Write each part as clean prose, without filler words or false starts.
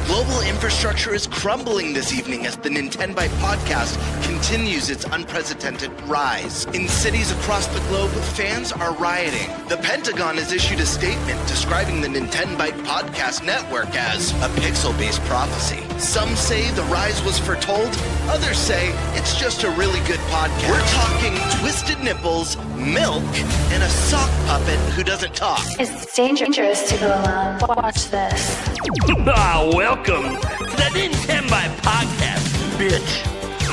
Global infrastructure is crumbling this evening as the Nintenbyte Podcast continues its unprecedented rise. In cities across the globe, fans are rioting. The Pentagon has issued a statement describing the Nintenbyte Podcast network as a pixel-based prophecy. Some say the rise was foretold, others say it's just a really good podcast. We're talking twisted nipples, milk, and a sock puppet who doesn't talk. It's dangerous to go alone. Watch this. Welcome to the Nintenbyte Podcast, bitch.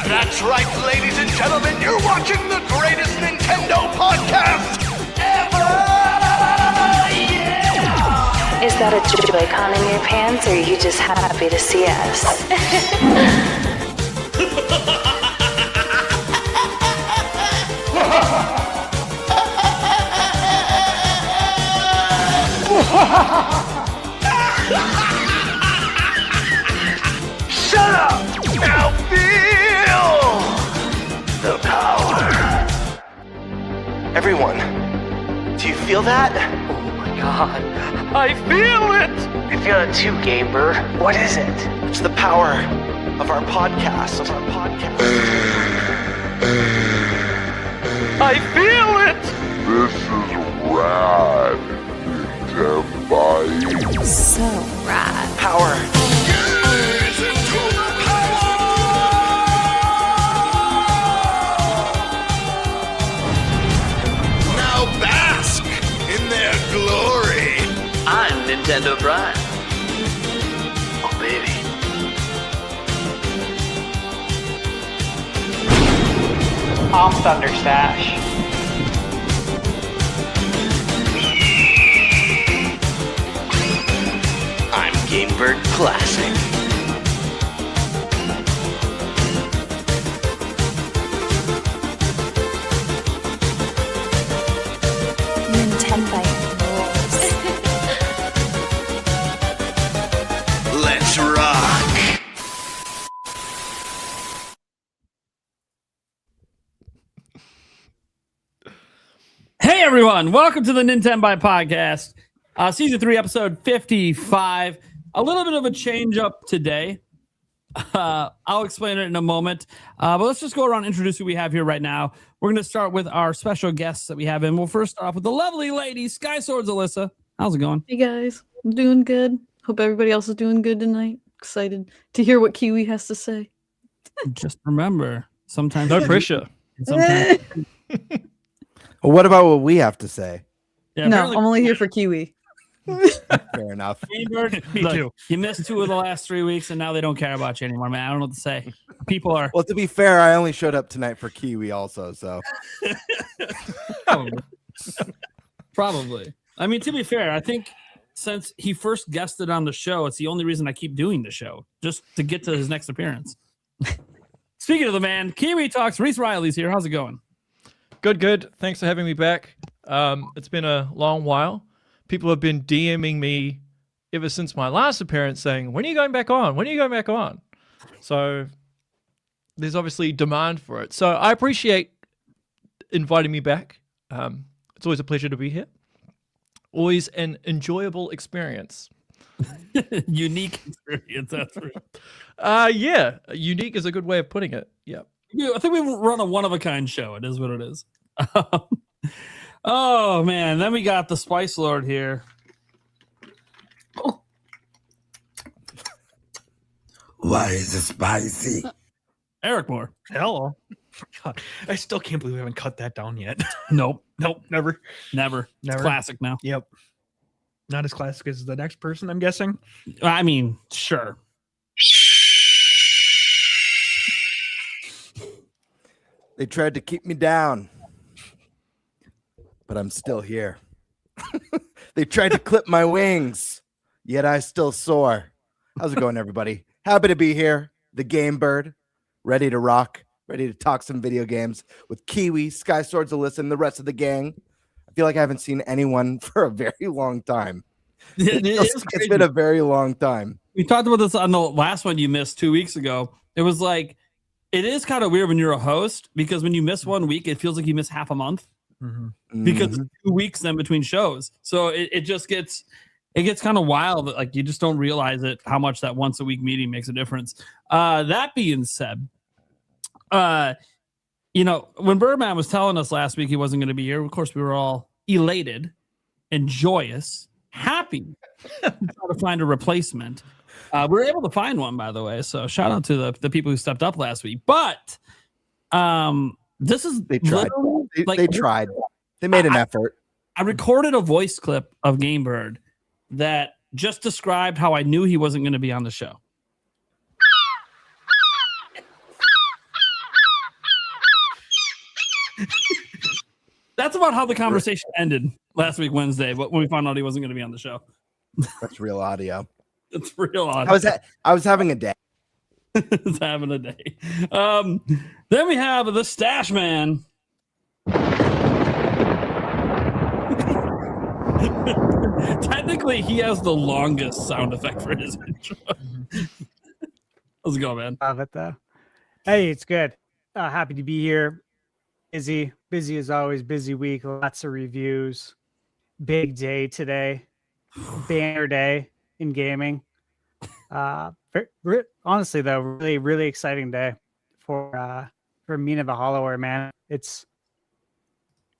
That's right, ladies and gentlemen, you're watching the greatest Nintendo podcast ever! Yeah! Is that a Joy-Con in your pants, or are you just happy to see us? Shut up! Now feel the power. Everyone, do you feel that? Oh my god, I feel it! I feel it too, GameBird. What is it? It's the power of our podcast. I feel it! This is rad, Nintenbyte. So rad. Power. Now bask in their glory. I'm Nintendo Brian. Oh, baby. I'm ThunderStash. I'm GameBird Classic. Nintenbyte rules. Let's rock. Hey everyone, welcome to the Nintenbyte Podcast, Season 3, Episode 55. A little bit of a change up today. I'll explain it in a moment, but let's just go around and introduce who we have here right now. We're going to start with our special guests that we have, and we'll first start off with the lovely lady, SkySwordsAlisa. How's it going? Hey guys, I'm doing good. Hope everybody else is doing good tonight. Excited to hear what Kiwi has to say. Just remember, sometimes... No pressure. Sometimes, Well, what about what we have to say? yeah, No, apparently- I'm only here for Kiwi. Fair enough. GameBird, Me look, too. You missed 2 of the last 3 weeks, and now they don't care about you anymore, man. I don't know what to say. People are... Well, to be fair, I only showed up tonight for Kiwi also, so. Probably. I mean, to be fair, I think since he first guested on the show, it's the only reason I keep doing the show, just to get to his next appearance. Speaking of the man, Kiwi Talks, Reese Riley's here. How's it going? Good. Thanks for having me back. It's been a long while. People have been DMing me ever since my last appearance saying, when are you going back on? When are you going back on? So there's obviously demand for it. So I appreciate inviting me back. It's always a pleasure to be here. Always an enjoyable experience. Unique experience, that's right. Yeah, unique is a good way of putting it. Yeah. Yeah, I think we run a one-of-a-kind show. It is what it is. Oh, man. Then we got the Spice Lord here. Why is it spicy? Eric Mohr. Hello. God, I still can't believe we haven't cut that down yet. Nope. Nope, never. Never. It's Never. classic now. Yep. Not as classic as the next person, I'm guessing. I mean, sure. They tried to keep me down, but I'm still here. They tried to clip my wings, yet I still soar. How's it going, everybody? Happy to be here. The GameBird, ready to rock, ready to talk some video games with Kiwi, SkySwordsAlisa, and the rest of the gang. I feel like I haven't seen anyone for a very long time. It's been a very long time. We talked about this on the last one you missed 2 weeks ago. It was like, it is kind of weird when you're a host because when you miss 1 week, it feels like you miss half a month. because it's 2 weeks then between shows. So it just gets kind of wild. Like you just don't realize it, how much that once a week meeting makes a difference. That being said, when Birdman was telling us last week he wasn't going to be here, of course we were all elated and joyous, happy to try to find a replacement. We were able to find one, by the way. So shout out to the people who stepped up last week. But this is They tried. They tried. They made an effort. I recorded a voice clip of GameBird that just described how I knew he wasn't going to be on the show. That's about how the conversation ended last week, Wednesday, but when we found out he wasn't going to be on the show. That's real audio. It's real audio. I was having a day. It's having a day. Then we have the Stash Man. Technically, he has the longest sound effect for his intro. How's it going, man? Love it, though. Hey, it's good. Happy to be here. Busy as always. Busy week. Lots of reviews. Big day today. Banner day in gaming. Honestly, though, really exciting day for Mina the Hollower, man. It's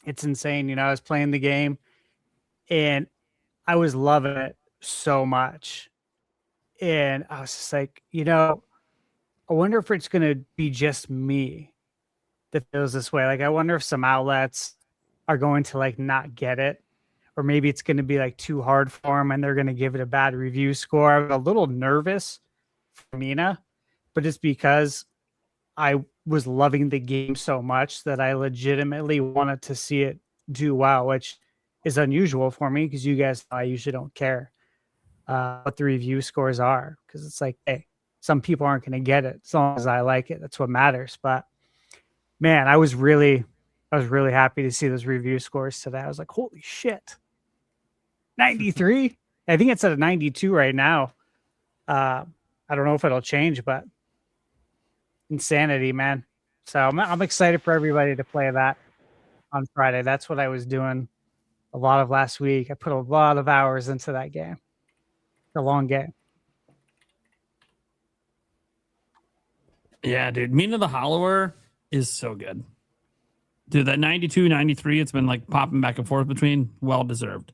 insane. I was playing the game and I was loving it so much. And I was just like, I wonder if it's going to be just me that feels this way. Like, I wonder if some outlets are going to like not get it, or maybe it's going to be like too hard for them and they're going to give it a bad review score. I'm a little nervous for Mina, but it's because I was loving the game so much that I legitimately wanted to see it do well, which is unusual for me because you guys know I usually don't care what the review scores are, because it's like, hey, some people aren't going to get it as long as I like it. That's what matters. But man, I was really happy to see those review scores today. I was like, holy shit. 93? I think it's at a 92 right now. I don't know if it'll change, but insanity, man. So I'm excited for everybody to play that on Friday. That's what I was doing a lot of last week. I put a lot of hours into that game. It's a long game. Yeah, dude. Mina the Hollower is so good. Dude, that 92, 93, it's been like popping back and forth between. Well deserved.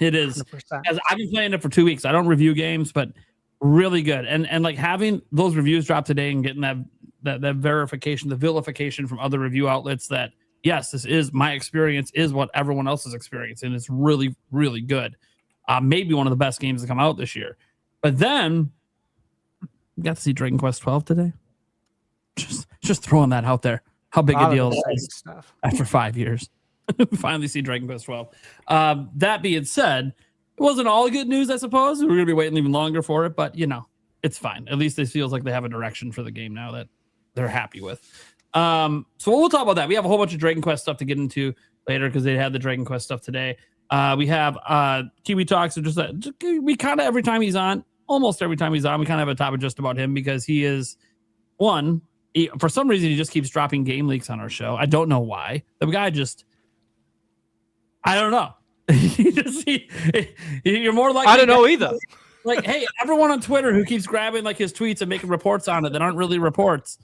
It is. 100%. As I've been playing it for 2 weeks. I don't review games, but really good. And like having those reviews drop today and getting that verification, the vilification from other review outlets that, yes, this is my experience, is what everyone else is experiencing. It's really, really good. Maybe one of the best games to come out this year. But then we got to see Dragon Quest 12 today. Just throwing that out there. How big a deal it is after 5 years. Finally see Dragon Quest 12. That being said, it wasn't all good news, I suppose. We're going to be waiting even longer for it, but it's fine. At least it feels like they have a direction for the game now that they're happy with. So we'll talk about that. We have a whole bunch of Dragon Quest stuff to get into later because they had the Dragon Quest stuff today. We have Kiwi Talks. So we kind of, almost every time he's on, we kind of have a topic just about him because he is one. For some reason, he just keeps dropping game leaks on our show. I don't know why. The guy I don't know. You're more like I don't know either. Like, hey, everyone on Twitter who keeps grabbing like his tweets and making reports on it that aren't really reports.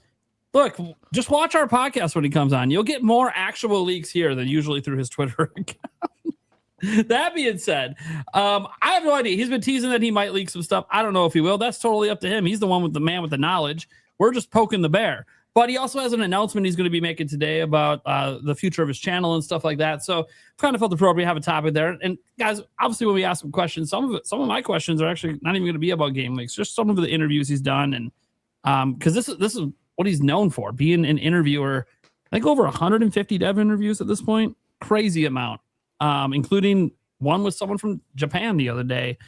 Look, just watch our podcast when he comes on. You'll get more actual leaks here than usually through his Twitter account. That being said, I have no idea. He's been teasing that he might leak some stuff. I don't know if he will. That's totally up to him. He's the one with the man with the knowledge. We're just poking the bear. But he also has an announcement he's going to be making today about the future of his channel and stuff like that. So kind of felt appropriate to have a topic there. And guys, obviously when we ask him questions, some of my questions are actually not even going to be about game leaks, just some of the interviews he's done. And because this is what he's known for, being an interviewer. I think over 150 dev interviews at this point. Crazy amount, including one with someone from Japan the other day,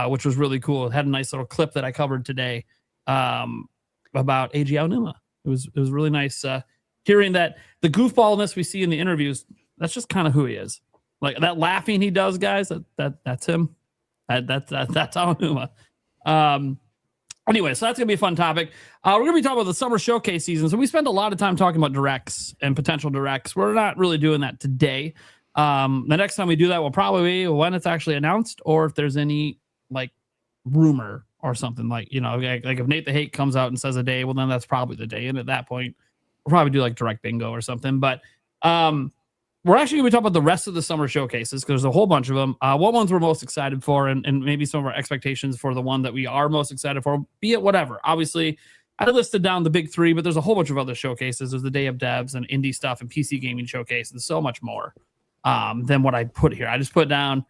which was really cool. It had a nice little clip that I covered today about Eiji Aonuma. It was really nice hearing that the goofballness we see in the interviews. That's just kind of who he is. Like that laughing he does, guys. That's him. That's Aonuma. Anyway, so that's going to be a fun topic. We're going to be talking about the summer showcase season. So we spend a lot of time talking about directs and potential directs. We're not really doing that today. The next time we do that will probably be when it's actually announced, or if there's any like rumor or something, like, you know, like if Nate the Hate comes out and says a day, well, then that's probably the day. And at that point, we'll probably do like direct bingo or something. But we're actually going to be talking about the rest of the summer showcases because there's a whole bunch of them. What ones we're most excited for, and maybe some of our expectations for the one that we are most excited for, be it whatever. Obviously, I listed down the big three, but there's a whole bunch of other showcases. There's the Day of Devs and indie stuff and PC gaming showcase and so much more than what I put here. I just put down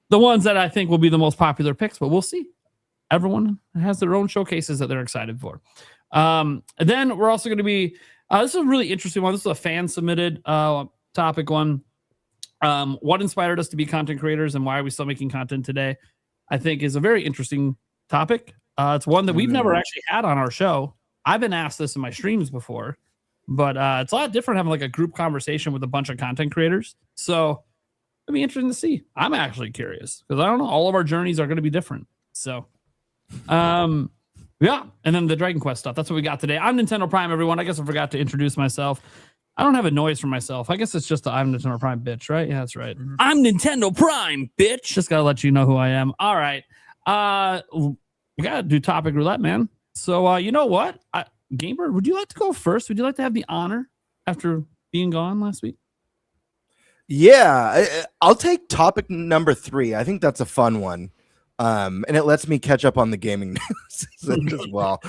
the ones that I think will be the most popular picks, but we'll see. Everyone has their own showcases that they're excited for. And then we're also going to be, this is a really interesting one. This is a fan submitted topic one. What inspired us to be content creators and why are we still making content today? I think is a very interesting topic. It's one that we've never actually had on our show. I've been asked this in my streams before, but it's a lot different having like a group conversation with a bunch of content creators. So it'd be interesting to see. I'm actually curious because I don't know. All of our journeys are going to be different. So, yeah. And then the Dragon Quest stuff. That's what we got today. I'm Nintendo Prime, everyone. I guess I forgot to introduce myself. I don't have a noise for myself. I guess it's just the I'm Nintendo Prime bitch, right? Yeah, that's right. Mm-hmm. I'm Nintendo Prime, bitch. Just got to let you know who I am. All right. We got to do topic roulette, man. So, you know what? GameBird, would you like to go first? Would you like to have the honor after being gone last week? Yeah, I'll take topic number 3. I think that's a fun one. And it lets me catch up on the gaming news as well.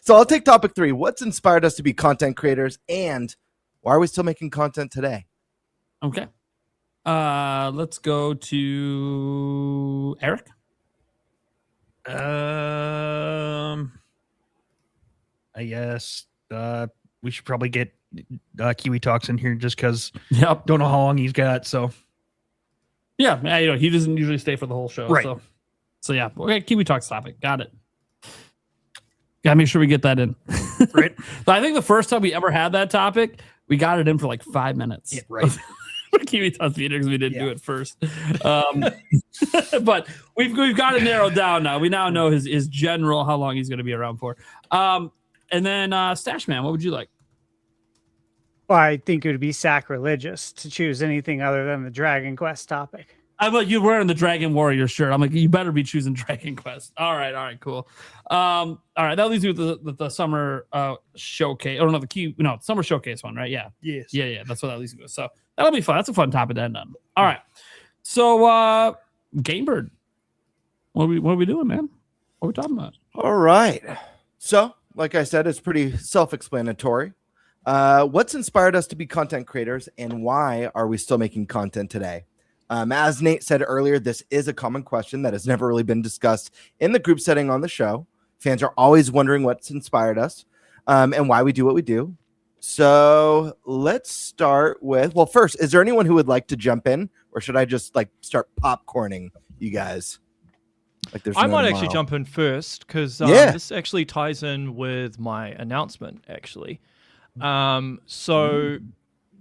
So I'll take topic 3. What's inspired us to be content creators, and why are we still making content today? Okay. Let's go to Eric. I guess we should probably get Kiwi Talks in here just because don't know how long he's got. So yeah, you know, he doesn't usually stay for the whole show. Right. So yeah, okay, Kiwi Talks topic. Got it. Gotta make sure we get that in. Right. So I think the first time we ever had that topic, we got it in for like 5 minutes. Yeah, right. Kiwi Talks because we didn't do it first. But we've got it narrowed down now. We now know his general how long he's going to be around for. And then Stash Man, what would you like? Well, I think it would be sacrilegious to choose anything other than the Dragon Quest topic. I'm like, you're wearing the Dragon Warrior shirt. I'm like, you better be choosing Dragon Quest. All right, cool. All right, that leaves you with the summer showcase. Or no, summer showcase one, right? Yeah. Yes. Yeah. That's what that leaves you with. So that'll be fun. That's a fun topic to end on. All right. So GameBird, what are we doing, man? What are we talking about? All right. So, like I said, it's pretty self-explanatory. What's inspired us to be content creators, and why are we still making content today? As Nate said earlier, this is a common question that has never really been discussed in the group setting on the show. Fans are always wondering what's inspired us and why we do what we do. So let's start with, well, first, is there anyone who would like to jump in, or should I just like start popcorning you guys? Like there's I no might tomorrow. actually jump in first because this actually ties in with my announcement, actually. So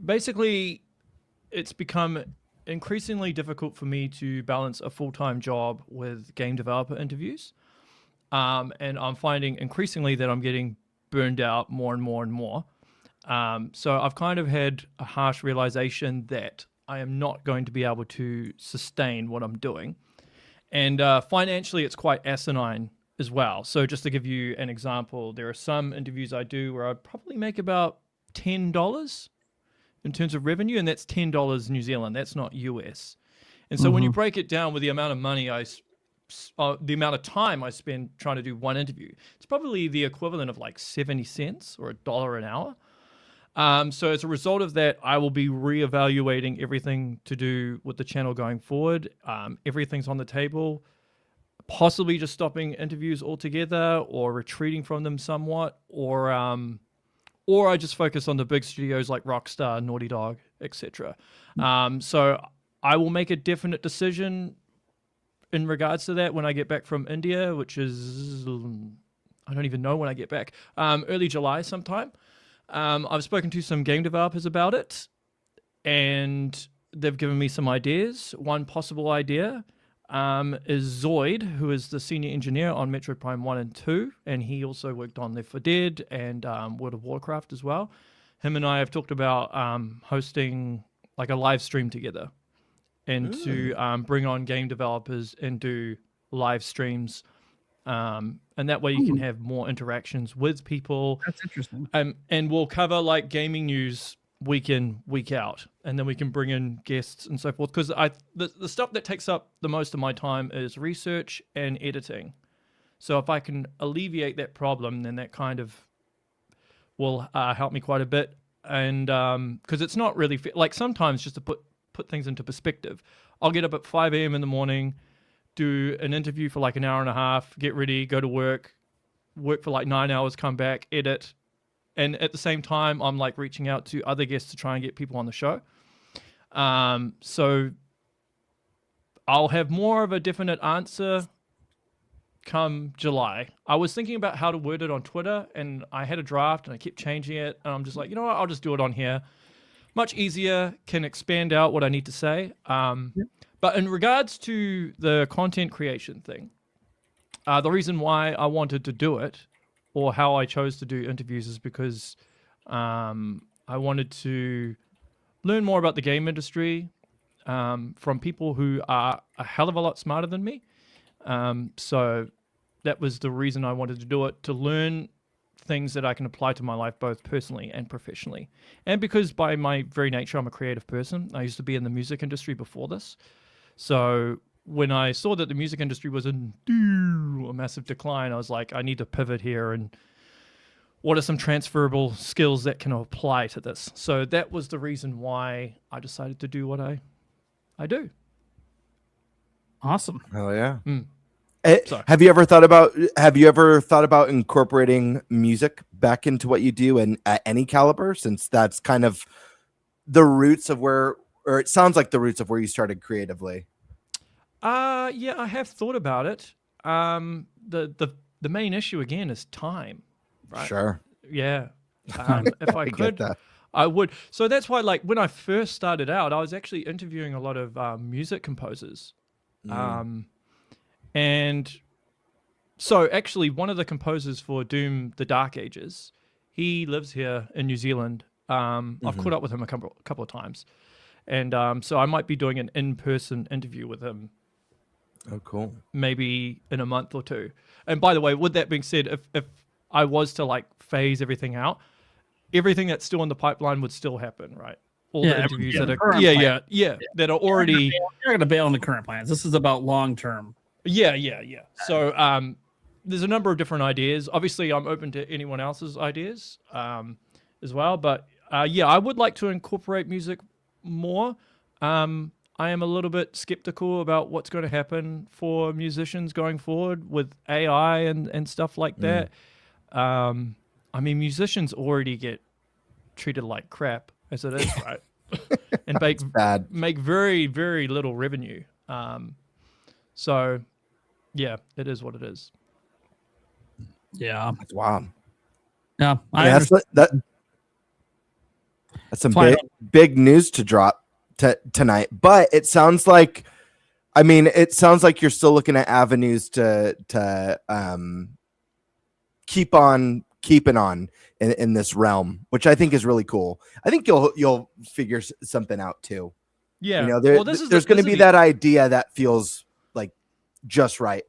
basically, it's become increasingly difficult for me to balance a full-time job with game developer interviews. And I'm finding increasingly that I'm getting burned out more and more and more. So I've kind of had a harsh realization that I am not going to be able to sustain what I'm doing. And financially, it's quite asinine as well. So just to give you an example, there are some interviews I do where I'd probably make about $10 in terms of revenue, and that's $10 New Zealand. That's not US. And so when you break it down with the amount of money the amount of time I spend trying to do one interview, it's probably the equivalent of like 70 cents or $1 an hour. So as a result of that, I will be reevaluating everything to do with the channel going forward. Everything's on the table, possibly just stopping interviews altogether or retreating from them somewhat, or I just focus on the big studios like Rockstar, Naughty Dog, etc. So I will make a definite decision in regards to that when I get back from India, which is, I don't even know when I get back, early July sometime. I've spoken to some game developers about it, and they've given me some ideas. One possible idea is Zoid, who is the senior engineer on Metroid Prime 1 and 2, and he also worked on Left 4 Dead and World of Warcraft as well. Him and I have talked about hosting like a live stream together and to bring on game developers and do live streams. And that way you can have more interactions with people. That's interesting. And we'll cover like gaming news week in, week out, and then we can bring in guests and so forth. Because the stuff that takes up the most of my time is research and editing. So if I can alleviate that problem, then that kind of will help me quite a bit. And because it's not really like sometimes just to put things into perspective, I'll get up at 5 a.m. in the morning, do an interview for like an hour and a half, get ready, go to work for like 9 hours, come back, edit. And at the same time, I'm like reaching out to other guests to try and get people on the show. So I'll have more of a definite answer come July. I was thinking about how to word it on Twitter, and I had a draft and I kept changing it. And I'm just like, you know what? I'll just do it on here. Much easier, can expand out what I need to say. But in regards to the content creation thing, the reason why I wanted to do it, or how I chose to do interviews, is because I wanted to learn more about the game industry from people who are a hell of a lot smarter than me. So that was the reason I wanted to do it, to learn things that I can apply to my life, both personally and professionally. And because by my very nature, I'm a creative person. I used to be in the music industry before this. So when I saw that the music industry was in a massive decline, I was like, I need to pivot here, and what are some transferable skills that can apply to this? So that was the reason why I decided to do what I do. Awesome. Oh yeah. Sorry. Have you ever thought about incorporating music back into what you do, and at any caliber, since that's kind of the roots of where, or it sounds like the roots of where you started creatively? Yeah, I have thought about it. The main issue again is time, right? Sure. Yeah. If I could, I would. So that's why, like, when I first started out, I was actually interviewing a lot of music composers. And so actually one of the composers for Doom, The Dark Ages, he lives here in New Zealand. I've caught up with him a couple of times. And so I might be doing an in-person interview with him. Oh, cool. Maybe in a month or two. And by the way, with that being said, if I was to like phase everything out, everything that's still in the pipeline would still happen, right? All the interviews that are that are already. You're not gonna bail on the current plans. This is about long term. Yeah. So there's a number of different ideas. Obviously, I'm open to anyone else's ideas as well. But I would like to incorporate music more. I am a little bit skeptical about what's going to happen for musicians going forward with AI and stuff like that. I mean, musicians already get treated like crap as it is, right? And make very, very little revenue. So, yeah, it is what it is. Yeah. That's wild. Yeah. That's some big news to drop tonight. But it sounds like, you're still looking at avenues to keep on keeping on in this realm, which I think is really cool. I think you'll figure something out too. Yeah. You know, there's going to be that idea that feels like just right.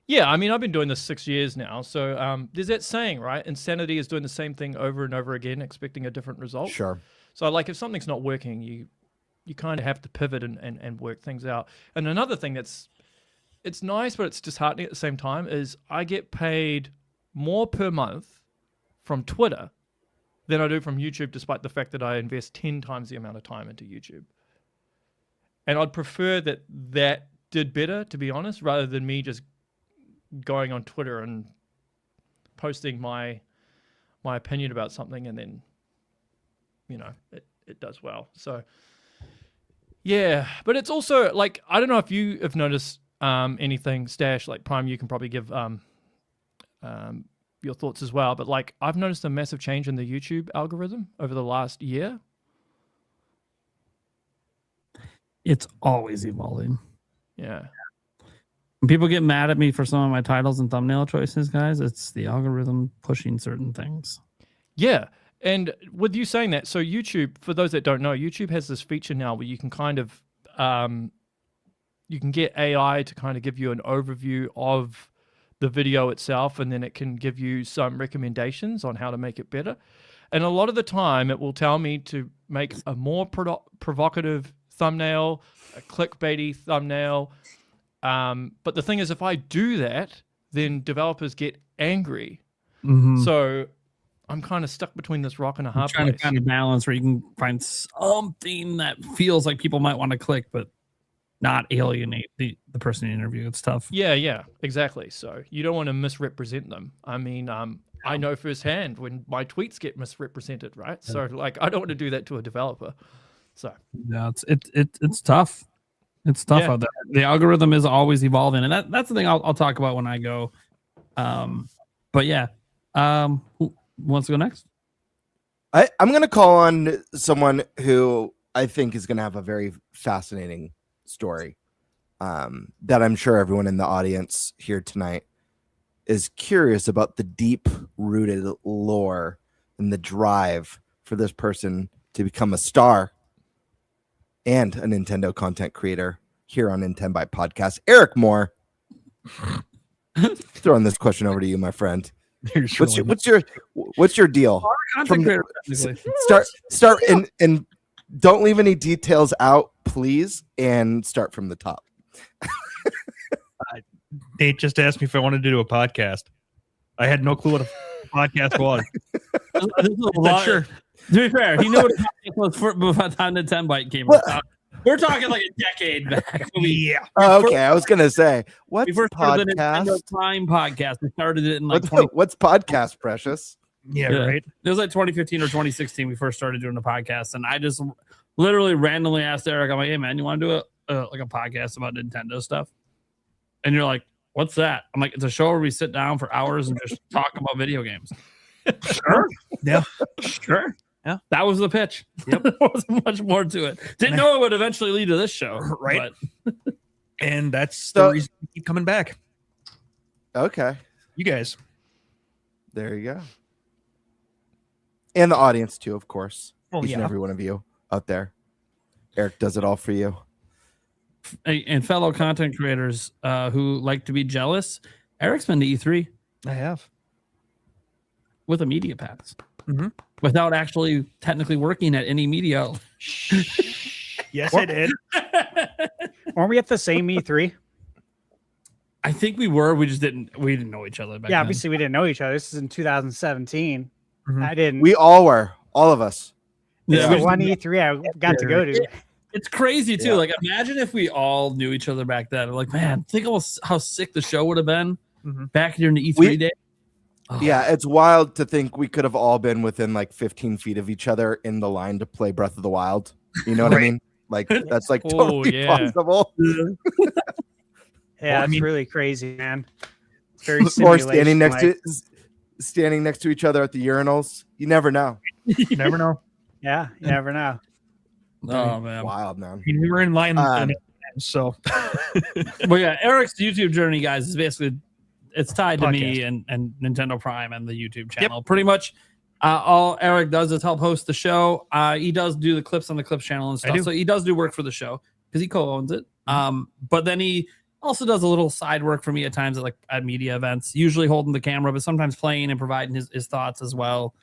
Yeah, I mean, I've been doing this 6 years now. So there's that saying, right? Insanity is doing the same thing over and over again, expecting a different result. Sure. So like if something's not working, you kind of have to pivot and work things out. And another thing it's nice, but it's disheartening at the same time, is I get paid more per month from Twitter than I do from YouTube, despite the fact that I invest 10 times the amount of time into YouTube. And I'd prefer that did better, to be honest, rather than me just going on Twitter and posting my opinion about something and then, it does well. So, yeah. But it's also, like, I don't know if you have noticed anything, Stash, like Prime, you can probably give your thoughts as well. But, like, I've noticed a massive change in the YouTube algorithm over the last year. It's always evolving. Yeah. When people get mad at me for some of my titles and thumbnail choices, guys, it's the algorithm pushing certain things. Yeah. And with you saying that, so YouTube, for those that don't know, YouTube has this feature now where you can kind of, you can get AI to kind of give you an overview of the video itself, and then it can give you some recommendations on how to make it better. And a lot of the time, it will tell me to make a more provocative thumbnail, a clickbaity thumbnail. But the thing is, if I do that, then developers get angry. Mm-hmm. So I'm kind of stuck between this rock and a hard trying place. to find a balance where you can find something that feels like people might want to click, but not alienate the person you interview. It's tough. Yeah, exactly. So you don't want to misrepresent them. I mean, I know firsthand when my tweets get misrepresented, right? So like, I don't want to do that to a developer. So yeah, it's tough. It's tough out there. The algorithm is always evolving, and that's the thing I'll talk about when I go. But yeah, who wants to go next? I'm going to call on someone who I think is going to have a very fascinating story that I'm sure everyone in the audience here tonight is curious about, the deep-rooted lore and the drive for this person to become a star and a Nintendo content creator here on Nintenbyte Podcast. Eric Mohr, throwing this question over to you, my friend. What's your deal? Start and don't leave any details out, please, and start from the top. Nate just asked me if I wanted to do a podcast. I had no clue what a podcast was. Not sure. To be fair, he knew what a podcast was before the time Nintenbyte came out. We're talking like a decade back. Yeah. Okay, I was gonna say, what's started the podcast? Nintendo Prime podcast. We started it in like what's podcast, Precious? Yeah, right. It was like 2015 or 2016. We first started doing the podcast, and I just literally randomly asked Eric, I'm like, "Hey man, you want to do like a podcast about Nintendo stuff?" And you're like, "What's that?" I'm like, "It's a show where we sit down for hours and just talk about video games." Sure. Yeah. Sure. Yeah. That was the pitch. Yep. There wasn't much more to it. Didn't know it would eventually lead to this show. Right. But. And that's the reason we keep coming back. Okay. You guys. There you go. And the audience too, of course. Well, Each and every one of you out there. Eric does it all for you. And fellow content creators who like to be jealous, Eric's been to E3. I have. With a media pass. Mm-hmm. Without actually technically working at any media. Yes, I did. Weren't we at the same E3? I think we were. We didn't know each other back yeah, then. obviously we didn't know each other. This is in 2017. Mm-hmm. I didn't. We all were. All of us. This is the one E3 I got to go to. It's crazy too. Like, imagine if we all knew each other back then. Like, man, think how sick the show would have been back during the E3 day. Oh. Yeah, it's wild to think we could have all been within like 15 feet of each other in the line to play Breath of the Wild. You know what I mean? Like, that's like totally possible. Yeah, it's really crazy, man. It's very or standing next to each other at the urinals. You never know. You never know. Yeah, you never know. Oh man, wild, man. We were in line, so. But yeah, Eric's YouTube journey, guys, is basically it's tied to me Podcast. and Nintendo Prime and the YouTube channel. Pretty much, all Eric does is help host the show. He does do the clips on the Clips channel and stuff, so he does do work for the show because he co-owns it. But then he also does a little side work for me at times at media events, usually holding the camera, but sometimes playing and providing his thoughts as well.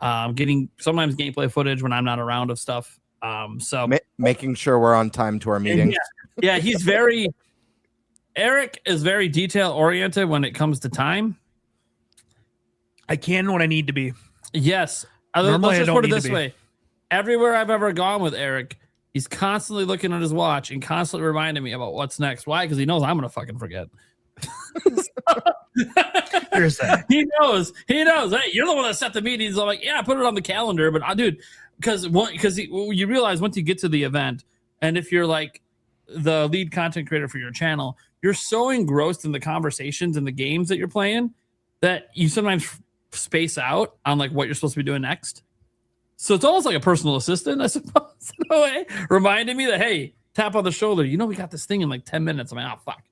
Getting sometimes gameplay footage when I'm not around of stuff. So making sure we're on time to our meetings. Yeah, he's Eric is very detail oriented when it comes to time. I can when I need to be. Yes. Normally, Let's just I don't put it need this to be. way. Everywhere I've ever gone with Eric, he's constantly looking at his watch and constantly reminding me about what's next. Why? Because he knows I'm going to fucking forget. There's that. He knows. Hey, you're the one that set the meetings. I'm like, yeah, I put it on the calendar, but dude, because you realize once you get to the event, and if you're like the lead content creator for your channel, you're so engrossed in the conversations and the games that you're playing that you sometimes space out on like what you're supposed to be doing next. So it's almost like a personal assistant, I suppose, in a way, reminding me that, hey, tap on the shoulder. You know, we got this thing in like 10 minutes. I'm like, oh, fuck.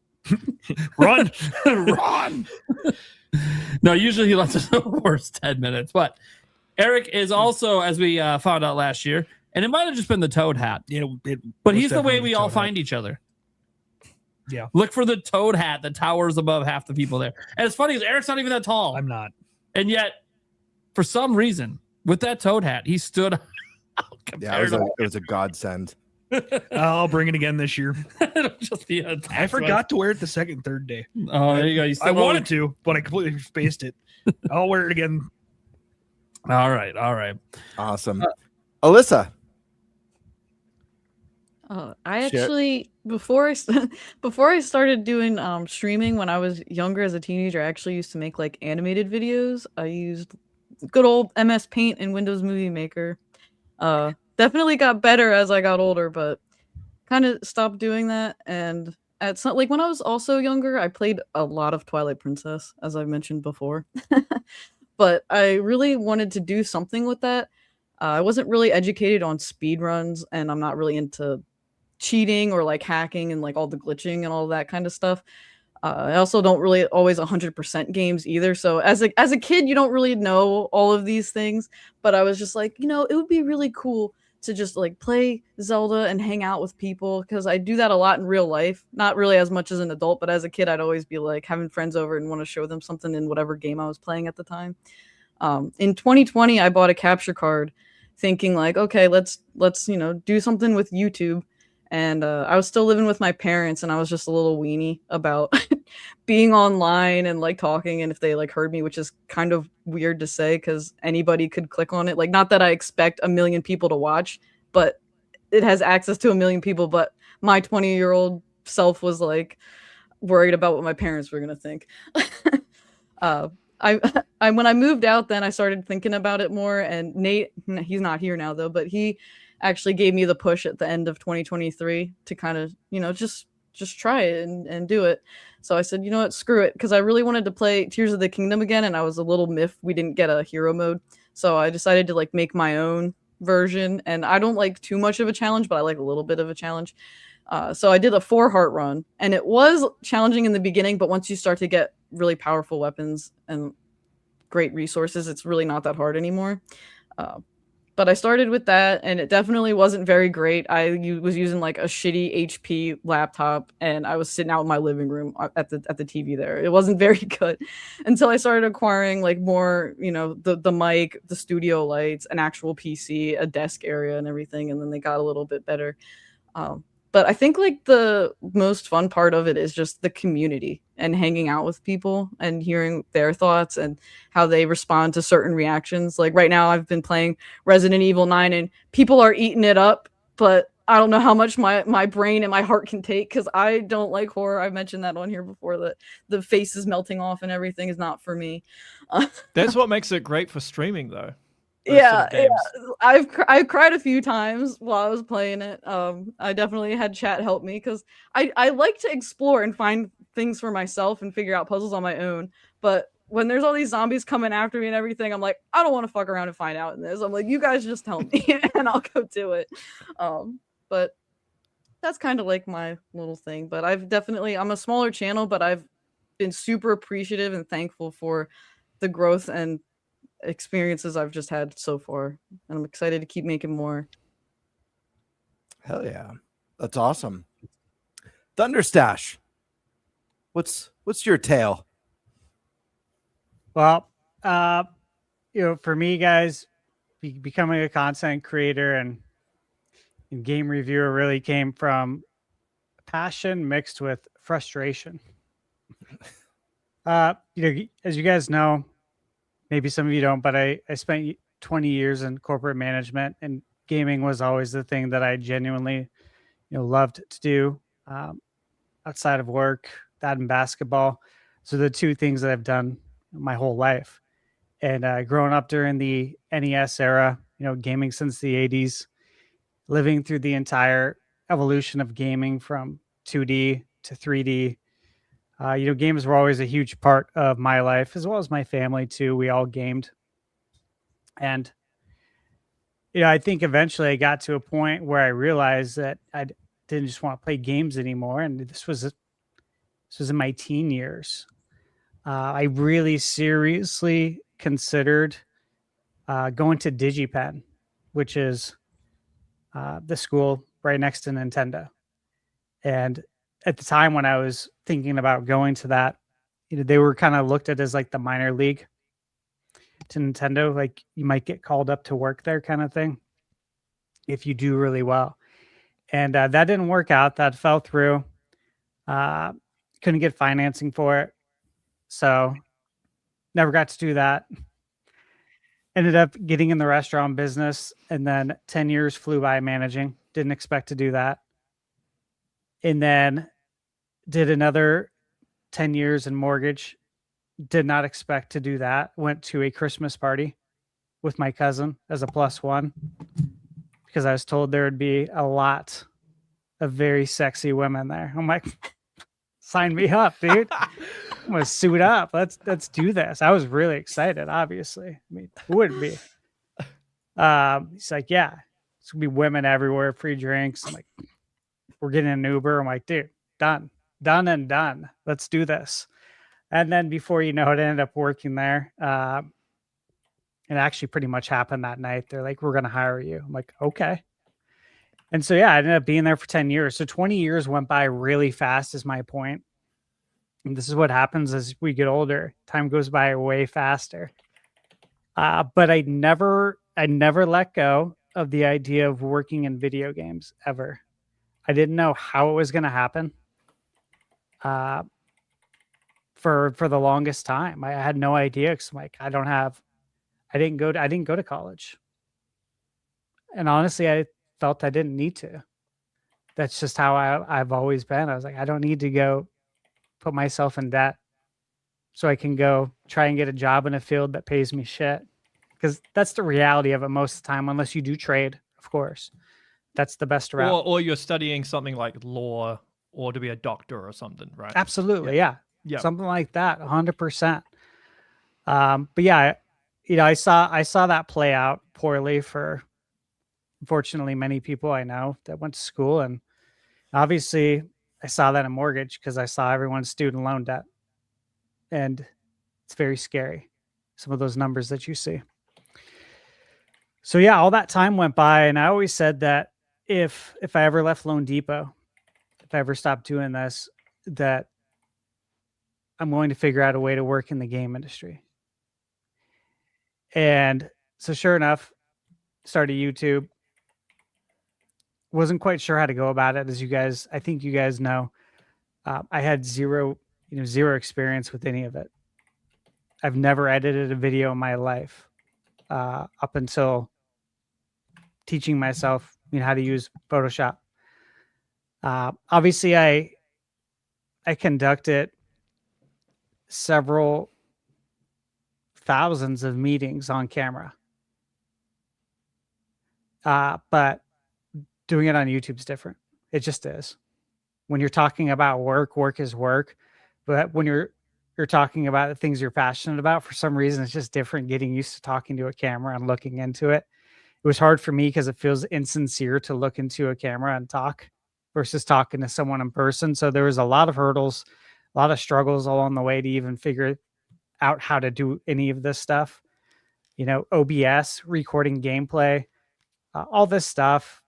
Run. Run. No, usually he lets us know the first 10 minutes. But Eric is also, as we found out last year, and it might have just been the Toad hat. Yeah, but he's the way we all find each other. Yeah. Look for the Toad hat that towers above half the people there. And it's funny, Eric's not even that tall. I'm not. And yet, for some reason, with that Toad hat, he stood out. Yeah, it was a godsend. I'll bring it again this year. Just be I forgot to wear it the second and third day. Oh, there you go. I wanted to, but I completely spaced it. I'll wear it again. All right. All right. Awesome. Alyssa. I actually before I started doing streaming when I was younger as a teenager, I actually used to make like animated videos. I used good old MS Paint and Windows Movie Maker. Definitely got better as I got older, but kind of stopped doing that. And at some, like when I was also younger, I played a lot of Twilight Princess, as I've mentioned before. But I really wanted to do something with that. I wasn't really educated on speedruns, and I'm not really into cheating or like hacking and like all the glitching and all that kind of stuff. I also don't really always 100% games either. So as a kid, you don't really know all of these things. But I was just like, you know, it would be really cool to just like play Zelda and hang out with people, because I do that a lot in real life. Not really as much as an adult, but as a kid, I'd always be like having friends over and want to show them something in whatever game I was playing at the time. In 2020, I bought a capture card thinking like, okay, let's you know, do something with YouTube. And I was still living with my parents, and I was just a little weenie about being online and like talking, and if they like heard me, which is kind of weird to say because anybody could click on it. Like, not that I expect a million people to watch, but it has access to a million people. But my 20-year-old self was like worried about what my parents were gonna think. I when I moved out, then I started thinking about it more. And Nate, he's not here now though, but he actually gave me the push at the end of 2023 to kind of, you know, just try it and do it. So I said, you know what, screw it, because I really wanted to play Tears of the Kingdom again, and I was a little miffed we didn't get a hero mode. So I decided to like make my own version, and I don't like too much of a challenge, but I like a little bit of a challenge. So I did a 4-heart run, and it was challenging in the beginning, but once you start to get really powerful weapons and great resources, it's really not that hard anymore. But I started with that, and it definitely wasn't very great. I was using like a shitty HP laptop, and I was sitting out in my living room at the TV there. It wasn't very good until I started acquiring like more, you know, the mic, the studio lights, an actual PC, a desk area, and everything. And then they got a little bit better. But I think like the most fun part of it is just the community and hanging out with people and hearing their thoughts and how they respond to certain reactions. Like right now I've been playing Resident Evil 9 and people are eating it up, but I don't know how much my brain and my heart can take, because I don't like horror. I've mentioned that on here before, that the faces melting off and everything is not for me. That's what makes it great for streaming though. Yeah, I've cried a few times while I was playing it. I definitely had chat help me, because I like to explore and find things for myself and figure out puzzles on my own. But when there's all these zombies coming after me and everything, I'm like, I don't want to fuck around and find out in this. I'm like, you guys just tell me and I'll go do it. But that's kind of like my little thing. But I'm a smaller channel, but I've been super appreciative and thankful for the growth and experiences I've just had so far, and I'm excited to keep making more. Hell yeah, that's awesome. ThunderStash, what's your tale? Well, you know, for me, guys, becoming a content creator and game reviewer really came from passion mixed with frustration. You know, as you guys know, maybe some of you don't, but I spent 20 years in corporate management, and gaming was always the thing that I genuinely, you know, loved to do outside of work. That and basketball. So the two things that I've done my whole life. And growing up during the NES era, you know, gaming since the 80s, living through the entire evolution of gaming from 2D to 3D. You know, games were always a huge part of my life, as well as my family too. We all gamed. And, you know, I think eventually I got to a point where I realized that I didn't just want to play games anymore. And this was in my teen years. I really seriously considered going to DigiPen, which is the school right next to Nintendo. And at the time when I was thinking about going to that, they were kind of looked at as like the minor league to Nintendo. Like you might get called up to work there kind of thing if you do really well. And that didn't work out. That fell through. Couldn't get financing for it. So never got to do that. Ended up getting in the restaurant business, and then 10 years flew by managing. Didn't expect to do that. And then did another 10 years in mortgage. Did not expect to do that. Went to a Christmas party with my cousin as a +1 because I was told there would be a lot of very sexy women there. I'm like, sign me up, dude. I'm gonna suit up. Let's do this. I was really excited, obviously. I mean, who wouldn't be? He's like, yeah, it's gonna be women everywhere, free drinks. I'm like, we're getting an Uber. I'm like, dude, done and done. Let's do this. And then before you know it, I ended up working there. It actually pretty much happened that night. They're like, we're gonna hire you. I'm like, okay. And so yeah, I ended up being there for 10 years. So 20 years went by really fast, is my point. And this is what happens as we get older. Time goes by way faster. But I never let go of the idea of working in video games ever. I didn't know how it was going to happen. For the longest time, I had no idea. Cause I'm like, I didn't go to college. And honestly, I felt I didn't need to. That's just how I've always been. I was like, I don't need to go put myself in debt so I can go try and get a job in a field that pays me shit. Because that's the reality of it most of the time, unless you do trade, of course. That's the best route. Or you're studying something like law or to be a doctor or something, right? Absolutely, yeah. Something like that, 100%. But yeah, I saw that play out poorly for, unfortunately, many people I know that went to school. And obviously, I saw that in mortgage because I saw everyone's student loan debt. And it's very scary, some of those numbers that you see. So yeah, all that time went by, and I always said that if I ever left Loan Depot, if I ever stopped doing this, that I'm going to figure out a way to work in the game industry. And so sure enough, started YouTube. Wasn't quite sure how to go about it, as I think you guys know. I had zero experience with any of it. I've never edited a video in my life up until teaching myself, how to use Photoshop. Obviously, I conducted several thousands of meetings on camera, but doing it on YouTube is different. It just is. When you're talking about work is work. But when you're talking about the things you're passionate about, for some reason, it's just different getting used to talking to a camera and looking into it. It was hard for me because it feels insincere to look into a camera and talk versus talking to someone in person. So there was a lot of hurdles, a lot of struggles along the way to even figure out how to do any of this stuff. OBS, recording gameplay, all this stuff.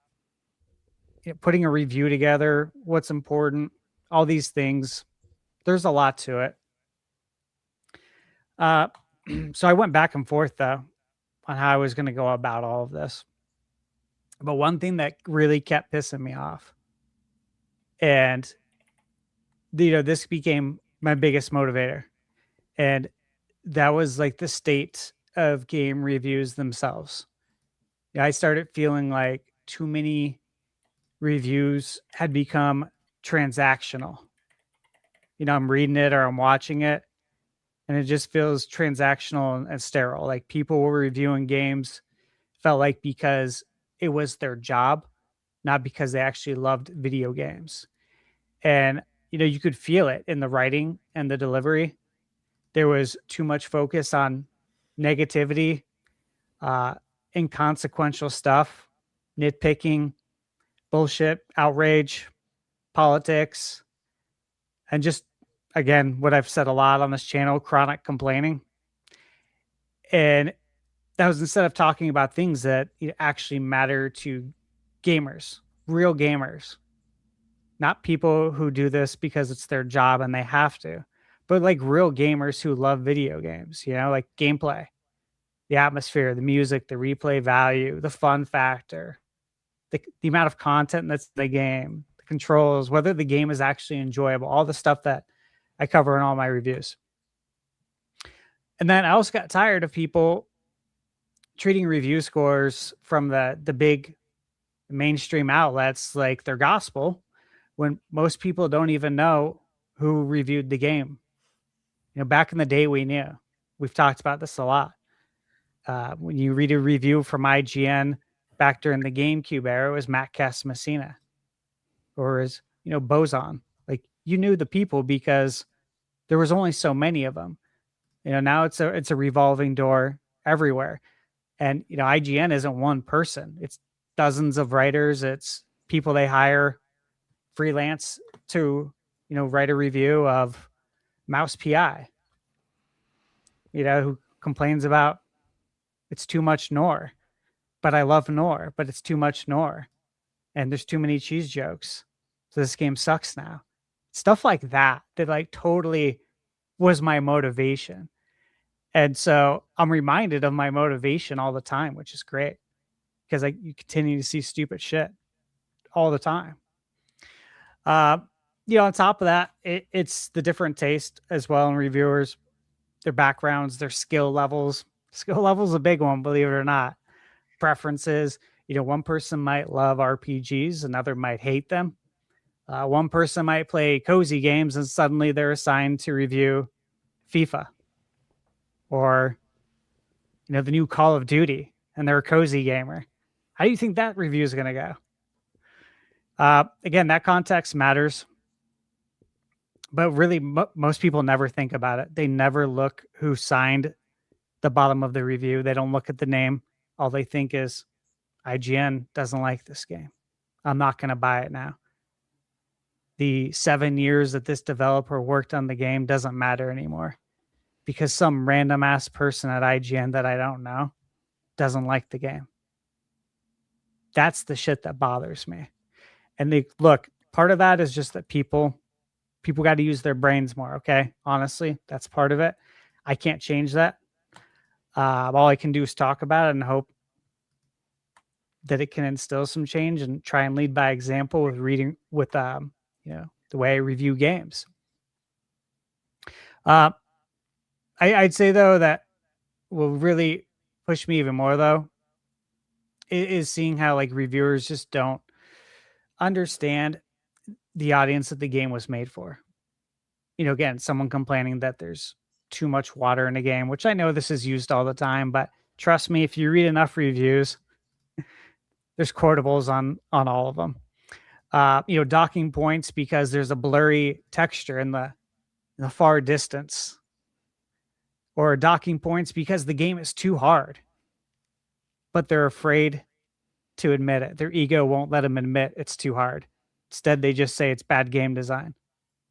Putting a review together, what's important, all these things. There's a lot to it. So I went back and forth, though, on how I was going to go about all of this. But one thing that really kept pissing me off, and this became my biggest motivator, and that was like the state of game reviews themselves. I started feeling like too many reviews had become transactional. I'm reading it or I'm watching it, and it just feels transactional and sterile. Like people were reviewing games, felt like because it was their job, not because they actually loved video games. And you could feel it in the writing and the delivery. There was too much focus on negativity, inconsequential stuff, nitpicking, bullshit, outrage, politics, and just, again, what I've said a lot on this channel, chronic complaining. And that was instead of talking about things that actually matter to gamers, real gamers, not people who do this because it's their job and they have to, but like real gamers who love video games, like gameplay, the atmosphere, the music, the replay value, the fun factor, the amount of content that's in the game, the controls, whether the game is actually enjoyable, all the stuff that I cover in all my reviews. And then I also got tired of people treating review scores from the big mainstream outlets like their gospel, when most people don't even know who reviewed the game. Back in the day, we knew. We've talked about this a lot. When you read a review from IGN back during the GameCube era, it was Matt Casamassina or as Boson. Like, you knew the people because there was only so many of them. Now it's a revolving door everywhere. And IGN isn't one person. It's dozens of writers. It's people they hire freelance to write a review of Mouse PI. Who complains about it's too much Mohr, but I love Mohr, but it's too much Mohr, and there's too many cheese jokes, so this game sucks now. Stuff like that like totally was my motivation. And so I'm reminded of my motivation all the time, which is great because you continue to see stupid shit all the time. On top of that, it's the different taste as well in reviewers, their backgrounds, their skill levels. Skill level is a big one, believe it or not. Preferences. One person might love RPGs, another might hate them. One person might play cozy games and suddenly they're assigned to review FIFA or the new Call of Duty, and they're a cozy gamer. How do you think that review is going to go? Again, that context matters, but really most people never think about it. They never look who signed the bottom of the review. They don't look at the name. All they think is IGN doesn't like this game. I'm not going to buy it now. The 7 years that this developer worked on the game doesn't matter anymore because some random ass person at IGN that I don't know doesn't like the game. That's the shit that bothers me. And look, part of that is just that people got to use their brains more. Okay. Honestly, that's part of it. I can't change that. All I can do is talk about it and hope that it can instill some change and try and lead by example with the way I review games. I'd say though that will really push me even more though is seeing how like reviewers just don't understand the audience that the game was made for. Again, someone complaining that there's too much water in a game, which I know this is used all the time, but trust me, if you read enough reviews, there's quotables on all of them. Docking points because there's a blurry texture in the far distance, or docking points because the game is too hard, but they're afraid to admit it. Their ego won't let them admit it's too hard. Instead, they just say it's bad game design.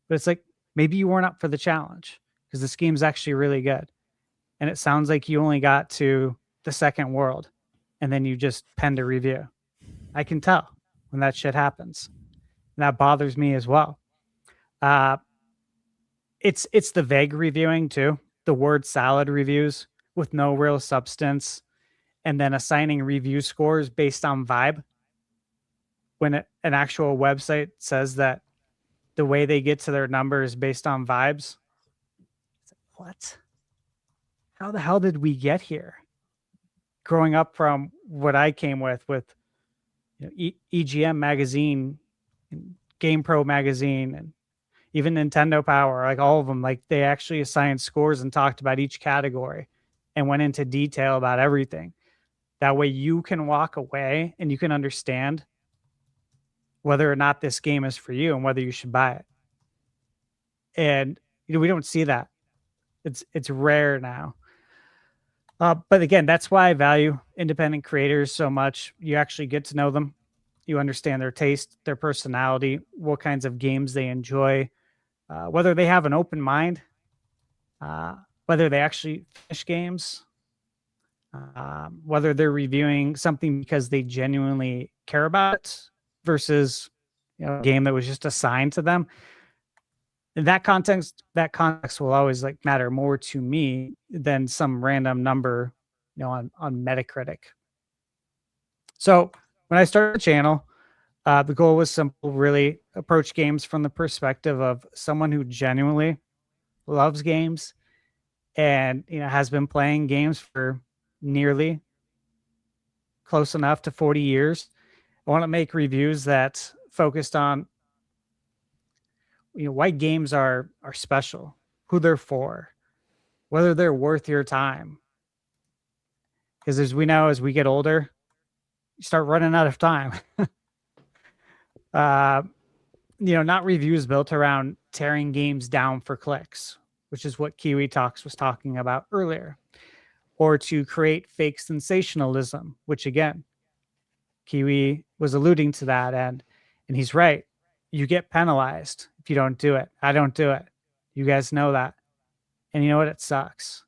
But it's like, maybe you weren't up for the challenge because this game's actually really good. And it sounds like you only got to the second world and then you just penned a review. I can tell when that shit happens. And that bothers me as well. It's the vague reviewing too. The word salad reviews with no real substance, and then assigning review scores based on vibe. When an actual website says that the way they get to their number is based on vibes. What? How the hell did we get here? Growing up from what I came with EGM magazine, and GamePro magazine, and even Nintendo Power, like all of them, like they actually assigned scores and talked about each category and went into detail about everything. That way you can walk away and you can understand whether or not this game is for you and whether you should buy it. And we don't see that. It's rare now. But again, that's why I value independent creators so much. You actually get to know them. You understand their taste, their personality, what kinds of games they enjoy, whether they have an open mind, whether they actually finish games, whether they're reviewing something because they genuinely care about it versus a game that was just assigned to them. That context will always like matter more to me than some random number, on Metacritic. So when I started the channel, the goal was simple: really approach games from the perspective of someone who genuinely loves games and has been playing games for nearly close enough to 40 years. I want to make reviews that focused on why games are special, who they're for, whether they're worth your time. Because as we know, as we get older, you start running out of time. Not reviews built around tearing games down for clicks, which is what Kiwi Talks was talking about earlier, or to create fake sensationalism, which again, Kiwi was alluding to that, and he's right. You get penalized if you don't do it. I don't do it. You guys know that. And you know what? It sucks.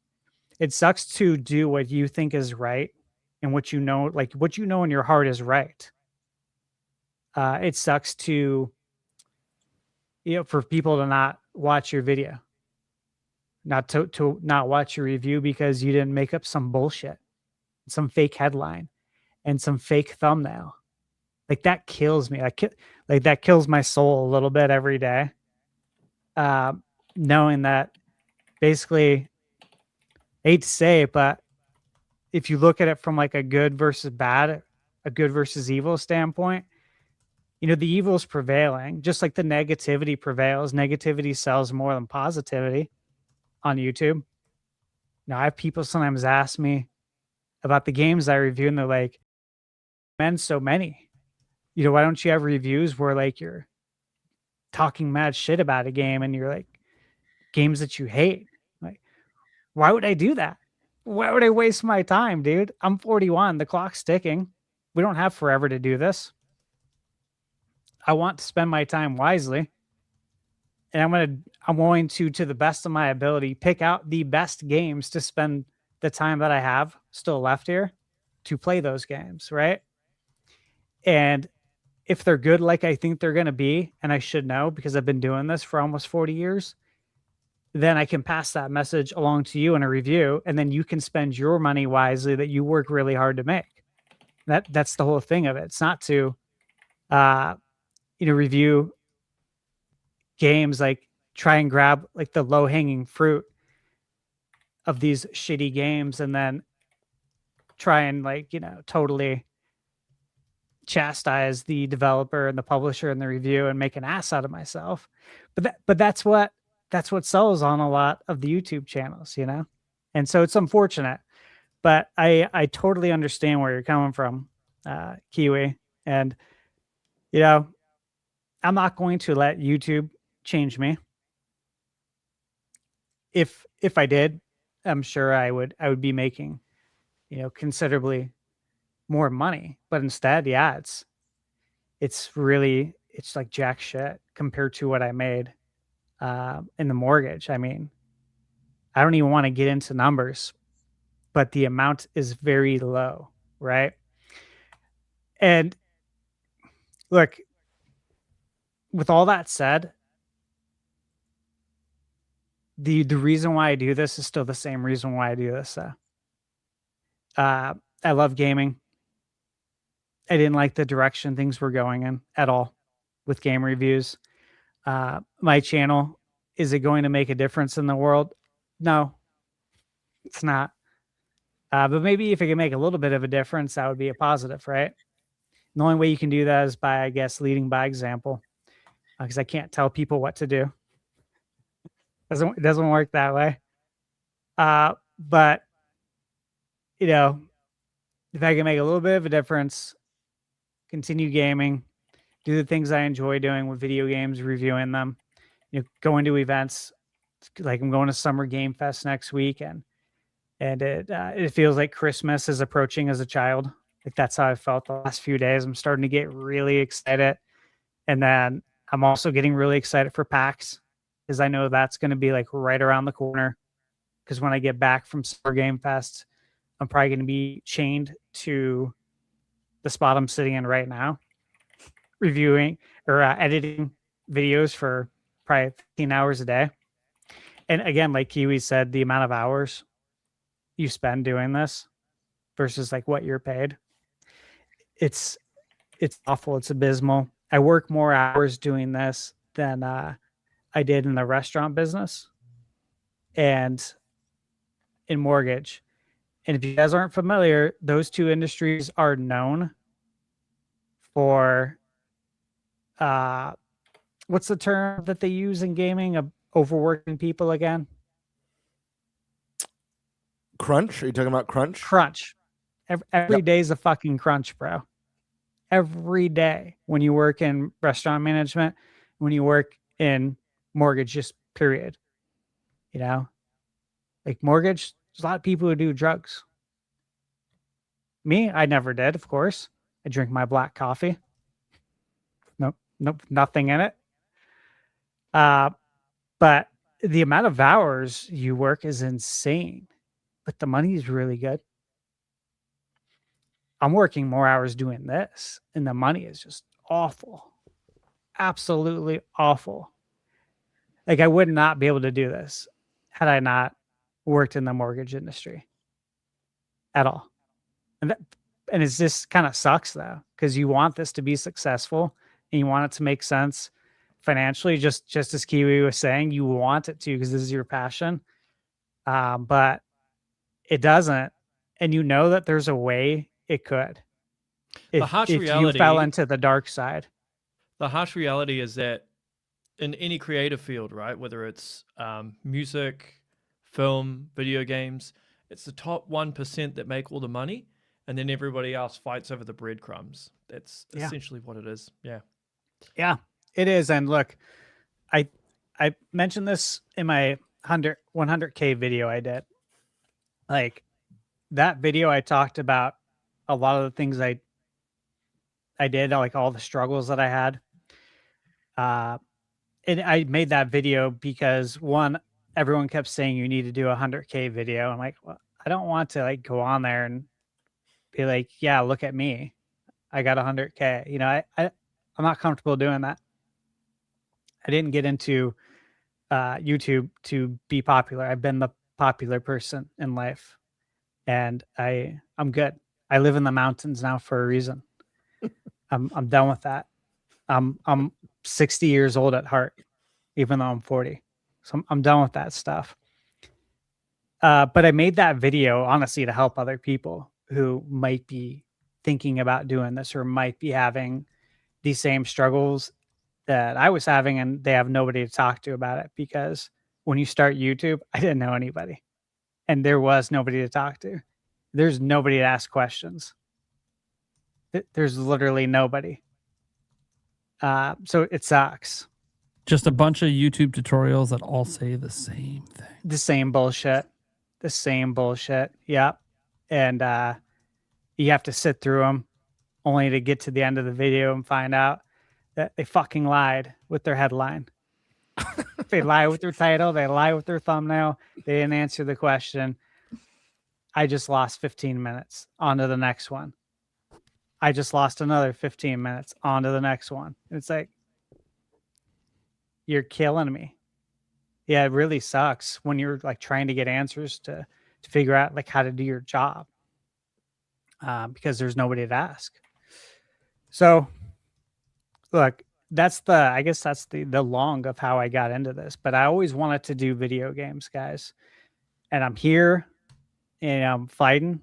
It sucks to do what you think is right and what you know in your heart is right. It sucks to, for people to not watch your video, not to not watch your review because you didn't make up some bullshit, some fake headline and some fake thumbnail. Like that kills me. Like that kills my soul a little bit every day. Knowing that basically, I hate to say it, but if you look at it from like a good versus bad, a good versus evil standpoint, the evil is prevailing, just like the negativity prevails. Negativity sells more than positivity on YouTube. Now, I have people sometimes ask me about the games I review, and they're like, man, so many. Why don't you have reviews where like you're talking mad shit about a game and you're like games that you hate? Like, why would I do that? Why would I waste my time, dude? I'm 41. The clock's ticking. We don't have forever to do this. I want to spend my time wisely. And I'm going to the best of my ability, pick out the best games to spend the time that I have still left here to play those games, right? And if they're good like I think they're going to be, and I should know because I've been doing this for almost 40 years, then I can pass that message along to you in a review, and then you can spend your money wisely that you work really hard to make. That's the whole thing of it. It's not to review games, like try and grab like the low-hanging fruit of these shitty games and then try and totally chastise the developer and the publisher and the review and make an ass out of myself. But that's what sells on a lot of the YouTube channels, and so it's unfortunate, but I totally understand where you're coming from, Kiwi, and I'm not going to let YouTube change me. If I did, I'm sure I would be making considerably more money, but instead, yeah, it's like jack shit compared to what I made in the mortgage. I mean, I don't even want to get into numbers, but the amount is very low, right? And look, with all that said, the reason why I do this is still the same reason why I do this. I love gaming. I didn't like the direction things were going in at all with game reviews. My channel, is it going to make a difference in the world? No, it's not. But maybe if it can make a little bit of a difference, that would be a positive, right? And the only way you can do that is by, I guess, leading by example, because I can't tell people what to do. It doesn't work that way. But if I can make a little bit of a difference, continue gaming, do the things I enjoy doing with video games, reviewing them, go into events. Like I'm going to Summer Game Fest next week, and it feels like Christmas is approaching as a child. Like that's how I felt the last few days. I'm starting to get really excited. And then I'm also getting really excited for PAX because I know that's going to be like right around the corner. Because when I get back from Summer Game Fest, I'm probably going to be chained to the spot I'm sitting in right now, reviewing or editing videos for probably 15 hours a day. And again, like Kiwi said, the amount of hours you spend doing this versus like what you're paid, it's awful. It's abysmal. I work more hours doing this than I did in the restaurant business and in mortgage. And if you guys aren't familiar, those two industries are known for what's the term that they use in gaming of overworking people again? Crunch? Are you talking about crunch? Crunch. Every day's a fucking crunch, bro. Every day when you work in restaurant management, when you work in mortgage, just period. You know, like mortgage, there's a lot of people who do drugs. Me, I never did, of course. I drink my black coffee. Nope, nothing in it. But the amount of hours you work is insane. But the money is really good. I'm working more hours doing this, and the money is just awful. Absolutely awful. Like I would not be able to do this had I not worked in the mortgage industry at all. And it just kind of sucks though, because you want this to be successful and you want it to make sense financially, just as Kiwi was saying, you want it to because this is your passion. But it doesn't. And you know that there's a way it could. The harsh reality, you fell into the dark side. The harsh reality is that in any creative field, right, whether it's music, film, video games, it's the top 1% that make all the money, and then everybody else fights over the breadcrumbs. That's essentially what it is. Yeah. Yeah, it is. And look, I mentioned this in my 100K video I did. Like that video, I talked about a lot of the things I did, like all the struggles that I had. And I made that video because one, everyone kept saying you need to do a 100K video. I'm like, well, I don't want to like go on there and be like, yeah, look at me. I got 100K. You know, I'm not comfortable doing that. I didn't get into YouTube to be popular. I've been the popular person in life, and I'm good. I live in the mountains now for a reason. I'm done with that. I'm 60 years old at heart, even though I'm 40. So I'm done with that stuff. But I made that video honestly to help other people who might be thinking about doing this or might be having these same struggles that I was having, and they have nobody to talk to about it. Because when you start YouTube, I didn't know anybody, and there was nobody to talk to. There's nobody to ask questions. There's literally nobody. So it sucks. Just a bunch of YouTube tutorials that all say the same thing. The same bullshit. The same bullshit. Yep. And you have to sit through them only to get to the end of the video and find out that they fucking lied with their headline. They lie with their title. They lie with their thumbnail. They didn't answer the question. I just lost 15 minutes. On to the next one. I just lost another 15 minutes. On to the next one. It's like, you're killing me. Yeah, it really sucks when you're like trying to get answers to figure out like how to do your job, because there's nobody to ask. So look, I guess that's the long of how I got into this, but I always wanted to do video games, guys. And I'm here and I'm fighting.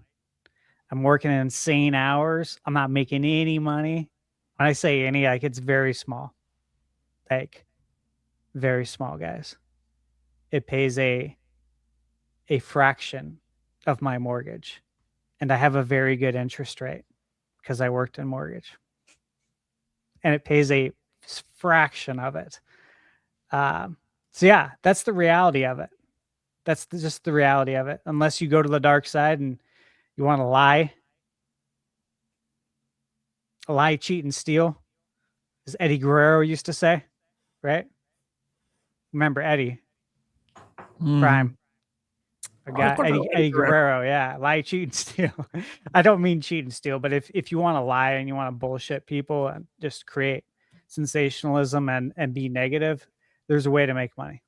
I'm working insane hours. I'm not making any money. When I say any, like it's very small. Like very small, guys. It pays a fraction of my mortgage. And I have a very good interest rate because I worked in mortgage. And it pays a fraction of it. So yeah, that's the reality of it. That's just the reality of it. Unless you go to the dark side and you want to lie lie, cheat, and steal, as Eddie Guerrero used to say, right? Remember Eddie Prime? I got Eddie Guerrero. Yeah, lie, cheat, and steal. I don't mean cheat and steal, but if you want to lie and you want to bullshit people and just create sensationalism and be negative, there's a way to make money.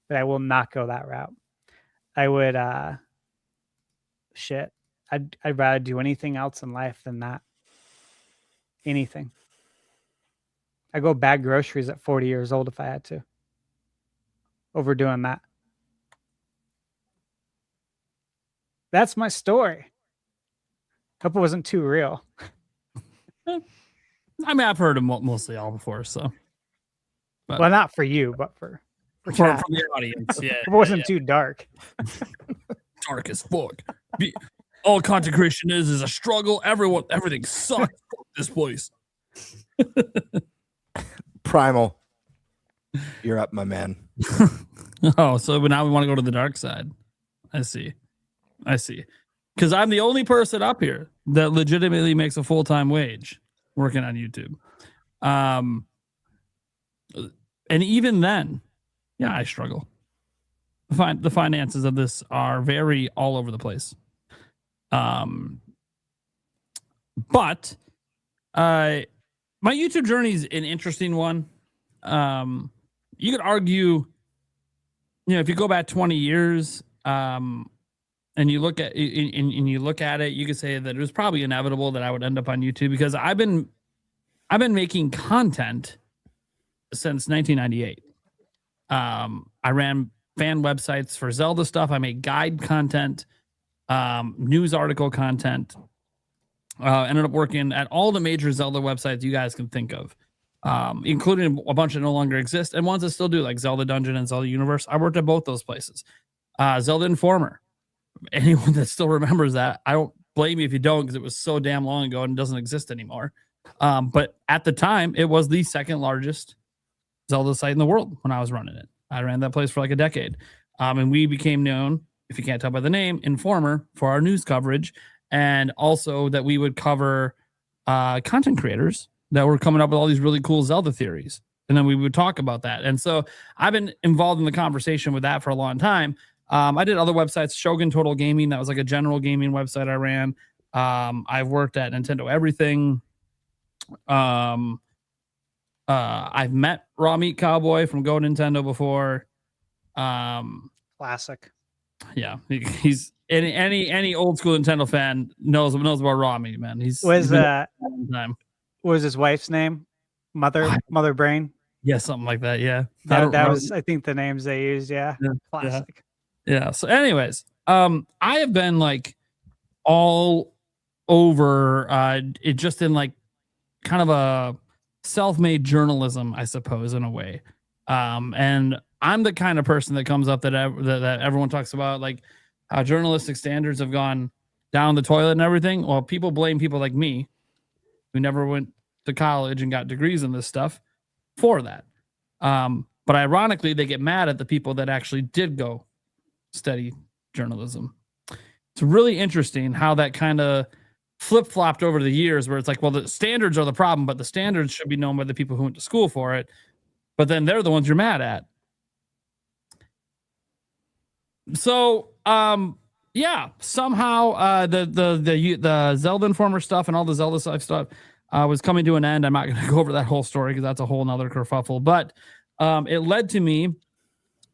But I will not go that route. I would I'd rather do anything else in life than that. Anything. I go bag groceries at 40 years old if I had to. Over doing that. That's my story. Hope it wasn't too real. I mean, I've heard them mostly all before, so. But, well, not for you, but for the audience. Yeah, it wasn't too dark. Dark as fuck. All content creation is a struggle. Everything sucks. Fuck this place. Primal, you're up, my man. Oh, so now we want to go to the dark side. I see. Because I'm the only person up here that legitimately makes a full-time wage working on YouTube. And even then, yeah, I struggle. The finances of this are very all over the place. But my YouTube journey is an interesting one. You could argue, if you go back 20 years, and you look at it, you could say that it was probably inevitable that I would end up on YouTube because I've been making content since 1998. I ran fan websites for Zelda stuff. I made guide content, news article content. Ended up working at all the major Zelda websites you guys can think of, including a bunch that no longer exist and ones that still do, like Zelda Dungeon and Zelda Universe. I worked at both those places. Zelda Informer. Anyone that still remembers that, I don't blame you if you don't, because it was so damn long ago and doesn't exist anymore. But at the time, it was the second largest Zelda site in the world when I was running it. I ran that place for like a decade. And we became known, if you can't tell by the name, Informer, for our news coverage. And also that we would cover content creators that were coming up with all these really cool Zelda theories. And then we would talk about that. And so I've been involved in the conversation with that for a long time. I did other websites, Shogun Total Gaming. That was like a general gaming website I ran. I've worked at Nintendo Everything. I've met Raw Meat Cowboy from Go Nintendo before. Classic. Yeah, he's any old school Nintendo fan knows about Raw Meat, man. What was his wife's name? Mother Brain. Yeah, something like that. Yeah, that was, I think, the names they used. Yeah, classic. Yeah. So, anyways, I have been like all over it, just in like kind of a self-made journalism, I suppose, in a way. And I'm the kind of person that comes up that everyone talks about, like how journalistic standards have gone down the toilet and everything. Well, people blame people like me who never went to college and got degrees in this stuff for that. But ironically, they get mad at the people that actually did go study journalism. It's really interesting how that kind of flip-flopped over the years, where it's like, well, the standards are the problem, but the standards should be known by the people who went to school for it. But then they're the ones you're mad at. So, yeah, somehow the Zelda Informer stuff and all the Zelda stuff was coming to an end. I'm not going to go over that whole story because that's a whole nother kerfuffle. But it led to me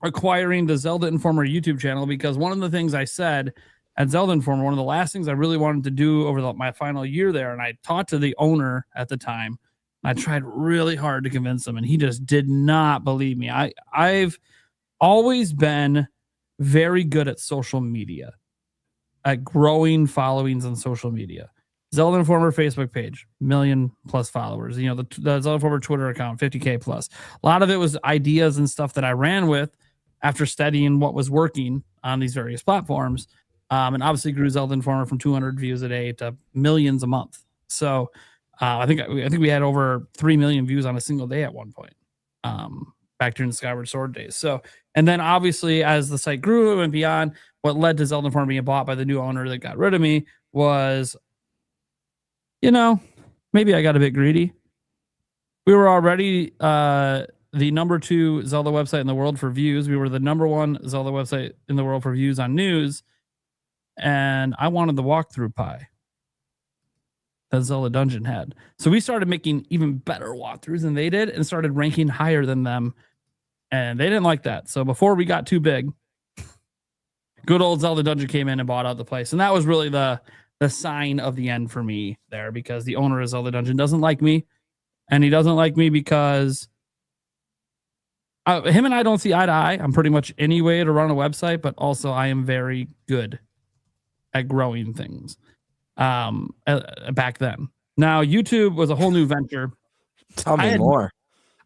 acquiring the Zelda Informer YouTube channel, because one of the things I said at Zelda Informer, one of the last things I really wanted to do over my final year there, and I talked to the owner at the time. I tried really hard to convince him, and he just did not believe me. I've always been very good at social media, at growing followings on social media. Zelda Informer Facebook page, 1 million+ followers. You know, the Zelda Informer Twitter account, 50K+. A lot of it was ideas and stuff that I ran with after studying what was working on these various platforms. And obviously grew Zelda Informer from 200 views a day to millions a month. So I think we had over 3 million views on a single day at one point, back during the Skyward Sword days. So, and then obviously as the site grew and beyond, what led to Zelda Informer being bought by the new owner that got rid of me was, maybe I got a bit greedy. We were already the number 2 Zelda website in the world for views. We were the number 1 Zelda website in the world for views on news. And I wanted the walkthrough pie that Zelda Dungeon had. So we started making even better walkthroughs than they did and started ranking higher than them. And they didn't like that. So before we got too big, good old Zelda Dungeon came in and bought out the place. And that was really the sign of the end for me there, because the owner of Zelda Dungeon doesn't like me. And he doesn't like me because him and I don't see eye to eye. I'm pretty much any way to run a website, but also I am very good at growing things back then. Now, YouTube was a whole new venture. Tell me more.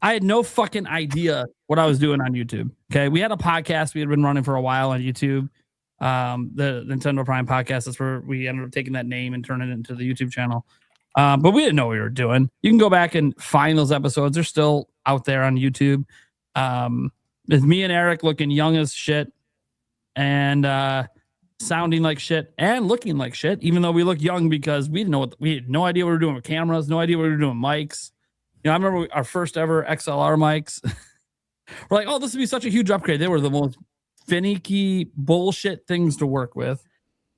I had no fucking idea what I was doing on YouTube. Okay. We had a podcast we had been running for a while on YouTube. The Nintendo Prime Podcast. That's where we ended up taking that name and turning it into the YouTube channel. But we didn't know what we were doing. You can go back and find those episodes. They're still out there on YouTube. It's me and Eric looking young as shit and sounding like shit and looking like shit, even though we look young because we had no idea what we were doing with cameras, no idea what we were doing with mics. You know, I remember our first ever XLR mics. We're like, oh, this would be such a huge upgrade. They were the most finicky bullshit things to work with.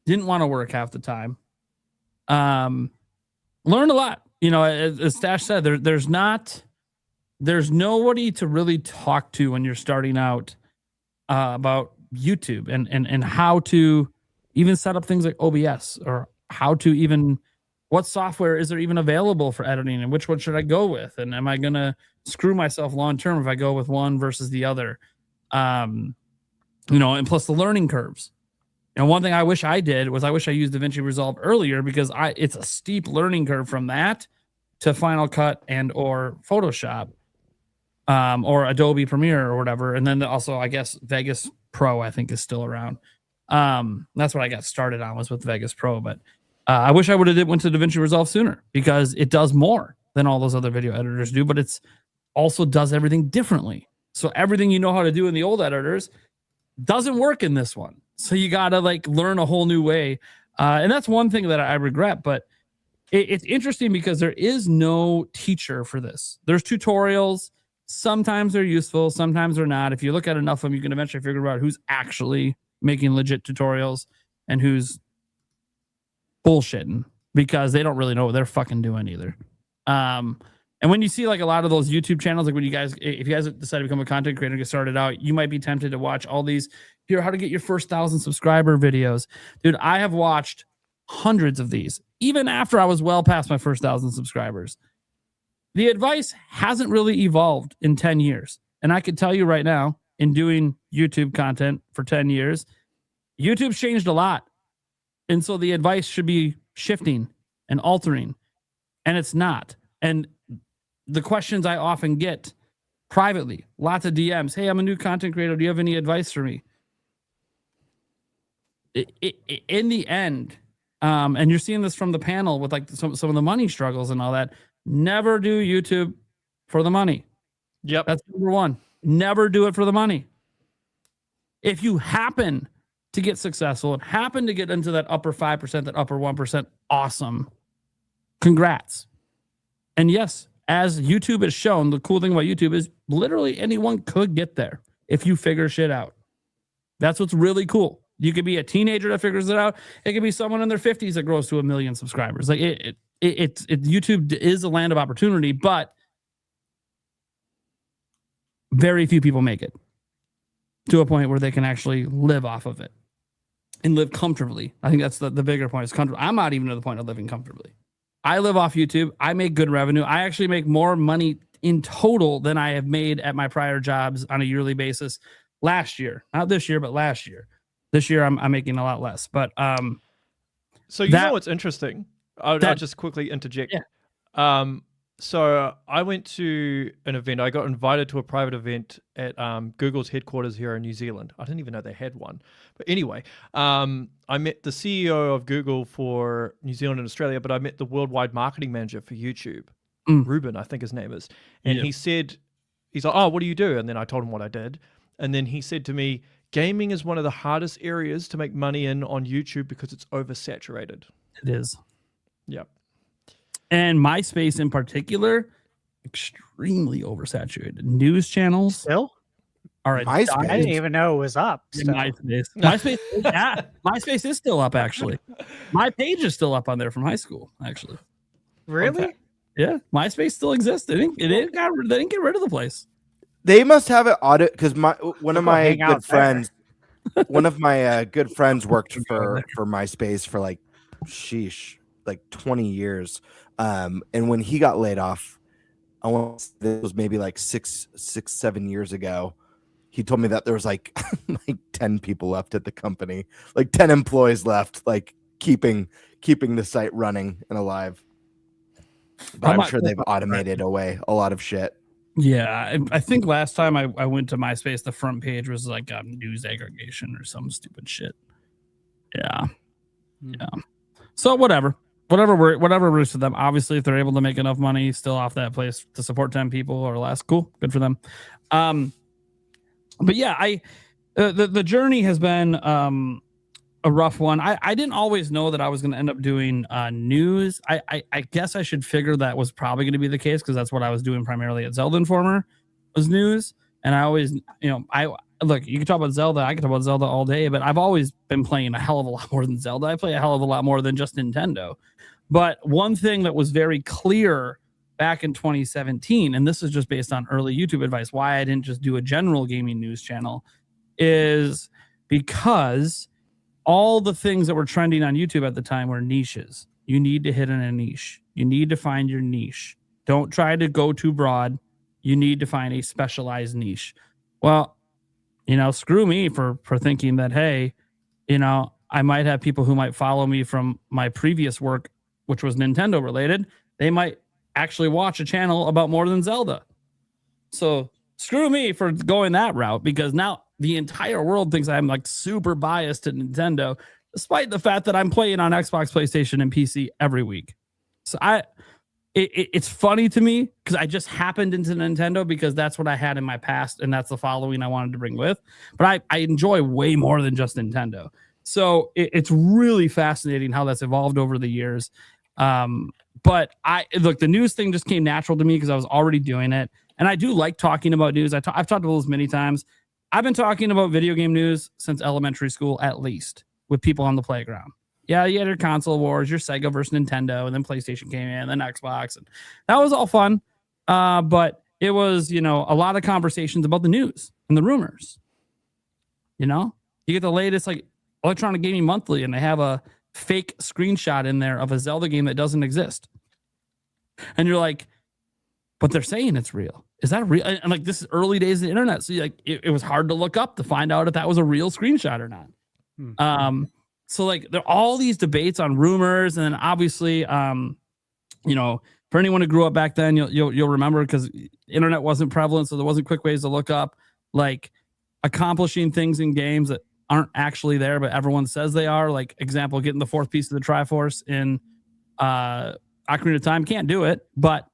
Didn't want to work half the time. Learned a lot. You know, as Stash said, there's nobody to really talk to when you're starting out about YouTube and how to even set up things like OBS, or how to even, what software is there even available for editing, and which one should I go with, and am I gonna screw myself long term if I go with one versus the other? You know, and plus the learning curves. And one thing I wish I did was I wish I used DaVinci Resolve earlier, because it's a steep learning curve from that to Final Cut and or Photoshop, or Adobe Premiere or whatever. And then also, I guess, Vegas Pro, I think, is still around. That's what I got started on, was with Vegas Pro. But I wish I would have went to DaVinci Resolve sooner, because it does more than all those other video editors do, but it's also does everything differently. So everything you know how to do in the old editors doesn't work in this one. So you got to like learn a whole new way. And that's one thing that I regret, but it's interesting because there is no teacher for this. There's tutorials. Sometimes they're useful, sometimes they're not. If you look at enough of them, you can eventually figure out who's actually making legit tutorials and who's bullshitting, because they don't really know what they're fucking doing either. And when you see like a lot of those YouTube channels, like when if you guys decide to become a content creator and get started out, you might be tempted to watch all these, here, how to get your first 1,000 subscriber videos. Dude, I have watched hundreds of these, even after I was well past my first 1,000 subscribers. The advice hasn't really evolved in 10 years. And I can tell you right now, in doing YouTube content for 10 years, YouTube's changed a lot. And so the advice should be shifting and altering. And it's not. And the questions I often get privately, lots of DMs, hey, I'm a new content creator. Do you have any advice for me? In the end, and you're seeing this from the panel with like some of the money struggles and all that, never do YouTube for the money. Yep. That's number one. Never do it for the money. If you happen to get successful and happen to get into that upper 5%, that upper 1%, awesome. Congrats. And yes, as YouTube has shown, the cool thing about YouTube is literally anyone could get there if you figure shit out. That's what's really cool. You could be a teenager that figures it out. It could be someone in their 50s that grows to 1 million subscribers. Like YouTube is a land of opportunity, but very few people make it to a point where they can actually live off of it and live comfortably. I think that's the bigger point, is comfortable. I'm not even to the point of living comfortably. I live off YouTube. I make good revenue. I actually make more money in total than I have made at my prior jobs on a yearly basis last year. Not this year, but last year. This year I'm making a lot less. But so you know what's interesting? I'll just quickly interject. Yeah. So I went to an event. I got invited to a private event at Google's headquarters here in New Zealand. I didn't even know they had one. But anyway, I met the CEO of Google for New Zealand and Australia, but I met the worldwide marketing manager for YouTube, Ruben, I think his name is. And he said, he's like, oh, what do you do? And then I told him what I did. And then he said to me, gaming is one of the hardest areas to make money in on YouTube because it's oversaturated. It is. Yep. And MySpace in particular, extremely oversaturated. News channels Still? are a MySpace? I didn't even know it was up. Still. MySpace is still up, actually. My page is still up on there from high school, actually. Really? Yeah, MySpace still exists. They didn't get rid of the place. They must have it audit because one of my hang out good friends, one of my good friends worked for MySpace for like 20 years. And when he got laid off, I want to say this was maybe like 7 years ago. He told me that there was like 10 people left at the company, like 10 employees left, like keeping the site running and alive. But I'm sure they've automated away a lot of shit. Yeah, I think last time I went to MySpace, the front page was like news aggregation or some stupid shit. Yeah. So whatever works for them. Obviously, if they're able to make enough money still off that place to support 10 people or less, cool, good for them. But yeah, the journey has been a rough one. I didn't always know that I was going to end up doing news. I guess I should figure that was probably going to be the case because that's what I was doing primarily at Zelda Informer was news. And I always, look, you can talk about Zelda. I can talk about Zelda all day, but I've always been playing a hell of a lot more than Zelda. I play a hell of a lot more than just Nintendo. But one thing that was very clear back in 2017, and this is just based on early YouTube advice, why I didn't just do a general gaming news channel, is because all the things that were trending on YouTube at the time were niches. You need to hit in a niche. You need to find your niche. Don't try to go too broad. You need to find a specialized niche. Well, screw me for thinking that, hey, I might have people who might follow me from my previous work, which was Nintendo related. They might actually watch a channel about more than Zelda. So screw me for going that route, because now the entire world thinks I'm like super biased to Nintendo, despite the fact that I'm playing on Xbox, PlayStation, and PC every week. So it's funny to me because I just happened into Nintendo because that's what I had in my past, and that's the following I wanted to bring with. But I enjoy way more than just Nintendo. So it's really fascinating how that's evolved over the years. But the news thing just came natural to me because I was already doing it. And I do like talking about news. I've talked about this many times. I've been talking about video game news since elementary school, at least, with people on the playground. Yeah, you had your console wars, your Sega versus Nintendo, and then PlayStation came in, and then Xbox. And that was all fun. But it was, a lot of conversations about the news and the rumors. You get the latest, like, Electronic Gaming Monthly, and they have a fake screenshot in there of a Zelda game that doesn't exist. And you're like, but they're saying it's real. Is that real? And like, this is early days of the internet. So it was hard to look up to find out if that was a real screenshot or not. So like there are all these debates on rumors. And then obviously, for anyone who grew up back then, you'll remember, because internet wasn't prevalent. So there wasn't quick ways to look up like accomplishing things in games that aren't actually there, but everyone says they are. Like, example, getting the fourth piece of the Triforce in Ocarina of Time. Can't do it, but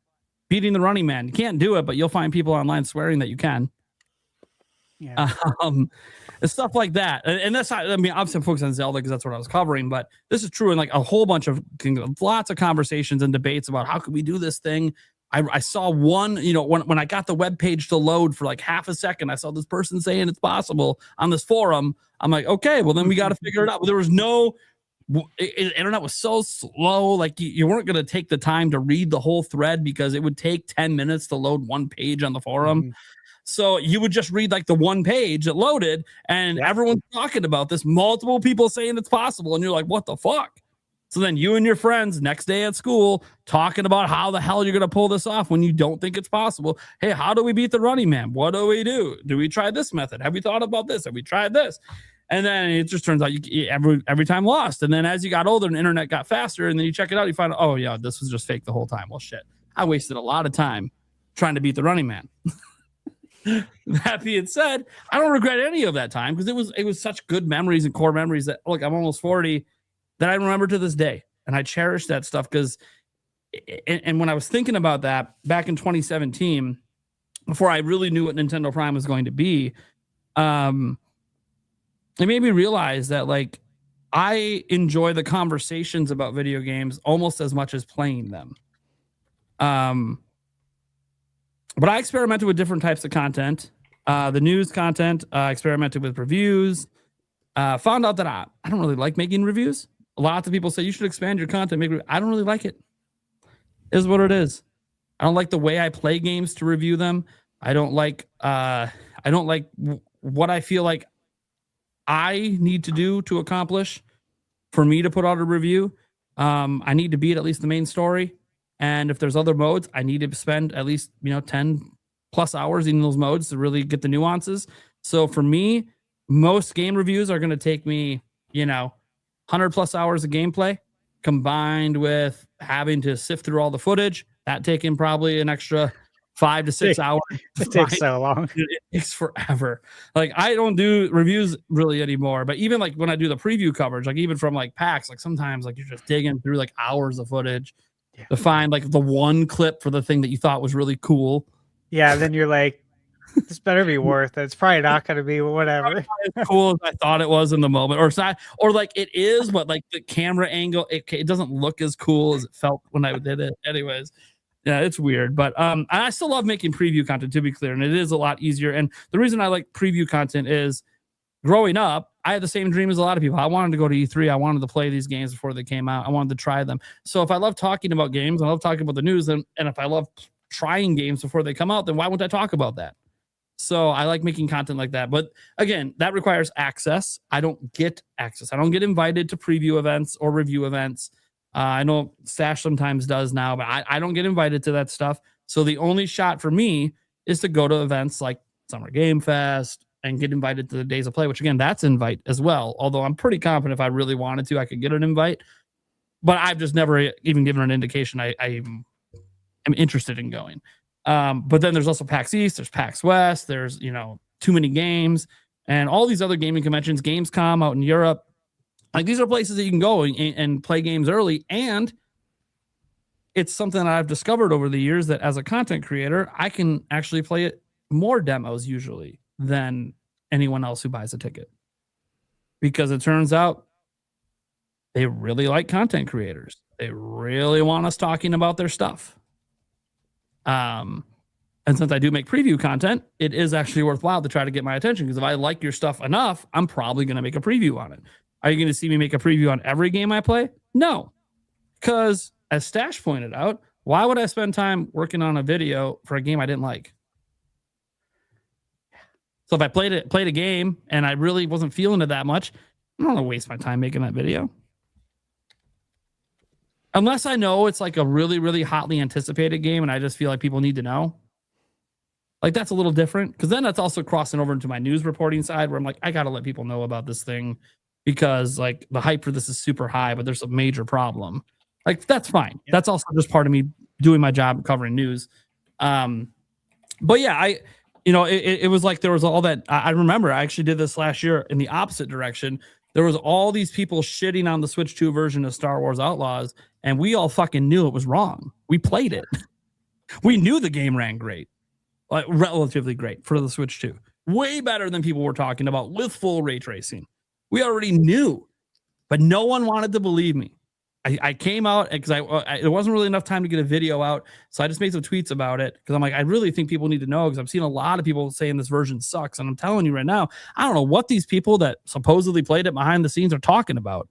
beating the Running Man, you can't do it, but you'll find people online swearing that you can. Yeah. Stuff like that. And that's not, obviously I'm focused on Zelda because that's what I was covering, but this is true in like a whole bunch of lots of conversations and debates about how could we do this thing. I saw one, when I got the web page to load for like half a second, I saw this person saying it's possible on this forum. I'm like, okay, well then we got to figure it out. But there was internet was so slow. Like you weren't going to take the time to read the whole thread because it would take 10 minutes to load one page on the forum. Mm-hmm. So you would just read like the one page that loaded and everyone's talking about this, multiple people saying it's possible. And you're like, what the fuck? So then you and your friends next day at school talking about how the hell you're going to pull this off when you don't think it's possible. Hey, how do we beat the Running Man? What do we do? Do we try this method? Have we thought about this? Have we tried this? And then it just turns out you every time lost. And then as you got older and the internet got faster, and then you check it out, you find out, oh yeah, this was just fake the whole time. Well, shit, I wasted a lot of time trying to beat the Running Man. That being said, I don't regret any of that time because it was such good memories and core memories that, look, I'm almost 40, that I remember to this day. And I cherish that stuff because, and when I was thinking about that back in 2017, before I really knew what Nintendo Prime was going to be, it made me realize that like I enjoy the conversations about video games almost as much as playing them. But I experimented with different types of content. The news content, experimented with reviews. Found out that I don't really like making reviews. Lots of people say you should expand your content. I don't really like it. It is what it is. I don't like the way I play games to review them. I don't like what I feel like I need to do to accomplish for me to put out a review. I need to beat at least the main story. And if there's other modes, I need to spend at least, 10 plus hours in those modes to really get the nuances. So for me, most game reviews are going to take me, 100 plus hours of gameplay combined with having to sift through all the footage. That taking probably an extra 5 to 6 hours. It takes so long. It takes forever. Like I don't do reviews really anymore, but even like when I do the preview coverage, like even from like PAX, like sometimes like you're just digging through like hours of footage to find like the one clip for the thing that you thought was really cool. Yeah, then you're like, this better be worth it. It's probably not going to be whatever. As cool as I thought it was in the moment, or it's not, or like it is, but like the camera angle, it doesn't look as cool as it felt when I did it. Anyways, yeah, it's weird, but I still love making preview content, to be clear, and it is a lot easier. And the reason I like preview content is, growing up, I had the same dream as a lot of people. I wanted to go to E3. I wanted to play these games before they came out. I wanted to try them. So if I love talking about games, I love talking about the news, and if I love trying games before they come out, then why wouldn't I talk about that? So I like making content like that. But again, that requires access. I don't get access. I don't get invited to preview events or review events. I know Stash sometimes does now, but I don't get invited to that stuff. So the only shot for me is to go to events like Summer Game Fest and get invited to the Days of Play, which again, that's invite as well. Although I'm pretty confident if I really wanted to, I could get an invite. But I've just never even given an indication I am interested in going. But then there's also PAX East, there's PAX West, there's, too many games, and all these other gaming conventions, Gamescom out in Europe. Like these are places that you can go and play games early. And it's something that I've discovered over the years that as a content creator, I can actually play it more demos usually than anyone else who buys a ticket. Because it turns out they really like content creators. They really want us talking about their stuff. And since I do make preview content, it is actually worthwhile to try to get my attention, because if I like your stuff enough, I'm probably going to make a preview on it. Are you going to see me make a preview on every game I play? No, because as Stash pointed out, why would I spend time working on a video for a game I didn't like? So if I played a game and I really wasn't feeling it that much, I don't want to waste my time making that video. Unless I know it's like a really, really hotly anticipated game and I just feel like people need to know. Like that's a little different, because then that's also crossing over into my news reporting side where I'm like, I got to let people know about this thing because like the hype for this is super high, but there's a major problem. Like that's fine. Yeah. That's also just part of me doing my job covering news. But yeah, it was like there was all that. I remember I actually did this last year in the opposite direction. There was all these people shitting on the Switch 2 version of Star Wars Outlaws, and we all fucking knew it was wrong. We played it. We knew the game ran great, like relatively great for the Switch 2. Way better than people were talking about with full ray tracing. We already knew, but no one wanted to believe me. I came out because it wasn't really enough time to get a video out, so I just made some tweets about it because I'm like, I really think people need to know, because I've seen a lot of people saying this version sucks, and I'm telling you right now, I don't know what these people that supposedly played it behind the scenes are talking about.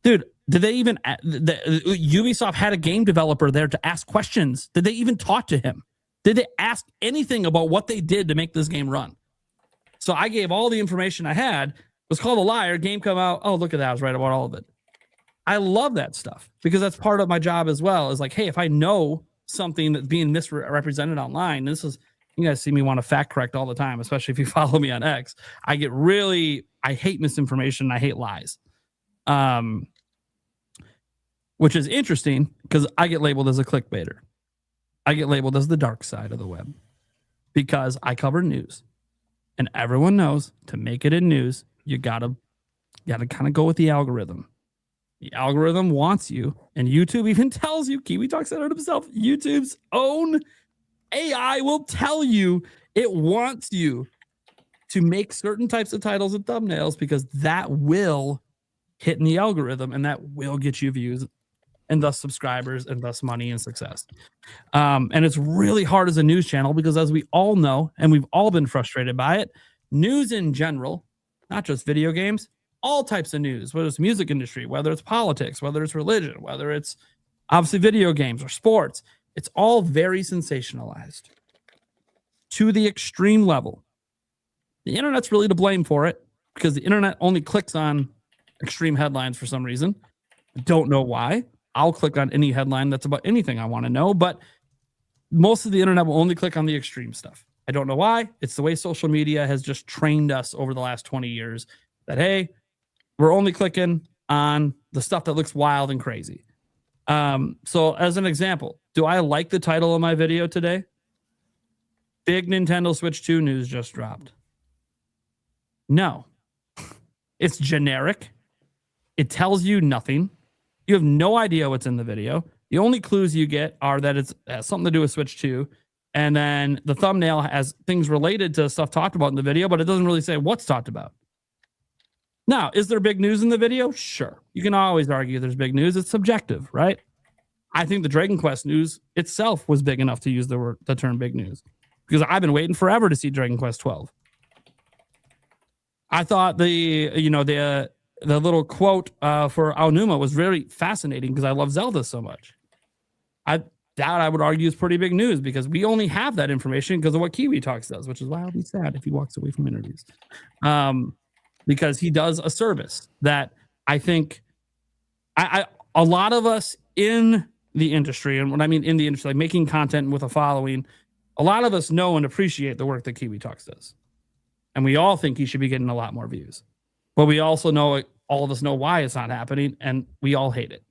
Dude, did they even... Ubisoft had a game developer there to ask questions. Did they even talk to him? Did they ask anything about what they did to make this game run? So I gave all the information I had. It was called a liar. Game come out. Oh, look at that. I was right about all of it. I love that stuff because that's part of my job as well. Is like, hey, if I know something that's being misrepresented online, this is, you guys see me want to fact correct all the time, especially if you follow me on X. I hate misinformation. I hate lies. Which is interesting because I get labeled as a clickbaiter. I get labeled as the dark side of the web because I cover news, and everyone knows to make it in news, you gotta kind of go with the algorithm. The algorithm wants you, and YouTube even tells you, Kiwi talks about it himself, YouTube's own AI will tell you it wants you to make certain types of titles and thumbnails because that will hit in the algorithm and that will get you views and thus subscribers and thus money and success. And it's really hard as a news channel because, as we all know, and we've all been frustrated by it, news in general, not just video games, all types of news, whether it's music industry, whether it's politics, whether it's religion, whether it's obviously video games or sports, it's all very sensationalized to the extreme level. The internet's really to blame for it because the internet only clicks on extreme headlines for some reason. I don't know why. I'll click on any headline that's about anything I want to know, but most of the internet will only click on the extreme stuff. I don't know why. It's the way social media has just trained us over the last 20 years that, hey, we're only clicking on the stuff that looks wild and crazy. So as an example, do I like the title of my video today? Big Nintendo Switch 2 news just dropped. No. It's generic. It tells you nothing. You have no idea what's in the video. The only clues you get are that it has something to do with Switch 2. And then the thumbnail has things related to stuff talked about in the video, but it doesn't really say what's talked about. Now, is there big news in the video? Sure. You can always argue there's big news. It's subjective, right? I think the Dragon Quest news itself was big enough to use the term big news because I've been waiting forever to see Dragon Quest 12. I thought the little quote for Aonuma was very fascinating because I love Zelda so much. That I would argue is pretty big news because we only have that information because of what Kiwi Talks does, which is why I'll be sad if he walks away from interviews. Because he does a service that I think a lot of us in the industry, and when I mean in the industry, like making content with a following, a lot of us know and appreciate the work that Kiwi Talks does. And we all think he should be getting a lot more views. But we also know, all of us know why it's not happening, and we all hate it.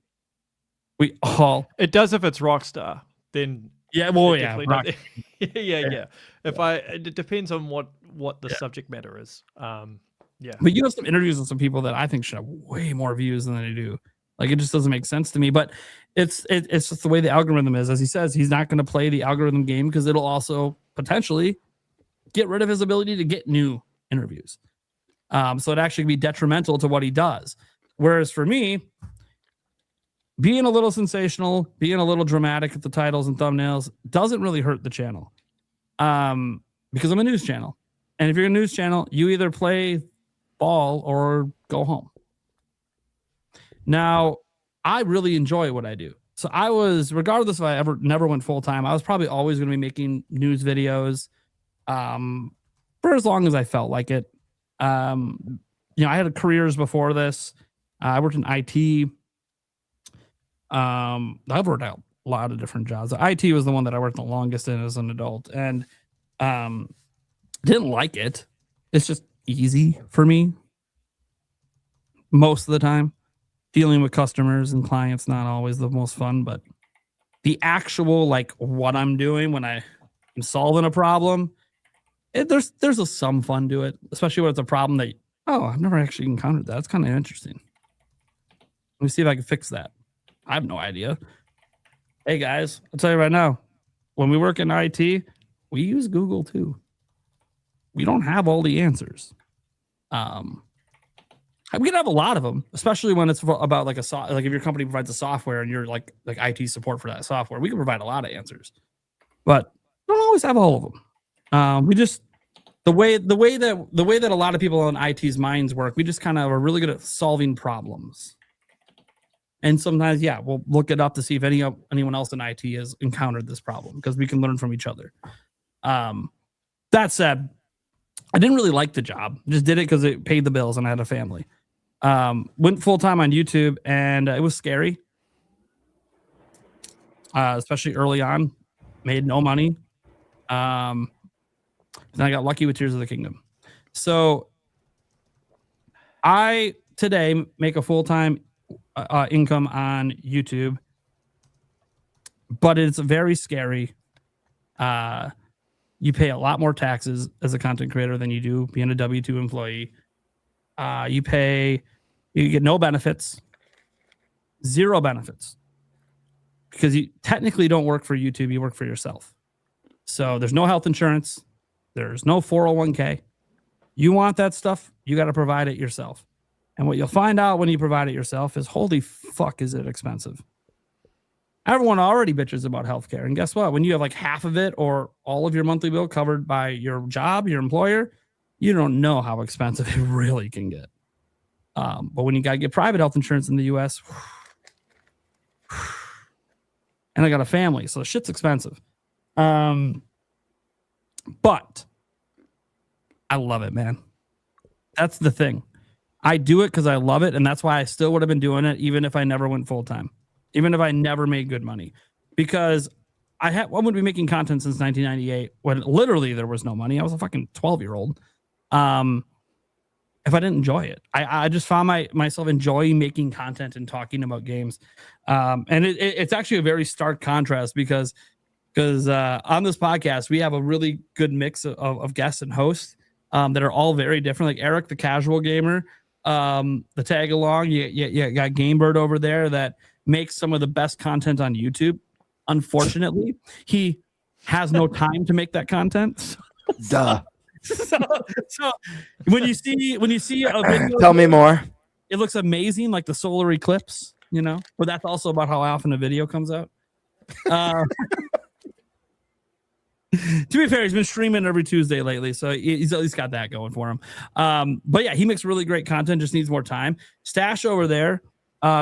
It does if it's Rockstar, then yeah, well, yeah, yeah. It depends on what the subject matter is. Yeah. But you have some interviews with some people that I think should have way more views than they do. Like, it just doesn't make sense to me. But it's just the way the algorithm is. As he says, he's not going to play the algorithm game because it'll also potentially get rid of his ability to get new interviews. So it actually can be detrimental to what he does. Whereas for me, being a little sensational, being a little dramatic at the titles and thumbnails doesn't really hurt the channel. Because I'm a news channel. And if you're a news channel, you either play ball or go home. Now, I really enjoy what I do. So I was, regardless if I never went full time, I was probably always going to be making news videos for as long as I felt like it. I had careers before this. I worked in IT. I've worked out a lot of different jobs. IT was the one that I worked the longest in as an adult, and didn't like it. It's just easy for me most of the time. Dealing with customers and clients, not always the most fun, but the actual, like, what I'm doing when I'm solving a problem, there's some fun to it, especially when it's a problem that, I've never actually encountered that. It's kind of interesting. Let me see if I can fix that. I have no idea. Hey guys, I'll tell you right now, when we work in IT, we use Google too. We don't have all the answers. We can have a lot of them, especially when it's about like if your company provides a software and you're like IT support for that software, we can provide a lot of answers, but we don't always have all of them. We just, the way that a lot of people on IT's minds work, we just kind of are really good at solving problems. And sometimes, we'll look it up to see if anyone else in IT has encountered this problem because we can learn from each other. That said, I didn't really like the job. I just did it because it paid the bills and I had a family. Went full time on YouTube and it was scary, especially early on. Made no money. Then I got lucky with Tears of the Kingdom. So I today make a full time income on YouTube, but it's very scary. You pay a lot more taxes as a content creator than you do being a W-2 employee. You get no benefits, zero benefits, because you technically don't work for YouTube, you work for yourself. So there's no health insurance, there's no 401k. You want that stuff, you got to provide it yourself. And what you'll find out when you provide it yourself is, holy fuck, is it expensive. Everyone already bitches about healthcare. And guess what? When you have like half of it or all of your monthly bill covered by your job, your employer, you don't know how expensive it really can get. But when you got to get private health insurance in the US, and I got a family, so shit's expensive. But I love it, man. That's the thing. I do it because I love it, and that's why I still would have been doing it even if I never went full-time. Even if I never made good money, because I would be making content since 1998 when literally there was no money. I was a fucking 12-year-old. If I didn't enjoy it, I just found myself enjoying making content and talking about games. And it's actually a very stark contrast because on this podcast, we have a really good mix of guests and hosts that are all very different. Like Eric, the casual gamer, the tag along, you got GameBird over there that makes some of the best content on YouTube. Unfortunately, he has no time to make that content. Duh. So when you see a video, Tell me more. It looks amazing, like the solar eclipse, but that's also about how often a video comes out. To be fair, he's been streaming every Tuesday lately, so he's at least got that going for him. But yeah, he makes really great content, just needs more time. Stash over there,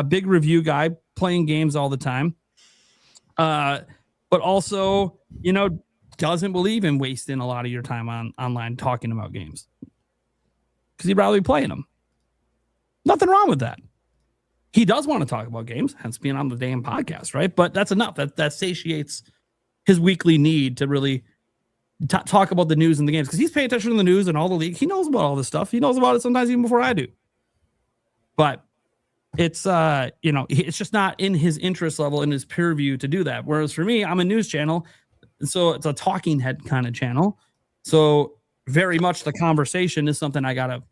big review guy, playing games all the time. But also, doesn't believe in wasting a lot of your time online talking about games. Because he'd rather be playing them. Nothing wrong with that. He does want to talk about games, hence being on the damn podcast, right? But that's enough. That satiates his weekly need to really talk about the news and the games, because he's paying attention to the news and all the league. He knows about all this stuff. He knows about it sometimes even before I do. But it's it's just not in his interest level, in his peer view to do that. Whereas for me, I'm a news channel, and so it's a talking head kind of channel. So very much the conversation is something I gotta,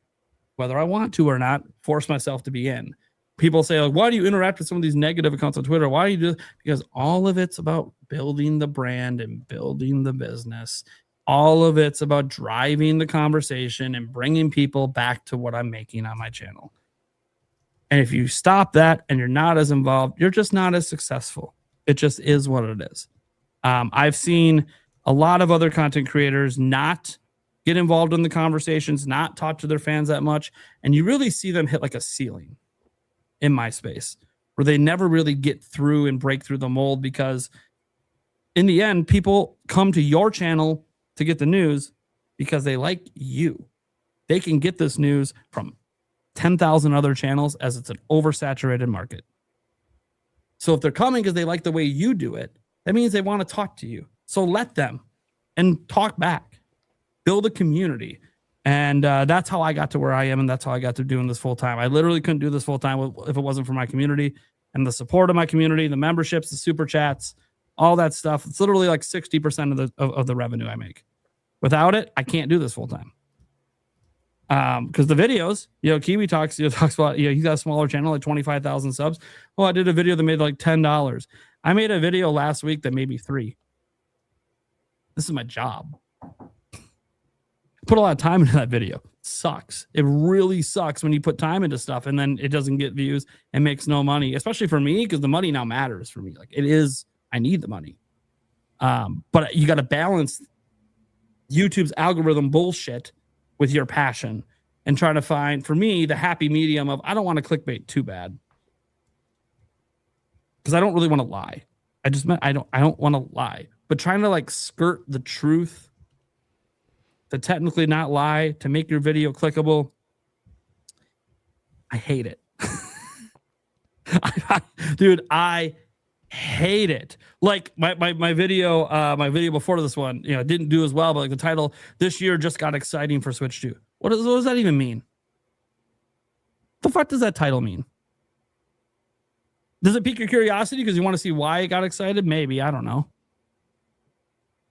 whether I want to or not, force myself to be in. People say, like, why do you interact with some of these negative accounts on Twitter? Why do you do this? Because all of it's about building the brand and building the business. All of it's about driving the conversation and bringing people back to what I'm making on my channel. And if you stop that and you're not as involved, you're just not as successful. It just is what it is. I've seen a lot of other content creators not get involved in the conversations, not talk to their fans that much. And you really see them hit like a ceiling in my space where they never really get through and break through the mold, because in the end, people come to your channel to get the news because they like you. They can get this news from 10,000 other channels, as it's an oversaturated market. So if they're coming because they like the way you do it, that means they want to talk to you. So let them and talk back. Build a community. And that's how I got to where I am, and that's how I got to doing this full time. I literally couldn't do this full time if it wasn't for my community and the support of my community, the memberships, the super chats, all that stuff. It's literally like 60% of the revenue I make. Without it, I can't do this full time. Because the videos, Kiwi talks about, he's got a smaller channel, like 25,000 subs. Well, I did a video that made like $10. I made a video last week that made me $3. This is my job. Put a lot of time into that video. Sucks. It really sucks when you put time into stuff and then it doesn't get views and makes no money, especially for me, because the money now matters for me. Like, it is, I need the money. But you got to balance YouTube's algorithm bullshit with your passion and trying to find, for me, the happy medium of, I don't want to clickbait too bad, because I don't really want to lie. I don't want to lie, but trying to like skirt the truth, to technically not lie, to make your video clickable, I hate it. Dude, I hate it. Like my video before this one, didn't do as well, but like the title, "This year just got exciting for Switch 2." What does that even mean? The fuck does that title mean? Does it pique your curiosity because you want to see why it got excited? Maybe, I don't know.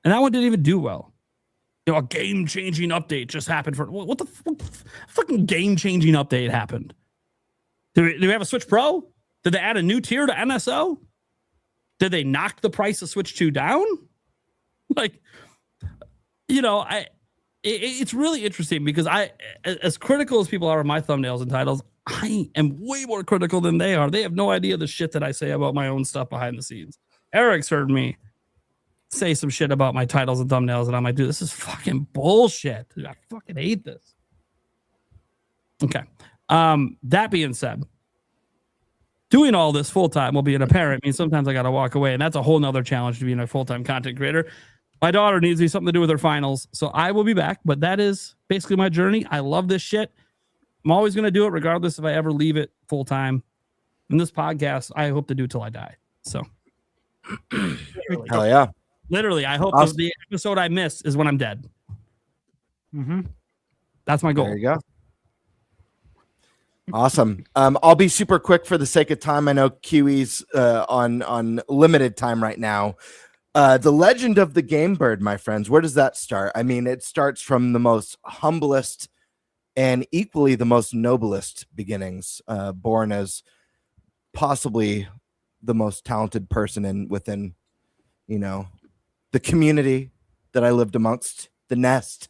And that one didn't even do well. A game-changing update just happened for what the fucking game-changing update happened? Do we have a Switch Pro? Did they add a new tier to NSO? Did they knock the price of Switch 2 down? Like, it's really interesting because as critical as people are of my thumbnails and titles, I am way more critical than they are. They have no idea the shit that I say about my own stuff behind the scenes. Eric's heard me say some shit about my titles and thumbnails, and I'm like, dude, this is fucking bullshit. Dude, I fucking hate this. Okay. That being said, doing all this full time while being a parent means sometimes I got to walk away, and that's a whole nother challenge to being a full time content creator. My daughter needs me something to do with her finals, so I will be back. But that is basically my journey. I love this shit. I'm always going to do it, regardless if I ever leave it full time. And this podcast, I hope to do till I die. So, hell yeah! Literally, I hope Awesome. the episode I miss is when I'm dead. Mm-hmm. That's my goal. There you go. Awesome. I'll be super quick for the sake of time. I know Kiwi's on limited time right now. The legend of the GameBird, my friends. Where does that start? I mean, it starts from the most humblest and equally the most noblest beginnings. Born as possibly the most talented person within, the community that I lived amongst, the nest.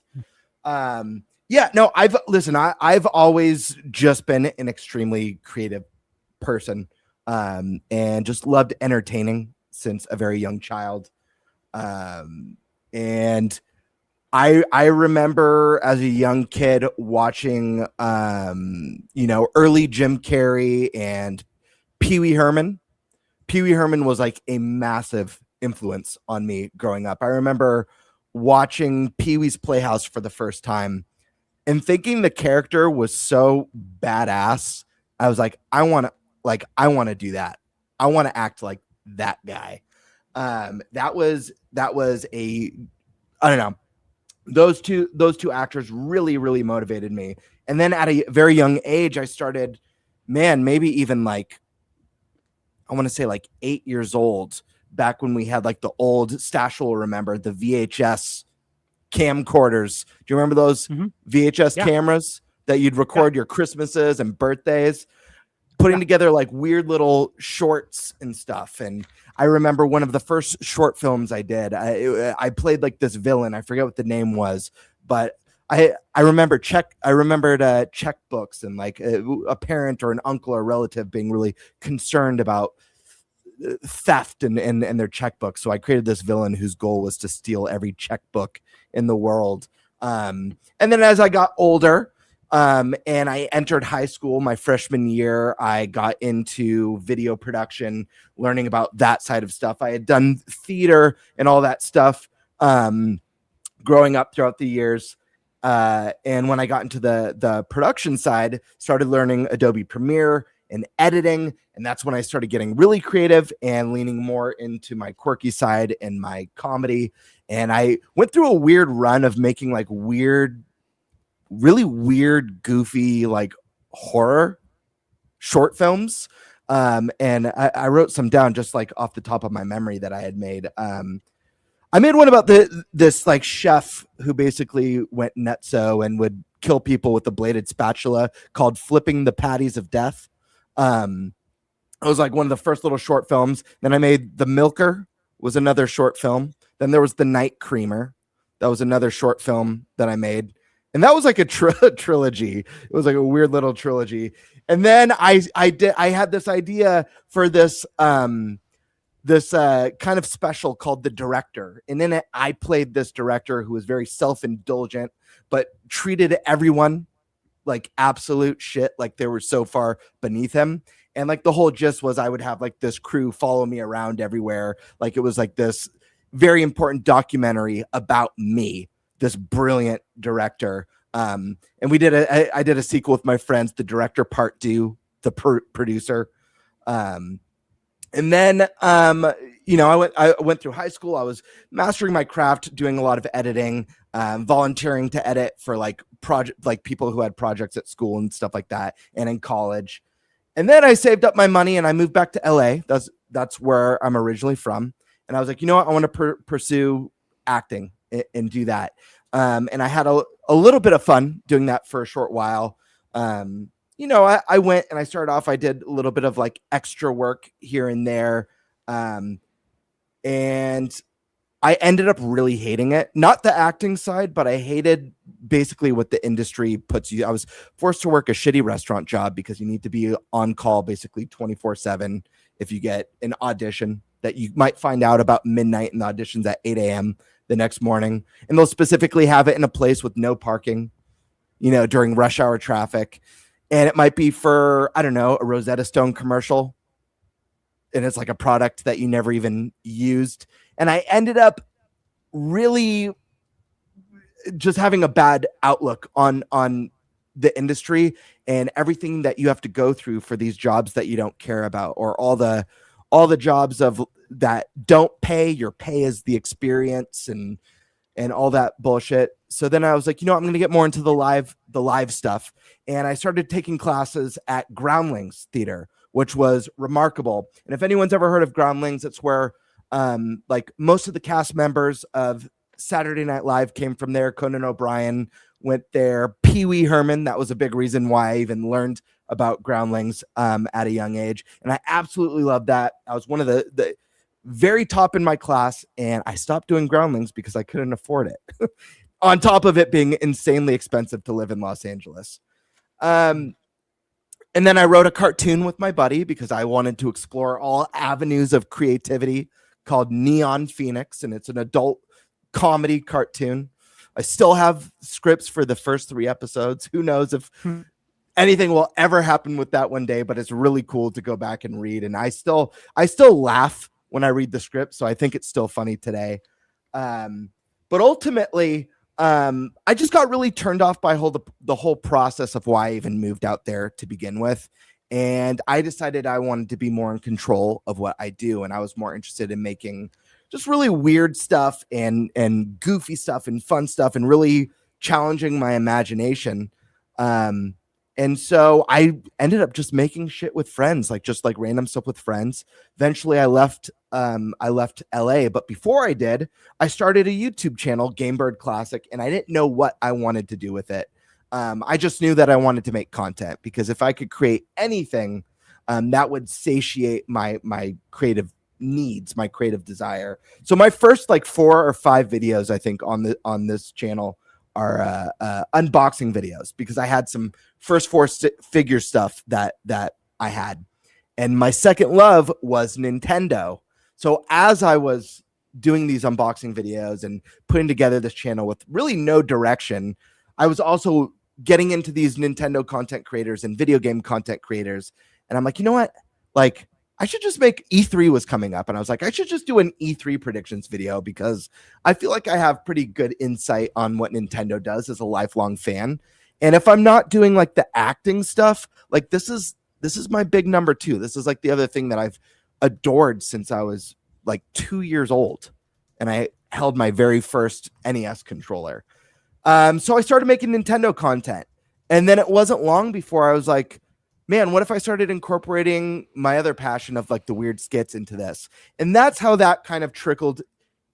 Yeah, no, I've always just been an extremely creative person, and just loved entertaining since a very young child. And I remember as a young kid watching, early Jim Carrey and Pee Wee Herman. Pee Wee Herman was like a massive influence on me growing up. I remember watching Pee Wee's Playhouse for the first time and thinking the character was so badass. I was like, I want to do that. I want to act like that guy. That was I don't know. Those two actors really, really motivated me. And then at a very young age, I started, maybe even like, I want to say like 8 years old, back when we had like the old Stash will remember the VHS camcorders. Do you remember those VHS cameras that you'd record your Christmases and birthdays, putting together like weird little shorts and stuff? And I remember one of the first short films I did, I played like this villain. I forget what the name was, but I remembered checkbooks and like a parent or an uncle or relative being really concerned about theft and their checkbook. So I created this villain whose goal was to steal every checkbook in the world. And then as I got older, and I entered high school my freshman year, I got into video production, learning about that side of stuff. I had done theater and all that stuff growing up throughout the years. And when I got into the production side, started learning Adobe Premiere and editing. And that's when I started getting really creative and leaning more into my quirky side and my comedy. And I went through a weird run of making like really weird, goofy, like horror short films. And I wrote some down just like off the top of my memory that I had made. I made one about this like chef who basically went nutso and would kill people with a bladed spatula, called Flipping the Patties of Death. It was like one of the first little short films. Then I made The Milker, was another short film. Then there was The Night Creamer. That was another short film that I made. And that was like a trilogy. It was like a weird little trilogy. And then I had this idea for this kind of special called The Director. And in it, I played this director who was very self-indulgent, but treated everyone like absolute shit, like they were so far beneath him. And like the whole gist was I would have like this crew follow me around everywhere. Like it was like this very important documentary about me, this brilliant director. And I did a sequel with my friends, The Director Part 2, the producer. And then, I went through high school. I was mastering my craft, doing a lot of editing, volunteering to edit for like people who had projects at school and stuff like that, and in college. And then I saved up my money and I moved back to LA. That's where I'm originally from. And I was like, you know what? I want to pursue acting and do that. And I had a little bit of fun doing that for a short while. I went and I started off, I did a little bit of like extra work here and there. And I ended up really hating it. Not the acting side, but I hated basically what the industry puts you. I was forced to work a shitty restaurant job because you need to be on call basically 24/7 if you get an audition that you might find out about midnight and the auditions at 8 a.m. the next morning. And they'll specifically have it in a place with no parking, during rush hour traffic. And it might be for, I don't know, a Rosetta Stone commercial. And it's like a product that you never even used. And I ended up really just having a bad outlook on the industry and everything that you have to go through for these jobs that you don't care about, or all the jobs that don't pay. Your pay is the experience and all that bullshit. So then I was like, I'm going to get more into the live stuff. And I started taking classes at Groundlings Theater, which was remarkable. And if anyone's ever heard of Groundlings, it's where like most of the cast members of Saturday Night Live came from there. Conan O'Brien went there. Pee Wee Herman, that was a big reason why I even learned about Groundlings at a young age. And I absolutely loved that. I was one of the very top in my class, and I stopped doing Groundlings because I couldn't afford it. On top of it being insanely expensive to live in Los Angeles. And then I wrote a cartoon with my buddy because I wanted to explore all avenues of creativity called Neon Phoenix, and it's an adult comedy cartoon. I still have scripts for the first 3 episodes. Who knows if anything will ever happen with that one day, but it's really cool to go back and read. And I still laugh when I read the script, so I think it's still funny today. But ultimately, I just got really turned off by the whole process of why I even moved out there to begin with. And I decided I wanted to be more in control of what I do. And I was more interested in making just really weird stuff and goofy stuff and fun stuff and really challenging my imagination. And so I ended up just making shit with friends, just random stuff with friends. Eventually I left LA, but before I did, I started a YouTube channel, GameBird Classic, and I didn't know what I wanted to do with it. I just knew that I wanted to make content, because if I could create anything, that would satiate my creative needs, my creative desire. So my first 4 or 5 videos, I think, on this channel are unboxing videos, because I had some first 4 figure stuff that I had. And my second love was Nintendo. So as I was doing these unboxing videos and putting together this channel with really no direction, I was also getting into these Nintendo content creators and video game content creators. And I'm like, you know what? I should just make E3 was coming up. And I was like, I should just do an E3 predictions video, because I feel like I have pretty good insight on what Nintendo does as a lifelong fan. And if I'm not doing the acting stuff, this is my big number 2. This is the other thing that I've adored since I was 2 years old. And I held my very first NES controller. So I started making Nintendo content. And then it wasn't long before I was like, man, what if I started incorporating my other passion of the weird skits into this? And that's how that kind of trickled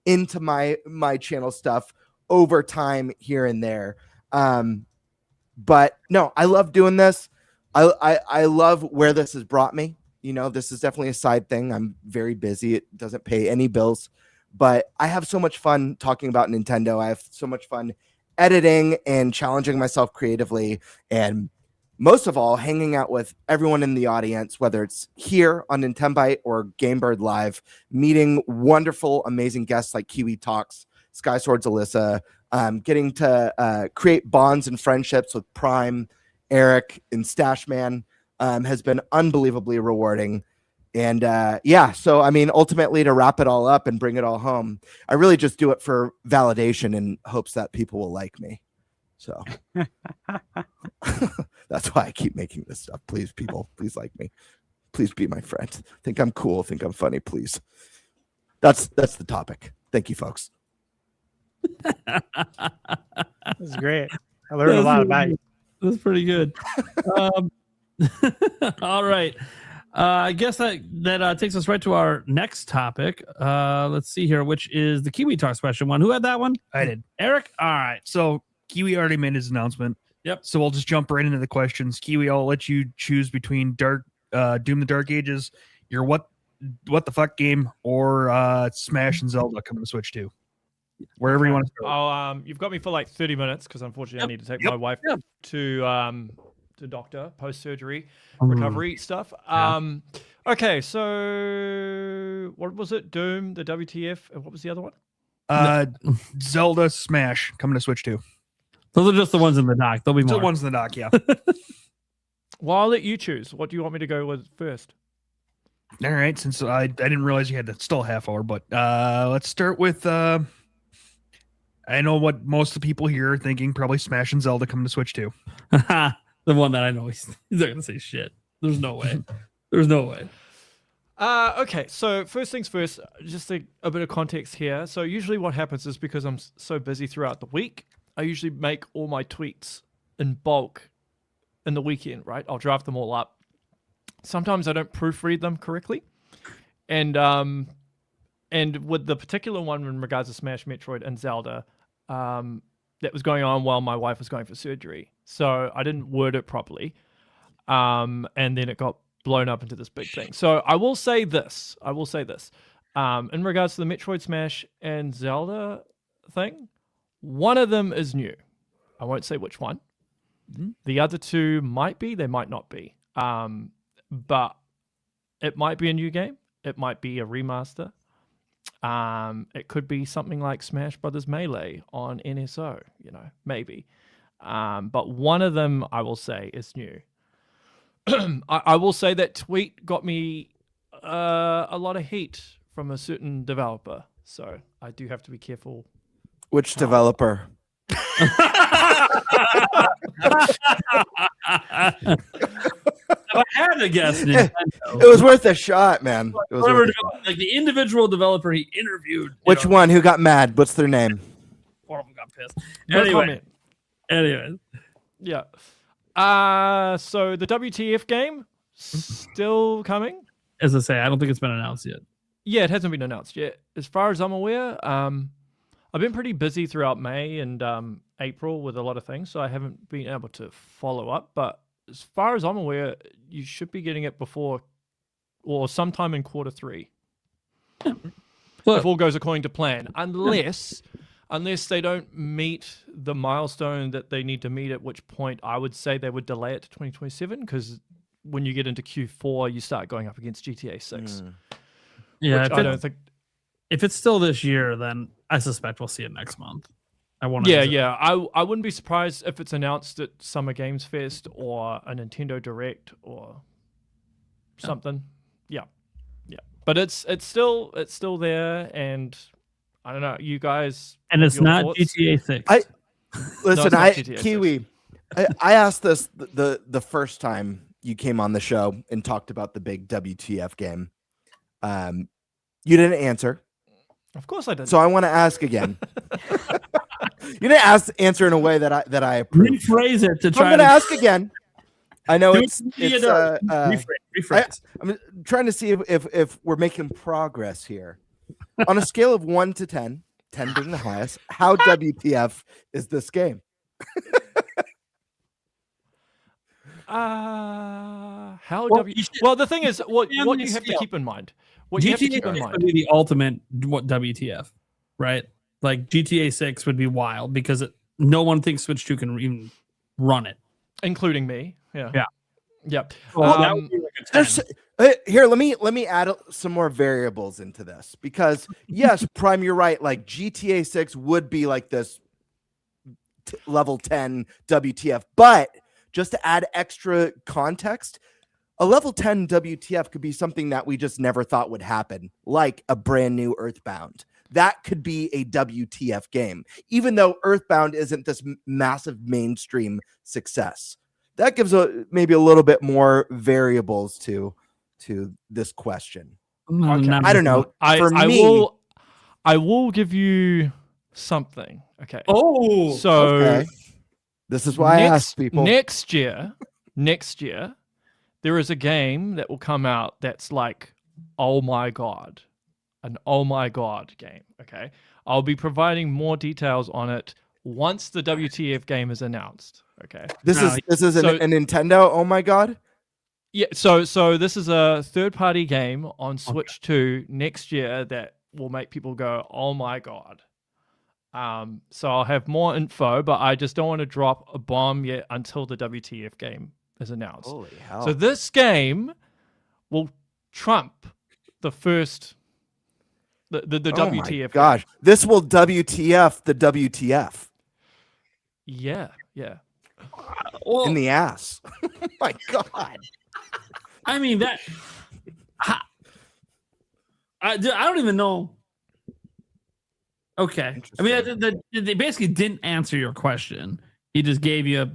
into my channel stuff over time here and there. But no, I love doing this. I love where this has brought me. This is definitely a side thing. I'm very busy. It doesn't pay any bills, but I have so much fun talking about Nintendo. I have so much fun editing and challenging myself creatively, and most of all, hanging out with everyone in the audience, whether it's here on Nintenbyte or GameBird Live, meeting wonderful, amazing guests like Kiwi Talks, SkySwordsAlisa, getting to create bonds and friendships with Prime, Eric, and Stashman has been unbelievably rewarding. And so I mean, ultimately, to wrap it all up and bring it all home, I really just do it for validation in hopes that people will like me. So that's why I keep making this stuff. Please, people, please like me. Please be my friend. Think I'm cool. Think I'm funny, please. That's the topic. Thank you, folks. This is great. I learned a lot about you. That's pretty good. All right. I guess that takes us right to our next topic. Let's see here, which is the Kiwi Talks question one. Who had that one? I did. Eric? All right. So Kiwi already made his announcement. Yep. So we'll just jump right into the questions. Kiwi, I'll let you choose between Doom the Dark Ages, your what the fuck game, or Smash and Zelda coming to Switch 2. Wherever you want to start. You've got me for 30 minutes, because unfortunately I need to take my wife to to doctor, post-surgery, recovery stuff. Okay, so what was it? Doom, the WTF, and what was the other one? Zelda Smash coming to Switch 2. Those are just the ones in the dock. There'll be more. The ones in the dock, yeah. Well, I'll let you choose. What do you want me to go with first? All right, since I didn't realize you had still a half hour, but let's start with I know what most of the people here are thinking, probably Smash and Zelda coming to Switch 2. The one that I know he's not gonna say shit. There's no way. There's no way. Okay, so first things first, just a bit of context here. So usually what happens is because I'm so busy throughout the week, I usually make all my tweets in bulk in the weekend, right? I'll draft them all up. Sometimes I don't proofread them correctly. And with the particular one in regards to Smash, Metroid, and Zelda, that was going on while my wife was going for surgery. So I didn't word it properly. And then it got blown up into this big thing. So I will say this. In regards to the Metroid, Smash, and Zelda thing, one of them is new. I won't say which one. Mm-hmm. The other two might be, they might not be. But it might be a new game. It might be a remaster. It could be something like Smash Brothers Melee on NSO, maybe. But one of them, I will say, is new. I will say that tweet got me a lot of heat from a certain developer. So I do have to be careful. Which developer? I had to guess Nintendo. It was worth a shot, man. It was worth a shot. Like the individual developer he interviewed. Which one? Who got mad? What's their name? One of them got pissed. No comment. Anyway. Yeah. So the WTF game still coming? As I say, I don't think it's been announced yet. Yeah, it hasn't been announced yet. As far as I'm aware, I've been pretty busy throughout May and April with a lot of things, so I haven't been able to follow up. But as far as I'm aware, you should be getting it before or sometime in Q3. If all goes according to plan. Unless they don't meet the milestone that they need to meet, at which point I would say they would delay it to 2027, because when you get into Q4, you start going up against GTA 6. Yeah, which I don't think... If it's still this year, then I suspect we'll see it next month. I wouldn't be surprised if it's announced at Summer Games Fest or a Nintendo Direct or something. Yeah. But it's still there, and I don't know, you guys. And it's not thoughts? GTA 6. Kiwi. I asked this the first time you came on the show and talked about the big WTF game. You didn't answer. Of course I didn't. So I want to ask again. You didn't answer in a way that I approve. Rephrase it to try. I'm going to ask again. I know it's rephrase. I'm trying to see if we're making progress here. On a scale of 1 to 10, 10 being the highest, how WTF is this game? Well, the thing is, what you have to keep in mind. What you have to keep in mind would be the ultimate WTF, right? Like GTA 6 would be wild because no one thinks Switch 2 can even run it, including me. Yeah. Well, that would be like a 10. Here, let me add some more variables into this, because yes, Prime, you're right. Like GTA 6 would be like this level 10 WTF, but just to add extra context, a level 10 WTF could be something that we just never thought would happen, like a brand new Earthbound. That could be a WTF game, even though Earthbound isn't this massive mainstream success. That gives maybe a little bit more variables to this question. Okay. I don't know. I will give you something. Okay. Oh, so okay. This is why I ask people. Next year, there is a game that will come out that's like, oh my God, an oh my God game. Okay. I'll be providing more details on it once the WTF game is announced. Okay. This is a Nintendo oh my God? Yeah, so this is a third-party game on Switch 2 next year that will make people go, oh my God. So I'll have more info, but I just don't want to drop a bomb yet until the WTF game is announced. Holy hell. So this game will trump the first, the Oh my WTF. gosh. This will WTF the WTF Yeah. Well, in the ass. Oh my God. I mean that. I don't even know. Okay, I mean they basically didn't answer your question. He just gave you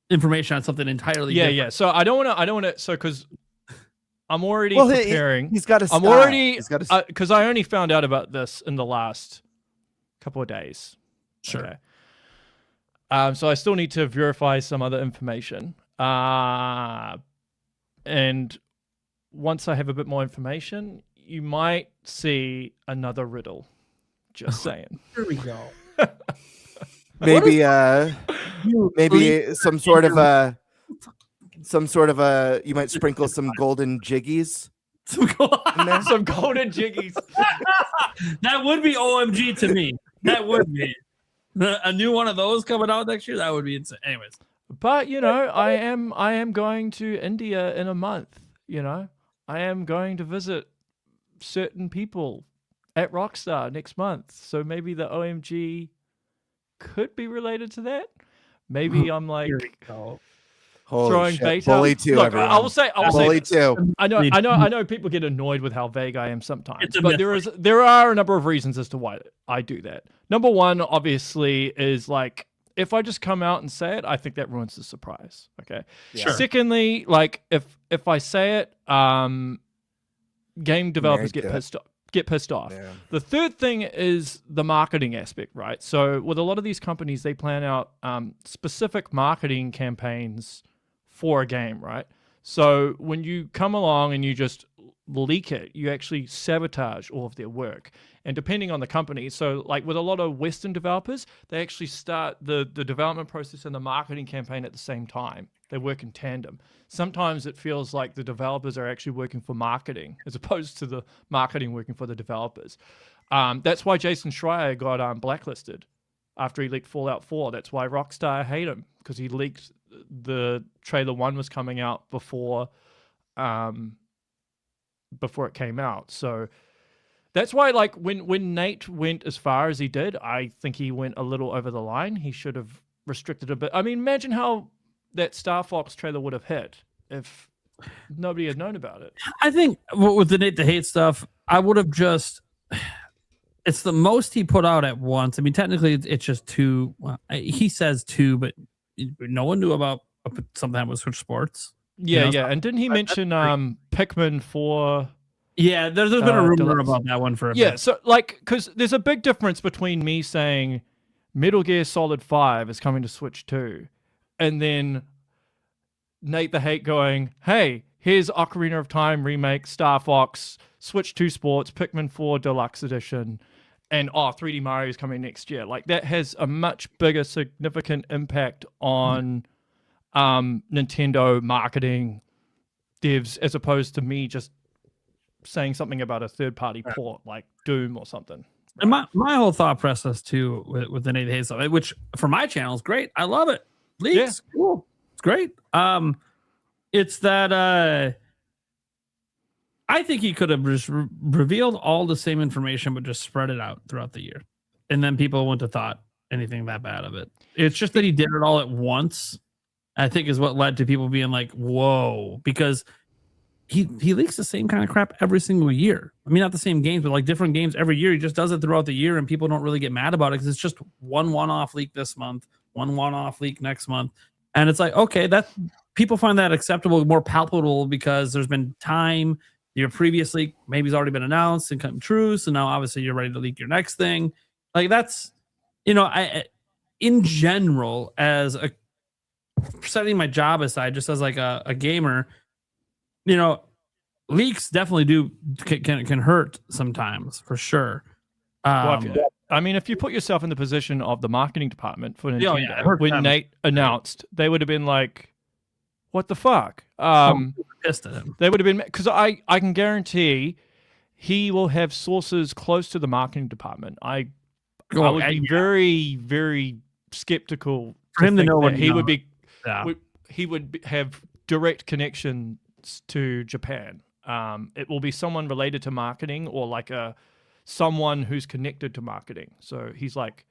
information on something entirely different. Yeah. So I don't want to. So because I'm already Well, preparing. he's got a I'm style. already He's got a because I only found out about this in the last couple of days. Sure. Okay. So I still need to verify some other information. And once I have a bit more information, you might see another riddle. Just saying. Here we go. maybe some sort of a you might sprinkle some golden jiggies in there. Some golden jiggies. That would be OMG to me. That would be a new one of those coming out next year. That would be insane. Anyways, But I am going to India in a month. I am going to visit certain people at Rockstar next month. So maybe the OMG could be related to that. Maybe I'm like Holy throwing shit. bait Bully out. 2, Look, everyone. I will say Bully this. 2. I know people get annoyed with how vague I am sometimes, It's a but myth. there are a number of reasons as to why I do that. Number one, obviously, is like if I just come out and say it, I think that ruins the surprise. Okay. Sure. Secondly, like if I say it, game developers get pissed off. Yeah. The third thing is the marketing aspect, right? So with a lot of these companies, they plan out specific marketing campaigns for a game, right? So when you come along and you just leak it, you actually sabotage all of their work. And depending on the company, so like with a lot of Western developers, they actually start the development process and the marketing campaign at the same time. They work in tandem. Sometimes it feels like the developers are actually working for marketing as opposed to the marketing working for the developers. That's why Jason Schreier got blacklisted after he leaked Fallout 4. That's why Rockstar hate him, because he leaked the trailer 1 was coming out before it came out. So that's why, like, when Nate went as far as he did, I think he went a little over the line. He should have restricted a bit. I mean, imagine how that Star Fox trailer would have hit if nobody had known about it. I think with the Nate the Hate stuff, I would have just. It's the most he put out at once. I mean, technically, it's just 2. Well, he says 2, but no one knew about something that was Switch Sports. Yeah. And didn't he mention Pikmin 4? Yeah, there's been a rumor about that one for a bit. Yeah, so like, because there's a big difference between me saying Metal Gear Solid 5 is coming to Switch 2, and then Nate the Hate going, hey, here's Ocarina of Time remake, Star Fox, Switch 2 Sports, Pikmin 4 Deluxe Edition, and 3D Mario is coming next year. Like, that has a much bigger, significant impact on Nintendo marketing devs as opposed to me just saying something about a third-party port like Doom or something. And my whole thought process too with the Nate the Hate stuff, which for my channel is great. I love it. Leaks, cool. It's great. It's that I think he could have just revealed all the same information, but just spread it out throughout the year, and then people wouldn't have thought anything that bad of it. It's just that he did it all at once, I think, is what led to people being like, "Whoa," because he leaks the same kind of crap every single year. I mean, not the same games, but like different games every year. He just does it throughout the year, and people don't really get mad about it because it's just one-off leak this month, one-off leak next month, and it's like, okay, that people find that acceptable, more palpable because there's been time. Your previous leak maybe has already been announced and come true, so now obviously you're ready to leak your next thing. Like that's, I in general, as a setting my job aside, just as like a gamer. Leaks definitely can hurt sometimes, for sure. If you put yourself in the position of the marketing department for Nintendo, when Nate announced, they would have been like, "What the fuck?" Pissed at him. They would have been, because I can guarantee he will have sources close to the marketing department. I would be very, very skeptical for him to know that what he would be. Yeah. he would have direct connections to Japan. It will be someone related to marketing or like someone who's connected to marketing. So he's like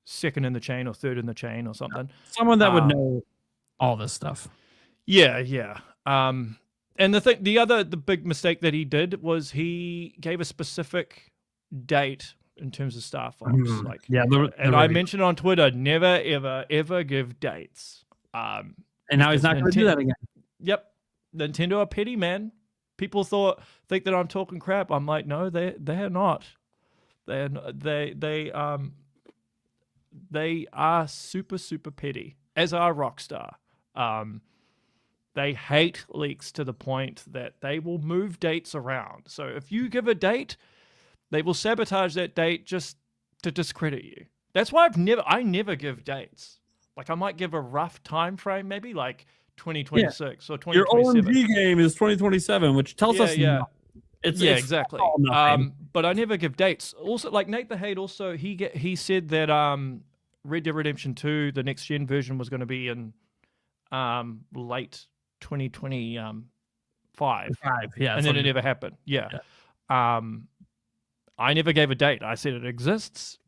second in the chain or third in the chain or something. Someone that would know all this stuff. Yeah, yeah. And the big mistake that he did was he gave a specific date in terms of Star Fox. I mentioned on Twitter, never, ever, ever give dates. And now he's not going to do that again. Yep. Nintendo are petty, man. People think that I'm talking crap. I'm like, no, they're not. They are super, super petty, as are Rockstar. They hate leaks to the point that they will move dates around. So if you give a date, they will sabotage that date just to discredit you. That's why I never give dates. Like I might give a rough time frame, maybe like 2026 or 2027. Your OMG game is 2027, which tells us it's exactly. But I never give dates. Also, like Nate the Hate, also he said that Red Dead Redemption 2, the next gen version, was going to be in late 2025. And then it never happened. Yeah. I never gave a date. I said it exists,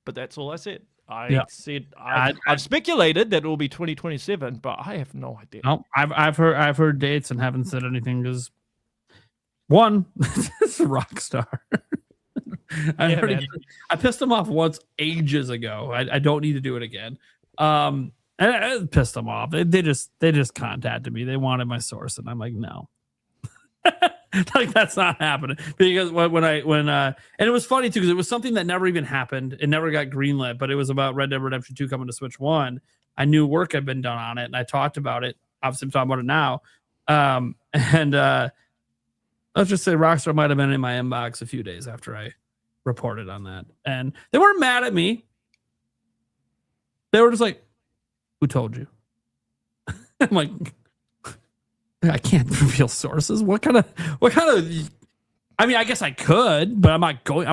but that's all I said. I've speculated that it will be 2027, but I have no idea. No, I've heard dates and haven't said anything because one, it's a Rockstar. I pissed them off once ages ago. I don't need to do it again. And I pissed them off. They just contacted me. They wanted my source, and I'm like, no. Like that's not happening, because when and it was funny too because it was something that never even happened. It never got greenlit, but it was about Red Dead Redemption 2 coming to Switch 1. I knew work had been done on it, and I talked about it. Obviously, I'm talking about it now. Let's just say Rockstar might have been in my inbox a few days after I reported on that, and they weren't mad at me. They were just like, "Who told you?" I'm like, I can't reveal sources. What kind of? I mean, I guess I could, but I'm not going.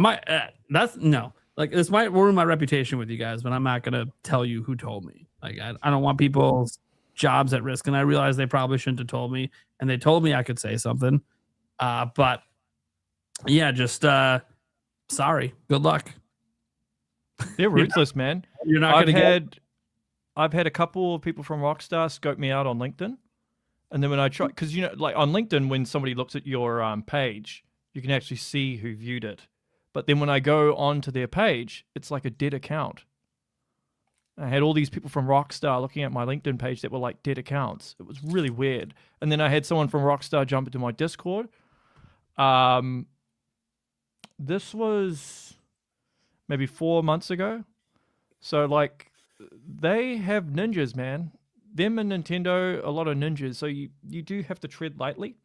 That's no. Like this might ruin my reputation with you guys, but I'm not gonna tell you who told me. Like I don't want people's jobs at risk, and I realize they probably shouldn't have told me, and they told me I could say something. But yeah, just sorry. Good luck. They're ruthless, man. You're not gonna I've had a couple of people from Rockstar scope me out on LinkedIn. And then when I try, because like on LinkedIn, when somebody looks at your page, you can actually see who viewed it. But then when I go onto their page, it's like a dead account. I had all these people from Rockstar looking at my LinkedIn page that were like dead accounts. It was really weird. And then I had someone from Rockstar jump into my Discord. This was maybe 4 months ago. So like they have ninjas, man. Them and Nintendo, a lot of ninjas. So you do have to tread lightly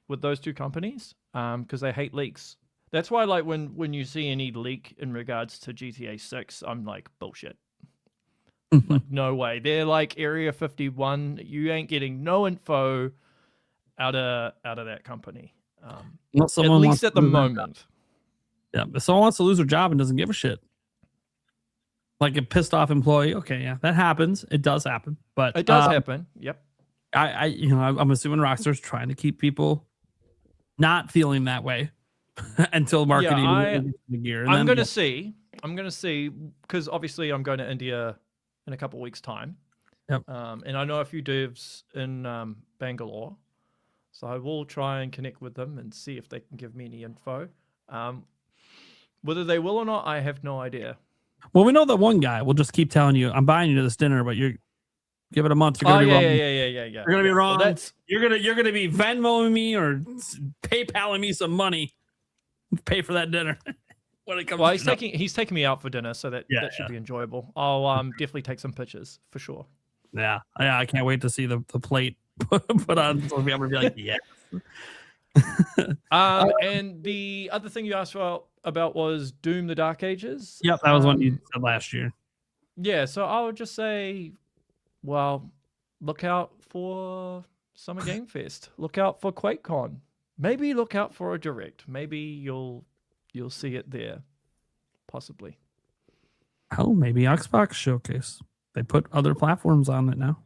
with those two companies because they hate leaks. That's why like when you see any leak in regards to GTA 6, I'm like, bullshit. Like, no way. They're like Area 51. You ain't getting no info out of that company. At least at the moment. Yeah, if someone wants to lose their job and doesn't give a shit. Like a pissed off employee. Okay, yeah, that happens. It does happen. But it does happen. Yep. I'm assuming Rockstar's trying to keep people not feeling that way until marketing the gear. I'm gonna see because obviously I'm going to India in a couple of weeks' time. Yep. And I know a few devs in Bangalore, so I will try and connect with them and see if they can give me any info. Whether they will or not, I have no idea. Well, we know that one guy will just keep telling you, "I'm buying you this dinner," but you're give it a month. You're gonna be wrong. Yeah. You're gonna be wrong. Well, you're gonna be Venmoing me or PayPaling me some money. Pay for that dinner. When it comes. Well, he's taking me out for dinner, so that should be enjoyable. I'll definitely take some pictures for sure. Yeah. I can't wait to see the plate put on. So I'm gonna be like, yes. And the other thing you asked about was Doom: The Dark Ages. Yep, that was one you said last year. Yeah, so I would just say, well, look out for Summer Game Fest. Look out for QuakeCon. Maybe look out for a Direct. Maybe you'll see it there, possibly. Oh, maybe Xbox Showcase. They put other platforms on it now.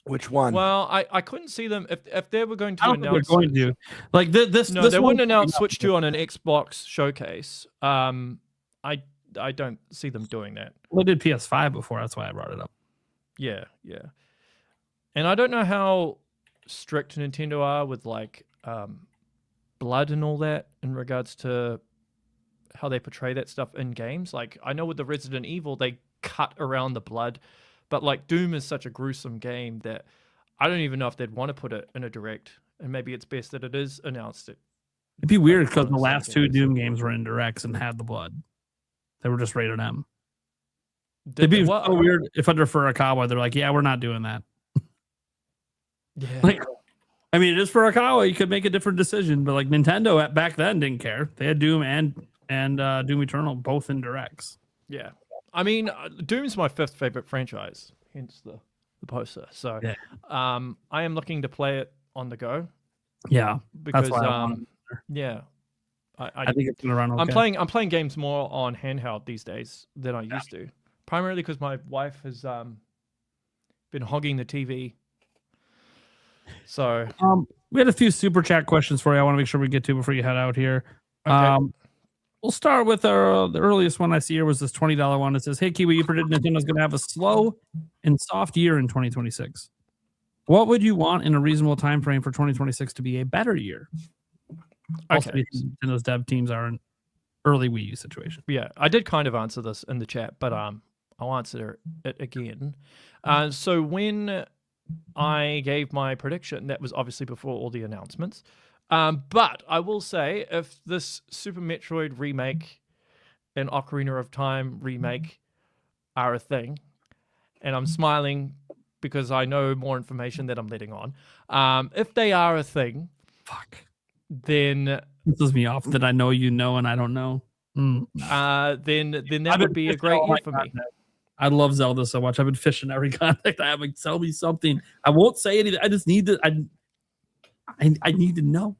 Which one? Well, I couldn't see them if they were going to I don't think announce. they're going to. Like this. No, this they one- wouldn't announce Switch 2 on an Xbox showcase. I don't see them doing that. Well, they did PS5 before. That's why I brought it up. Yeah. And I don't know how strict Nintendo are with like blood and all that in regards to how they portray that stuff in games. Like I know with the Resident Evil they cut around the blood, but like Doom is such a gruesome game that I don't even know if they'd want to put it in a direct. And maybe it's best that it is announced. It'd be weird because on the the last same two day. Doom games were in directs and had the blood. They were just rated M. Did It'd be they- what? so weird if under Furukawa they're like, yeah, we're not doing that. Yeah. Like, I mean, it is Furukawa. You could make a different decision, but like Nintendo back then didn't care. They had Doom and Doom Eternal both in directs. Yeah. I mean, Doom's my 5th favorite franchise, hence the poster. So, Yeah. I am looking to play it on the go Yeah, because, why I want yeah, I think it's gonna run okay. I'm playing games more on handheld these days than I used to, primarily because my wife has been hogging the TV. So, we had a few super chat questions for you. I want to make sure we get to before you head out here. Okay. We'll start with the earliest one I see here was this $20 one. It says, "Hey Kiwi, you predict Nintendo's going to have a slow and soft year in 2026. What would you want in a reasonable time frame for 2026 to be a better year?" Also, Okay. Nintendo's dev teams are in early Wii U situation. yeah, I did kind of answer this in the chat, but I'll answer it again. So when I gave my prediction, that was obviously before all the announcements. But I will say, if this Super Metroid remake and Ocarina of Time remake are a thing, and I'm smiling because I know more information that I'm letting on, if they are a thing, Fuck. then Pisses me off that I know you know and I don't know. then that would be a great year for me. I love Zelda so much. I've been fishing every contact I have. Like, tell me something. I won't say anything. I just need to. I need to know.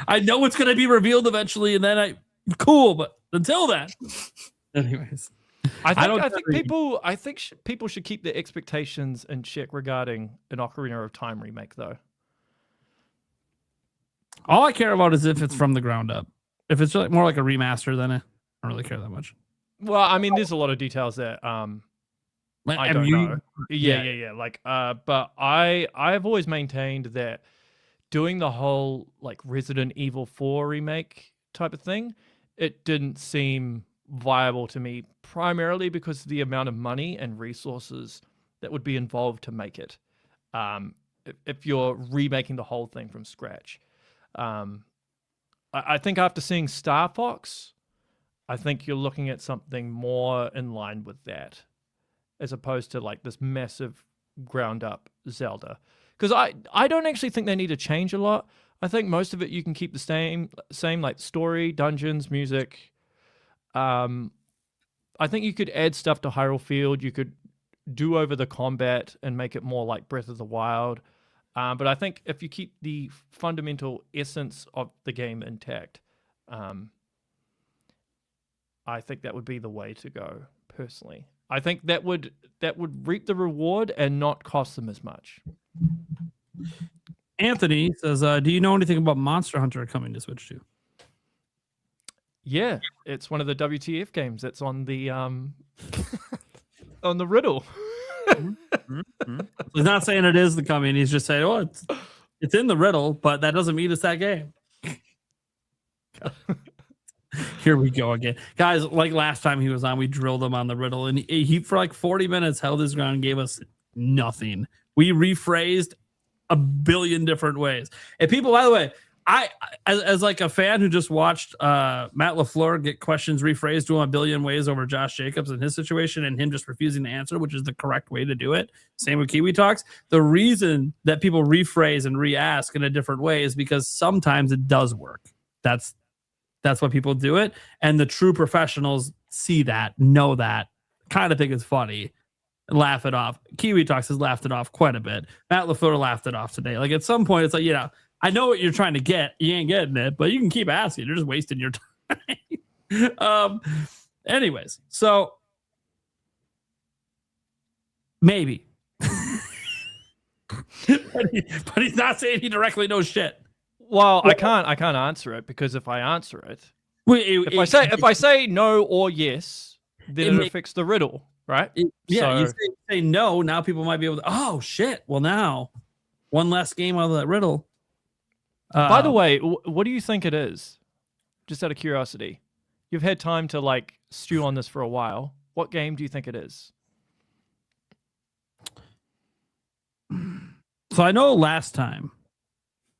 I know it's going to be revealed eventually, and then cool. But until then, anyways, I think people should keep their expectations in check regarding an Ocarina of Time remake, though. all I care about is if it's from the ground up. If it's like more like a remaster, then I don't really care that much. Well, I mean, there's a lot of details that I don't know. Yeah. Like, but I've always maintained that doing the whole like Resident Evil 4 remake type of thing, it didn't seem viable to me, primarily because of the amount of money and resources that would be involved to make it. If you're remaking the whole thing from scratch, I think after seeing Star Fox, I think you're looking at something more in line with that, as opposed to like this massive ground up Zelda. Because I don't actually think they need to change a lot. I think most of it you can keep the same like story, dungeons, music. I think you could add stuff to Hyrule Field. You could do over the combat and make it more like Breath of the Wild. But I think if you keep the fundamental essence of the game intact, I think that would be the way to go, personally. I think that would reap the reward and not cost them as much. Anthony says, "Do you know anything about Monster Hunter coming to Switch 2?" Yeah, it's one of the WTF games that's on the on the riddle. He's not saying it is the coming. He's just saying, "Oh, it's in the riddle," but that doesn't mean it's that game. Here we go again, guys. Like last time he was on, we drilled him on the riddle, and he for like 40 minutes held his ground and gave us nothing. We rephrased a billion different ways. And people, by the way, I as like a fan who just watched Matt LaFleur get questions rephrased to him a billion ways over Josh Jacobs and his situation, and him just refusing to answer, which is the correct way to do it. Same with Kiwi Talks. The reason that people rephrase and re-ask in a different way is because sometimes it does work. That's why people do it. And the true professionals see that, know that, kind of think it's funny, and laugh it off. Kiwi Talks has laughed it off quite a bit. Matt LaFleur laughed it off today. Like at some point, it's like, I know what you're trying to get. You ain't getting it, but you can keep asking. You're just wasting your time. Anyways, so maybe. but he's not saying he directly knows shit. Well, I can't answer it because if I answer it, if I say no or yes, then it affects the riddle, right? You say no. Now people might be able to. Oh shit! Well, now one less game out of that riddle. By the way, what do you think it is? Just out of curiosity, you've had time to like stew on this for a while. What game do you think it is? So I know last time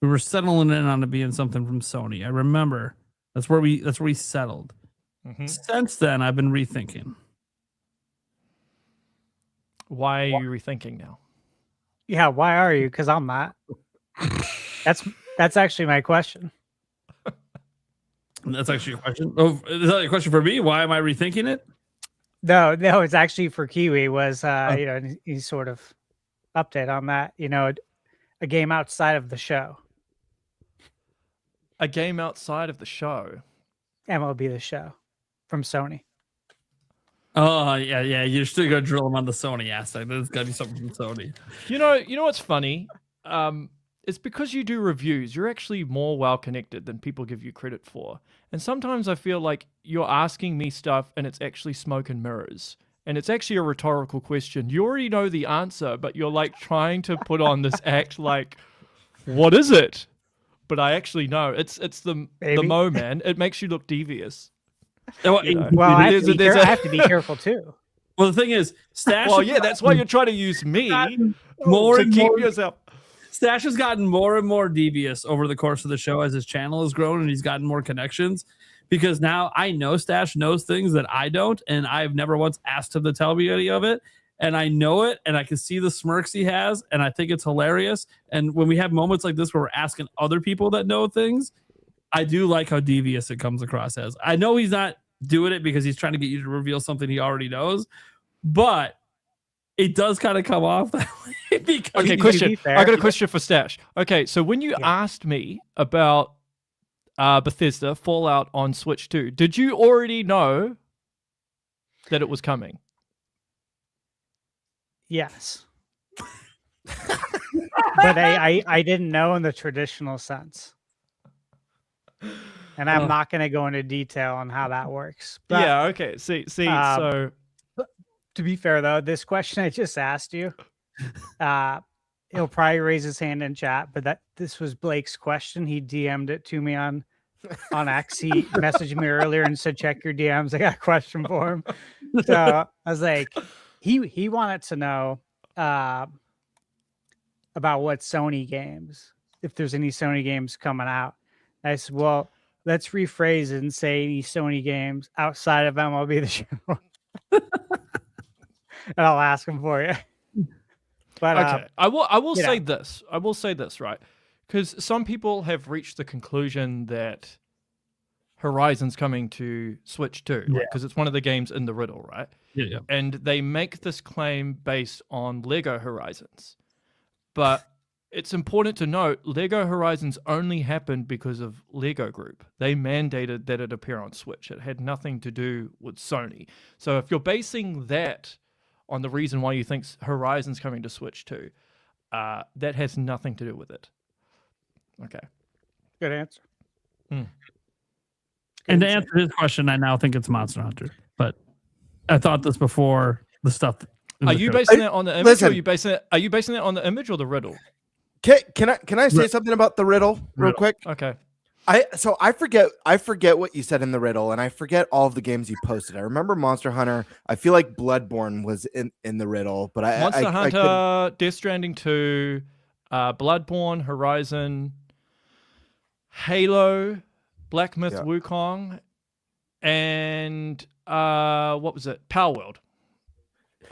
we were settling in on it being something from Sony. I remember that's where we settled. Mm-hmm. Since then, I've been rethinking. Why are you rethinking now? Yeah, why are you? Because I'm not. That's actually my question. That's actually a question. Oh, is that a question for me? Why am I rethinking it? No, it's actually for Kiwi. Was he sort of update on that? A game outside of the show. A game outside of the show. MLB The Show from Sony. Oh yeah. You're still gonna drill him on the Sony aspect. There's gotta be something from Sony. You know what's funny? It's because you do reviews. You're actually more well connected than people give you credit for. And sometimes I feel like you're asking me stuff and it's actually smoke and mirrors. And it's actually a rhetorical question. You already know the answer, but you're like trying to put on this act like, what is it? But I actually know. It's the mo, man. It makes you look devious. Well, I have to be careful too. Well, the thing is, Stash. Well, yeah, that's why you're trying to use me more to and keep more yourself. Stash has gotten more and more devious over the course of the show as his channel has grown and he's gotten more connections. Because now I know Stash knows things that I don't, and I've never once asked him to tell me any of it. And I know it, and I can see the smirks he has, and I think it's hilarious. And when we have moments like this where we're asking other people that know things, I do like how devious it comes across as. I know he's not doing it because he's trying to get you to reveal something he already knows, but it does kind of come off that way. Because okay, question. I got a question for Stash. Okay, so when you asked me about Bethesda Fallout on Switch 2, did you already know that it was coming? Yes. But I didn't know in the traditional sense. And I'm not going to go into detail on how that works. But, yeah, okay. See, so... To be fair, though, this question I just asked you, he'll probably raise his hand in chat, but this was Blake's question. He DM'd it to me on X. He messaged me earlier and said, check your DMs. I got a question for him. So I was like, he wanted to know about what Sony games, if there's any Sony games coming out. I said, well, let's rephrase it and say any Sony games outside of MLB The Show. And I'll ask him for you. But okay, I will say this. I will say this, right? Because some people have reached the conclusion that Horizon's coming to Switch 2, because it's one of the games in the riddle, right? Yeah. And they make this claim based on Lego Horizons. But it's important to note, Lego Horizons only happened because of Lego Group. They mandated that it appear on Switch. It had nothing to do with Sony. So if you're basing that on the reason why you think Horizon's coming to Switch 2, that has nothing to do with it. Okay. Good answer. And to answer his question, I now think it's Monster Hunter. But I thought this before the stuff. Are you basing that on the image? Or are you basing it on the image or the riddle? Can I say something about the riddle real quick? Okay. I forget what you said in the riddle, and I forget all of the games you posted. I remember Monster Hunter. I feel like Bloodborne was in the riddle, but Monster Hunter, Death Stranding 2, Bloodborne, Horizon, Halo, Black Myth Wukong, and what was it? Power World.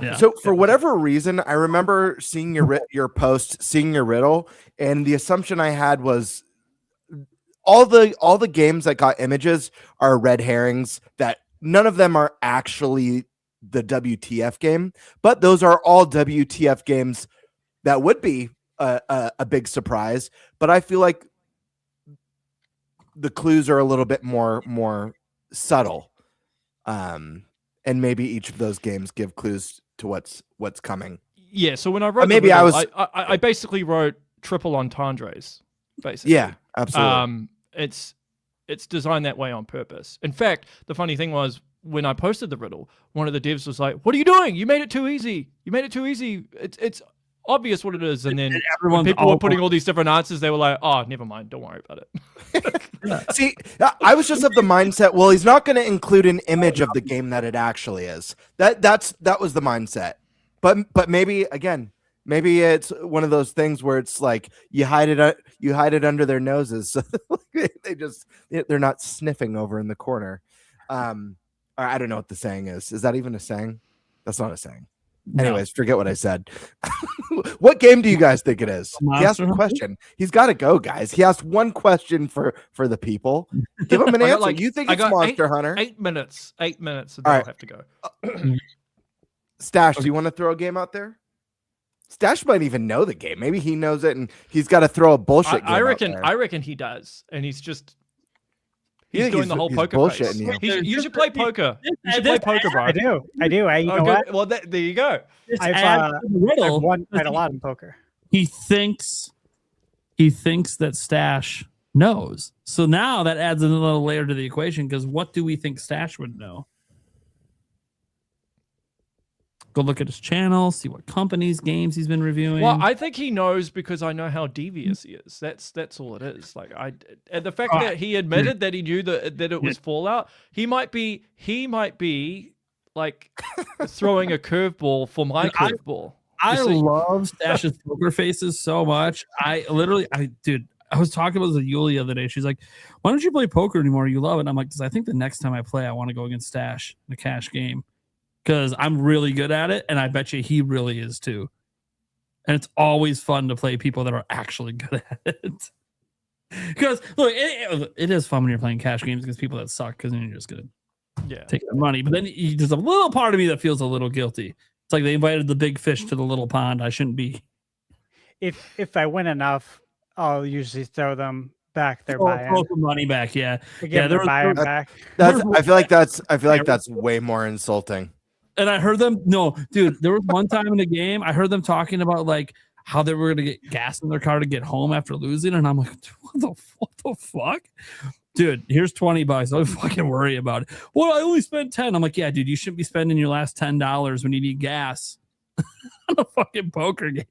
Yeah. So for whatever reason, I remember seeing your post, seeing your riddle, and the assumption I had was all the games that got images are red herrings, that none of them are actually the WTF game, but those are all WTF games that would be a big surprise. But I feel like the clues are a little bit more subtle, and maybe each of those games give clues to what's coming. Yeah, so when I wrote maybe the riddle, I I basically wrote triple entendres, basically. Yeah, absolutely. It's designed that way on purpose. In fact, the funny thing was when I posted the riddle, one of the devs was like, "What are you doing? You made it too easy. You made it too easy. It's obvious what it is." And then when people were putting all these different answers, they were like, "Oh, never mind. Don't worry about it." See, I was just of the mindset, well, he's not going to include an image of the game that it actually is. That was the mindset. But maybe again, maybe it's one of those things where it's like you hide it under their noses. So they're not sniffing over in the corner. I don't know what the saying is. Is that even a saying? That's not a saying. No. Anyways, forget what I said. What game do you guys think it is? He asked a question. He's got to go, guys. He asked one question for the people. Give him an answer. You think it's Monster Hunter? 8 minutes. 8 minutes. And I'll have to go. Stash, do you want to throw a game out there? Stash might even know the game. Maybe he knows it, and he's got to throw a bullshit game. I reckon he does, and he's doing the whole poker face. You should play poker. You should play poker, bro. I do. You know what? Well, there you go. I've won quite a lot in poker. He thinks that Stash knows. So now that adds another layer to the equation, because what do we think Stash would know? Go look at his channel, see what companies, games he's been reviewing. Well, I think he knows because I know how devious he is. That's all it is. Like and the fact that he admitted that he knew that it was Fallout, he might be like throwing a curveball for my curveball. I love Stash's poker faces so much. I was talking about Yuli the other day. She's like, "Why don't you play poker anymore? You love it." And I'm like, "Because I think the next time I play, I want to go against Stash in a cash game." Because I'm really good at it, and I bet you he really is too. And it's always fun to play people that are actually good at it. Because look, it is fun when you're playing cash games against people that suck, because then you're just gonna take their money. But then there's a little part of me that feels a little guilty. It's like they invited the big fish to the little pond. I shouldn't be. If I win enough, I'll usually throw them back their buy-in. Throw some money back, yeah. Their buy-in back. I feel like that's way more insulting. And I heard them. No, dude, there was one time in the game I heard them talking about like how they were going to get gas in their car to get home after losing, and I'm like, what the fuck, dude? Here's $20. Don't fucking worry about it. Well, I only spent 10. I'm like, yeah, dude, you shouldn't be spending your last $10 when you need gas on a fucking poker game.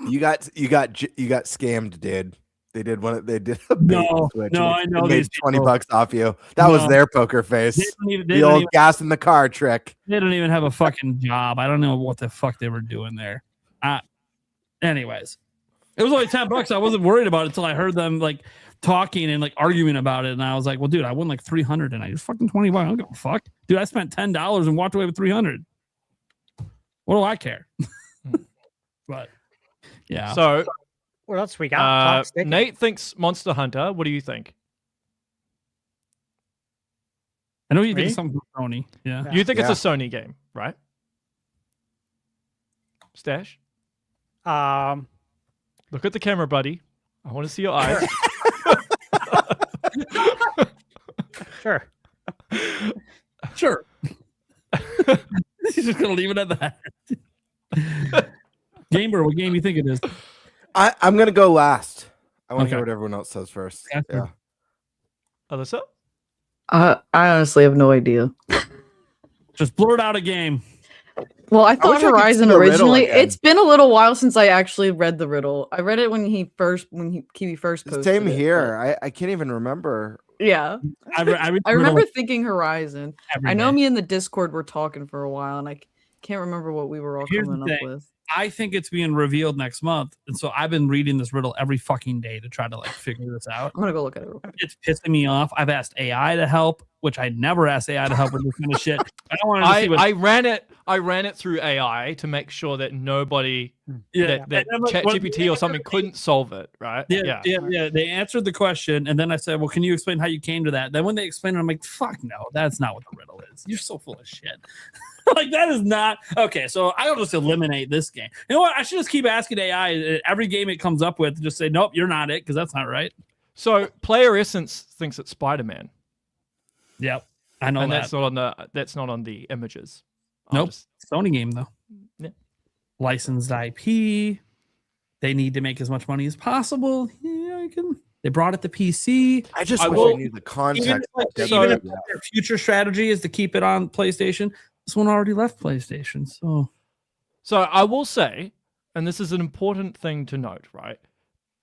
You got scammed, dude. They did a switch. No, I know these $20 off you. That was their poker face. The old gas in the car trick. They don't even have a fucking job. I don't know what the fuck they were doing there. Anyways, it was only $10. I wasn't worried about it until I heard them like talking and like arguing about it, and I was like, "Well, dude, I won like $300, and I just fucking $20. I don't give a fuck, dude. I spent $10 and walked away with $300. What do I care?" But yeah. So. What else we got? Nate thinks Monster Hunter. What do you think? I know you think something from Sony. Yeah. You think it's a Sony game, right? Stash? Look at the camera, buddy. I want to see your eyes. Sure. Sure. He's just going to leave it at that. GameBird, what game you think it is? I'm going to go last. I want to hear what everyone else says first. Yeah. Alyssa? I honestly have no idea. Just blurt out a game. Well, I thought Horizon originally. It's been a little while since I actually read the riddle. I read it when Kiwi first posted Same here. But... I can't even remember. Yeah. I remember thinking Horizon. I know me and the Discord were talking for a while, and I can't remember what we were all coming up with. I think it's being revealed next month, and so I've been reading this riddle every fucking day to try to like figure this out. I'm gonna go look at it real quick. It's pissing me off. I've asked AI to help, which I never asked AI to help with this kind of shit. I don't want to see what... I ran it through AI to make sure that nobody that ChatGPT or something couldn't solve it, right? Yeah. They answered the question, and then I said, "Well, can you explain how you came to that?" Then when they explained it, I'm like, "Fuck no, that's not what the riddle is. You're so full of shit." Like that is not okay. So I'll just eliminate this game. You know what? I should just keep asking AI every game it comes up with. Just say, "Nope, you're not it," because that's not right. So Player Essence thinks it's Spider-Man. Yep, I know and that. that's not on the images. Nope. Sony game though. Yeah. licensed IP. They need to make as much money as possible. Yeah, they brought it to PC. I just wish I knew the context. Even if their future strategy is to keep it on PlayStation, this one already left PlayStation. So I will say, and this is an important thing to note, right?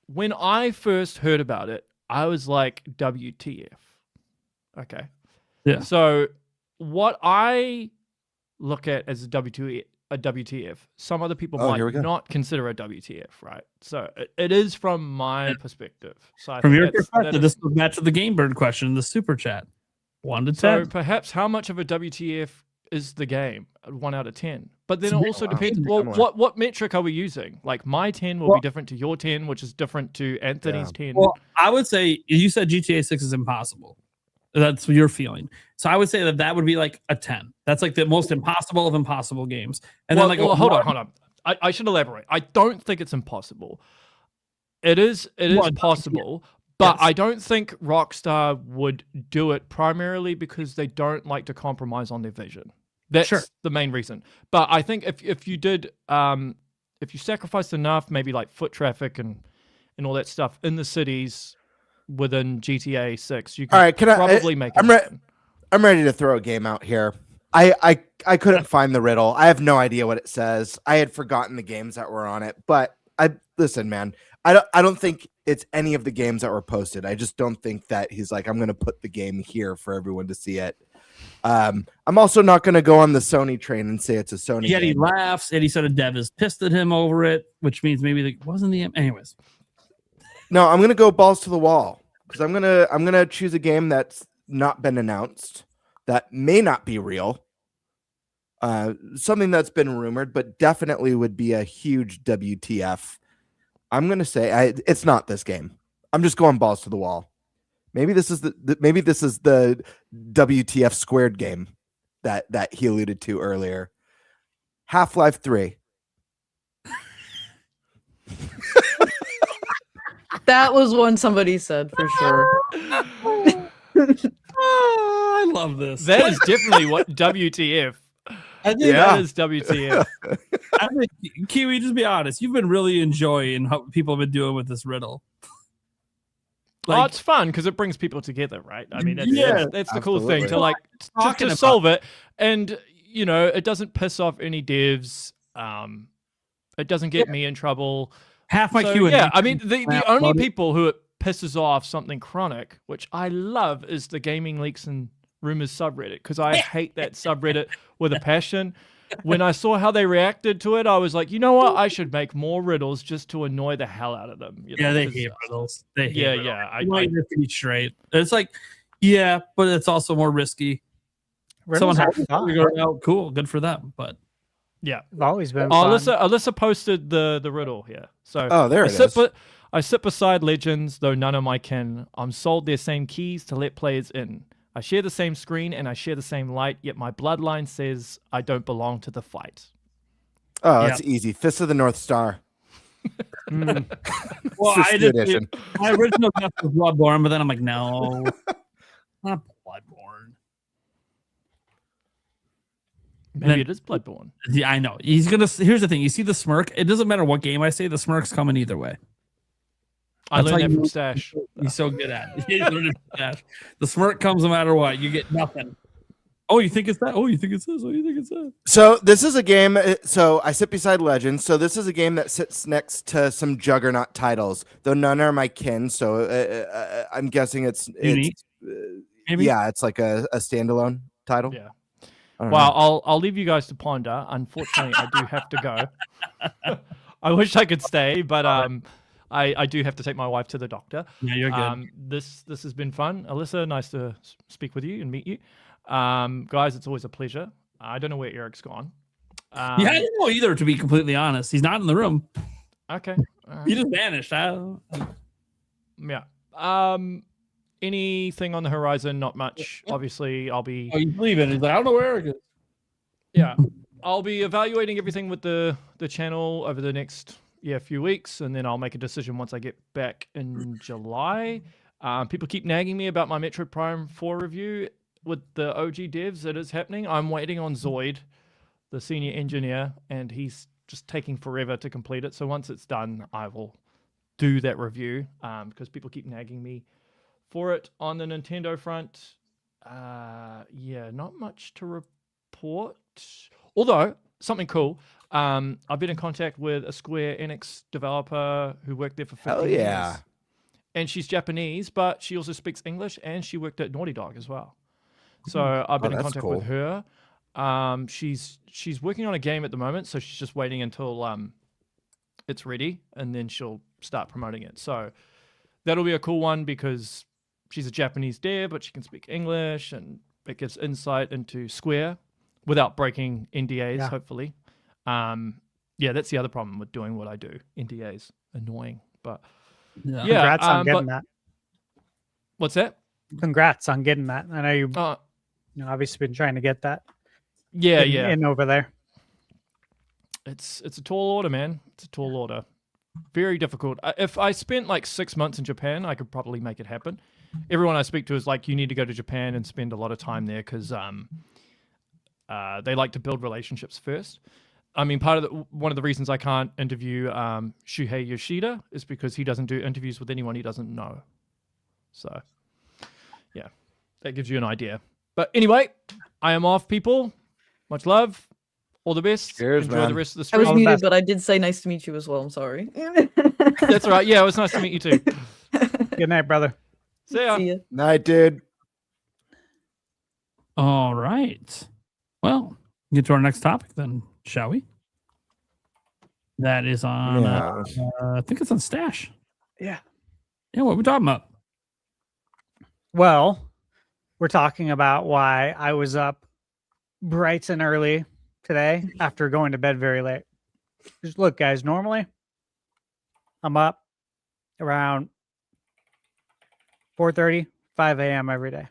When I first heard about it, I was like, WTF. Okay. Yeah. So what I look at as a WTF, some other people might not consider a WTF, right? So it is from my perspective. So from your perspective, this was match of the GameBird question in the super chat. 1 to 10. So perhaps how much of a WTF is the game? 1 out of 10. But then it also depends. Well, what metric are we using? Like my 10 will be different to your 10, which is different to Anthony's 10. Well, I would say you said GTA 6 is impossible. That's what you're feeling. So I would say that would be like a 10. That's like the most impossible of impossible games. And then hold on. I should elaborate. I don't think it's impossible. It is possible, but I don't think Rockstar would do it primarily because they don't like to compromise on their vision. That's the main reason. But I think if you did, if you sacrificed enough, maybe like foot traffic and all that stuff in the cities within GTA 6, you can probably make it happen. I'm ready to throw a game out here. I couldn't find the riddle. I have no idea what it says. I had forgotten the games that were on it. But listen, man. I don't think it's any of the games that were posted. I just don't think that he's like, I'm going to put the game here for everyone to see it. I'm also not going to go on the Sony train and say it's a Sony game. He laughs and he said a dev is pissed at him over it, which means maybe it wasn't the anyways. No, I'm going to go balls to the wall because I'm going to choose a game that's not been announced, that may not be real. Something that's been rumored, but definitely would be a huge WTF. I'm going to say it's not this game. I'm just going balls to the wall. Maybe this is the WTF squared game that he alluded to earlier. Half-Life 3. That was one somebody said for sure. I love this. That is definitely what WTF. I think that is WTF. I think, Kiwi, just be honest. You've been really enjoying how people have been doing with this riddle. It's fun because it brings people together, right? I mean, that's the cool thing to solve it, and it doesn't piss off any devs. It doesn't get me in trouble. Half my queue. Yeah, I mean, the only people who it pisses off something chronic, which I love, is the Gaming Leaks and Rumors subreddit, because I hate that subreddit with a passion. When I saw how they reacted to it, I was like, you know what? I should make more riddles just to annoy the hell out of them. They hate riddles. They hate riddles. Yeah. I be straight. It's like, but it's also more risky. Riddles someone has to figure it out. Cool, good for them. But yeah, it's always been fun. Alyssa posted the riddle here. So there it is. I sit beside legends, though none of my kin. I'm sold their same keys to let players in. I share the same screen and I share the same light, yet my bloodline says I don't belong to the fight. Oh, that's easy. Fist of the North Star. Well, my original guess was Bloodborne, but then I'm like, no, not Bloodborne. Maybe it is Bloodborne. Yeah, I know. He's gonna. Here's the thing. You see the smirk. It doesn't matter what game I say. The smirk's coming either way. I learned that from Stash. He's so good at it. He learned it from Stash. The smirk comes no matter what. You get nothing. Oh, you think it's that? Oh, you think it's this? Oh, you think it's that? So this is a game. So I sit beside Legends. So this is a game that sits next to some juggernaut titles, though none are my kin. So I'm guessing it's maybe. Yeah, it's like a standalone title. Yeah. Well, I'll leave you guys to ponder. Unfortunately, I do have to go. I wish I could stay, but I do have to take my wife to the doctor. Yeah, you're good. This has been fun. Alyssa, nice to speak with you and meet you. Guys, it's always a pleasure. I don't know where Eric's gone. I don't know either, to be completely honest. He's not in the room. Okay. He just vanished. Yeah. Anything on the horizon? Not much. Obviously, I'll be... Oh, he's leaving. He's like, I don't know where Eric is. Yeah. I'll be evaluating everything with the channel over the next few weeks, and then I'll make a decision once I get back in July. People keep nagging me about my Metroid Prime 4 review with the OG devs. It is happening. I'm waiting on Zoid, the senior engineer, and he's just taking forever to complete it. So once it's done, I will do that review because people keep nagging me for it. On the Nintendo front, not much to report. Although, something cool. I've been in contact with a Square Enix developer who worked there for 15 years. And she's Japanese, but she also speaks English, and she worked at Naughty Dog as well. So I've been in contact with her. She's working on a game at the moment, so she's just waiting until it's ready, and then she'll start promoting it. So that'll be a cool one because she's a Japanese dev, but she can speak English, and it gives insight into Square without breaking NDAs, hopefully. That's the other problem with doing what I do. NDAs, annoying, but Congrats on getting that. What's that? Congrats on getting that. I know you obviously been trying to get that. In over there. It's a tall order, man. It's a tall order. Very difficult. If I spent like 6 months in Japan, I could probably make it happen. Everyone I speak to is like, you need to go to Japan and spend a lot of time there because they like to build relationships first. I mean, one of the reasons I can't interview Shuhei Yoshida is because he doesn't do interviews with anyone he doesn't know. So, yeah, that gives you an idea. But anyway, I am off, people. Much love. All the best. Cheers, Enjoy man. the rest of the I stream. was muted, but I did say nice to meet you as well. I'm sorry. That's all right. Yeah, it was nice to meet you too. Good night, brother. See ya. See ya. Night, dude. All right. Well, get to our next topic then, shall we? That is on, I think it's on Stash. Yeah. Yeah, what are we talking about? Well, we're talking about why I was up bright and early today after going to bed very late. Just look, guys, normally I'm up around 4:30, 5 a.m. every day.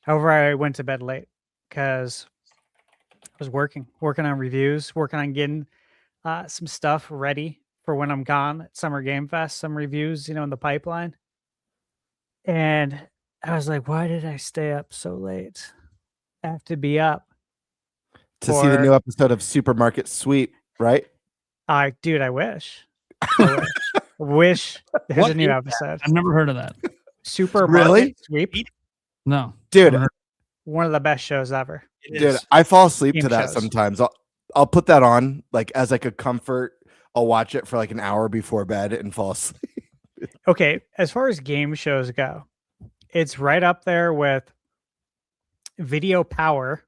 However, I went to bed late because I was working on reviews, working on getting some stuff ready for when I'm gone at Summer Game Fest, some reviews, in the pipeline. And I was like, why did I stay up so late? I have to be up to see the new episode of Supermarket Sweep, right? Dude, I wish. I wish there's a new episode. I've never heard of that. Supermarket Sweep? No. Dude, one of the best shows ever. Dude, I fall asleep Game to that shows. sometimes. I'll put that on like as like a comfort. I'll watch it for like an hour before bed and fall asleep. Okay, as far as game shows go, it's right up there with Video Power.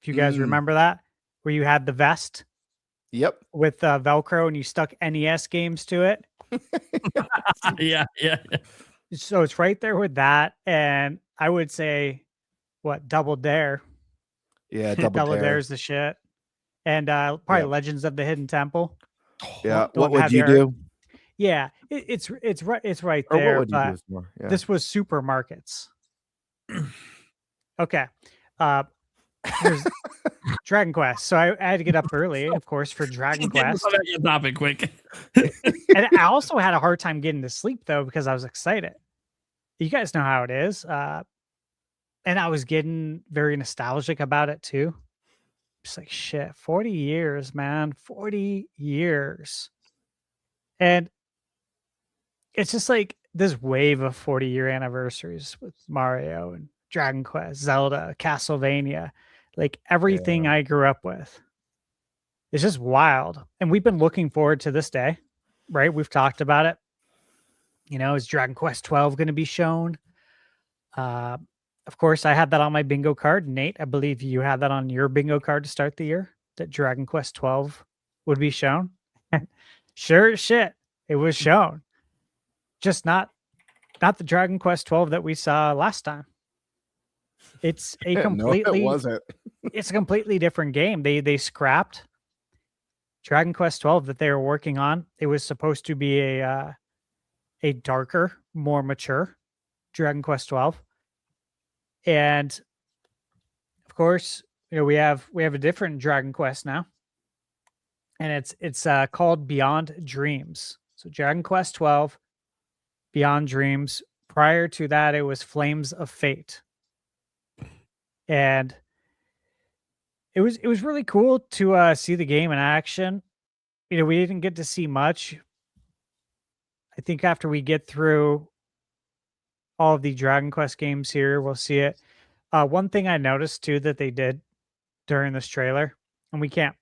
If you guys remember that, where you had the vest. Yep. With Velcro and you stuck NES games to it. Yeah. So it's right there with that. And I would say, Double Dare. Yeah, Double Dare is the shit. And probably Legends of the Hidden Temple. Yeah. What would you do? Yeah, it's right Or there. what would you But do is more? Yeah. this was Supermarkets. Okay. Here's Dragon Quest. So I had to get up early, of course, for Dragon Quest. Your topic quick. And I also had a hard time getting to sleep though because I was excited. You guys know how it is. And I was getting very nostalgic about it too. It's like shit, 40 years, man. 40 years. And it's just like this wave of 40-year anniversaries with Mario and Dragon Quest, Zelda, Castlevania, like everything I grew up with. It's just wild. And we've been looking forward to this day, right? We've talked about it. Is Dragon Quest 12 going to be shown? Of course, I had that on my bingo card. Nate, I believe you had that on your bingo card to start the year, that Dragon Quest 12 would be shown. Sure as shit, it was shown. Just not the Dragon Quest 12 that we saw last time. It's a completely no, it wasn't. It's a completely different game. They scrapped Dragon Quest 12 that they were working on. It was supposed to be a darker, more mature Dragon Quest 12. And of course, we have a different Dragon Quest now. And it's called Beyond Dreams. So Dragon Quest 12, Beyond Dreams. Prior to that, it was Flames of Fate. And it was really cool to see the game in action. We didn't get to see much. I think after we get through all of the Dragon Quest games here, we'll see it. One thing I noticed too that they did during this trailer, and we can't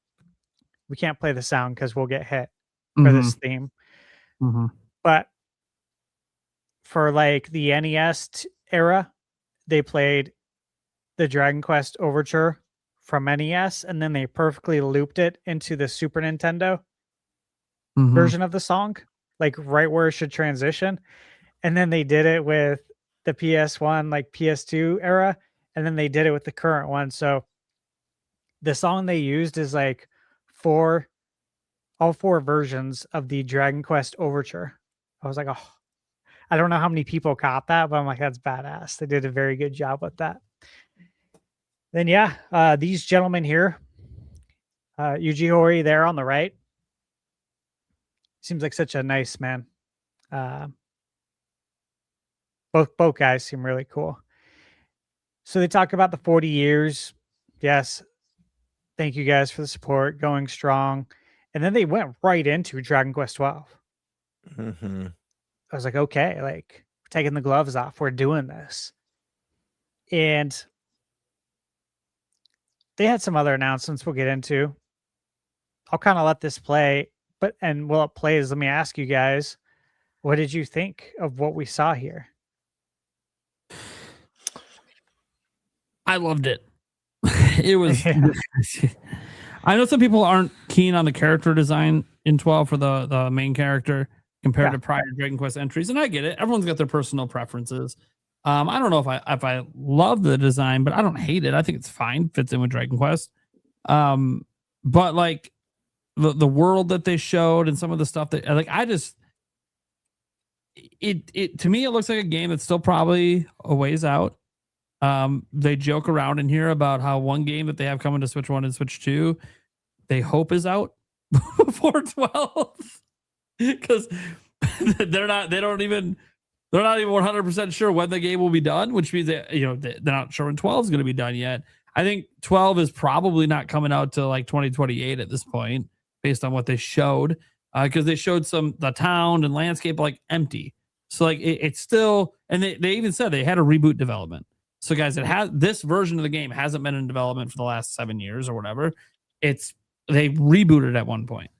play the sound because we'll get hit for this theme. But for like the NES era, they played the Dragon Quest Overture from NES, and then they perfectly looped it into the Super Nintendo version of the song, like right where it should transition. And then they did it with the PS1, like PS2 era, and then they did it with the current one. So the song they used is like all four versions of the Dragon Quest Overture. I was like, oh, I don't know how many people caught that, but I'm like, that's badass. They did a very good job with that. Then yeah, these gentlemen here, Yuji Horii there on the right, seems like such a nice man. Both guys seem really cool. So they talk about the 40 years. Yes. Thank you guys for the support, going strong. And then they went right into Dragon Quest 12. I was like, okay, like we're taking the gloves off. We're doing this. And they had some other announcements we'll get into. I'll kind of let this play, and while it plays, let me ask you guys, what did you think of what we saw here? I loved it. It was. I know some people aren't keen on the character design in 12 for the main character compared to prior Dragon Quest entries, and I get it. Everyone's got their personal preferences. I don't know if I love the design, but I don't hate it. I think it's fine. Fits in with Dragon Quest. But like the world that they showed and some of the stuff that like it to me it looks like a game that's still probably a ways out. They joke around in here about how one game that they have coming to Switch 1 and Switch 2 they hope is out before 12 because they're not even 100% sure when the game will be done, which means that they're not sure when 12 is going to be done yet. I think 12 is probably not coming out till like 2028 at this point based on what they showed, because they showed the town and landscape like empty. So like it's still, and they even said they had a reboot development. So guys, this version of the game hasn't been in development for the last 7 years or whatever. They rebooted at one point.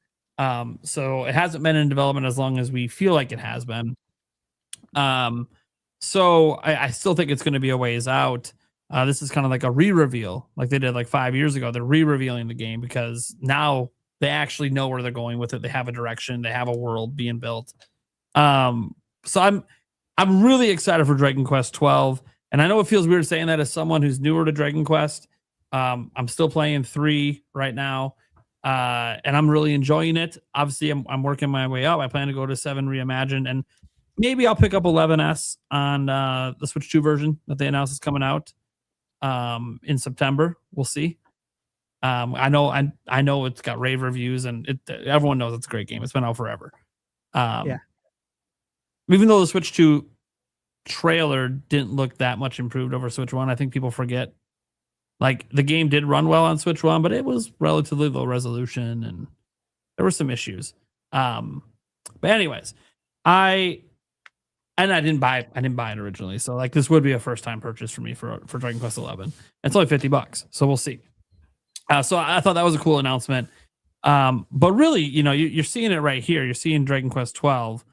So it hasn't been in development as long as we feel like it has been. So I still think it's going to be a ways out. This is kind of like a re-reveal, like they did like 5 years ago. They're re-revealing the game because now they actually know where they're going with it. They have a direction. They have a world being built. So I'm really excited for Dragon Quest 12. And I know it feels weird saying that as someone who's newer to Dragon Quest. I'm still playing 3 right now. And I'm really enjoying it. Obviously, I'm working my way up. I plan to go to 7 Reimagined, and maybe I'll pick up 11S on the Switch 2 version that they announced is coming out in September. We'll see. I know it's got rave reviews, and everyone knows it's a great game. It's been out forever. Even though the Switch 2 trailer didn't look that much improved over Switch 1, I think people forget. Like the game did run well on Switch 1, but it was relatively low resolution, and there were some issues. But anyways, I didn't buy it originally, so like this would be a first time purchase for me for Dragon Quest 11. It's only $50, so we'll see. So I thought that was a cool announcement. But really, you're seeing it right here. You're seeing Dragon Quest 12.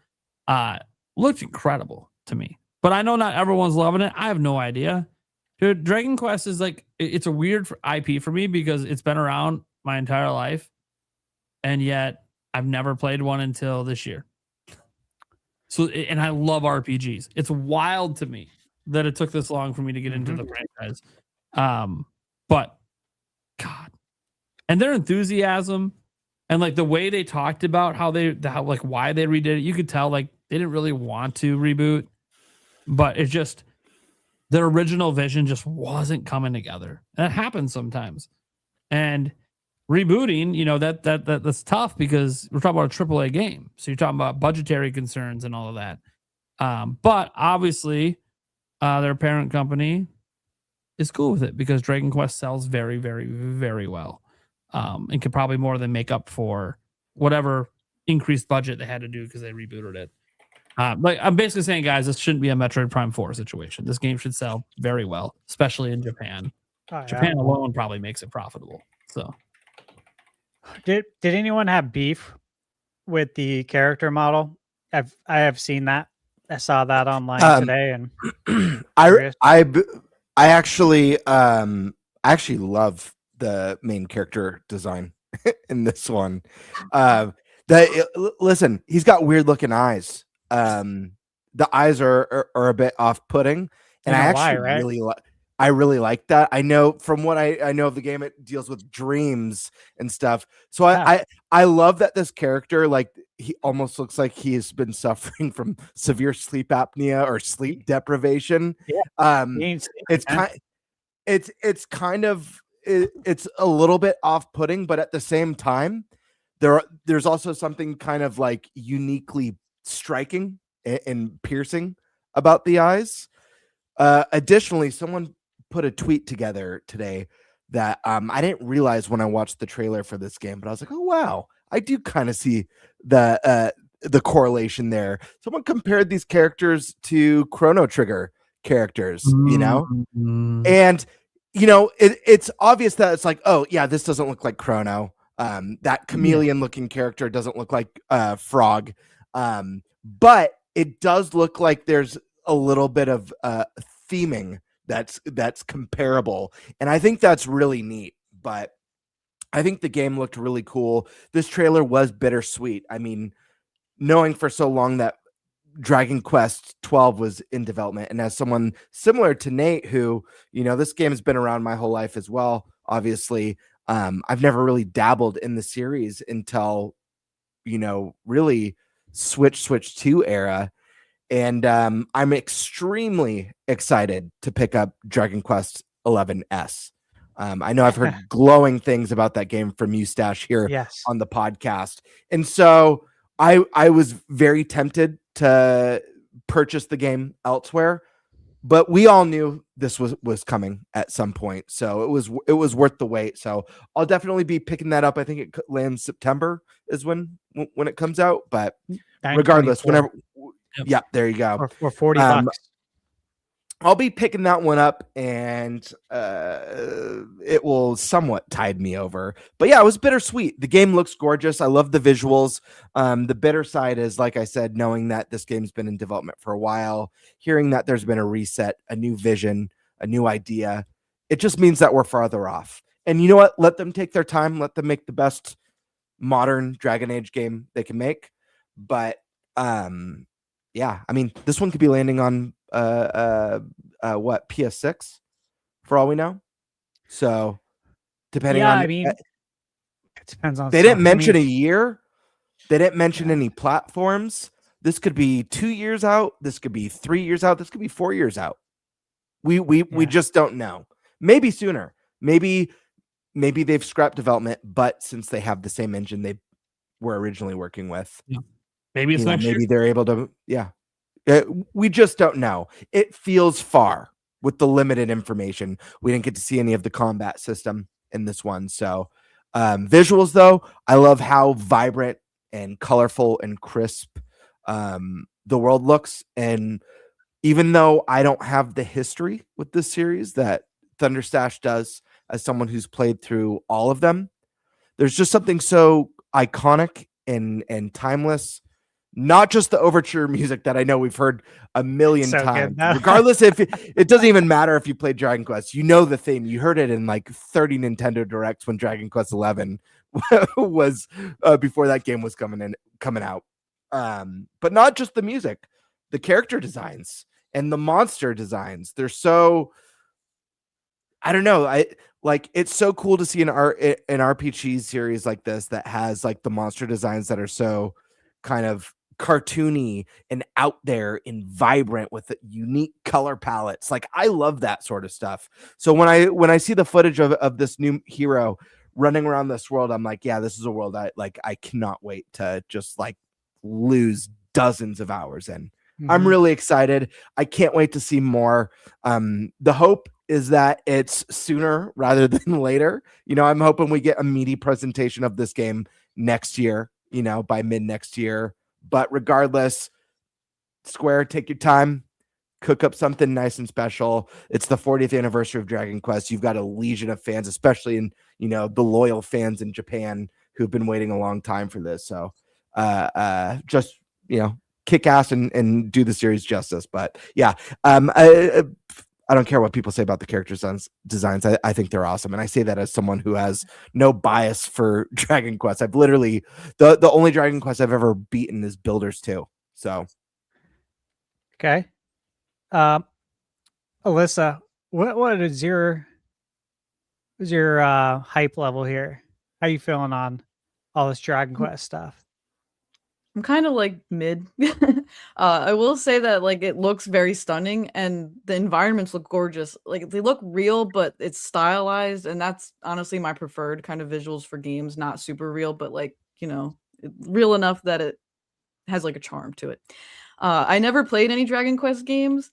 Looked incredible to me, but I know not everyone's loving it. I have no idea. Dude, Dragon Quest is like, it's a weird IP for me because it's been around my entire life, and yet I've never played one until this year. So, and I love RPGs. It's wild to me that it took this long for me to get into the franchise. But God, and their enthusiasm and like the way they talked about why they redid it, you could tell like they didn't really want to reboot, but it just, their original vision just wasn't coming together. That happens sometimes. And rebooting, that's tough because we're talking about a AAA game. So you're talking about budgetary concerns and all of that. But obviously, their parent company is cool with it because Dragon Quest sells very, very, very well, and could probably more than make up for whatever increased budget they had to do because they rebooted it. Like I'm basically saying, guys, this shouldn't be a Metroid Prime 4 situation. This game should sell very well, especially in Japan. Japan alone probably makes it profitable. So, did anyone have beef with the character model? I have seen that. I saw that online today, and I actually love the main character design in this one. Listen, he's got weird looking eyes. The eyes are a bit off putting, and I really like that. I know from what I know of the game, it deals with dreams and stuff. So I love that this character, like, he almost looks like he has been suffering from severe sleep apnea or sleep deprivation. Yeah. It's a little bit off-putting, but at the same time, there's also something kind of like uniquely striking and piercing about the eyes. Additionally, someone put a tweet together today that I didn't realize when I watched the trailer for this game, but I was like, oh wow, I do kind of see the correlation there. Someone compared these characters to Chrono Trigger characters, you know, and you know it's obvious that it's like, oh yeah, this doesn't look like Chrono. That chameleon looking character doesn't look like Frog, but it does look like there's a little bit of theming that's comparable, and I think that's really neat. But I think the game looked really cool. This trailer was bittersweet. I mean, knowing for so long that Dragon Quest 12 was in development, and as someone similar to Nate, who, you know, this game has been around my whole life as well, obviously, I've never really dabbled in the series until, you know, really Switch 2 era. And I'm extremely excited to pick up Dragon Quest 11S. I know I've heard glowing things about that game from you, Stash, here on the podcast. And so I was very tempted to purchase the game elsewhere, but we all knew this was coming at some point. So it was worth the wait. So I'll definitely be picking that up. I think it lands September is when it comes out. But regardless, whenever... Yeah, there you go. Or $40. I'll be picking that one up, and it will somewhat tide me over. But yeah, it was bittersweet. The game looks gorgeous. I love the visuals. The bitter side is, like I said, knowing that this game's been in development for a while, hearing that there's been a reset, a new vision, a new idea. It just means that we're farther off. And you know what? Let them take their time. Let them make the best modern Dragon Age game they can make. But yeah, I mean, this one could be landing on what, PS6 for all we know. So depending on, I mean, it depends on. They didn't mention a year. They didn't mention any platforms. This could be 2 years out. This could be 3 years out. This could be 4 years out. We just don't know. Maybe sooner. Maybe they've scrapped development, but since they have the same engine they were originally working with. Yeah. Maybe it's maybe they're able to. Yeah, we just don't know. It feels far with the limited information. We didn't get to see any of the combat system in this one. So visuals, though, I love how vibrant and colorful and crisp the world looks. And even though I don't have the history with this series that ThunderStash does, as someone who's played through all of them, there's just something so iconic and timeless. Not just the overture music that I know we've heard a million times. Regardless, if it doesn't even matter if you played Dragon Quest, you know the theme. You heard it in like 30 Nintendo Directs when Dragon Quest 11 was before that game was coming out. But not just the music, the character designs and the monster designs. They're so, I don't know. It's so cool to see an RPG series like this that has like the monster designs that are so kind of cartoony and out there and vibrant with unique color palettes. Like, I love that sort of stuff. So when I see the footage of this new hero running around this world, I'm like, yeah, this is a world I cannot wait to just like lose dozens of hours in. I'm really excited. I can't wait to see more. The hope is that it's sooner rather than later. I'm hoping we get a meaty presentation of this game next year, by mid next year. But regardless, Square, take your time, cook up something nice and special. It's the 40th anniversary of Dragon Quest. You've got a legion of fans, especially in, the loyal fans in Japan who've been waiting a long time for this. So just, kick ass and do the series justice. But yeah, I don't care what people say about the character designs. I think they're awesome. And I say that as someone who has no bias for Dragon Quest. I've literally, the only Dragon Quest I've ever beaten is Builders 2. So. Okay. Alyssa, what is your hype level here? How you feeling on all this Dragon Quest stuff? I'm kind of like mid. I will say that like it looks very stunning and the environments look gorgeous. Like they look real, but it's stylized, and that's honestly my preferred kind of visuals for games. Not super real, but like real enough that it has like a charm to it. I never played any Dragon Quest games,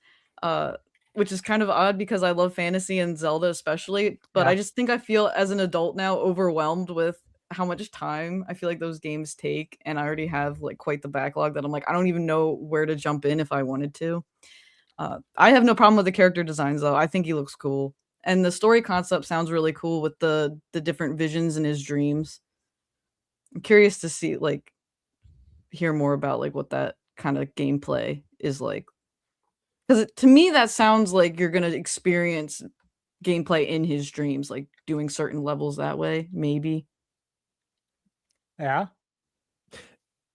which is kind of odd because I love fantasy and Zelda especially. But I just think I feel as an adult now overwhelmed with how much time I feel like those games take, and I already have like quite the backlog that I'm like I don't even know where to jump in if I wanted to. I have no problem with the character designs though. I think he looks cool, and the story concept sounds really cool with the different visions in his dreams. I'm curious to see hear more about like what that kind of gameplay is like, because to me that sounds like you're gonna experience gameplay in his dreams, like doing certain levels that way, maybe. Yeah.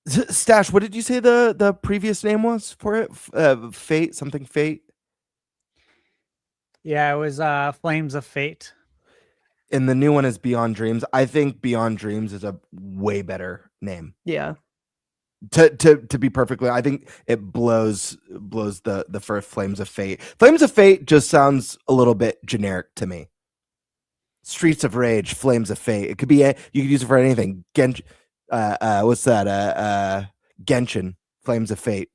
Stash, what did you say the previous name was for it? Fate. Yeah, it was Flames of Fate. And the new one is Beyond Dreams. I think Beyond Dreams is a way better name. Yeah. To be perfectly, I think it blows the first Flames of Fate. Flames of Fate just sounds a little bit generic to me. Streets of Rage, Flames of Fate. It could be you could use it for anything. What's that? Genshin, Flames of Fate,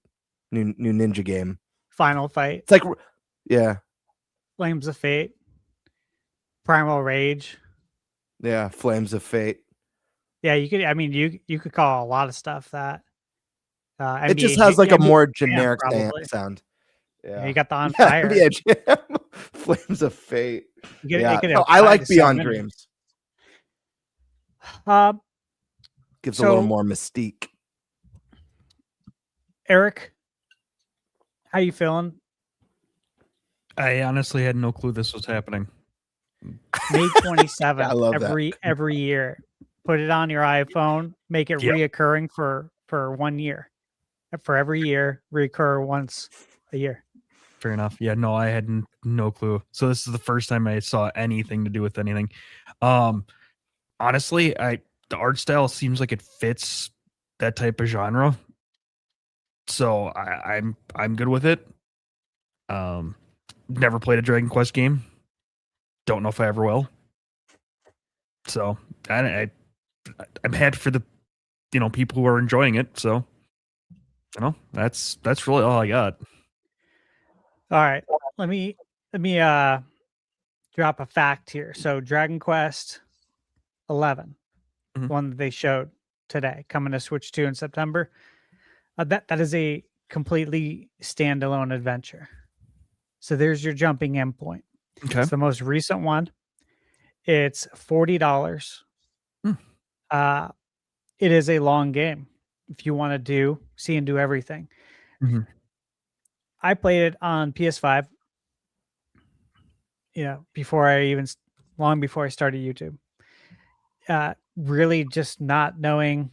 new ninja game. Final Fight. It's like, yeah. Flames of Fate. Primal Rage. Yeah, Flames of Fate. Yeah, you could. I mean, you could call a lot of stuff that. It just has like a more generic sound. Yeah, you got the On Fire. Yeah, Flames of Fate. I like Beyond Dreams. Gives a little more mystique. Eric, how you feeling? I honestly had no clue this was happening. May 27th every year. Put it on your iPhone. Make it reoccurring for 1 year. For every year, recur once a year. Fair enough. Yeah, no, I had no clue. So this is the first time I saw anything to do with anything. Honestly, the art style seems like it fits that type of genre. So I'm good with it. Never played a Dragon Quest game. Don't know if I ever will. So I'm happy for the people who are enjoying it. So that's really all I got. All right. Let me drop a fact here. So Dragon Quest 11, one that they showed today, coming to Switch 2 in September. That is a completely standalone adventure. So there's your jumping in point. Okay. It's the most recent one. It's $40. It is a long game if you want to see and do everything. Mm-hmm. I played it on PS5. Long before I started YouTube. Really just not knowing.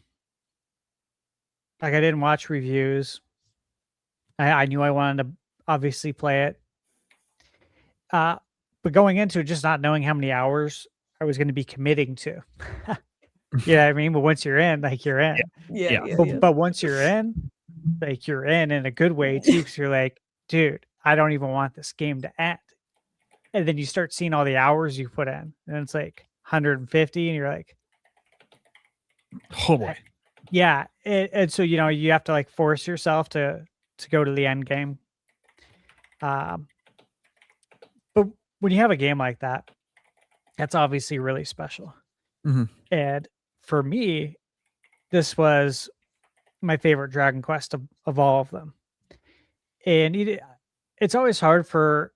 Like I didn't watch reviews. I knew I wanted to obviously play it. But going into it, just not knowing how many hours I was going to be committing to. Yeah, I mean, but once you're in, you're in. Yeah. But once you're in, you're in a good way too, because you're like, dude, I don't even want this game to end. And then you start seeing all the hours you put in, and it's like 150, and you're like, oh boy. Yeah. And so, you have to force yourself to go to the end game. But when you have a game like that, that's obviously really special. Mhm. And for me, this was my favorite Dragon Quest of all of them. And it's always hard for,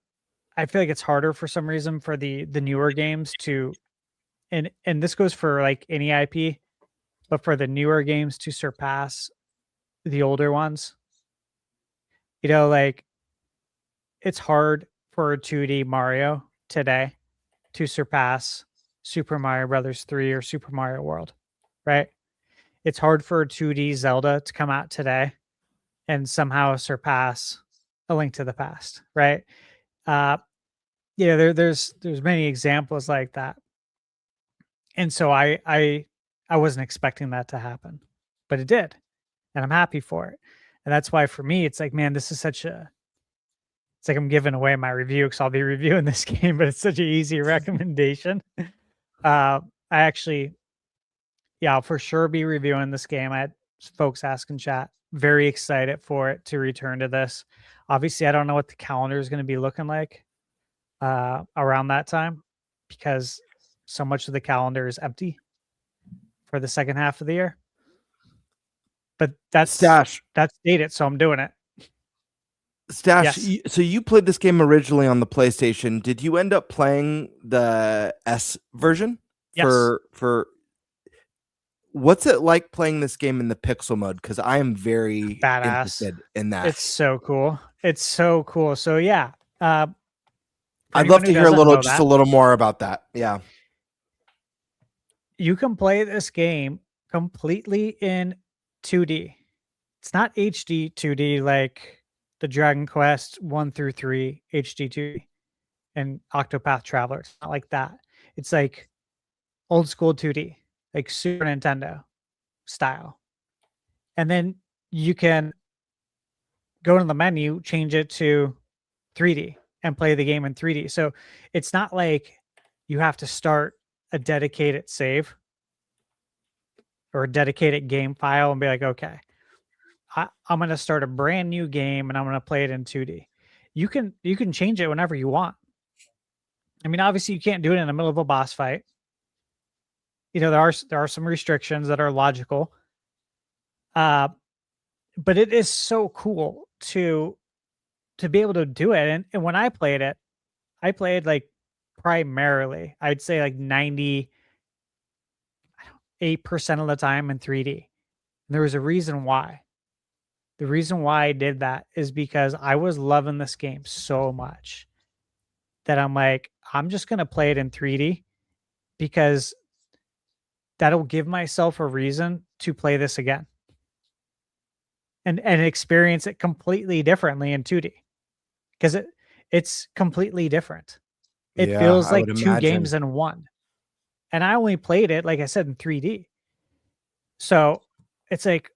I feel like it's harder for some reason for the newer games to, and this goes for like any IP, but for the newer games to surpass the older ones. You know, like it's hard for a 2D Mario today to surpass Super Mario Brothers 3 or Super Mario World, right? It's hard for a 2D Zelda to come out today and somehow surpass A Link to the Past, right? There's many examples like that. And so I wasn't expecting that to happen, but it did. And I'm happy for it. And that's why for me, it's like, man, this is it's like I'm giving away my review because I'll be reviewing this game, but it's such an easy recommendation. I'll for sure be reviewing this game. I had folks ask in chat, very excited for it to return to this. Obviously, I don't know what the calendar is going to be looking like around that time because so much of the calendar is empty for the second half of the year. But that's dated, so I'm doing it. Stash, Yes. so you played this game originally on the PlayStation. Did you end up playing the S version? Yes. For what's it like playing this game in the pixel mode? Because I am very Badass. interested in that. It's so cool. It's so cool. So yeah. I'd love to hear a little more about that. Yeah. You can play this game completely in 2D. It's not HD 2D like the Dragon Quest 1 through 3 HD 2D and Octopath Traveler. It's not like that. It's like old school 2D, like Super Nintendo style. And then you can go to the menu, change it to 3D and play the game in 3D. So it's not like you have to start a dedicated save or a dedicated game file and be like, okay, I'm going to start a brand new game and I'm going to play it in 2D. You can change it whenever you want. I mean, obviously you can't do it in the middle of a boss fight. You know, there are some restrictions that are logical. But it is so cool to be able to do it. And when I played it, like primarily, I'd say like 98% of the time in 3D. And there was a reason why. The reason why I did that is because I was loving this game so much that I'm like, I'm just going to play it in 3D because that'll give myself a reason to play this again and experience it completely differently in 2D because it's completely different. It feels like two games in one. And I only played it, like I said, in 3D. So it's like,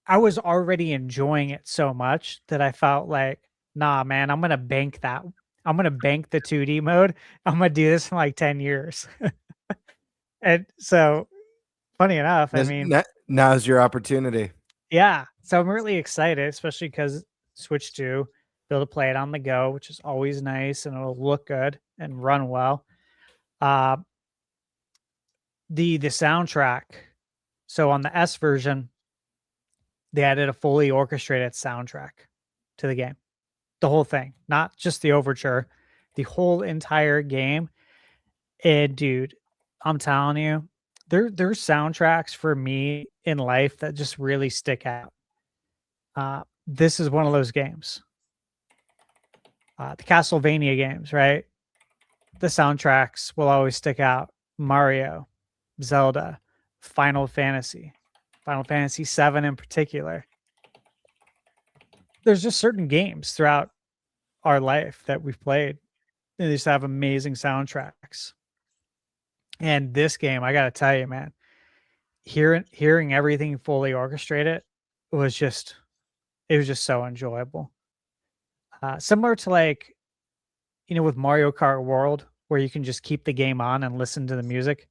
I was already enjoying it so much that I felt like, nah, man, I'm going to bank that. I'm going to bank the 2D mode. I'm going to do this in like 10 years. And so funny enough, I mean, now's your opportunity. Yeah. So I'm really excited, especially because Switch 2, be able to play it on the go, which is always nice and it'll look good and run well. The soundtrack. So on the S version, they added a fully orchestrated soundtrack to the game. The whole thing, not just the overture, the whole entire game. And dude, I'm telling you, there's soundtracks for me in life that just really stick out. This is one of those games. The Castlevania games, right? The soundtracks will always stick out. Mario, Zelda, Final Fantasy 7 in particular. There's just certain games throughout our life that we've played. They just have amazing soundtracks. And this game, I got to tell you, man, hearing everything fully orchestrated was just so enjoyable. Similar to like, with Mario Kart World, where you can just keep the game on and listen to the music.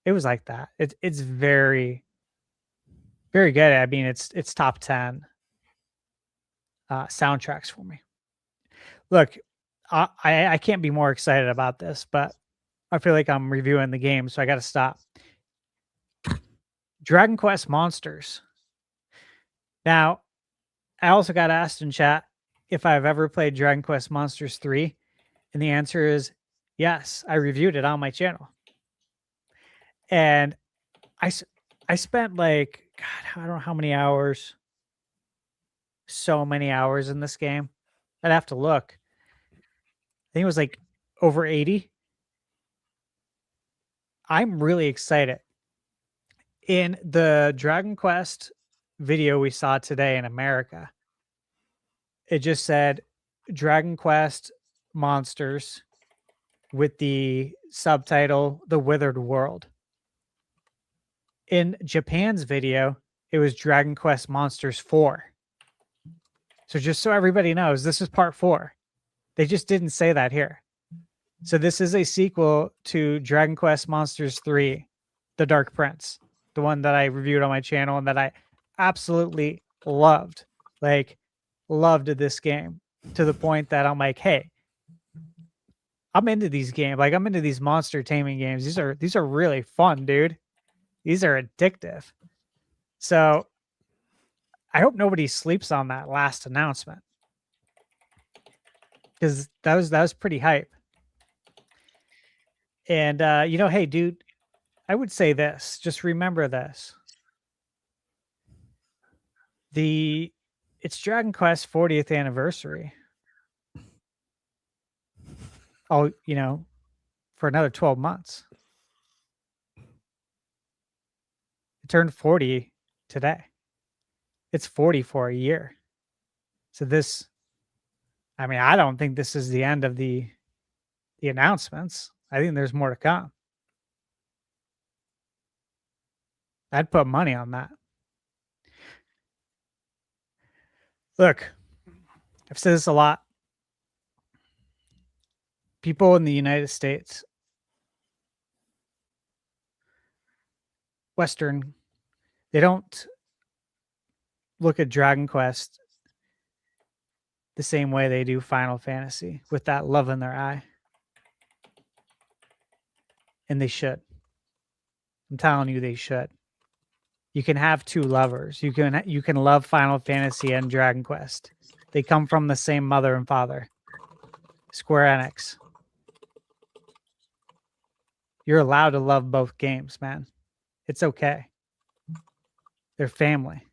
It was like that. It's very, very good. I mean, it's top 10 soundtracks for me. look, I can't be more excited about this, but I feel like I'm reviewing the game, so I got to stop. Dragon Quest Monsters. Now, I also got asked in chat if I've ever played Dragon Quest Monsters 3, and the answer is yes. I reviewed it on my channel. And I spent like, God, I don't know how many hours. So many hours in this game. I'd have to look. I think it was like over 80. I'm really excited. In the Dragon Quest video we saw today in America, it just said Dragon Quest Monsters with the subtitle The Withered World. In Japan's video, it was Dragon Quest Monsters 4. So just so everybody knows, this is part 4. They just didn't say that here. So this is a sequel to Dragon Quest Monsters 3, The Dark Prince, the one that I reviewed on my channel and that I absolutely loved. Like, loved this game to the point that I'm like, hey, I'm into these games. Like, I'm into these monster taming games. These are really fun, dude. These are addictive. So I hope nobody sleeps on that last announcement, because that was pretty hype. And hey, dude, I would say this. Just remember this. It's Dragon Quest 40th anniversary. Oh, for another 12 months. It turned 40 today. It's 40 for a year. So I don't think this is the end of the announcements. I think there's more to come. I'd put money on that. Look, I've said this a lot. People in the United States, Western, they don't look at Dragon Quest the same way they do Final Fantasy, with that love in their eye. And they should. I'm telling you, they should. You can have two lovers. You can love Final Fantasy and Dragon Quest. They come from the same mother and father. Square Enix. You're allowed to love both games, man. It's okay. They're family.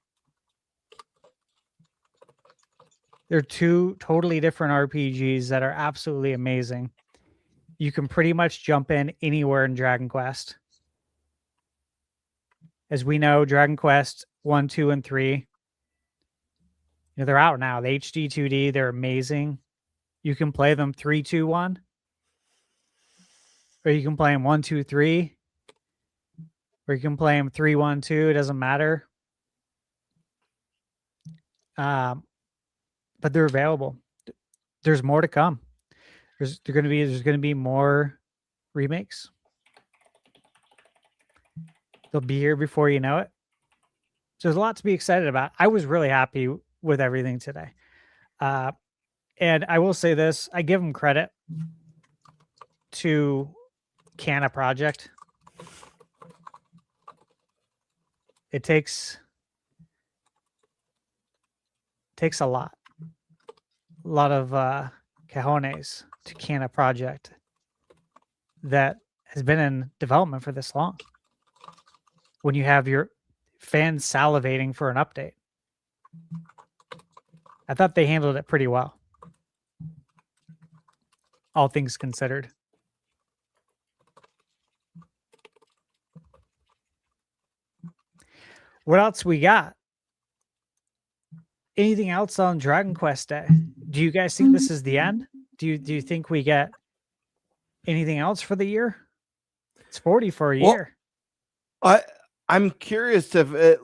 They're two totally different RPGs that are absolutely amazing. You can pretty much jump in anywhere in Dragon Quest. As we know, Dragon Quest 1, 2, and 3, they're out now. The HD 2D, they're amazing. You can play them 3, 2, 1. Or you can play them 1, 2, 3. Or you can play them 3, 1, 2. It doesn't matter. But they're available. There's more to come. There's going to be more remakes. They'll be here before you know it. So there's a lot to be excited about. I was really happy with everything today. And I will say this. I give them credit to Canna Project. It takes a lot. A lot of cojones to Canna Project that has been in development for this long. When you have your fans salivating for an update. I thought they handled it pretty well. All things considered. What else we got? Anything else on Dragon Quest Day? Do you guys think this is the end? Do you think we get anything else for the year? It's 40 for a year. I'm curious if it,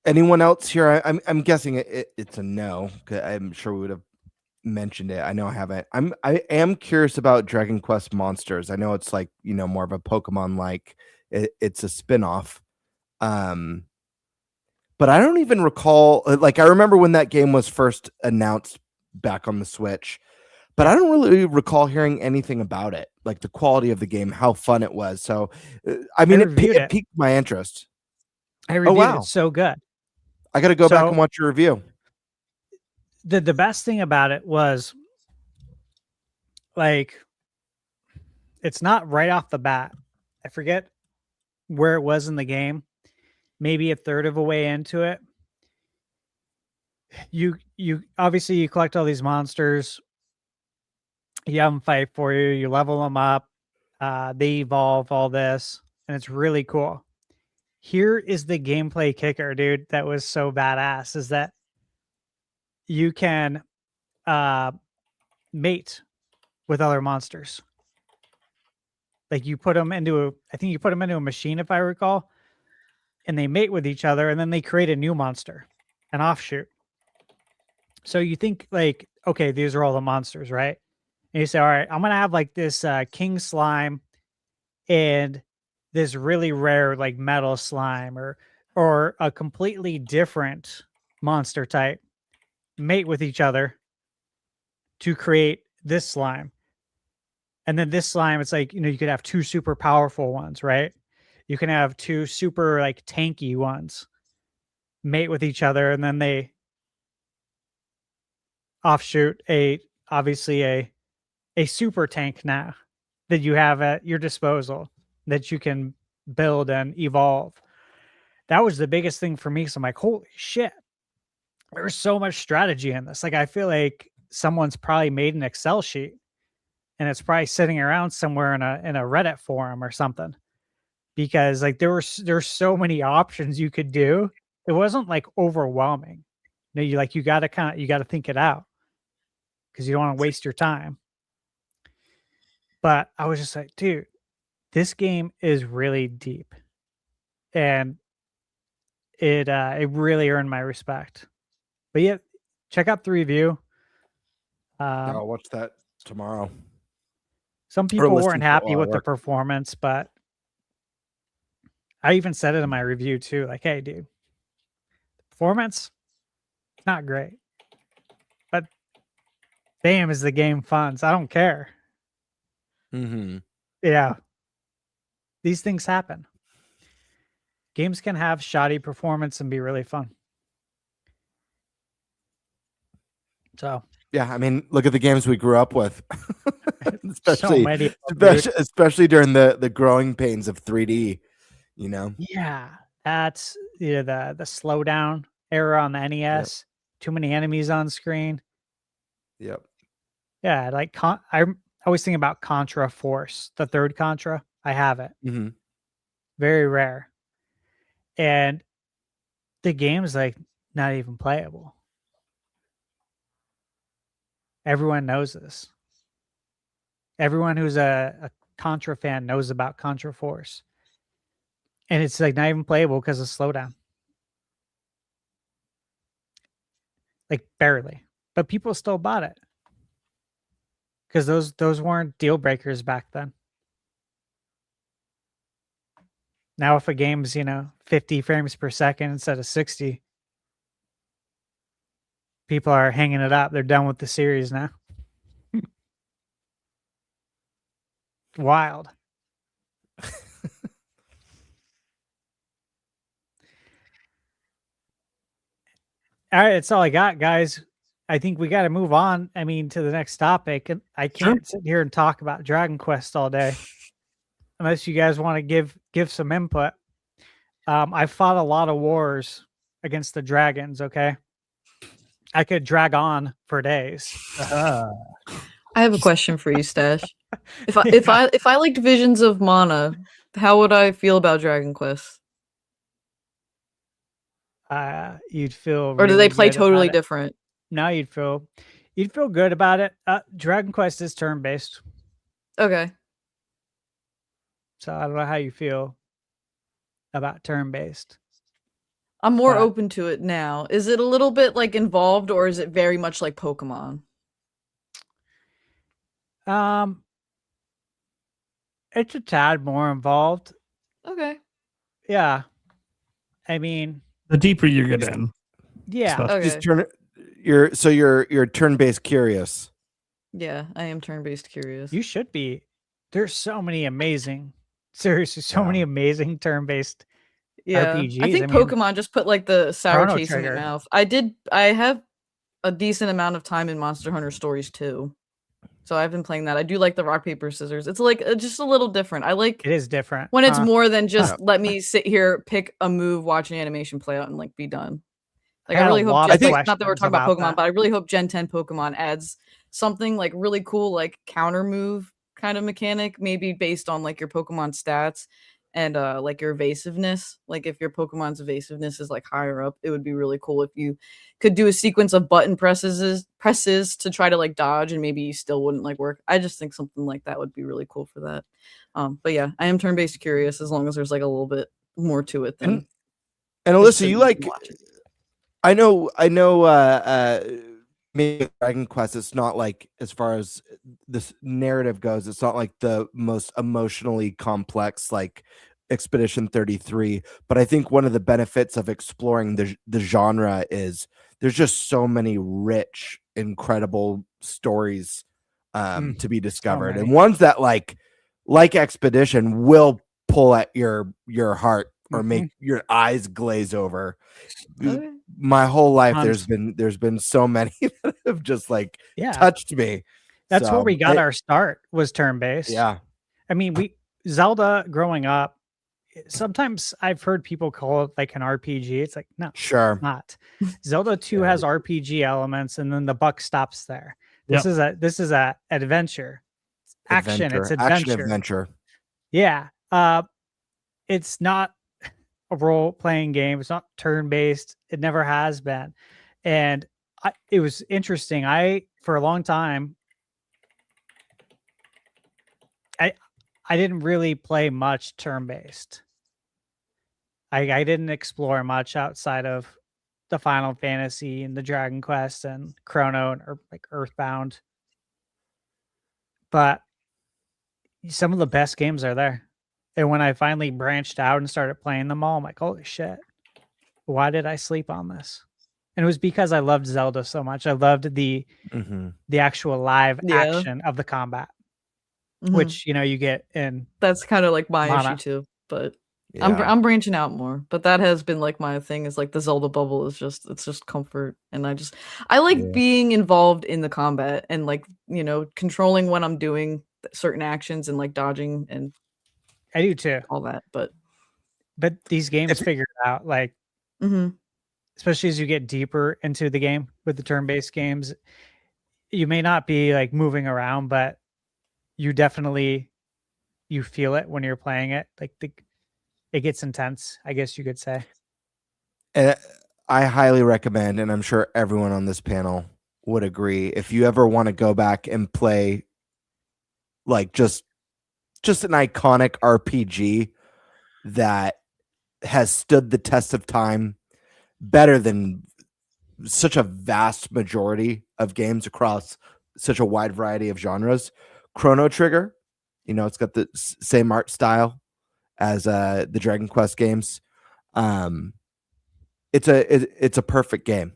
anyone else here. I'm guessing it's a no. I'm sure we would have mentioned it. I know I haven't. I am curious about Dragon Quest Monsters. I know it's more of a Pokemon like. It's a spinoff. but I don't even recall. Like, I remember when that game was first announced back on the Switch, but I don't really recall hearing anything about it, like the quality of the game, how fun it was. So, I mean, it piqued my interest. I reviewed wow. it. So good. I got to go back and watch your review. The best thing about it was, like, it's not right off the bat. I forget where it was in the game. Maybe a third of a way into it. You obviously you collect all these monsters. You have them fight for you. You level them up. They evolve, all this, and it's really cool. Here is the gameplay kicker, dude. That was so badass. Is that you can mate with other monsters. Like you put them into I think you put them into a machine, if I recall, and they mate with each other, and then they create a new monster, an offshoot. So you think like, okay, these are all the monsters, right? And you say, all right, I'm gonna have like this king slime and this really rare like metal slime, or a completely different monster type mate with each other to create this slime. And then this slime, it's like, you could have two super powerful ones, right? You can have two super like tanky ones mate with each other, and then they offshoot obviously a super tank now that you have at your disposal that you can build and evolve. That was the biggest thing for me. So I'm like, holy shit, there's so much strategy in this. Like, I feel like someone's probably made an Excel sheet and it's probably sitting around somewhere in a Reddit forum or something, because like there's so many options you could do. It wasn't like overwhelming. You got to think it out because you don't want to waste your time. But I was just like, dude, this game is really deep, and it really earned my respect. But yeah, check out the review. I'll watch that tomorrow. Some people weren't happy with the performance, but I even said it in my review too. Like, hey, dude, performance, not great, but damn, is the game fun? So I don't care. Mm-hmm. Yeah, these things happen. Games can have shoddy performance and be really fun. So yeah, I mean, look at the games we grew up with, so many, especially during the growing pains of 3D. Yeah, that's the slowdown era on the NES. Yep. Too many enemies on screen. Yep. Yeah, like I always think about Contra Force, the third Contra. I have it. Mm-hmm. Very rare. And the game's like not even playable. Everyone knows this. Everyone who's a Contra fan knows about Contra Force. And it's like not even playable because of slowdown. Like barely. But people still bought it. Because those weren't deal breakers back then. Now if a game's, 50 frames per second instead of 60, people are hanging it up. They're done with the series now. Wild. All right, that's all I got, guys. I think we got to move on. I mean, to the next topic. And I can't sit here and talk about Dragon Quest all day, unless you guys want to give some input. I fought a lot of wars against the dragons. Okay, I could drag on for days. I have a question for you, Stash. If I liked Visions of Mana, how would I feel about Dragon Quest? You'd feel, or do they play totally different? No, you'd feel good about it. Dragon Quest is turn-based. Okay. So I don't know how you feel about turn-based. I'm more open to it now. Is it a little bit like involved, or is it very much like Pokemon? It's a tad more involved. Okay. Yeah. I mean, The deeper you get in. Yeah. stuff. Okay. Just you're turn-based curious. Yeah, I am turn-based curious. You should be. There's so many amazing, seriously, so Yeah. many amazing turn-based Yeah, RPGs. I think I mean, Pokemon just put like the sour Chrono taste in my Trigger. mouth. I have a decent amount of time in Monster Hunter Stories too, so I've been playing that. I do like the rock paper scissors. It's like just a little different. I like It is different. when it's huh? more than just let me sit here, pick a move, watch an animation play out, and like be done. Like I had I a really hope, lot just, of like, not that we're questions talking about about Pokemon, that. but I really hope Gen 10 Pokemon adds something like really cool, like counter move kind of mechanic, maybe based on like your Pokemon stats and like your evasiveness. Like if your Pokemon's evasiveness is like higher up, it would be really cool if you could do a sequence of button presses to try to like dodge, and maybe you still wouldn't like work. I just think something like that would be really cool for that. But yeah, I am turn-based curious as long as there's like a little bit more to it than And just Alyssa, you sitting like and watching. I know maybe Dragon Quest, it's not like, as far as this narrative goes, it's not like the most emotionally complex like Expedition 33, but I think one of the benefits of exploring the genre is there's just so many rich, incredible stories to be discovered, and many. ones that like Expedition will pull at your heart or make your eyes glaze over. Okay. My whole life Tons. there's been so many that have just like Yeah. touched me. That's where So, we got our start, was turn-based. Yeah. I mean, Zelda growing up, sometimes I've heard people call it like an RPG. It's like, no, Sure. it's not. Zelda 2 has RPG elements, and then the buck stops there. This Yep. is a adventure. It's action. It's Action adventure. adventure. Yeah. It's not a role-playing game. It's not turn-based. It never has been. And it was interesting. For a long time, I didn't really play much turn-based. I didn't explore much outside of the Final Fantasy and the Dragon Quest and Chrono or like Earthbound. But some of the best games are there. And when I finally branched out and started playing them all, I'm like, holy shit, why did I sleep on this? And it was because I loved Zelda so much. I loved the actual live action of the combat, which, you get in. That's kind of like my Mana. issue too, but Yeah. I'm branching out more. But that has been like my thing, is like the Zelda bubble is it's just comfort, and I like being involved in the combat and like, controlling when I'm doing certain actions and like dodging and I do too. all that. But these games figure it out, like, especially as you get deeper into the game with the turn-based games, you may not be like moving around, but you definitely, you feel it when you're playing it. Like it gets intense, I guess you could say. And I highly recommend, and I'm sure everyone on this panel would agree, if you ever want to go back and play like just an iconic RPG that has stood the test of time better than such a vast majority of games across such a wide variety of genres, Chrono Trigger, it's got the same art style as the Dragon Quest games. It's a perfect game.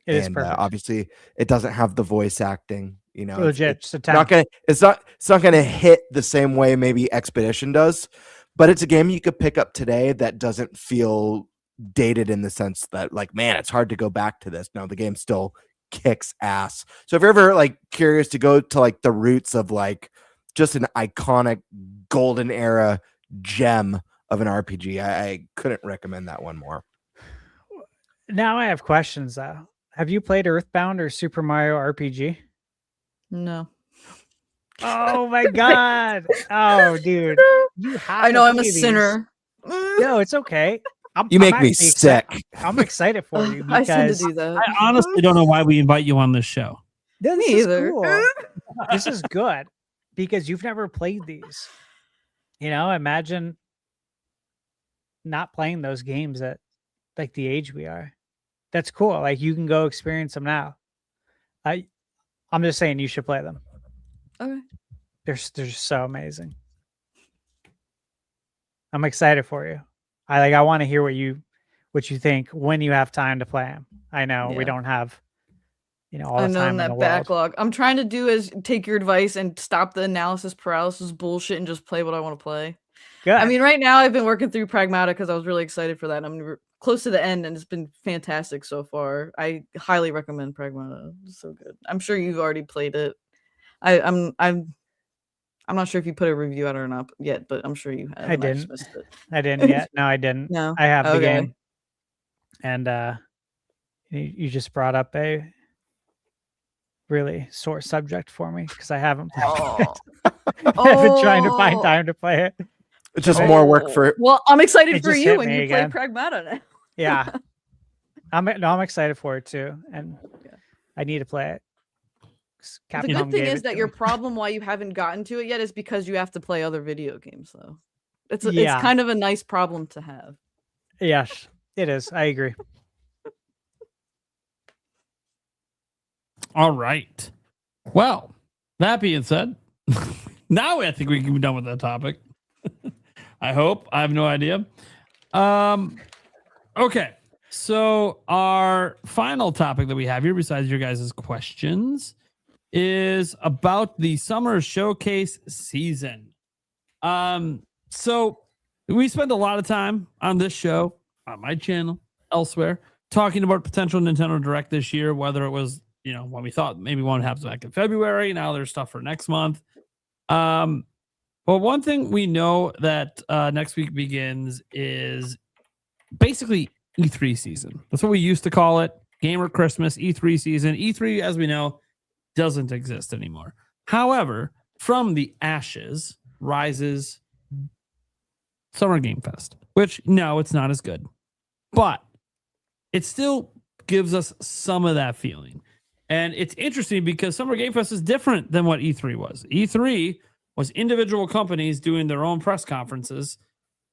It is perfect. Obviously, it doesn't have the voice acting. Legit, it's not gonna hit the same way maybe Expedition does, but it's a game you could pick up today that doesn't feel dated in the sense that, like, man, it's hard to go back to this. No, the game still kicks ass. So if you're ever like curious to go to like the roots of like just an iconic golden era gem of an RPG, I couldn't recommend that one more. Now I have questions though. Have you played Earthbound or Super Mario RPG? no. Oh my god! Oh, dude, you have. I know to I'm a play these. sinner. No, it's okay. You make me actually sick. I'm excited for you I tend to because do that. I honestly don't know why we invite you on this show. this Me is either. cool. This is good because you've never played these. Imagine not playing those games at like the age we are. That's cool. Like you can go experience them now. I'm just saying you should play them. Okay. They're so amazing. I'm excited for you. I want to hear what what you think when you have time to play them. I know we Yeah. don't have, all I the know time in in that the world. backlog. I'm trying to do is take your advice and stop the analysis paralysis bullshit and just play what I want to play. Good. I mean, right now I've been working through Pragmata because I was really excited for that. And I'm close to the end, and it's been fantastic so far. I highly recommend Pragmata. It's so good. I'm sure you've already played it. I'm not sure if you put a review out or not yet, but I'm sure you have. I and just didn't. missed it. I didn't yet. No, I didn't. No. I have the Okay. game. And you just brought up a really sore subject for me because I haven't played it. I've been trying to find time to play it. It's just more work for. Well, I'm excited It for just you hit when me you again. play Pragmata now. Yeah. I'm excited for it too. And I need to play it. The Capcom good thing gave is it that to your me. problem why you haven't gotten to it yet is because you have to play other video games, though. It's Yeah. kind of a nice problem to have. Yes, it is. I agree. All right. Well, that being said, now I think we can be done with that topic. I hope. I have no idea. Okay. So our final topic that we have here, besides your guys' questions, is about the summer showcase season. So we spent a lot of time on this show, on my channel, elsewhere, talking about potential Nintendo Direct this year, whether it was, when we thought maybe one happens back in February. Now there's stuff for next month. But one thing we know that next week begins is basically E3 season. That's what we used to call it. Gamer Christmas, E3 season. E3, as we know, doesn't exist anymore. However, from the ashes rises Summer Game Fest, which, no, it's not as good. But it still gives us some of that feeling. And it's interesting because Summer Game Fest is different than what E3 was. E3 was individual companies doing their own press conferences,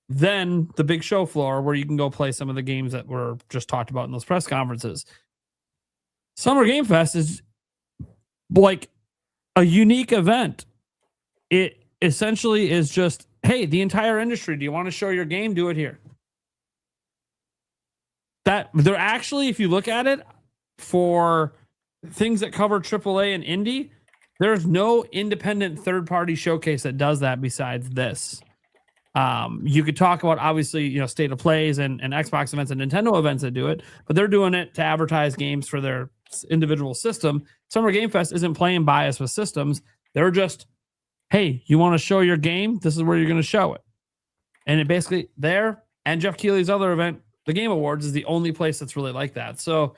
then the big show floor where you can go play some of the games that were just talked about in those press conferences. Summer Game Fest is like a unique event. It essentially is just, hey, the entire industry, do you want to show your game? Do it here. That they're actually, if you look at it, for things that cover AAA and indie, there's no independent third-party showcase that does that besides this. You could talk about, obviously, state of plays and Xbox events and Nintendo events that do it, but they're doing it to advertise games for their individual system. Summer Game Fest isn't playing bias with systems. They're just, hey, you want to show your game? This is where you're going to show it. And it basically there, and Jeff Keighley's other event, the Game Awards, is the only place that's really like that. So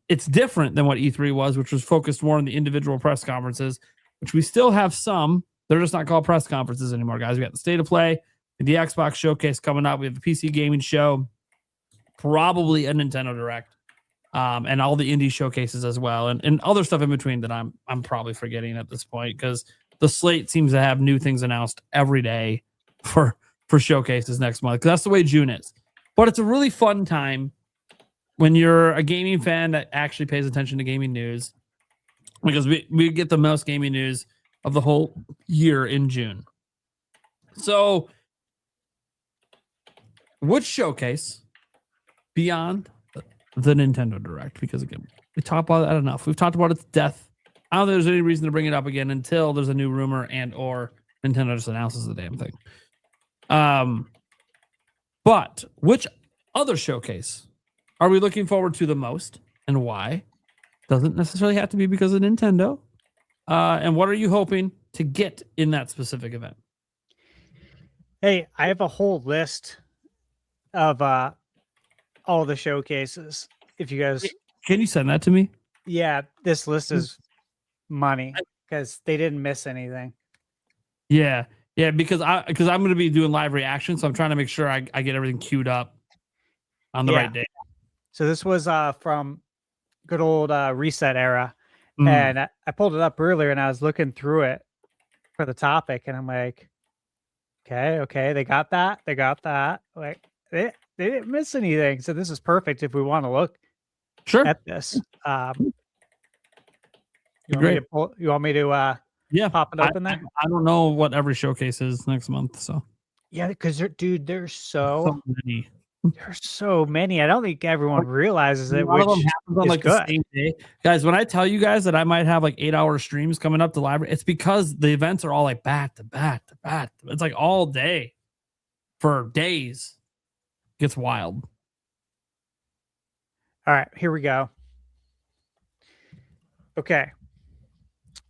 it's different than what E3 was, which was focused more on the individual press conferences, which we still have some. They're just not called press conferences anymore, guys. We got the State of Play, the Xbox Showcase coming up. We have the PC Gaming Show, probably a Nintendo Direct, and all the indie showcases as well, and other stuff in between that I'm probably forgetting at this point because the slate seems to have new things announced every day for showcases next month. 'Cause that's the way June is. But it's a really fun time when you're a gaming fan that actually pays attention to gaming news, because we get the most gaming news of the whole year in June. So, which showcase beyond the Nintendo Direct? Because again, we talked about that enough. We've talked about its death. I don't think there's any reason to bring it up again until there's a new rumor and or Nintendo just announces the damn thing. But which other showcase are we looking forward to the most, and why? Doesn't necessarily have to be because of Nintendo. And what are you hoping to get in that specific event? Hey, I have a whole list of all the showcases. If you guys, can you send that to me? Yeah, this list is money because they didn't miss anything. Yeah, because I'm going to be doing live reactions, so I'm trying to make sure I get everything queued up on the right day. So this was from good old Reset Era, and I pulled it up earlier, and I was looking through it for the topic, and I'm like, okay, they got that. Like they didn't miss anything, so this is perfect if we want to look at this. You want me to pop it open there? I don't know what every showcase is next month, so yeah, because there's so many. There's so many. I don't think everyone realizes A it, lot which of them happens on is like good. the same day. Guys, when I tell you guys that I might have like 8-hour streams coming up to library, it's because the events are all like back to back to back. It's like all day for days. It gets wild. All right, here we go. Okay.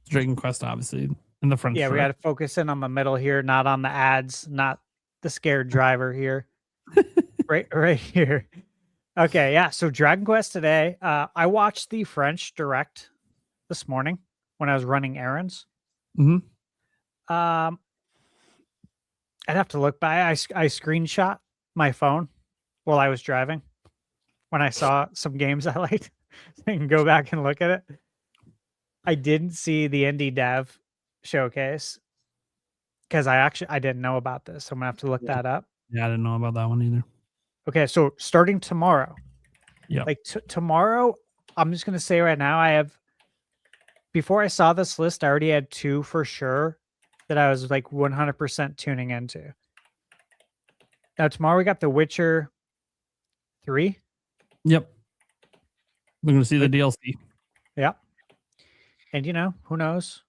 Dragon Quest, obviously, in the front. Yeah, we got to focus in on the middle here, not on the ads, not the scared driver here. right here. Okay, yeah. So Dragon Quest today. I watched the French Direct this morning when I was running errands. Mm-hmm. I'd have to look by. I screenshot my phone while I was driving when I saw some games I liked. So I can go back and look at it. I didn't see the indie dev showcase because I didn't know about this. So I'm gonna have to look that up. Yeah, I didn't know about that one either. Okay, so starting tomorrow. Yeah. Like tomorrow, I'm just gonna say right now, before I saw this list, I already had 2 for sure that I was like 100% tuning into. Now tomorrow we got The Witcher 3. Yep. We're gonna see the DLC. Yep. And who knows?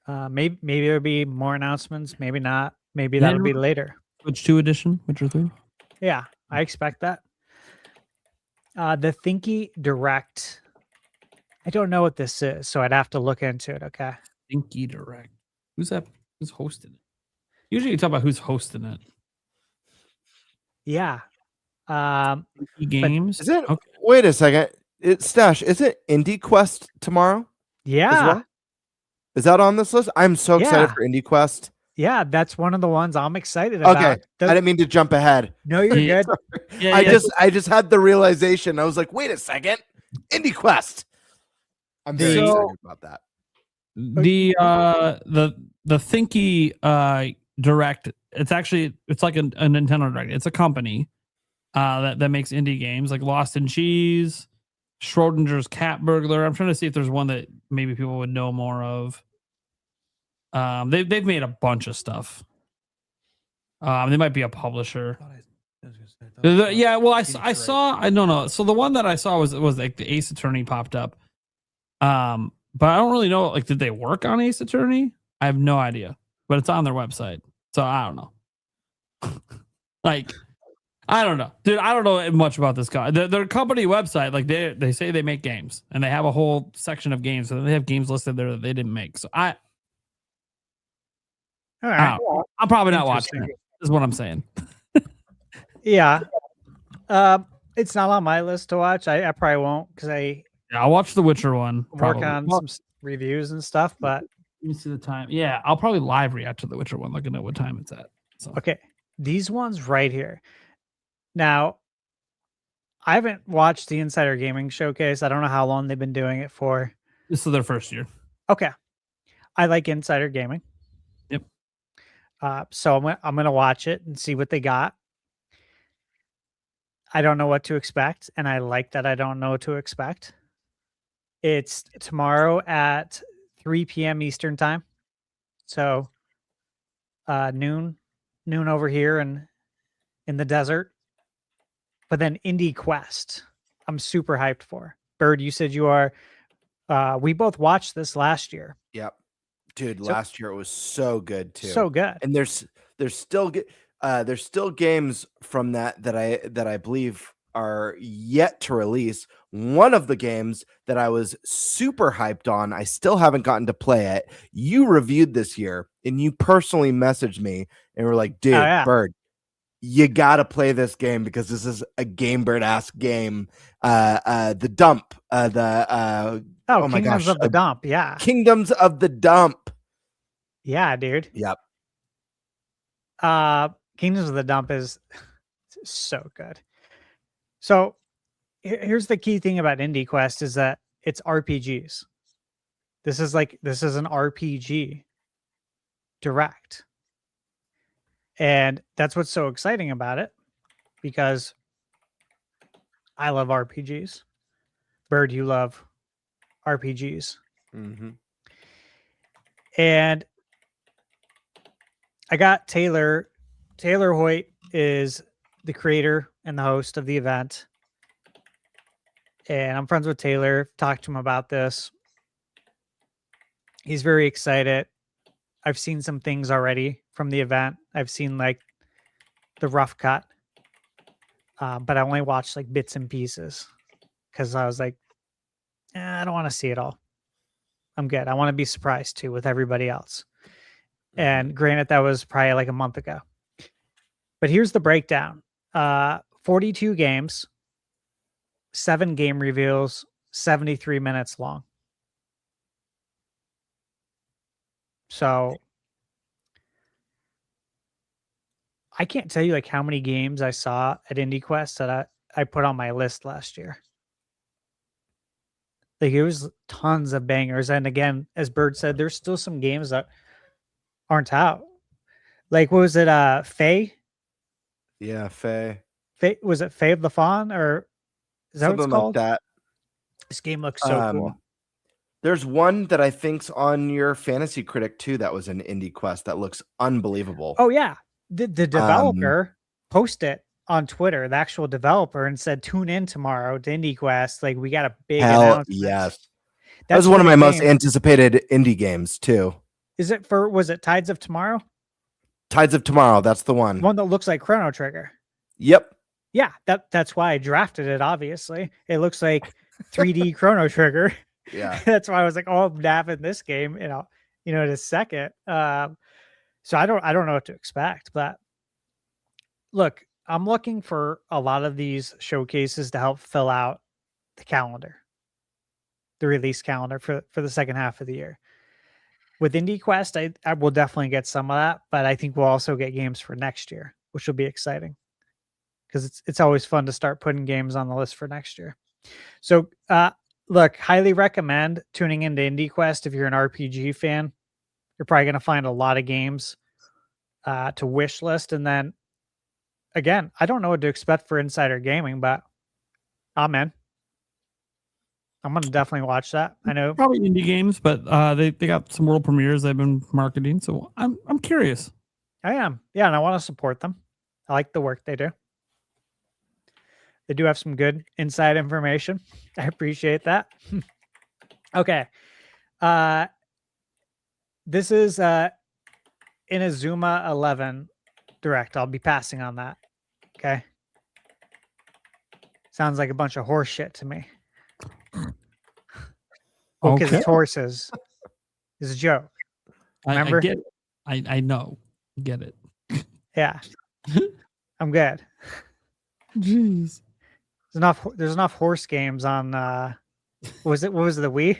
Maybe there'll be more announcements. Maybe not. Maybe that'll be later. Witcher 2 edition, Witcher 3. Yeah, I expect that. The Thinky Direct. I don't know what this is, so I'd have to look into it. Okay. Thinky Direct. Who's that? Who's hosting it? Usually you talk about who's hosting it. Yeah. Thinky Games. Is it? Okay. Wait a second. It's Stash. Is it Indie Quest tomorrow? Yeah. Well? Is that on this list? I'm so excited Yeah. for Indie Quest. Yeah, that's one of the ones I'm excited about. Okay, I didn't mean to jump ahead. No, you're good. Yeah, I just had the realization. I was like, wait a second, Indie Quest. I'm very excited about that. The Thinky Direct. It's like a Nintendo Direct. It's a company that makes indie games like Lost in Cheese, Schrodinger's Cat Burglar. I'm trying to see if there's one that maybe people would know more of. They've made a bunch of stuff. They might be a publisher. Yeah, well, I saw. I don't know. So the one that I saw was like the Ace Attorney popped up. But I don't really know. Like, did they work on Ace Attorney? I have no idea. But it's on their website, so I don't know. Like, I don't know, dude. I don't know much about this guy. Their company website, like they say they make games, and they have a whole section of games, and they have games listed there that they didn't make. So All right. I'm probably not watching it. Is what I'm saying. Yeah. It's not on my list to watch. I probably won't because I'll watch the Witcher one. Work on some reviews and stuff. But let me see the time. Yeah, I'll probably live react to the Witcher one, looking at what time it's at. So. Okay, these ones right here. Now, I haven't watched the Insider Gaming Showcase. I don't know how long they've been doing it for. This is their first year. Okay, I like Insider Gaming. Yep. So I'm gonna watch it and see what they got. I don't know what to expect, and I like that I don't know what to expect. It's tomorrow at 3 p.m. Eastern time, so noon over here and in the desert. But then Indie Quest, I'm super hyped for. Bird, you said you are. We both watched this last year. Yep, dude. Last year it was so good too. So good. And there's still games from that I believe are yet to release. One of the games that I was super hyped on, I still haven't gotten to play it. You reviewed this year, and you personally messaged me and were like, "Dude, Bird, you gotta play this game because this is a GameBird-esque game." The Dump. Oh my gosh, Kingdoms of the Dump. Yeah, Kingdoms of the Dump. Yeah, dude. Yep. Kingdoms of the Dump is so good. So here's the key thing about Indie Quest is that it's RPGs. This is an RPG direct. And that's what's so exciting about it because I love RPGs. Bird, you love RPGs. Mm-hmm. And I got Taylor. Taylor Hoyt is the creator and the host of the event. And I'm friends with Taylor. Talked to him about this. He's very excited. I've seen some things already from the event. I've seen like the rough cut, but I only watched like bits and pieces because I was like, I don't want to see it all. I'm good. I want to be surprised too with everybody else. And granted, that was probably like a month ago. But here's the breakdown. 42 games, 7 game reveals, 73 minutes long. So I can't tell you like how many games I saw at IndieQuest that I put on my list last year. Like it was tons of bangers. And again, as Bird said, there's still some games that aren't out. Like what was it? Faye? Yeah, Faye. Faye, was it Faye of the Fawn or is that Something what it's called? like that. This game looks so cool. There's one that I think's on your Fantasy Critic too. That was an IndieQuest that looks unbelievable. Oh yeah, the developer posted it on Twitter, the actual developer, and said, "Tune in tomorrow to IndieQuest. Like we got a big announcement." Yes, that was one of my most anticipated indie games too. Is it for? Was it Tides of Tomorrow? Tides of Tomorrow. That's the one. One that looks like Chrono Trigger. Yep. Yeah, that's why I drafted it. Obviously, it looks like 3D Chrono Trigger. Yeah, that's why I was like, "Oh, I'm nabbing this game." In a second. So I don't know what to expect, but look, I'm looking for a lot of these showcases to help fill out the calendar, the release calendar for the second half of the year. With IndieQuest, I will definitely get some of that, but I think we'll also get games for next year, which will be exciting because it's always fun to start putting games on the list for next year. So, look, highly recommend tuning into IndieQuest if you're an RPG fan. You're probably going to find a lot of games to wish list. And then, again, I don't know what to expect for Insider Gaming, but I'm in. I'm going to definitely watch that. I know probably indie games, but they got some world premieres they've been marketing. So I'm curious. I am. Yeah, and I want to support them. I like the work they do. They do have some good inside information. I appreciate that. Okay. This is Inazuma 11 Direct. I'll be passing on that. Okay. Sounds like a bunch of horse shit to me. Well, because it's horses. It's a joke. Remember? I get it. I know. Get it. Yeah. I'm good. Jeez. There's enough horse games on what was the Wii?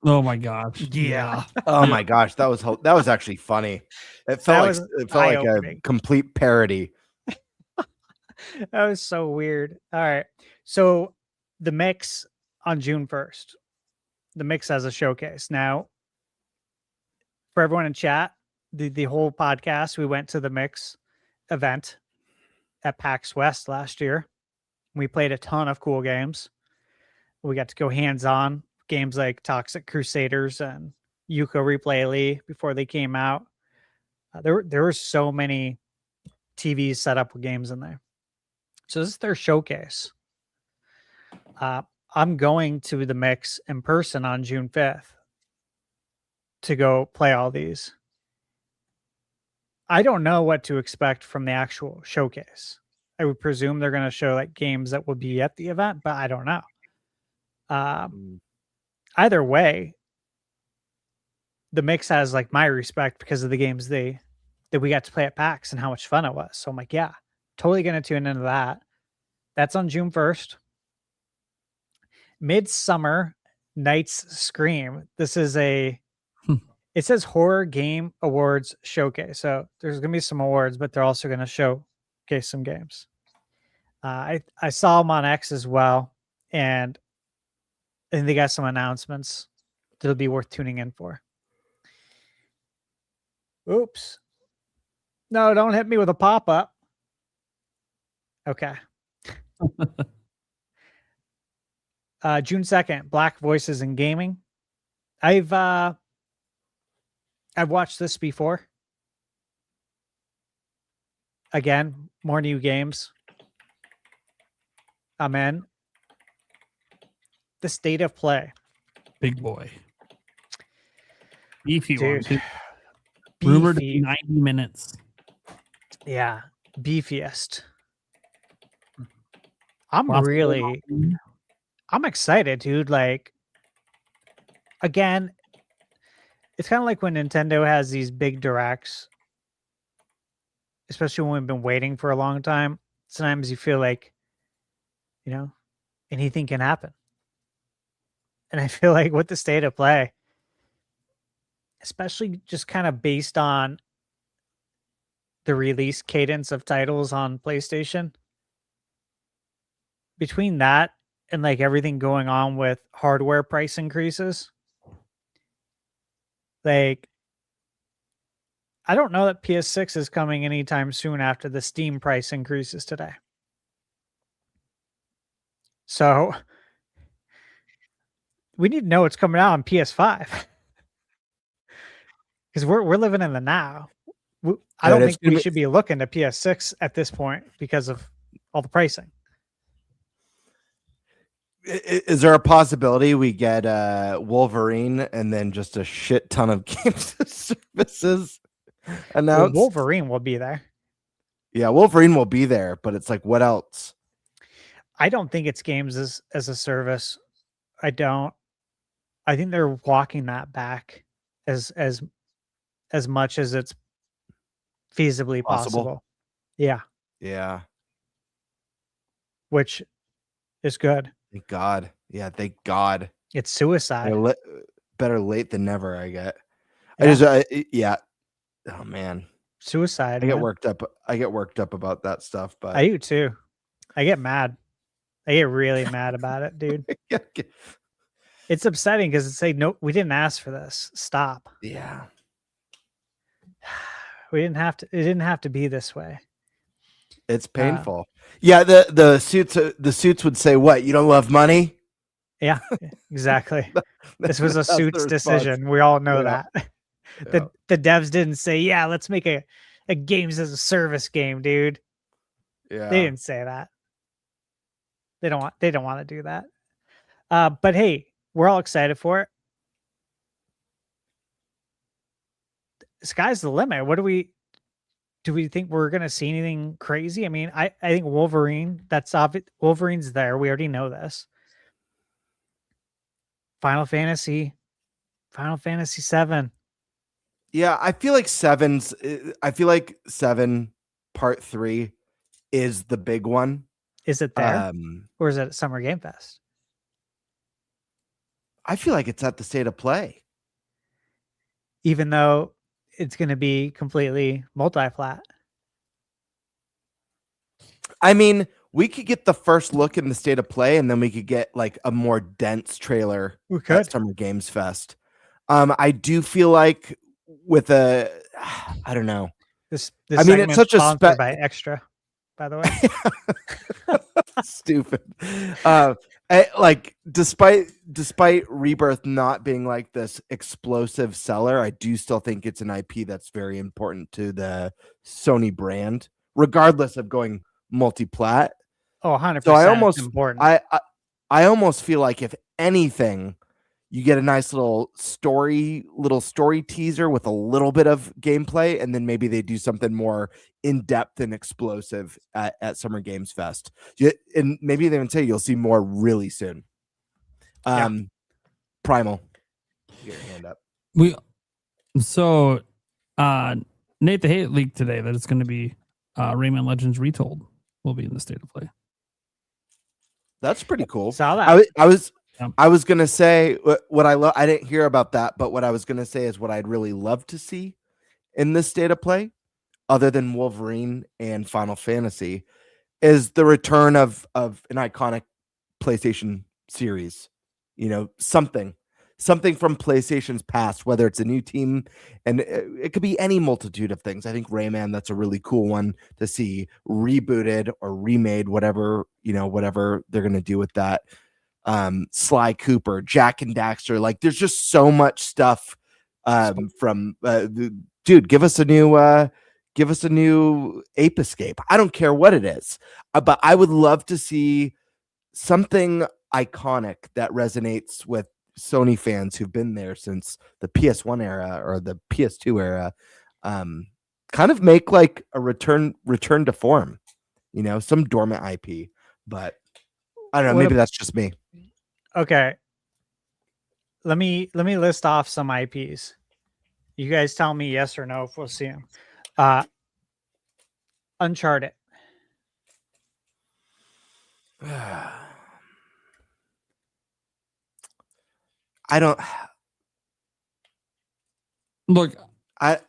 Oh my gosh. Yeah. Oh my gosh, that was actually funny. It felt like a complete parody. That was so weird. All right. So the Mix on June 1st. The Mix has a showcase. Now, for everyone in chat, the whole podcast, we went to the Mix event at PAX West last year. We played a ton of cool games. We got to go hands-on games like Toxic Crusaders and Yuko Replay before they came out. There were so many TVs set up with games in there. So this is their showcase. I'm going to the Mix in person on June 5th to go play all these. I don't know what to expect from the actual showcase. I would presume they're going to show like games that will be at the event, but I don't know. Either way, the Mix has like my respect because of the games that we got to play at PAX and how much fun it was. So I'm like, yeah, totally going to tune into that. That's on June 1st. Midsummer Night's Scream. This is it says Horror Game Awards Showcase. So there's going to be some awards, but they're also going to showcase some games. I saw them on X as well. And they got some announcements that'll be worth tuning in for. Oops. No, don't hit me with a pop-up. Okay. June 2nd, Black Voices in Gaming. I've watched this before. again, more new games. I'm in. The state of play. Big boy. Beefy Dude. one. Rumored to Beefy. be 90 minutes. Yeah. Beefiest. I'm Lots really, I'm excited, dude. Like, again, it's kind of like when Nintendo has these big directs, especially when we've been waiting for a long time. Sometimes you feel like, you know, anything can happen. And I feel like with the state of play, especially just kind of based on the release cadence of titles on PlayStation, between that and like everything going on with hardware price increases, like, I don't know that PS6 is coming anytime soon after the Steam price increases today. So we need to know what's coming out on PS5 because we're living in the now. I don't think we should be looking to PS6 at this point because of all the pricing. Is there a possibility we get Wolverine and then just a shit ton of games services announced? Well, Wolverine will be there. Yeah, Wolverine will be there, but it's like, what else? I don't think it's games as a service. I don't. I think they're walking that back as much as it's feasibly possible. Yeah. Yeah. Which is good. Thank God. Yeah, thank God. It's suicide. Better late than never, I get. Yeah. Yeah. Oh man. Suicide. I get worked up. I get worked up about that stuff, but I do too. I get mad. I get really mad about it, dude. Yeah. It's upsetting because it's like, no, we didn't ask for this. Stop. Yeah. We didn't have to. It didn't have to be this way. It's painful. Yeah, the suits would say, "What? You don't love money?" Yeah, exactly. This was a suits decision. We all know that. The devs didn't say, "Yeah, let's make a games as a service game, dude." Yeah, they didn't say that. They don't want to do that. But hey, we're all excited for it. Sky's the limit. Do we think we're going to see anything crazy? I mean, I think Wolverine, that's obvious. Wolverine's there. We already know this. Final Fantasy 7. Yeah, I feel like 7 Part 3 is the big one. Is it there? Or is it at Summer Game Fest? I feel like it's at the State of Play. Even though it's going to be completely multi-flat. I mean, we could get the first look in the State of Play, and then we could get like a more dense trailer at Summer Games Fest. I do feel like with I don't know. This I mean, it's such a by Extra, by the way. Stupid. Like despite Rebirth not being like this explosive seller, I do still think it's an IP that's very important to the Sony brand, regardless of going multi-plat. Oh, 100%. So I almost important. I almost feel like if anything, you get a nice little story teaser with a little bit of gameplay, and then maybe they do something more in-depth and explosive at Summer Games Fest. And maybe they even say you'll see more really soon. Primal, get your hand up. Nate the Hate leaked today that it's going to be Rayman Legends Retold will be in the State of Play. That's pretty cool. Saw that. I was gonna say what I love. I didn't hear about that, but what I was gonna say is what I'd really love to see in this State of Play, other than Wolverine and Final Fantasy, is the return of an iconic PlayStation series. You know, something from PlayStation's past, whether it's a new team, and it could be any multitude of things. I think Rayman, that's a really cool one to see rebooted or remade, whatever they're gonna do with that. Sly Cooper, Jack and Daxter, like there's just so much stuff from dude, give us a new Give us a new Ape Escape. I don't care what it is, but I would love to see something iconic that resonates with Sony fans who've been there since the PS1 era or the PS2 era. Kind of make like a return to form, some dormant IP. But I don't know. Maybe that's just me. Okay. Let me list off some IPs. You guys tell me yes or no if we'll see them. Uncharted. I don't look. I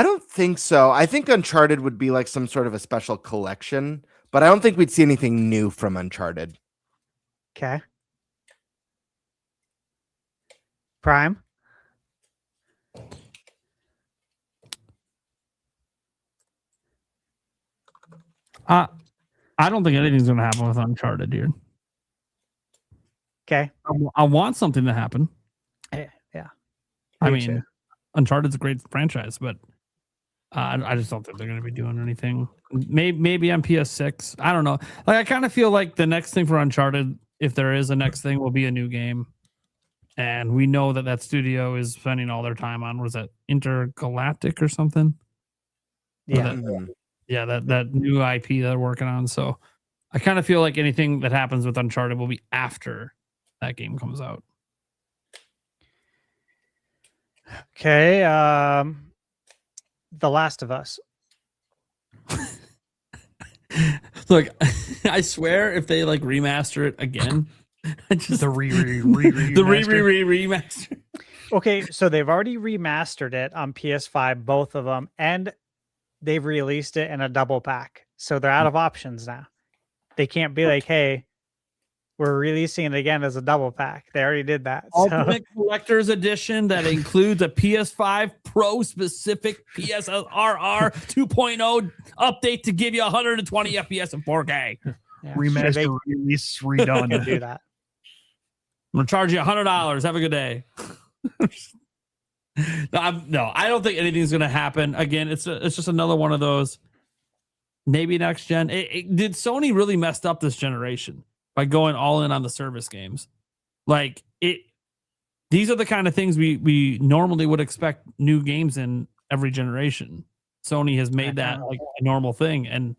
don't think so. I think Uncharted would be like some sort of a special collection, but I don't think we'd see anything new from Uncharted. Okay. Prime. I don't think anything's going to happen with Uncharted, dude. Okay. I want something to happen. Yeah. I mean, Uncharted's a great franchise, but I just don't think they're going to be doing anything. Maybe on PS6. I don't know. Like, I kind of feel like the next thing for Uncharted, if there is a next thing, will be a new game. And we know that studio is spending all their time on, what is that, Intergalactic or something? Yeah. That new IP they're working on. So I kind of feel like anything that happens with Uncharted will be after that game comes out. Okay. The Last of Us. Look, I swear if they like remaster it again, just the remaster. Okay, so they've already remastered it on PS5, both of them, and they've released it in a double pack. So they're out of options now. They can't be like, hey, we're releasing it again as a double pack. They already did that. Ultimate Collector's Edition that includes a PS5 Pro specific PSRR 2.0 update to give you 120 FPS and 4K. Yeah, Remaster, release, redone. Can do that. I'm gonna charge you $100. Have a good day. No, I don't think anything's gonna happen. Again, it's just another one of those. Maybe next gen. Did Sony really messed up this generation by going all in on the service games? Like these are the kind of things we normally would expect new games in every generation. Sony has made that like a normal thing, and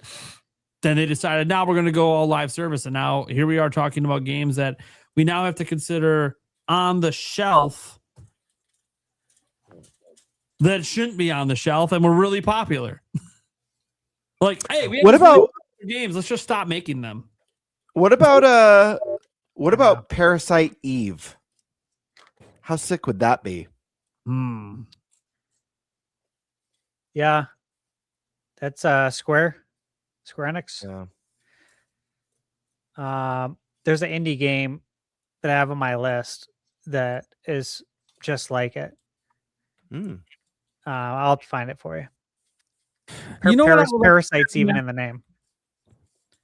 then they decided now we're going to go all live service, and now here we are talking about games that we now have to consider on the shelf that shouldn't be on the shelf and were really popular. Like, hey, we have What about games? Let's just stop making them. what about Parasite Eve? How sick would that be? Yeah. That's Square Enix. Yeah. There's an indie game that I have on my list that is just like it. I'll have to find it for you. You know what? Parasite's even in the name.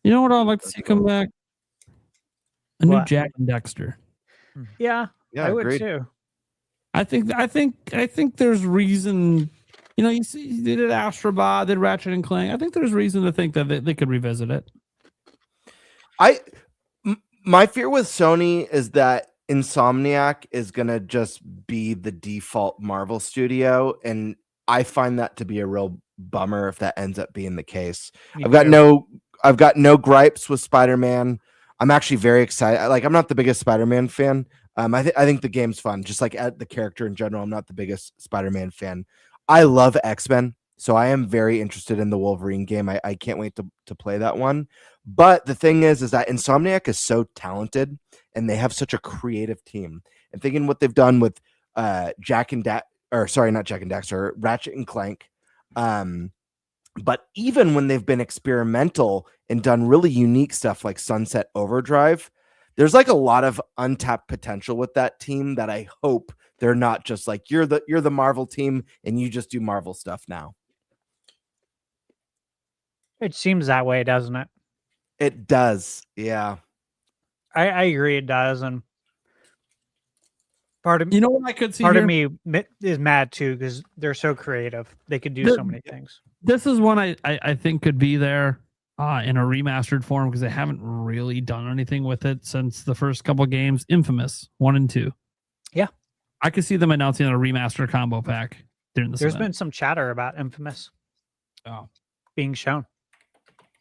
You know what I'd like to see come back? A new What? Jack and Dexter. Yeah, Yeah, I would agreed. too. I think there's reason. You know, you see, they did Astrobot, did Ratchet and Clank. I think there's reason to think that they could revisit it. My fear with Sony is that Insomniac is gonna just be the default Marvel studio, and I find that to be a real bummer if that ends up being the case. Me I've got too. no gripes with Spider-Man. I'm actually very excited. Like, I'm not the biggest Spider-Man fan. I think the game's fun, just like the character in general. I'm not the biggest Spider-Man fan. I love X-Men, so I am very interested in the Wolverine game. I can't wait to play that one. But the thing is that Insomniac is so talented, and they have such a creative team. And thinking what they've done with Ratchet and Clank. But even when they've been experimental and done really unique stuff like Sunset Overdrive, there's like a lot of untapped potential with that team that I hope they're not just like, you're the Marvel team and you just do Marvel stuff now. It seems that way, doesn't it? It does. Yeah. I agree it does. And Part of You know what I could see part here? of me is mad too because they're so creative. They could do so many things. This is one I think could be there in a remastered form because they haven't really done anything with it since the first couple games. Infamous 1 and 2. Yeah. I could see them announcing a remaster combo pack during this There's event. been some chatter about Infamous Oh. being shown.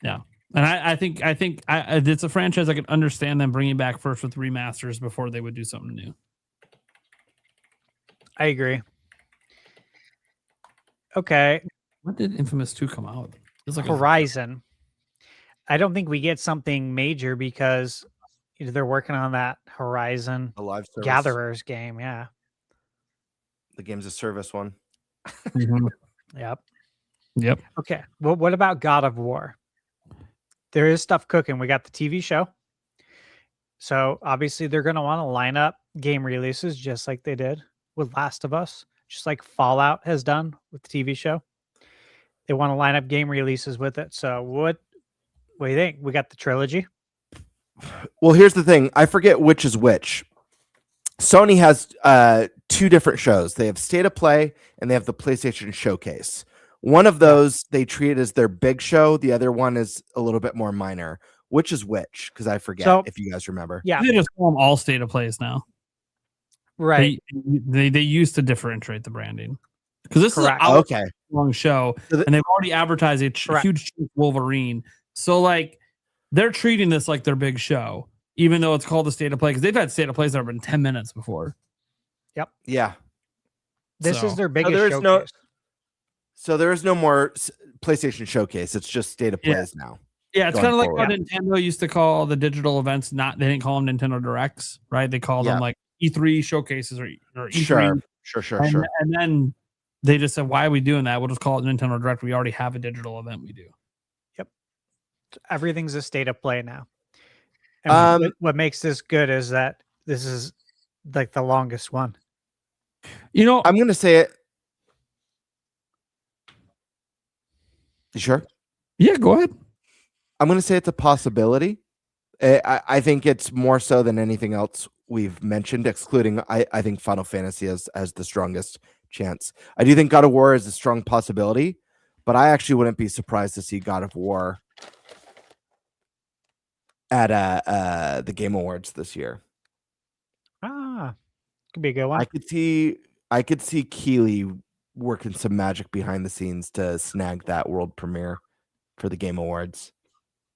Yeah. And I think it's a franchise I could understand them bringing back first with remasters before they would do something new. I agree. Okay. When did Infamous 2 come out? It's like Horizon. I don't think we get something major because they're working on that Horizon A live service. Gatherers game. Yeah. The game's a service one. Yep. Yep. Okay. Well, what about God of War? There is stuff cooking. We got the TV show. So obviously they're going to want to line up game releases just like they did with Last of Us, just like Fallout has done with the TV show. They want to line up game releases with it. So what do you think? We got the trilogy. Well, here's the thing. I forget which is which. Sony has 2 different shows. They have State of Play and they have the PlayStation Showcase. One of those they treat as their big show. The other one is a little bit more minor. Which is which? Because I forget if you guys remember. Yeah. They just call them all State of Plays now. Right. They used to differentiate the branding. Because this Correct. is an Okay. long show, and they've already advertised a huge Wolverine. So, like, they're treating this like their big show, even though it's called the State of Play, because they've had State of Plays that have been 10 minutes before. Yep. Yeah. This is their biggest there is showcase. So there is no more PlayStation Showcase. It's just State of Plays now. Yeah, it's going kind of like forward. how Nintendo used to call the digital events. They didn't call them Nintendo Directs, right? They called them like E3 showcases or E3. Sure. And then they just said, "Why are we doing that? We'll just call it Nintendo Direct. We already have a digital event. We do." Yep. Everything's a State of Play now. And what makes this good is that this is like the longest one. You know, I'm gonna say it. You sure? Yeah, go ahead. I'm going to say it's a possibility. I think it's more so than anything else we've mentioned, excluding I think Final Fantasy as the strongest chance. I do think God of War is a strong possibility, but I actually wouldn't be surprised to see God of War at the Game Awards this year. Could be a good one. I could see Keeley working some magic behind the scenes to snag that world premiere for the Game Awards.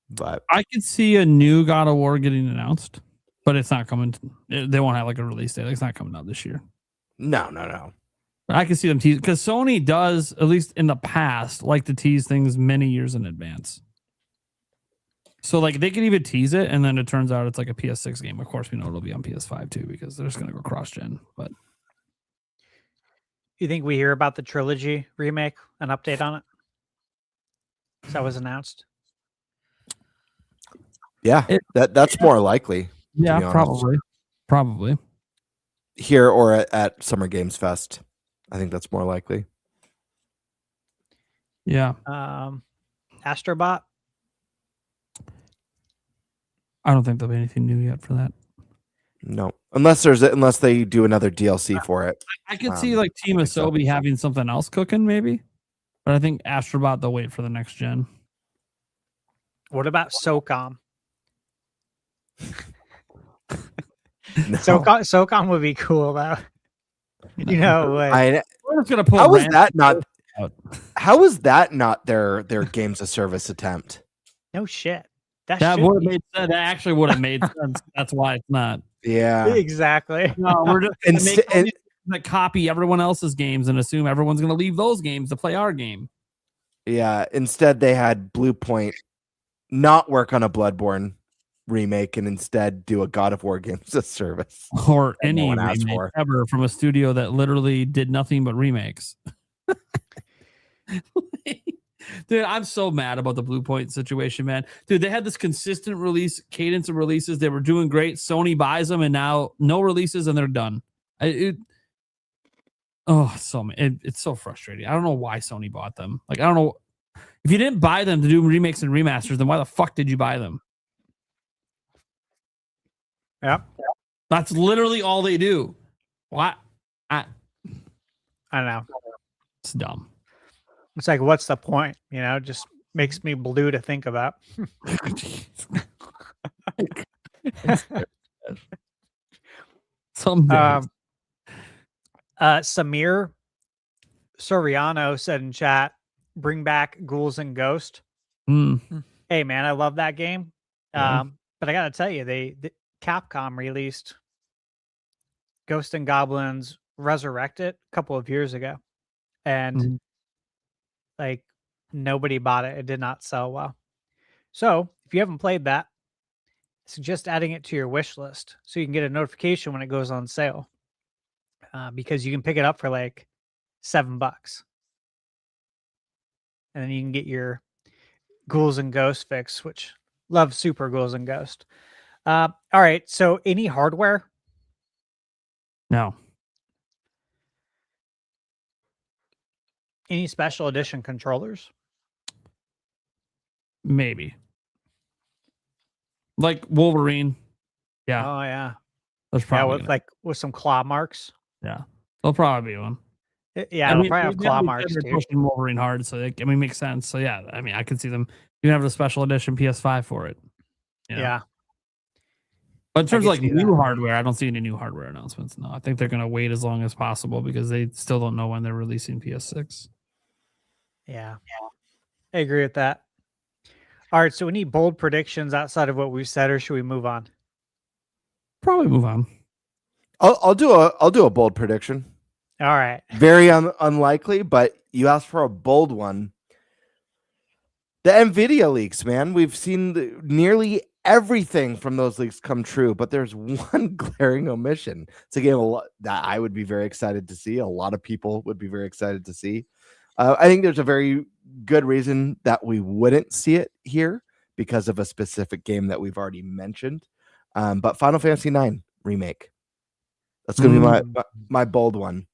But I could see a new God of War getting announced, but it's not coming. They won't have like a release date. It's not coming out this year. No. But I can see them tease because Sony does, at least in the past, like to tease things many years in advance. So like they can even tease it, and then it turns out it's like a PS6 game. Of course, we know it'll be on PS5 too because they're just going to go cross-gen. But You think we hear about the trilogy remake, an update on it? That was announced. yeah, that's more likely. yeah, probably. Here or at Summer Games Fest. I think that's more likely. Yeah. Astrobot. I don't think there'll be anything new yet for that. No, unless they do another DLC for it. I could see like Team Asobi having something else cooking, maybe. But I think Astrobot they'll wait for the next gen. What about SOCOM? No. SOCOM would be cool though. You know, like, We're just gonna put. How is that not? How is that not their Games of Service attempt? no shit. That would have made sense. That actually would have made sense. That's why it's not. Yeah, exactly. No, we're just gonna make all these that copy everyone else's games and assume everyone's gonna leave those games to play our game. Yeah. Instead, they had Blue Point not work on a Bloodborne remake and instead do a God of War Games of Service Or that any no one asked remake for. ever from a studio that literally did nothing but remakes. Dude, I'm so mad about the Blue Point situation, man. Dude, they had this consistent release cadence of releases. They were doing great. Sony buys them, and now no releases, and they're done. It's so frustrating. I don't know why Sony bought them. Like, I don't know. If you didn't buy them to do remakes and remasters, then why the fuck did you buy them? Yep. That's literally all they do. What? I don't know. It's dumb. It's like, what's the point? You know, just makes me blue to think about. Some days. Samir Soriano said in chat, "Bring back Ghouls and Ghost." Hey man, I love that game. Yeah. But I gotta tell you, the Capcom released Ghost and Goblins Resurrected a couple of years ago, and like nobody bought it. It did not sell well. So if you haven't played that, I suggest adding it to your wish list so you can get a notification when it goes on sale. Because you can pick it up for like $7, and then you can get your Ghouls and Ghosts fix, which love Super Ghouls and Ghost. All right, so any hardware? No. Any special edition controllers? Maybe. Like Wolverine. Yeah. Oh yeah. There's probably with some claw marks. Yeah. There'll probably be one. Yeah, they'll probably have claw marks they're too. pushing Wolverine hard, so makes sense. So yeah, I mean, I can see them. You can have the special edition PS5 for it. You know? Yeah. But in terms of like new hardware, I don't see any new hardware announcements. No, I think they're going to wait as long as possible because they still don't know when they're releasing PS6. Yeah. I agree with that. All right, so we need bold predictions outside of what we've said, or should we move on? Probably move on. I'll do a bold prediction. All right. Very unlikely, but you asked for a bold one. The NVIDIA leaks, man. We've seen nearly everything from those leaks come true, but there's one glaring omission. It's a game that I would be very excited to see. A lot of people would be very excited to see. I think there's a very good reason that we wouldn't see it here because of a specific game that we've already mentioned. But Final Fantasy IX remake. That's going to be my bold one.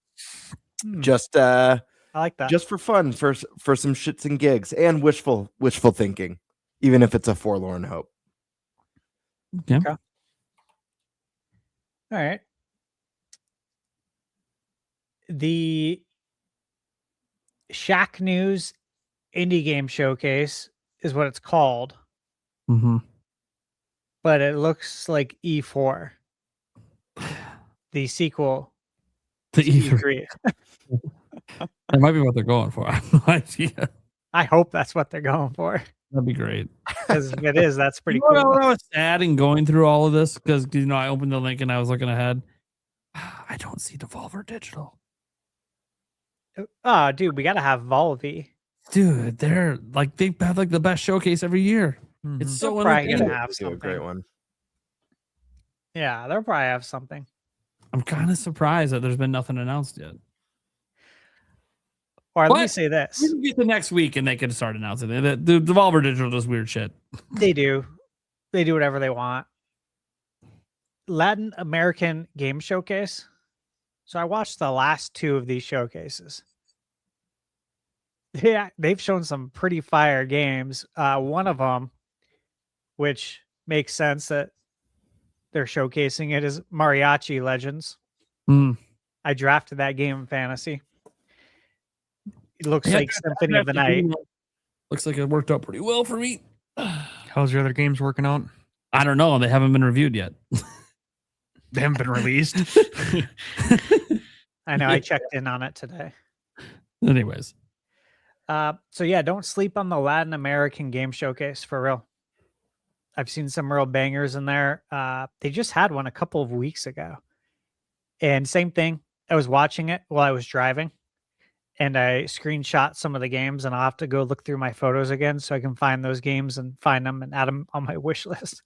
Just I like that. Just for fun, for some shits and gigs, and wishful thinking, even if it's a forlorn hope. Yeah. Okay. All right. The Shack News Indie Game Showcase is what it's called. But it looks like E4. The sequel to E3. That might be what they're going for. I have no idea. I hope that's what they're going for. That'd be great. Because if it is, that's pretty cool. cool. I was sad and going through all of this because I opened the link and I was looking ahead. I don't see Devolver Digital. Oh, dude, we gotta have Volvi. Dude, they have like the best showcase every year. It's so They're probably entertaining. gonna have something. A great one. Yeah, they'll probably have something. I'm kind of surprised that there's been nothing announced yet. Or let me say this: we can get to next week and they can start announcing it. The Devolver Digital does weird shit. They do whatever they want. Latin American Game Showcase. So I watched the last two of these showcases. Yeah, they've shown some pretty fire games. One of them, which makes sense that they're showcasing it, is Mariachi Legends. I drafted that game in fantasy. It looks like Symphony of the Night. Looks like it worked out pretty well for me. How's your other games working out? I don't know. They haven't been reviewed yet. They haven't been released. I know. I checked in on it today. Anyways. So yeah, don't sleep on the Latin American Game Showcase, for real. I've seen some real bangers in there. They just had one a couple of weeks ago. And same thing. I was watching it while I was driving. And I screenshot some of the games, and I'll have to go look through my photos again so I can find those games and find them and add them on my wish list.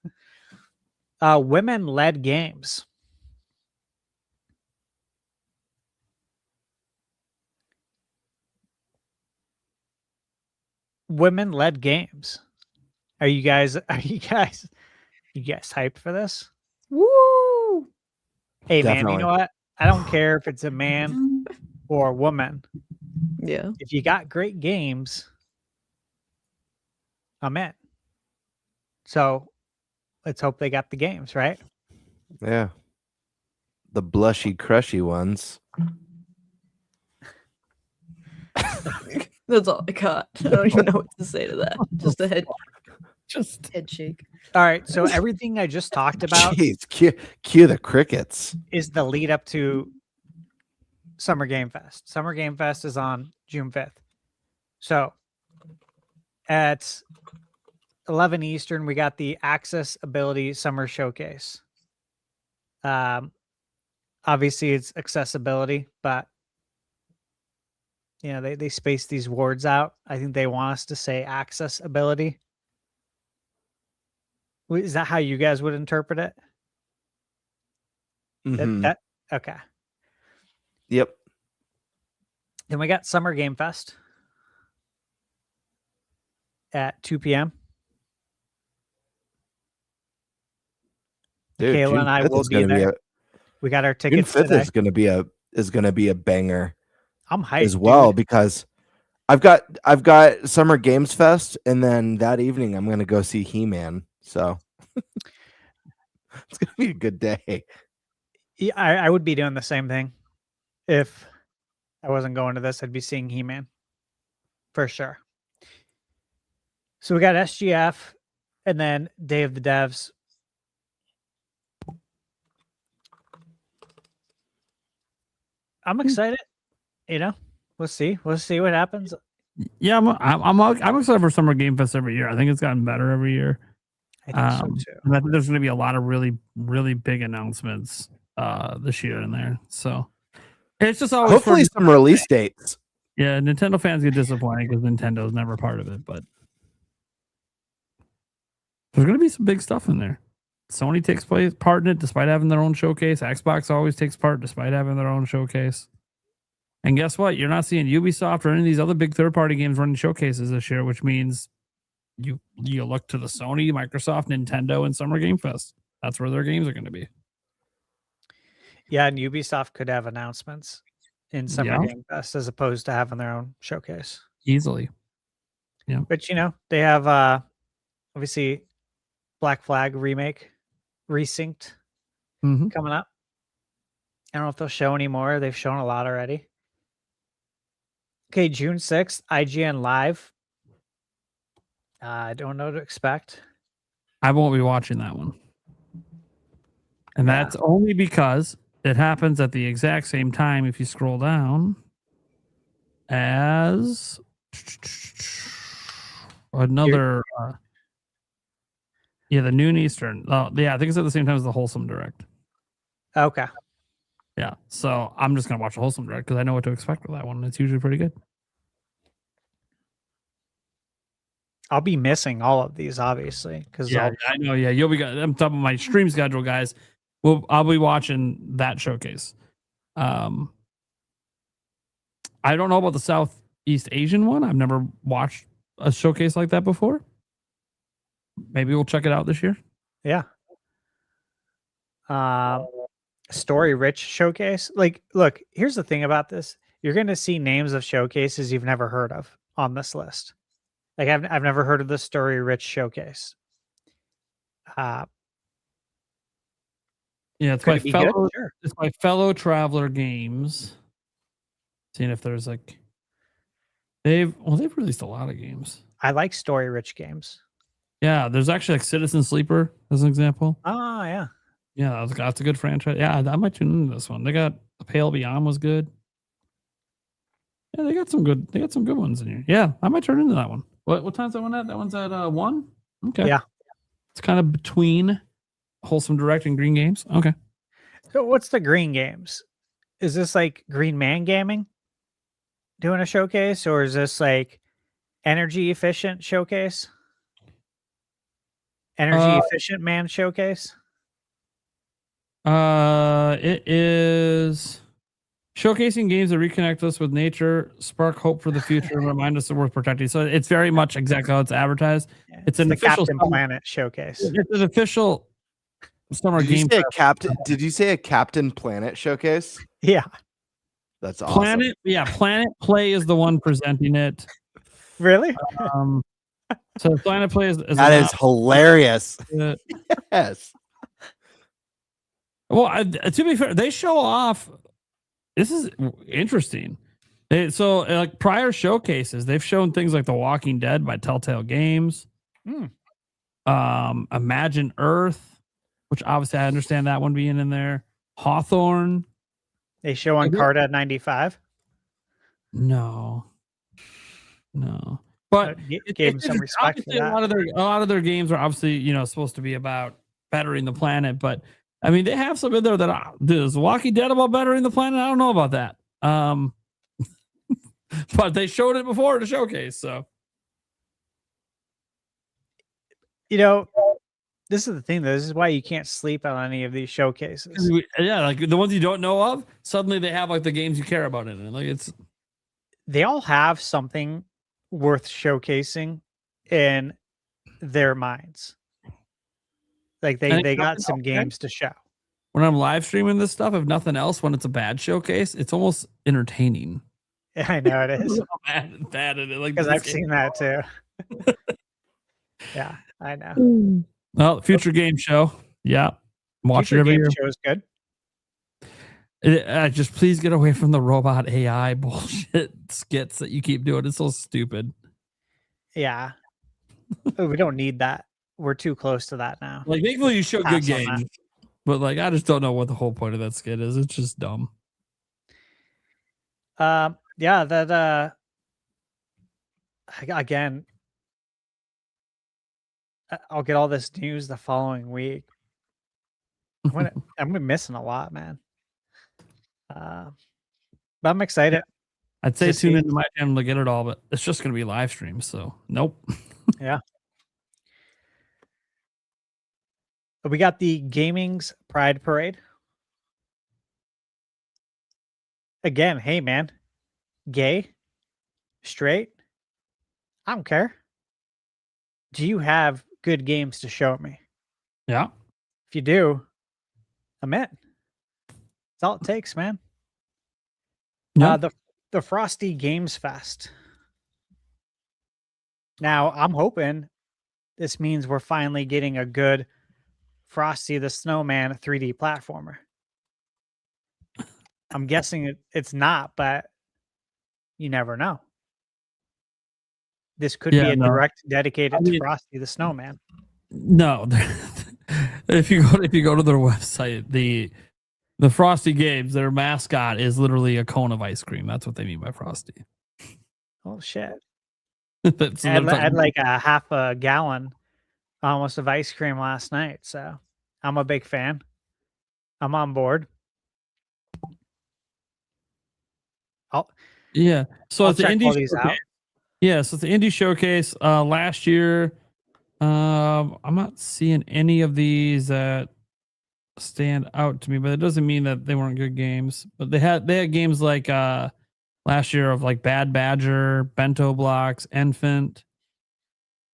Women-led games. Women-led games. Are you guys hyped for this? Woo! Hey, Definitely. man, you know what? I don't care if it's a man or a woman. Yeah. If you got great games, I'm in. So let's hope they got the games, right? Yeah. the blushy, crushy ones. That's all I got. I don't even know what to say to that. Just a head shake. All right. So everything I just talked about Jeez, cue the crickets. is the lead up to Summer Game Fest. Summer Game Fest is on June 5th. So at 11 Eastern, we got the Accessibility Summer Showcase. Obviously, it's accessibility, but they space these words out. I think they want us to say accessibility. Is that how you guys would interpret it? Mhm. Okay. Yep. Then we got Summer Game Fest at 2 p.m. Dude, Kayla June and I 5th will is be gonna there. We got our June tickets 5th today. is gonna be a banger I'm hyped as well dude. because I've got Summer Games Fest, and then that evening I'm gonna go see He-Man. So it's gonna be a good day. Yeah, I would be doing the same thing if I wasn't going to this. I'd be seeing He-Man for sure. So we got SGF and then Day of the Devs. I'm excited. We'll see. We'll see what happens. Yeah, I'm excited for Summer Game Fest every year. I think it's gotten better every year. I think so too. And I think there's going to be a lot of really, really big announcements this year in there. So it's just always Hopefully some release dates. Yeah, Nintendo fans get disappointed because Nintendo's never part of it, but there's going to be some big stuff in there. Sony takes part in it despite having their own showcase. Xbox always takes part despite having their own showcase. And guess what? You're not seeing Ubisoft or any of these other big third-party games running showcases this year, which means you look to the Sony, Microsoft, Nintendo, and Summer Game Fest. That's where their games are going to be. Yeah, and Ubisoft could have announcements in Summer Game Fest as opposed to having their own showcase. Easily. Yeah. But they have obviously Black Flag remake, Resynced coming up. I don't know if they'll show any more. They've shown a lot already. Okay, June 6th, IGN Live. I don't know what to expect. I won't be watching that one. And that's only because it happens at the exact same time, if you scroll down, as another... the noon Eastern. Oh, yeah, I think it's at the same time as the Wholesome Direct. Okay. Yeah, so I'm just going to watch the Wholesome Direct because I know what to expect with that one. It's usually pretty good. I'll be missing all of these, obviously. I know. Yeah, you'll be. I'm talking about my stream schedule, guys. I'll be watching that showcase. I don't know about the Southeast Asian one. I've never watched a showcase like that before. Maybe we'll check it out this year. Yeah. Story rich showcase. Like, look, here's the thing about this. You're going to see names of showcases you've never heard of on this list. Like I've never heard of the Story Rich showcase. Yeah, it's by fellow Traveler Games. Seeing if there's they've released a lot of games. I like story rich games. Yeah, there's actually Citizen Sleeper as an example. Oh yeah. Yeah, that's a good franchise. Yeah, I might tune into this one. They got The Pale Beyond was good. Yeah, they got some good ones in here. Yeah, I might turn into that one. What time's that one at? That one's at 1? Okay. Yeah. It's kind of between Wholesome Direct and Green Games. Okay. So what's the Green Games? Is this like Green Man Gaming doing a showcase, or is this like Energy Efficient Showcase? Energy Efficient Man Showcase? It is showcasing games that reconnect us with nature, spark hope for the future, and remind us that we're protecting. So it's very much exactly how it's advertised. Yeah, it's an official Captain Planet showcase. It's an official summer game. Did you say a Captain Planet showcase? Yeah. That's awesome. Planet Play is the one presenting it. Really? So Planet Play is that is hilarious. Yes. Well, to be fair, they show off. This is interesting. So, like prior showcases, they've shown things like The Walking Dead by Telltale Games. Imagine Earth, which obviously I understand that one being in there. Hawthorne. They show Encarta 95. No. But gave them some respect for that. A lot of their games are obviously, supposed to be about bettering the planet, but I mean, they have some in there that is The Walking Dead about bettering the planet. I don't know about that. But they showed it before to showcase, so this is the thing, though. This is why you can't sleep on any of these showcases. Yeah, like the ones you don't know of, suddenly they have like the games you care about in it. Like they all have something worth showcasing in their minds. Like they got some games to show. When I'm live streaming this stuff, if nothing else, when it's a bad showcase, it's almost entertaining. Yeah, I know it is. Bad at it, like because I've seen that too. Yeah, I know. Well, future game show. Yeah, watch it every year. Show is good. Just please get away from the robot AI bullshit skits that you keep doing. It's so stupid. Yeah, we don't need that. We're too close to that now. Like, thankfully, you show good games, but like, I just don't know what the whole point of that skit is. It's just dumb. Yeah, that again, I'll get all this news the following week. I'm missing a lot, man. But I'm excited. I'd say tune into my channel to get it all, but it's just going to be live stream. So nope. Yeah. We got the Gaming's Pride Parade. Again, hey man, gay, straight, I don't care. Do you have good games to show me? Yeah. If you do, I'm in. That's all it takes, man. Yeah. The Frosty Games Fest. Now, I'm hoping this means we're finally getting a good Frosty the Snowman 3D platformer. I'm guessing it's not, but you never know. This could be a direct dedicated to Frosty the Snowman. No, if you go to their website, the Frosty Games, their mascot is literally a cone of ice cream. That's what they mean by Frosty. Oh shit! So I had like a half a gallon, almost, of ice cream last night. So I'm a big fan. I'm on board. Yeah. So it's the check all indie these showcase. out. Yeah, so it's the indie showcase. Last year, I'm not seeing any of these that stand out to me, but it doesn't mean that they weren't good games. But they had games like last year of like Bad Badger, Bento Blocks, Infant,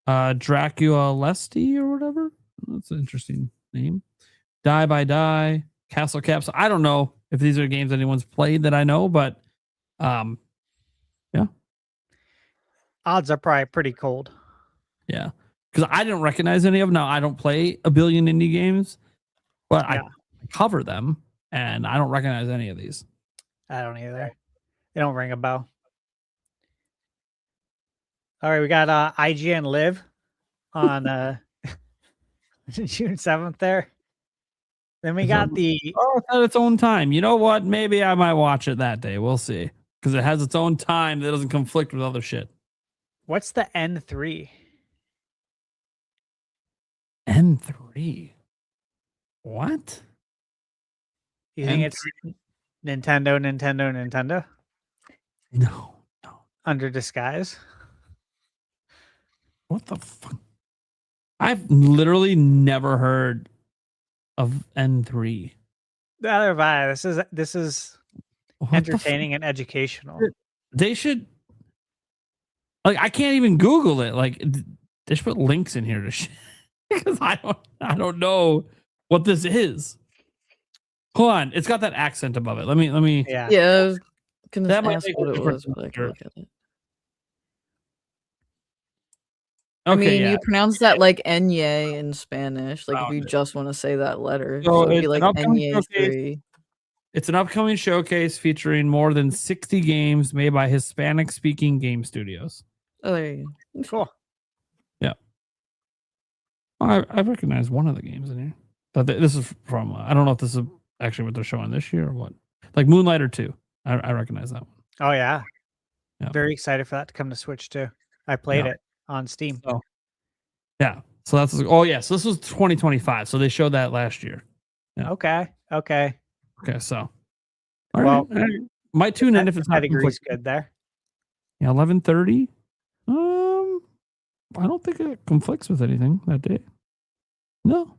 Dracula Lesty or whatever. That's an interesting name. Die by Die, Castle Caps. I don't know if these are games anyone's played that I know, but yeah. Odds are probably pretty cold. Yeah. Because I didn't recognize any of them. Now, I don't play a billion indie games, but I cover them, and I don't recognize any of these. I don't either. They don't ring a bell. All right, we got IGN Live on June 7th there. Then we got it's at its own time. You know what? Maybe I might watch it that day. We'll see. Because it has its own time that doesn't conflict with other shit. What's the N3? N3? What? You think it's Nintendo? No. Under disguise? What the fuck? I've literally never heard of N3. Neither have I. This is entertaining and educational. They should, like, I can't even Google it. Like, they should put links in here to shit. Because I don't know what this is. Hold on, it's got that accent above it. Let me. Yeah, I was gonna That might ask make what a it difference. was, but I can look at it. I mean, yeah. you pronounce that like Enye in Spanish. Like if Found you it. just want to say that letter, So so it'd be it's like an upcoming Enye showcase. 3. It's an upcoming showcase featuring more than 60 games made by Hispanic-speaking game studios. Oh, there you go. Cool. Yeah. I recognize one of the games in here. But this is from, I don't know if this is actually what they're showing this year or what. Like Moonlighter 2. I recognize that one. Oh yeah. Yeah. Very excited for that to come to Switch too. I played it on Steam. So, yeah. So that's, oh yeah. So this was 2025. So they showed that last year. Yeah. Okay. Okay. So, all Well, right. Might tune in if it's not category's conflicting. good there. Yeah, 11:30. I don't think it conflicts with anything that day. No.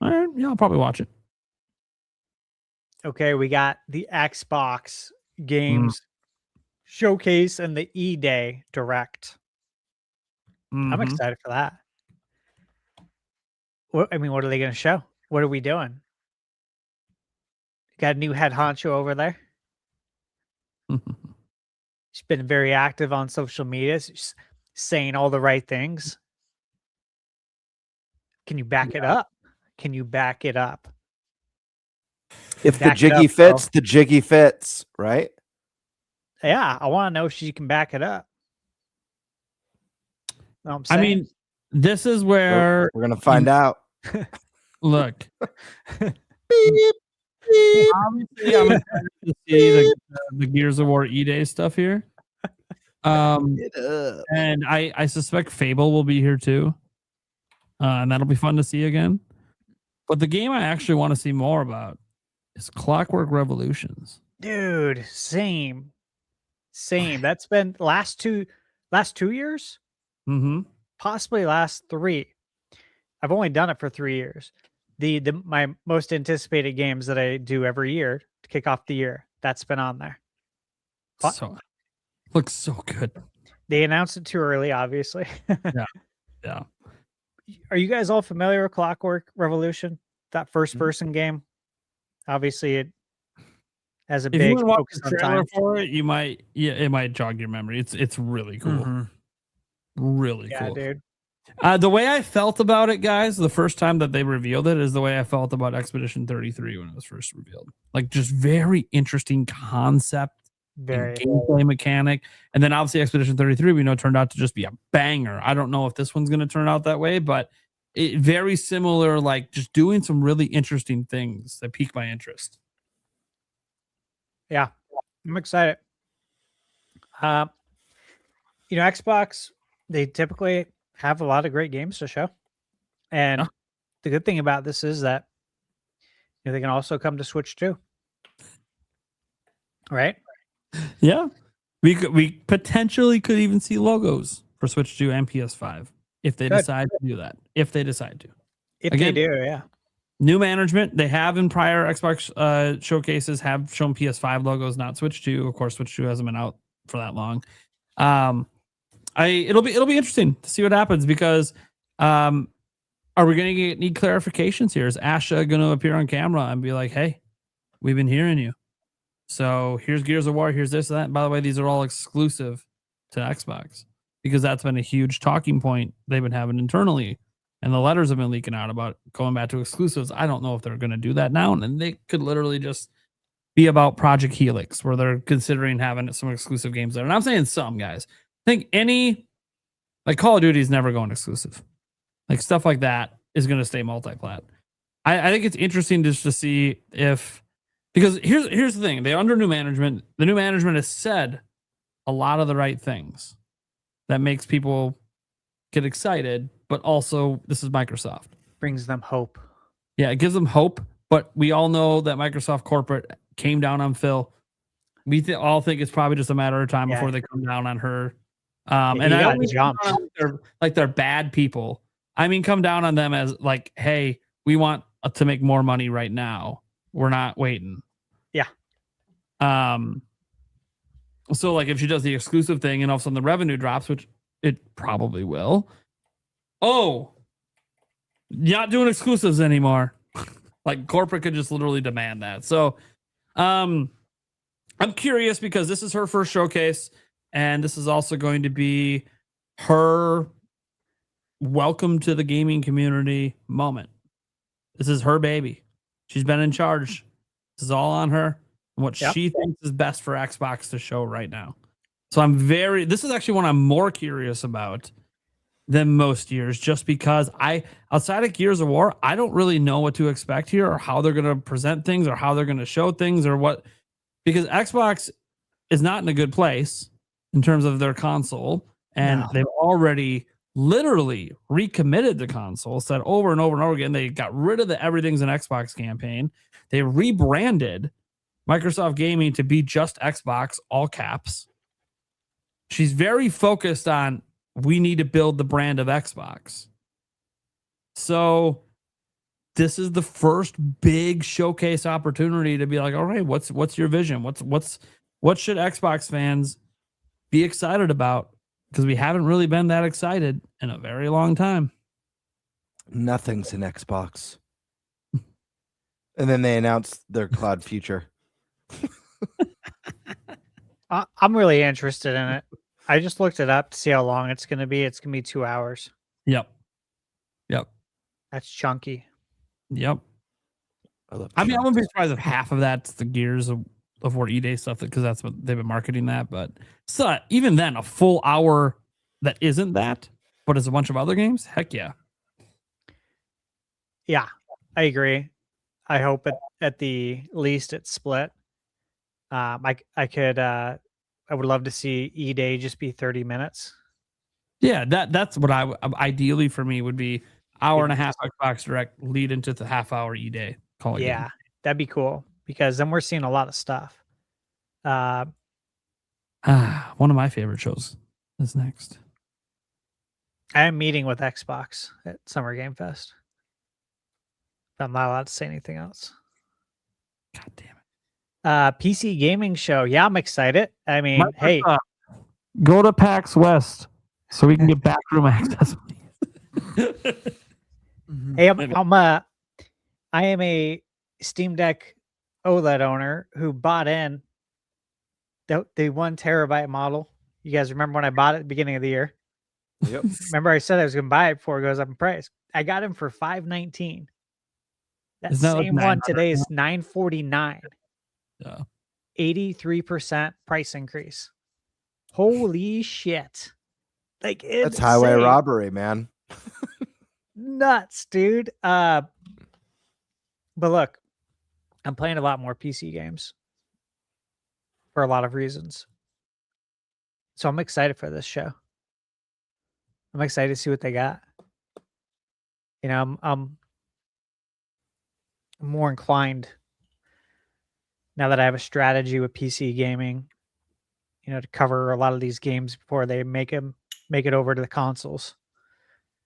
All right. Yeah, I'll probably watch it. Okay, we got the Xbox games showcase and the E-Day Direct. I'm Mhm. excited for that. What are they going to show? What are we doing? Got a new head honcho over there. She's been very active on social media, she's saying all the right things. Can you back it up? Can you back it up? If the Back it jiggy up, fits, bro. the jiggy fits, right? Yeah, I want to know if she can back it up. Know what I'm I saying? mean, this is where We're gonna find out. look. Obviously, I'm excited to see the Gears of War E-Day stuff here. And I suspect Fable will be here too. And that'll be fun to see again. But the game I actually want to see more about is Clockwork Revolutions. Dude, same. That's been last two years, Mm-hmm. possibly last 3. I've only done it for 3 years. My most anticipated games that I do every year to kick off the year, that's been on there. So looks so good. They announced it too early, obviously. Yeah. Are you guys all familiar with Clockwork Revolution? That first-person game. Obviously, it has a If you big want to watch focus the on trailer time. for it, it might jog your memory. It's really cool. Really Yeah, cool. dude. The way I felt about it, guys, the first time that they revealed it is the way I felt about Expedition 33 when it was first revealed. Like, just very interesting concept Very. and gameplay mechanic. And then obviously Expedition 33, we know, turned out to just be a banger. I don't know if this one's going to turn out that way, but it very similar, like just doing some really interesting things that pique my interest. Yeah, I'm excited. Xbox, they typically have a lot of great games to show. And the good thing about this is that they can also come to Switch too. Right? Yeah. We potentially could even see logos for Switch 2 and PS5 if they decide to do that. If they decide to. If Again, they do, yeah. New management, they have in prior Xbox showcases have shown PS5 logos, not Switch 2. Of course, Switch 2 hasn't been out for that long. It'll be interesting to see what happens because are we going to need clarifications here? Is Asha going to appear on camera and be like, "Hey, we've been hearing you. So here's Gears of War, here's this and that." And by the way, these are all exclusive to Xbox because that's been a huge talking point they've been having internally. And the letters have been leaking out about going back to exclusives. I don't know if they're going to do that now. And they could literally just be about Project Helix, where they're considering having some exclusive games there. And I'm saying some, guys. I think Call of Duty is never going exclusive. Like stuff like that is going to stay multi-plat. I think it's interesting just to see if, because here's the thing. They're under new management. The new management has said a lot of the right things that makes people get excited, but also this is Microsoft. Brings them hope. Yeah, it gives them hope, but we all know that Microsoft corporate came down on Phil. We all think it's probably just a matter of time before they come down on her. And I don't mean they're bad people. I mean, come down on them as like, hey, we want to make more money right now. We're not waiting. Yeah. So like if she does the exclusive thing and all of a sudden the revenue drops, which it probably will. Oh, not doing exclusives anymore. Like corporate could just literally demand that. So I'm curious because this is her first showcase and this is also going to be her welcome to the gaming community moment. This is her baby. She's been in charge. This is all on her and what she thinks is best for Xbox to show right now. So this is actually one I'm more curious about than most years, just because outside of Gears of War, I don't really know what to expect here, or how they're going to present things, or how they're going to show things, or what, because Xbox is not in a good place in terms of their console, and they've already literally recommitted the console, said over and over and over again, they got rid of the everything's an Xbox campaign. They rebranded Microsoft Gaming to be just Xbox, all caps. She's very focused on, we need to build the brand of Xbox. So this is the first big showcase opportunity to be like, all right, what's your vision? What should Xbox fans be excited about? Because we haven't really been that excited in a very long time. Nothing's in Xbox. And then they announced their cloud future. I'm really interested in it. I just looked it up to see how long it's going to be. It's going to be 2 hours. Yep. That's chunky. Yep. I mean, I wouldn't be surprised if half of that's the Gears of War E-Day stuff, because that's what they've been marketing that. But so even then, a full hour that isn't that, but it's a bunch of other games. Heck yeah. Yeah, I agree. I hope at the least it's split. I would love to see E-Day just be 30 minutes. Yeah, that's what I ideally for me would be hour and a half Xbox Direct lead into the half hour E-Day. Call it. Yeah, that'd be cool, because then we're seeing a lot of stuff. One of my favorite shows is next. I am meeting with Xbox at Summer Game Fest. I'm not allowed to say anything else. God damn it. PC gaming show. Yeah, I'm excited. I mean, hey, go to PAX West so we can get backroom access. Hey, I am a Steam Deck OLED owner who bought in the 1 terabyte model. You guys remember when I bought it at the beginning of the year? Yep. Remember I said I was going to buy it before it goes up in price. I got him for $519. That same one today is $949. Yeah. 83% price increase. Holy shit. Like, that's highway robbery, man. Nuts, dude. But look, I'm playing a lot more PC games for a lot of reasons. So I'm excited for this show. I'm excited to see what they got. You know, I'm more inclined now that I have a strategy with PC gaming, you know, to cover a lot of these games before they make it over to the consoles.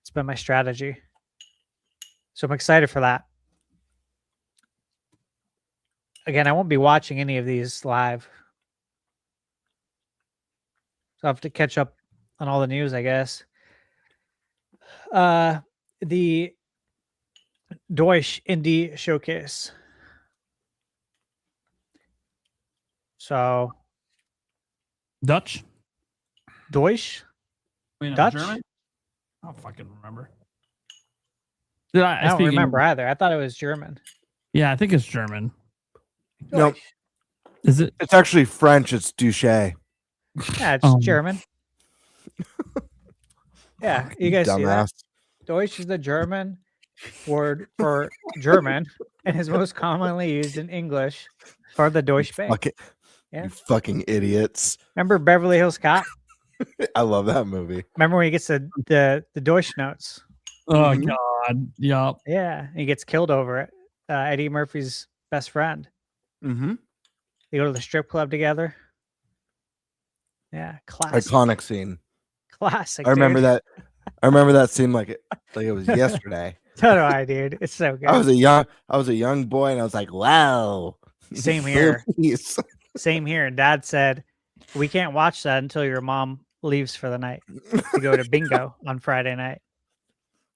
It's been my strategy. So I'm excited for that. Again, I won't be watching any of these live. So I have to catch up on all the news, I guess. The Deutsch Indie Showcase. So Deutsch? Deutsch? Dutch? German? I don't fucking remember. I don't remember either. I thought it was German. Yeah, I think it's German. Nope. Is it? It's actually French. It's douche. Yeah, it's German. Yeah, you guys see that? Deutsch is the German word for German and is most commonly used in English for the Deutsche Bank. You fucking idiots. Remember Beverly Hills Cop? I love that movie. Remember when he gets the Deutsch notes? Oh, God. Yup. Yeah, he gets killed over it. Eddie Murphy's best friend. Mm-hmm. They go to the strip club together. Yeah, classic. Iconic scene. Classic. I remember that. I remember that scene like it was yesterday. So do I, dude. It's so good. I was a young boy, and I was like, wow. Same here. Same here. And Dad said, we can't watch that until your mom leaves for the night to go to bingo on Friday night.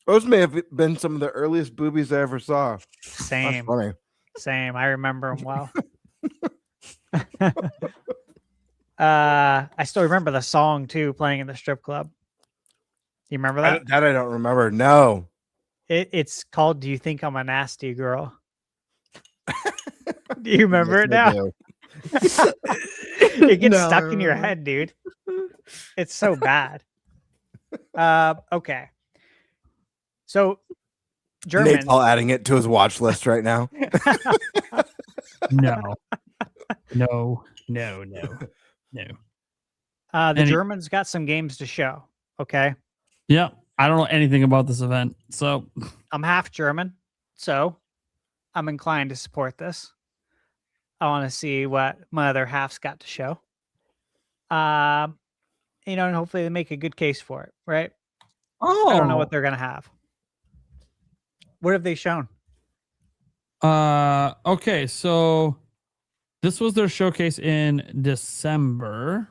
Those may have been some of the earliest boobies I ever saw. Same. That's funny. Same. I remember them well. I still remember the song too, playing in the strip club. You remember that? That I don't remember. No. It's called "Do You Think I'm a Nasty Girl?" Do you remember it Yes, I now? do. It gets No, I stuck in your remember. head, dude. It's so bad. Okay. So German. Nate's all adding it to his watch list right now. No. No. No. No. No. The Germans got some games to show. Okay. Yeah. I don't know anything about this event. So I'm half German, so I'm inclined to support this. I want to see what my other half's got to show. And hopefully they make a good case for it, right? Oh, I don't know what they're gonna have. What have they shown? Okay, so this was their showcase in December.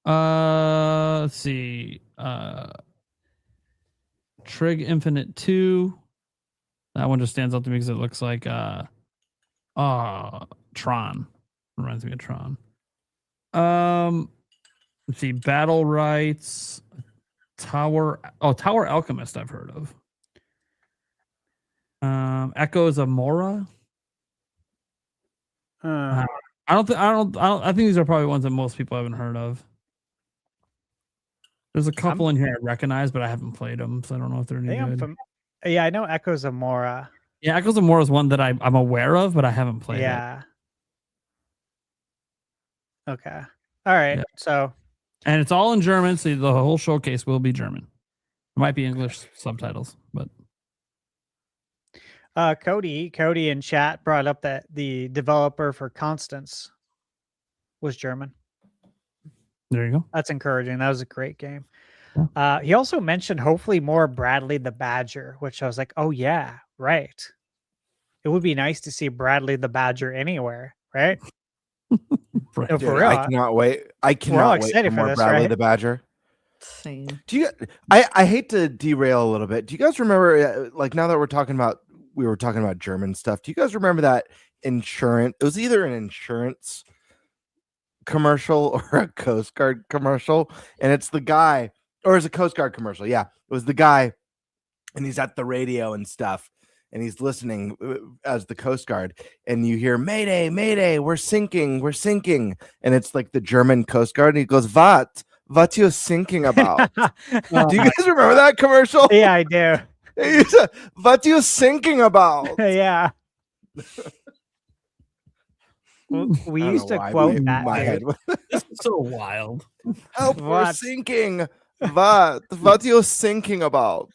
Let's see. Trig Infinite 2. That one just stands out to me because it looks like Tron. Reminds me of Tron. Let's see, Battle Rights, Tower Alchemist I've heard of. Echoes of Mohr. I think these are probably ones that most people haven't heard of. There's a couple in here I recognize, but I haven't played them, so I don't know if they're any good. Yeah, I know Echoes of Mohr. Yeah, Echoes of Mohr is one that I'm aware of, but I haven't played it. Yeah. Okay. All right. Yeah. So. And it's all in German, so the whole showcase will be German. It might be English subtitles, but. Cody in chat brought up that the developer for Constance was German. There you go. That's encouraging. That was a great game. Yeah. He also mentioned hopefully more Bradley the Badger, which I was like, oh yeah, right. It would be nice to see Bradley the Badger anywhere, right? Right. No, for real. I cannot wait. I We're all cannot wait excited for for more this, Bradley right? the Badger. Same. Do you? I hate to derail a little bit. Do you guys remember? Like now that we were talking about German stuff. Do you guys remember that insurance? It was either an insurance commercial or a Coast Guard commercial, and it's the guy, or it's a Coast Guard commercial. Yeah, it was the guy, and he's at the radio and stuff, and he's listening as the Coast Guard, and you hear "Mayday, Mayday, we're sinking," and it's like the German Coast Guard, and he goes, What you sinking about? Do you guys remember that commercial? Yeah, I do. What you thinking about? Yeah. We used to quote that. My head. This is so wild. Help, we're sinking. What you thinking about?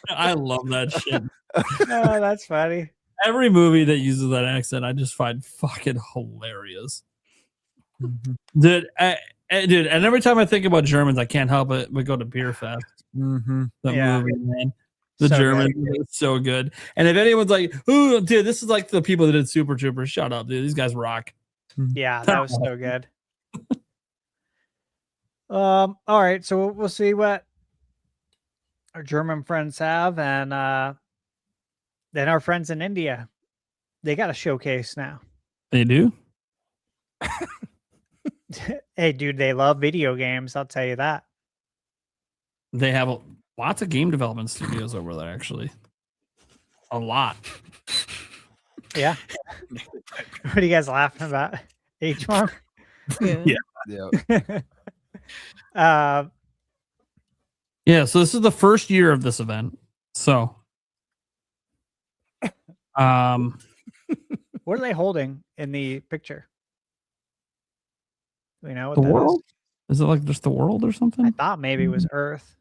I love that shit. Oh, that's funny. Every movie that uses that accent, I just find fucking hilarious. Mm-hmm. Dude, and every time I think about Germans, I can't help it but go to Beer Fest. Mm-hmm. That Yeah. movie, man. The So Germans is so good. And if anyone's like, "Ooh, dude, this is like the people that did Super Troopers," shut up, dude. These guys rock. Yeah, that was so good. All right, so we'll see what our German friends have, and then our friends in India, they got a showcase now. They do. Hey, dude, they love video games. I'll tell you that. They have lots of game development studios over there, actually. A lot. Yeah. What are you guys laughing about? H1? Yeah. Yeah, so this is the first year of this event. So, What are they holding in the picture? Do we know what the that is? world? Is it like just the world or I something? thought maybe it was Earth.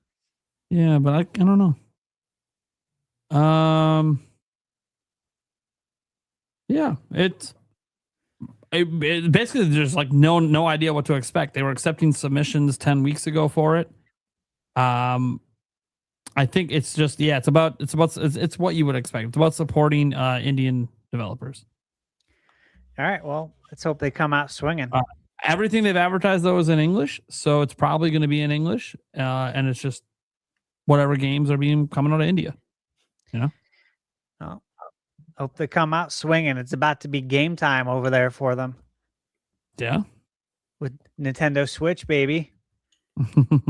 Yeah, but I don't know. Yeah, it basically there's like no idea what to expect. They were accepting submissions 10 weeks ago for it. I think it's just it's what you would expect. It's about supporting Indian developers. All right, well, let's hope they come out swinging. Everything they've advertised though is in English, so it's probably going to be in English, and it's just whatever games are coming out of India. You know. Oh, hope they come out swinging. It's about to be game time over there for them Yeah. with Nintendo Switch, baby. All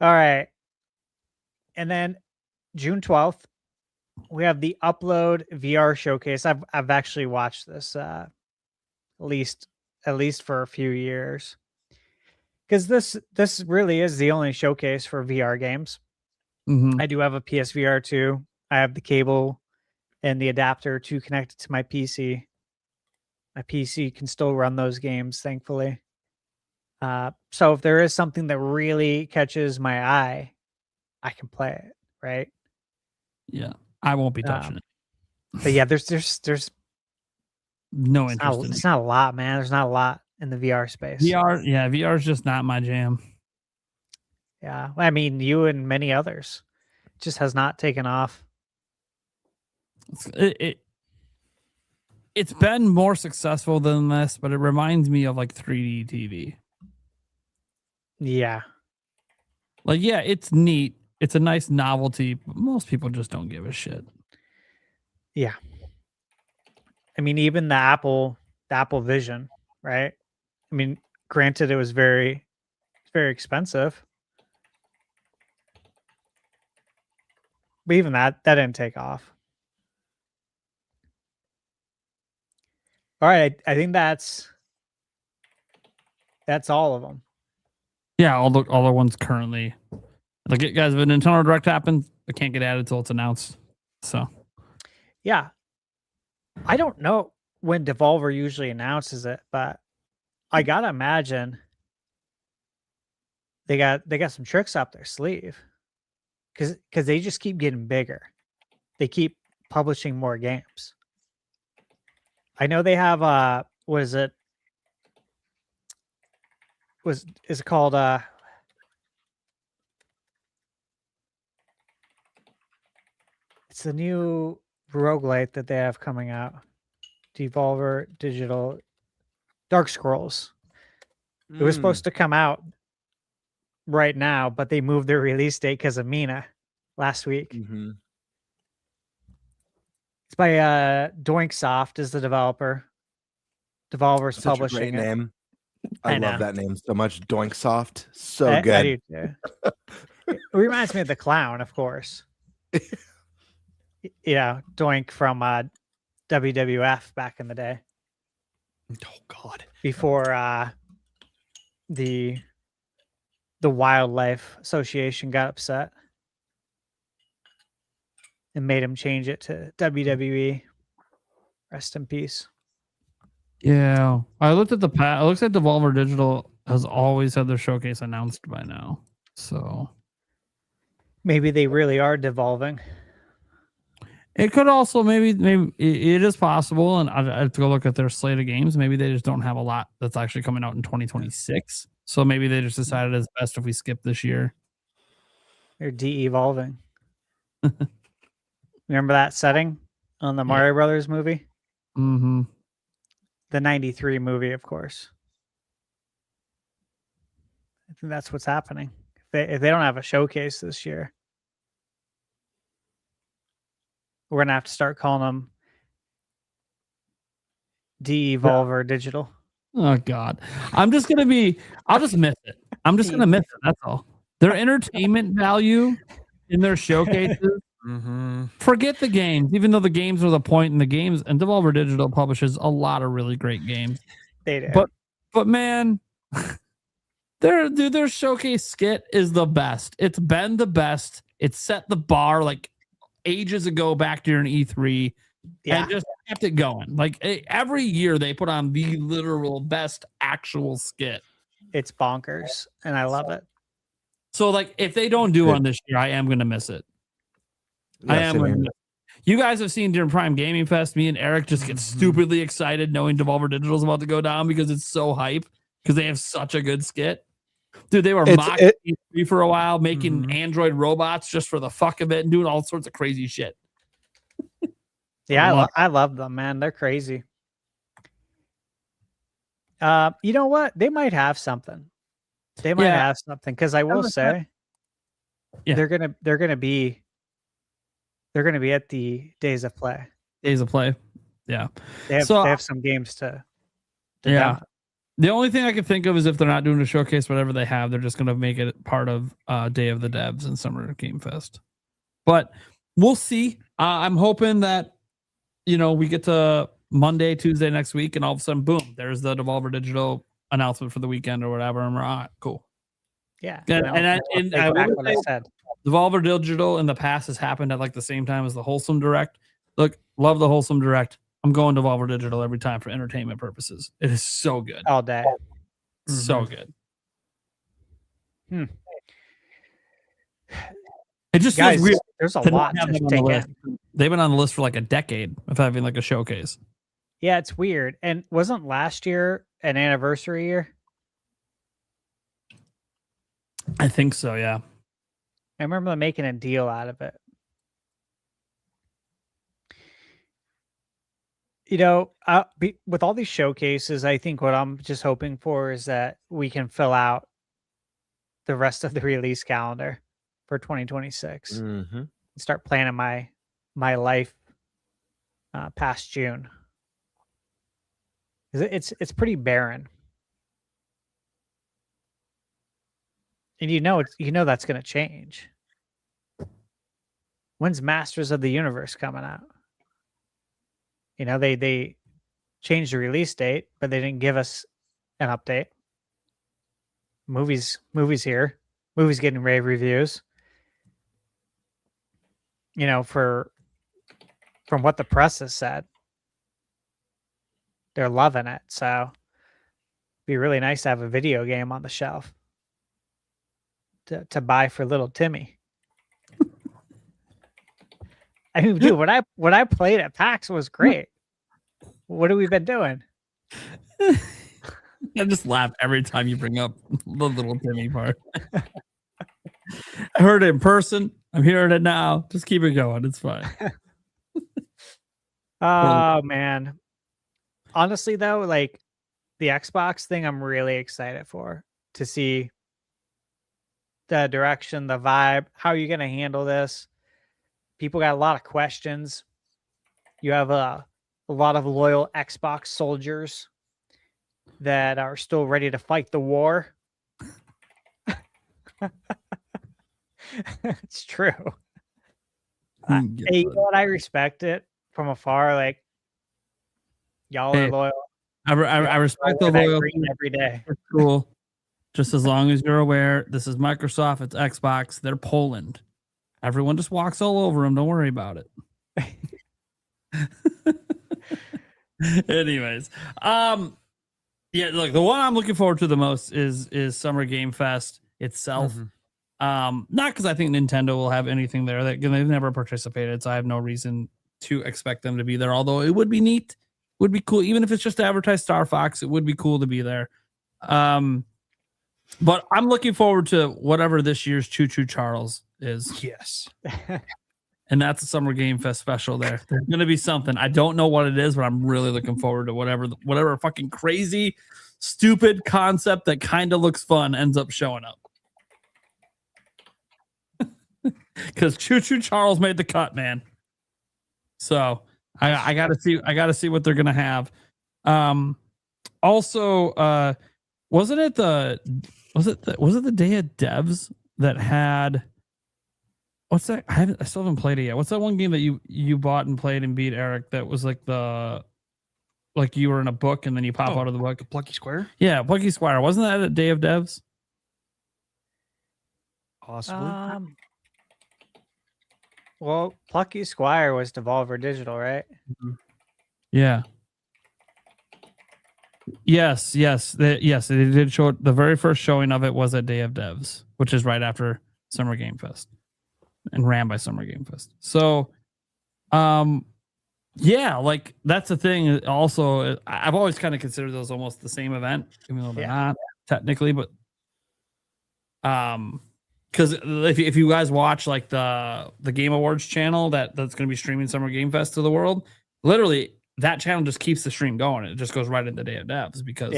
right. And then June 12th, we have the Upload VR showcase. I've actually watched this at least for a few years. Because this really is the only showcase for VR games. I do have a PSVR 2. I have the cable and the adapter to connect it to my PC. My PC can still run those games, thankfully. So if there is something that really catches my eye, I can play it, right? Yeah, I won't be touching it. But yeah, there's no interest in it. It's not a lot, man. There's not a lot in the VR space. VR is just not my jam. Yeah, I mean, you and many others. It just has not taken off. It's been more successful than this, but it reminds me of like 3D TV. Yeah. Like, yeah, it's neat. It's a nice novelty, but most people just don't give a shit. Yeah. I mean, even the Apple Vision, right? I mean, granted, it was very expensive. But even that didn't take off. All right, I think that's all of them. Yeah, all the ones currently. Like, guys, if a Nintendo Direct happens, it can't get added until it's announced. So, yeah, I don't know when Devolver usually announces it, but I gotta imagine they got some tricks up their sleeve, because they just keep getting bigger. They keep publishing more games. I know they have what is it? Is it called it's the new roguelite that they have coming out. Devolver Digital Dark Scrolls. It was supposed to come out right now, but they moved their release date because of Mina last week. Mm-hmm. It's by Doinksoft is the developer. Devolver's Such a publishing great it. name. I love that name so much. Doinksoft. So I good. do too. It reminds me of the clown, of course. Yeah, Doink from WWF back in the day. Oh God! Before the Wildlife Association got upset and made him change it to WWE. Rest in peace. yeah, I looked at the past. It looks like Devolver Digital has always had their showcase announced by now. So maybe they really are devolving. it could also maybe it is possible, and I have to go look at their slate of games. Maybe they just don't have a lot that's actually coming out in 2026. So maybe they just decided it's best if we skip this year. They're de-evolving. Remember that setting on the Mario Brothers movie? Mm-hmm. The 93 movie, of course. I think that's what's happening. If they don't have a showcase this year, we're going to have to start calling them De-Evolver Digital. Oh God, I'll just miss it. I'm just gonna miss it. That's all. Their entertainment value in their showcases. Forget the games, even though the games are the point in the games, and Devolver Digital publishes a lot of really great games. They do. But man, their showcase skit is the best. It's been the best. It set the bar like ages ago back during E3. And just kept it going. Like every year they put on the literal best actual skit. It's bonkers, and I love it. So like if they don't do one this year, I am gonna miss it. I am gonna miss it. You guys have seen during Prime Gaming Fest, me and Eric just get stupidly excited knowing Devolver Digital is about to go down because it's so hype because they have such a good skit. Dude, they were mocking E3 for a while, making Android robots just for the fuck of it and doing all sorts of crazy shit. Yeah, I love them, man. They're crazy. You know what? They might have something. They might have something because I will say, they're gonna be at the Days of Play. Days of Play, yeah. They have some games to yeah. The only thing I can think of is if they're not doing a showcase, whatever they have, they're just going to make it part of Day of the Devs and Summer Game Fest. But we'll see. I'm hoping that, we get to Monday, Tuesday next week, and all of a sudden, boom, there's the Devolver Digital announcement for the weekend or whatever. And we're all right, cool. Yeah. And I what I said. Devolver Digital in the past has happened at like the same time as the Wholesome Direct. Look, love the Wholesome Direct. I'm going Devolver Digital every time for entertainment purposes. It is so good. All day. So good. It just Guys, feels weird. there's a to lot not have to them on the take list. in. They've been on the list for like a decade of having like a showcase. Yeah, it's weird. And wasn't last year an anniversary year? I think so, yeah. I remember them making a deal out of it. With all these showcases, I think what I'm just hoping for is that we can fill out the rest of the release calendar for 2026. Mm-hmm. Start planning my life past June. It's pretty barren, and that's going to change. When's Masters of the Universe coming out? They changed the release date, but they didn't give us an update. Movies here. Movies getting rave reviews. From what the press has said, they're loving it. So it'd be really nice to have a video game on the shelf to buy for little Timmy. I mean, dude, what I played at PAX was great. What have we been doing? I just laugh every time you bring up the little Timmy part. I heard it in person. I'm hearing it now. Just keep it going. It's fine. Oh, man. Honestly, though, like the Xbox thing, I'm really excited to see the direction, the vibe. How are you going to handle this? People got a lot of questions. You have a lot of loyal Xbox soldiers that are still ready to fight the war. It's true. Hey, you know what? I respect it from afar. Like, y'all are loyal. I respect the loyalty every day. It's cool. Just as long as you're aware, this is Microsoft, it's Xbox, they're Poland. Everyone just walks all over them. Don't worry about it. Anyways, yeah, look, the one I'm looking forward to the most is Summer Game Fest itself. Not because I think Nintendo will have anything there. They've never participated, so I have no reason to expect them to be there. Although it would be neat, would be cool, even if it's just to advertise Star Fox. It would be cool to be there. But I'm looking forward to whatever this year's Choo Choo Charles is. Yes. And that's a Summer Game Fest special there. There's going to be something. I don't know what it is, but I'm really looking forward to whatever fucking crazy, stupid concept that kind of looks fun ends up showing up. Because Choo Choo Charles made the cut, man. So I gotta see what they're gonna have. Also, was it the Day of Devs that had what's that? I still haven't played it yet. What's that one game that you bought and played and beat, Eric? That was like you were in a book and then you pop out of the book. Plucky Square? Yeah, Plucky Squire. Wasn't that a Day of Devs? Possibly. Well, Plucky Squire was Devolver Digital, right? Yeah. Yes. They did show it. The very first showing of it was at Day of Devs, which is right after Summer Game Fest and ran by Summer Game Fest. So, yeah, like that's the thing. Also, I've always kind of considered those almost the same event, even though they're not technically, but because if you guys watch like the Game Awards channel that's going to be streaming Summer Game Fest to the world, literally that channel just keeps the stream going. It just goes right into Day of Devs because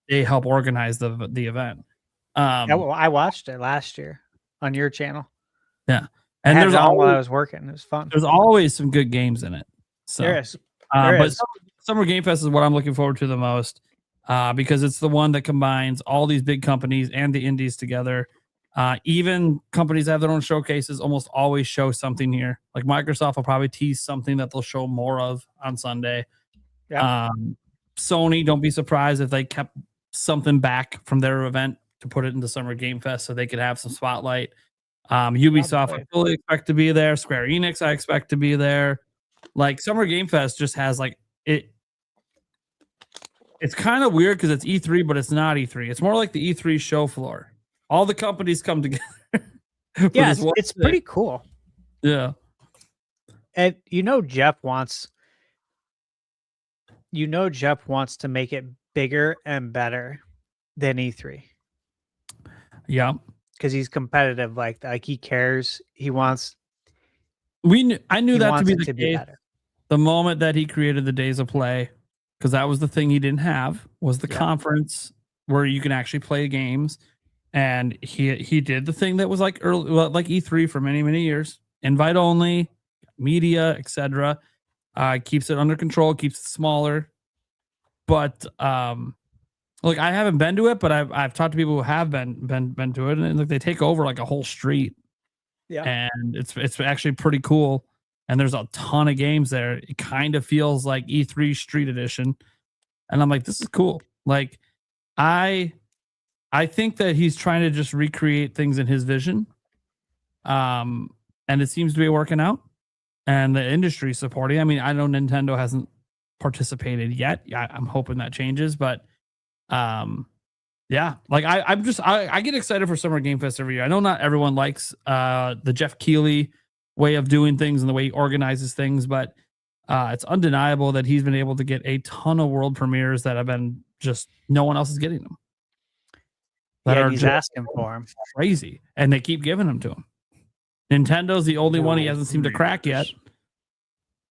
they help organize the event. I watched it last year on your channel. Yeah, and there's while I was working. It was fun. There's always some good games in it. So there is. but Summer Game Fest is what I'm looking forward to the most. because it's the one that combines all these big companies and the indies together. Even companies that have their own showcases almost always show something here. Like Microsoft will probably tease something that they'll show more of on Sunday. Yeah. Sony, don't be surprised if they kept something back from their event to put it into Summer Game Fest so they could have some spotlight. Ubisoft, I fully expect to be there. Square Enix, I expect to be there. Like Summer Game Fest just has like it. It's kind of weird because it's E3, but it's not E3. It's more like the E3 show floor. All the companies come together. Yeah, it's pretty cool. Yeah. And Jeff wants to make it bigger and better than E3. Yeah. Because he's competitive like that. Like he cares. He wants. I knew that to be the case. Better. The moment that he created the Days of Play, because that was the thing he didn't have, was the conference where you can actually play games. And he did the thing that was like early, like E3 for many, many years. Invite only, media, etc. Keeps it under control, keeps it smaller. But look, I haven't been to it, but I've talked to people who have been to it, and like they take over like a whole street. Yeah. And it's actually pretty cool. And there's a ton of games there. It kind of feels like E3 Street Edition. And I'm like, this is cool. Like I think that he's trying to just recreate things in his vision. And it seems to be working out. And the industry supporting. I mean, I know Nintendo hasn't participated yet. I'm hoping that changes, but yeah, like I get excited for Summer Game Fest every year. I know not everyone likes the Jeff Keighley way of doing things and the way he organizes things, but it's undeniable that he's been able to get a ton of world premieres that have been just no one else is getting them. Yeah, he's asking for him. Crazy, and they keep giving them to him. Nintendo's the only one he hasn't seemed to crack yet,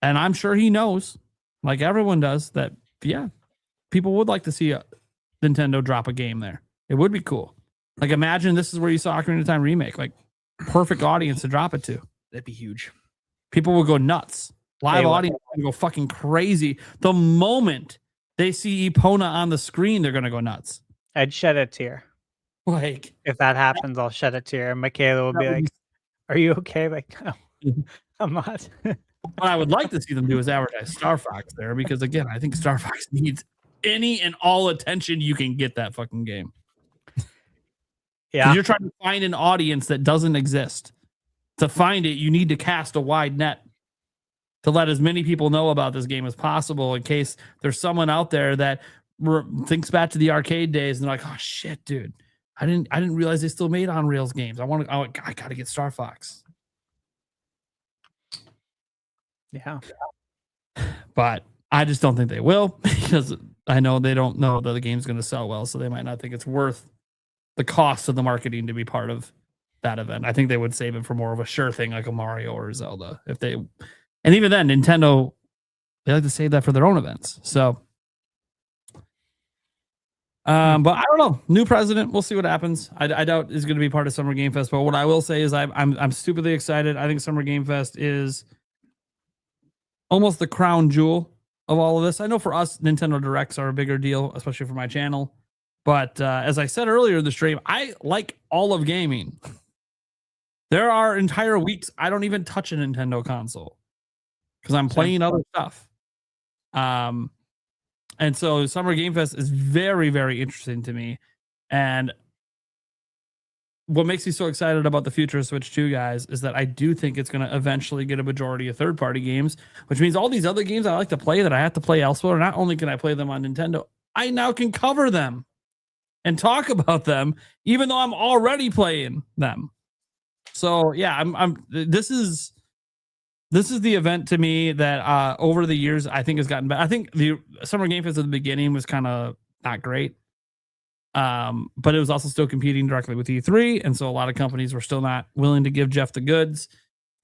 and I'm sure he knows, like everyone does, that people would like to see Nintendo drop a game there. It would be cool. Like imagine this is where you saw Ocarina of Time remake, like perfect audience to drop it to. That'd be huge. People will go nuts. Live audience will go fucking crazy. The moment they see Epona on the screen, they're gonna go nuts. I'd shed a tear. Like if that happens, I'll shed a tear. And Michaela will be like, "Are you okay?" Like, no, I'm not. What I would like to see them do is advertise Star Fox there, because again, I think Star Fox needs any and all attention you can get that fucking game. Yeah, you're trying to find an audience that doesn't exist. To find it, you need to cast a wide net to let as many people know about this game as possible, in case there's someone out there that thinks back to the arcade days and they're like, "Oh shit, dude, I didn't realize they still made on rails games. I gotta get Star Fox." Yeah, but I just don't think they will, because I know they don't know that the game's going to sell well, so they might not think it's worth the cost of the marketing to be part of that event. I think they would save it for more of a sure thing, like a Mario or a Zelda. And even then, Nintendo, they like to save that for their own events. So, but I don't know. New president, we'll see what happens. I doubt is going to be part of Summer Game Fest. But what I will say is I'm stupidly excited. I think Summer Game Fest is almost the crown jewel of all of this. I know for us, Nintendo Directs are a bigger deal, especially for my channel. But as I said earlier in the stream, I like all of gaming. There are entire weeks I don't even touch a Nintendo console because I'm playing other stuff. And so Summer Game Fest is very, very interesting to me. And what makes me so excited about the future of Switch 2, guys, is that I do think it's going to eventually get a majority of third-party games, which means all these other games I like to play that I have to play elsewhere, not only can I play them on Nintendo, I now can cover them and talk about them, even though I'm already playing them. So yeah, this is the event to me that over the years I think has gotten better. I think the Summer Game Fest at the beginning was kind of not great. But it was also still competing directly with E3, and so a lot of companies were still not willing to give Jeff the goods.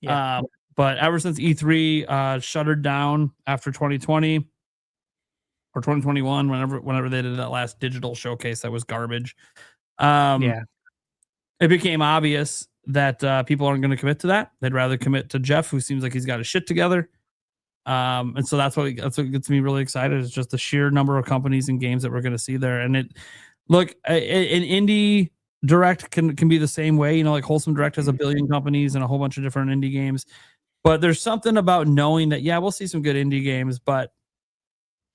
Yeah. But ever since E3 shuttered down after 2020 or 2021, whenever they did that last digital showcase that was garbage, it became obvious that people aren't going to commit to that. They'd rather commit to Jeff, who seems like he's got his shit together. And so that's what gets me really excited is just the sheer number of companies and games that we're going to see there. And an indie direct can be the same way. You know, like Wholesome Direct has a billion companies and a whole bunch of different indie games. But there's something about knowing that, yeah, we'll see some good indie games, but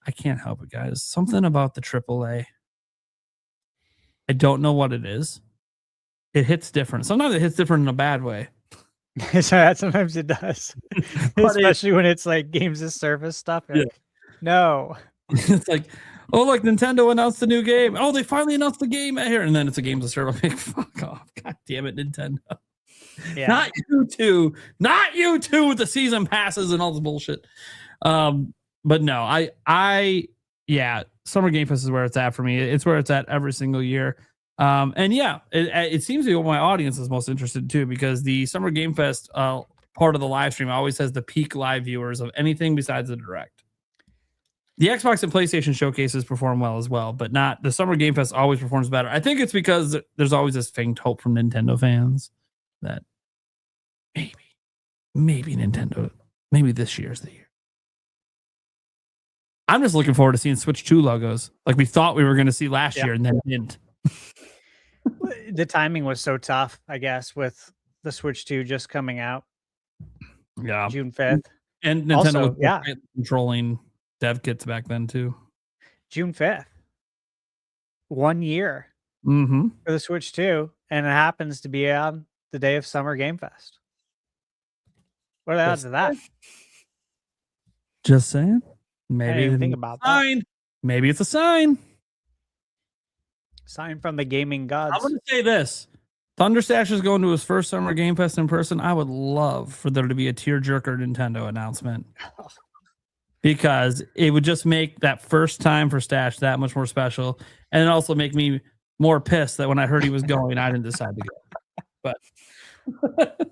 I can't help it, guys. Something about the AAA. I don't know what it is. It hits different. Sometimes it hits different in a bad way. Sometimes it does. Especially when it's like games as service stuff. Yeah. Like, no. It's like, oh, look, Nintendo announced a new game. Oh, they finally announced the game here. And then it's a games as service. I'm like, fuck off. God damn it, Nintendo. Yeah. Not you two with the season passes and all this bullshit. But no, yeah, Summer Game Fest is where it's at for me. It's where it's at every single year. And yeah, it seems to be what my audience is most interested in too, because the Summer Game Fest part of the live stream always has the peak live viewers of anything besides the direct. The Xbox and PlayStation showcases perform well as well, but not the Summer Game Fest always performs better. I think it's because there's always this faint hope from Nintendo fans that maybe Nintendo, maybe this year's the year. I'm just looking forward to seeing Switch 2 logos like we thought we were going to see last year and then didn't. The timing was so tough, I guess, with the Switch 2 just coming out. Yeah. June 5th. And Nintendo Also, was controlling dev kits back then too. June 5th. 1 year Mm-hmm. for the Switch 2, and it happens to be on the day of Summer Game Fest. What are the odds of that? Just saying. I Maybe didn't even think about that. sign. Maybe it's a sign. Sign from the gaming gods. I'm going to say this. ThunderStash is going to his first Summer Game Fest in person. I would love for there to be a tearjerker Nintendo announcement. Because it would just make that first time for Stash that much more special. And it also make me more pissed that when I heard he was going, I didn't decide to go. But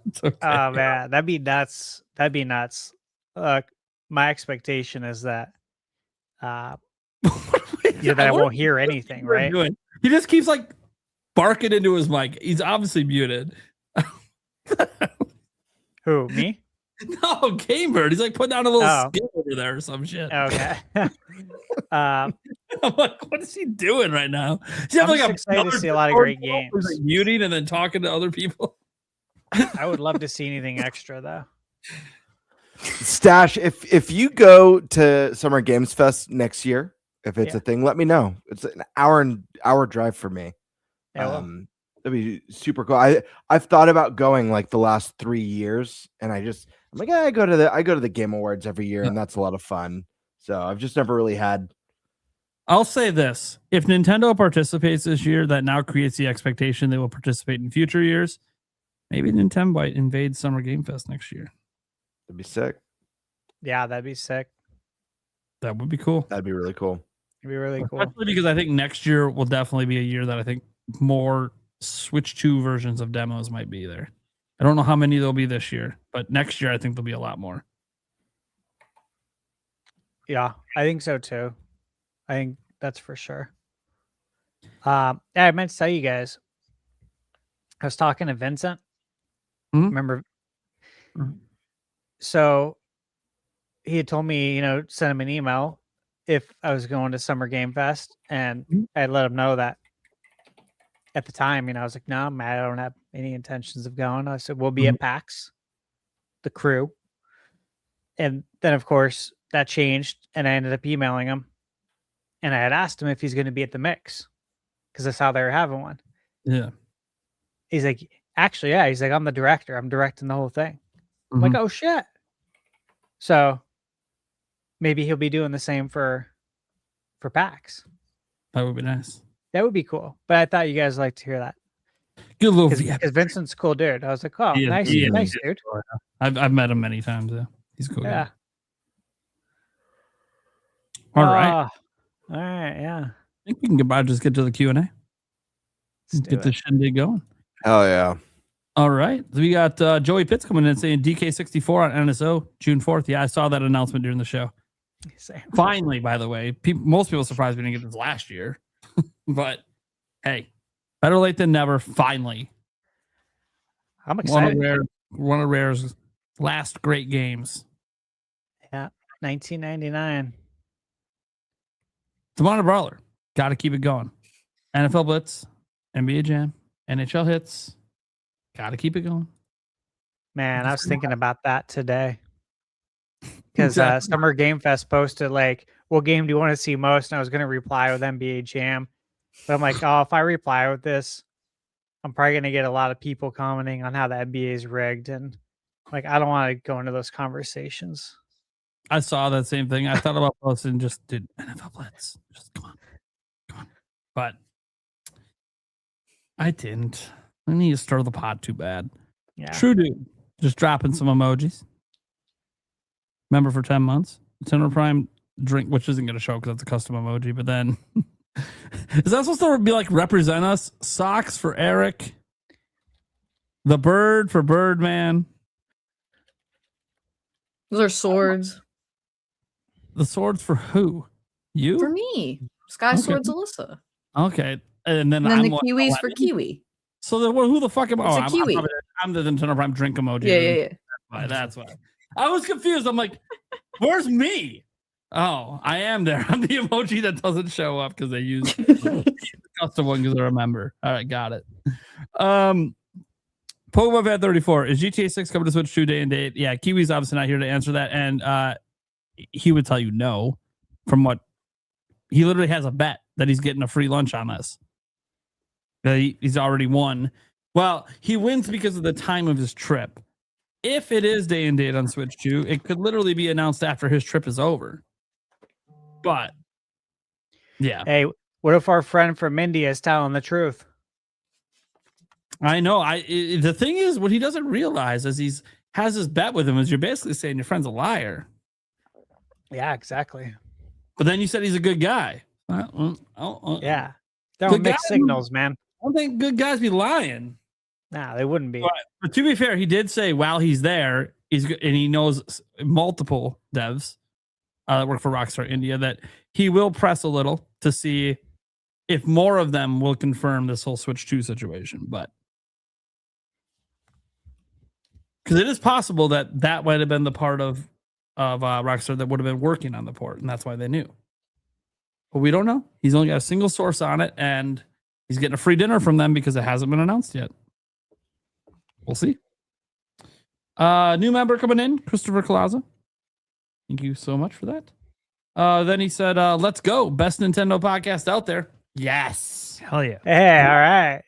it's okay. Oh man, that'd be nuts. That'd be nuts. My expectation is that that I won't hear anything, right? He just keeps like barking into his mic. He's obviously muted. Who, me? No, GameBird. He's like putting down a little skill over there or some shit. Okay. I'm like, what is he doing right now? He's I'm like just excited to see a lot of great games. Like muting and then talking to other people. I would love to see anything extra though. Stash, if you go to Summer Games Fest next year, if it's a thing, let me know. It's an hour drive for me. Yeah, that'd be super cool. I've thought about going like the last 3 years, and I'm like, I go to the Game Awards every year, and that's a lot of fun. So I've just never really had. I'll say this: if Nintendo participates this year, that now creates the expectation they will participate in future years. Maybe Nintenbyte invades Summer Game Fest next year. That'd be sick. Yeah, that'd be sick. That would be cool. That'd be really cool. It'd be really cool. Especially because I think next year will definitely be a year that I think more Switch 2 versions of demos might be there. I don't know how many there'll be this year, but next year I think there'll be a lot more. Yeah, I think so too. I think that's for sure. I meant to tell you guys. I was talking to Vincent. Mm-hmm. Remember? Mm-hmm. So he had told me, send him an email if I was going to Summer Game Fest, and I let him know that at the time, I was like, no, Matt, I don't have any intentions of going. I said, we'll be at PAX, the crew. And then, of course, that changed, and I ended up emailing him. And I had asked him if he's going to be at the mix, because that's how they were having one. Yeah. He's like, actually, yeah. He's like, I'm the director. I'm directing the whole thing. I'm like, oh, shit. So maybe he'll be doing the same for PAX. That would be nice. That would be cool. But I thought you guys liked to hear that. Good little because Vincent's a cool dude. I was like, oh, nice dude. I've met him many times. Yeah. He's a cool guy. All right. All right. Yeah. I think we can just get to the Q&A. Get the shindig going. Hell yeah. All right. So we got Joey Pitts coming in saying DK64 on NSO June 4th. Yeah, I saw that announcement during the show. Finally, by the way. Most people surprised we didn't get this last year. But hey, better late than never. Finally. I'm excited. One of Rare's last great games. Yeah. 1999. Demonic Brawler. Got to keep it going. NFL Blitz, NBA Jam, NHL Hits. Got to keep it going. Man, I was thinking about that today. Because Exactly. Summer Game Fest posted, like, what game do you want to see most? And I was going to reply with NBA Jam. But I'm like, oh, if I reply with this, I'm probably going to get a lot of people commenting on how the NBA is rigged. And, like, I don't want to go into those conversations. I saw that same thing. I thought about posting just did NFL Blitz. Just come on. But I didn't. I need to stir the pot too bad. Yeah. True dude. Just dropping some emojis. Member for 10 months. Nintendo Prime drink, which isn't going to show because that's a custom emoji. But then, is that supposed to be like represent us? Socks for Eric. The bird for Birdman. Those are swords. The swords for who? You? For me. SkySwordsAlisa. Okay. And then, And then I'm the like, kiwis oh, for Kiwi. So then, who the fuck am I? It's Oh, a kiwi. I'm the Nintendo Prime drink emoji. Yeah. That's why. I was confused. I'm like, where's me? Oh, I am there. I'm the emoji that doesn't show up because they use the custom one because they're a member. All right, got it. Pokemon Fan 34. Is GTA 6 coming to Switch 2 day and date? Yeah, Kiwi's obviously not here to answer that. And he would tell you no from what he literally has a bet that he's getting a free lunch on this. He's already won. Well, he wins because of the time of his trip. If it is day and date on Switch 2, it could literally be announced after his trip is over. But, yeah. Hey, what if our friend from India is telling the truth? I know. The thing is, what he doesn't realize is he has his bet with him is you're basically saying your friend's a liar. Yeah, exactly. But then you said he's a good guy. Yeah. Don't mix signals, man. I don't think good guys be lying. Nah, they wouldn't be. But to be fair, he did say while he's there, and he knows multiple devs that work for Rockstar India that he will press a little to see if more of them will confirm this whole Switch 2 situation. But because it is possible that might have been the part of Rockstar that would have been working on the port, and that's why they knew. But we don't know. He's only got a single source on it, and he's getting a free dinner from them because it hasn't been announced yet. We'll see. New member coming in, Christopher Colaza. Thank you so much for that. Then he said, let's go. Best Nintendo podcast out there. Yes. Hell yeah. Hey, all right.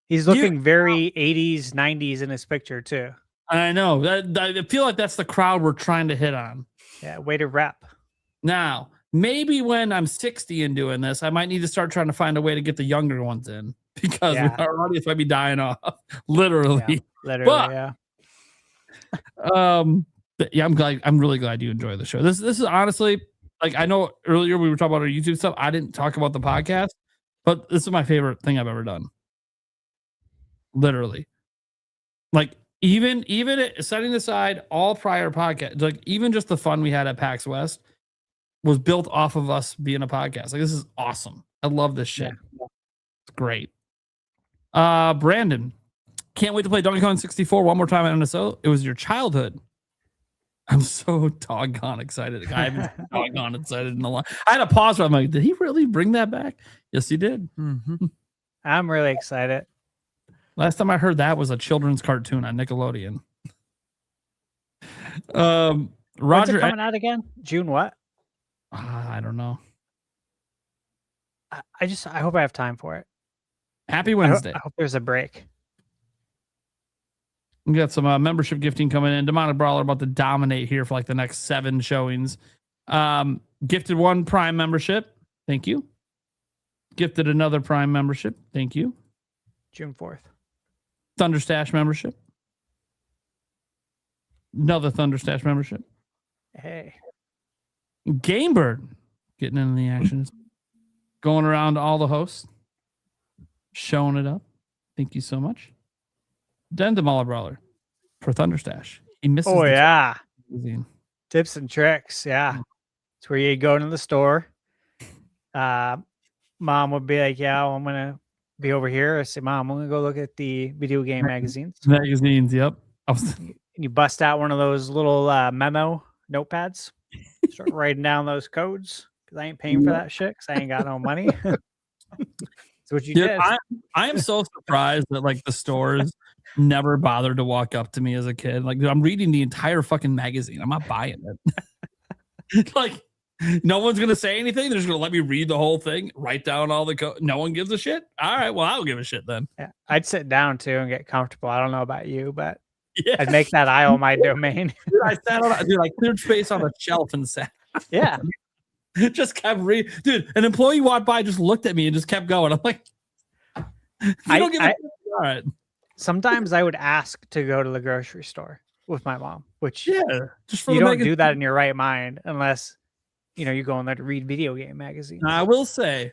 He's looking very 80s, 90s in his picture, too. I know. I feel like that's the crowd we're trying to hit on. Yeah, way to rep. Now, maybe when I'm 60 and doing this, I might need to start trying to find a way to get the younger ones in because our audience might be dying off. Literally. Yeah, literally, Yeah, I'm really glad you enjoy the show. This is honestly, like, I know earlier we were talking about our YouTube stuff. I didn't talk about the podcast, but this is my favorite thing I've ever done. Literally. Like, even setting aside all prior podcasts, like even just the fun we had at PAX West was built off of us being a podcast. Like, this is awesome. I love this shit. Yeah. It's great. Brandon, can't wait to play Donkey Kong 64 one more time at NSO. It was your childhood. I'm so doggone excited. I haven't been doggone excited in a long. I had to pause where I'm like, did he really bring that back? Yes, he did. Mm-hmm. I'm really excited. Last time I heard that was a children's cartoon on Nickelodeon. Roger, when's it coming out again? June what? I don't know. I hope I have time for it. Happy Wednesday. I hope there's a break. We got some membership gifting coming in. Demonic Brawler about to dominate here for like the next 7 showings. Gifted 1 Prime membership. Thank you. Gifted another Prime membership. Thank you. June 4th. ThunderStash membership. Another ThunderStash membership. Hey. GameBird getting into the action. Going around to all the hosts. Showing it up. Thank you so much. Then Demonic Brawler for ThunderStash. He misses. Oh, yeah. Magazine. Tips and tricks. Yeah. It's where you go into the store. Mom would be like, yeah, well, I'm going to be over here. I say, Mom, I'm going to go look at the video game magazines. Magazines, yep. You bust out one of those little memo notepads. Start writing down those codes because I ain't paying for that shit because I ain't got no money. That's what you did. I am so surprised that like the stores never bothered to walk up to me as a kid. Like I'm reading the entire fucking magazine. I'm not buying it. Like no one's gonna say anything. They're just gonna let me read the whole thing, write down all the code. No one gives a shit. All right, well I'll give a shit then. Yeah, I'd sit down too and get comfortable. I don't know about you, but Yeah. I'd make that aisle my domain. Dude, I sat on, dude, I cleared space on a shelf and sat. Yeah. Just kept reading. Dude, an employee walked by, just looked at me and just kept going. I'm like, you don't give a shit. All right. Sometimes I would ask to go to the grocery store with my mom, which just for you the don't do that in your right mind unless you go in there to read video game magazines. I will say,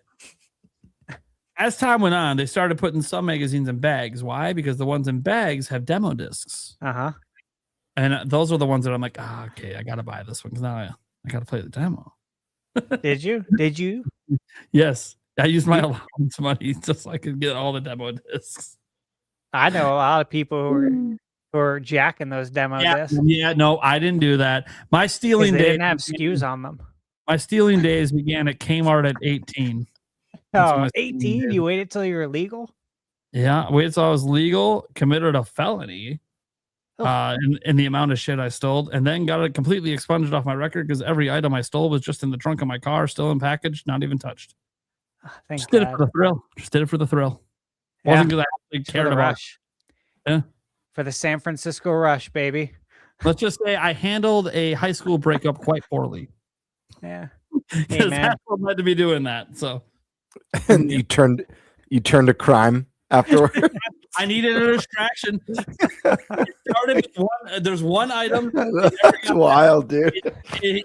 as time went on, they started putting some magazines in bags. Why? Because the ones in bags have demo discs. And those are the ones that I'm like, okay, I gotta buy this one because now I gotta play the demo. Did you? Yes, I used my allowance money just so I could get all the demo discs. I know a lot of people who are jacking those demo discs. Yeah, no, I didn't do that. My stealing They days didn't have SKUs on them. My stealing days began at Kmart at 18. Oh, 18? You waited till you were legal? Yeah, waited till I was legal, committed a felony in the amount of shit I stole, and then got it completely expunged off my record because every item I stole was just in the trunk of my car, still in package, not even touched. Just did it for the thrill. Just did it for the thrill. Wasn't because I actually cared about rush. Yeah. For the San Francisco rush, baby. Let's just say I handled a high school breakup quite poorly. Yeah. Because that's what led to me doing that. So and you turned to crime afterward. I needed a distraction. It started with one. There's one item. That's wild, dude.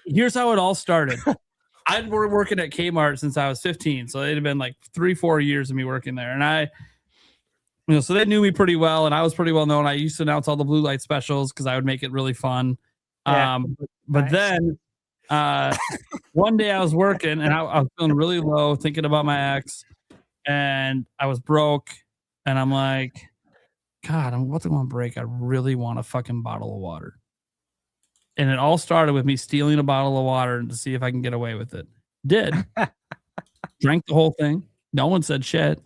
Here's how it all started. I'd been working at Kmart since I was 15, so it had been like 3-4 years of me working there, and so they knew me pretty well, and I was pretty well known. I used to announce all the blue light specials because I would make it really fun. Yeah. But then one day I was working, and I was feeling really low, thinking about my ex, and I was broke. And I'm like, God, what's going to break? I really want a fucking bottle of water. And it all started with me stealing a bottle of water to see if I can get away with it. Did. Drank the whole thing. No one said shit.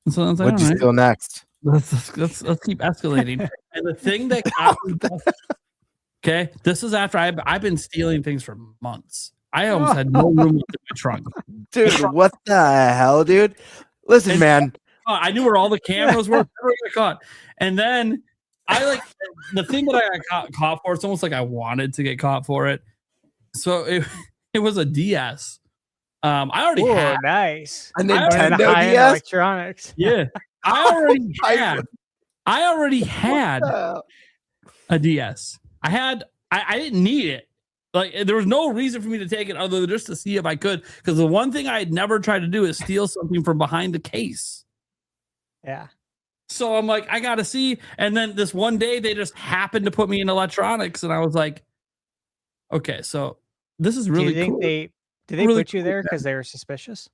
And so I was like, what'd you steal next? Let's keep escalating. And the thing that got me, okay, this is after I've been stealing things for months. I almost had no room in my trunk. Dude, what the hell, dude? Listen, man. I knew where all the cameras were. Never got caught. And then I the thing that I got caught for. It's almost like I wanted to get caught for it. So it was a DS. I already had nice. A Nintendo DS. Electronics. Yeah, I already had a DS. I didn't need it. Like there was no reason for me to take it other than just to see if I could. Because the one thing I had never tried to do is steal something from behind the case. Yeah. So I'm like, I gotta see. And then this one day they just happened to put me in electronics, and I was like, okay, so this is really cool. Did they put you there because they were suspicious?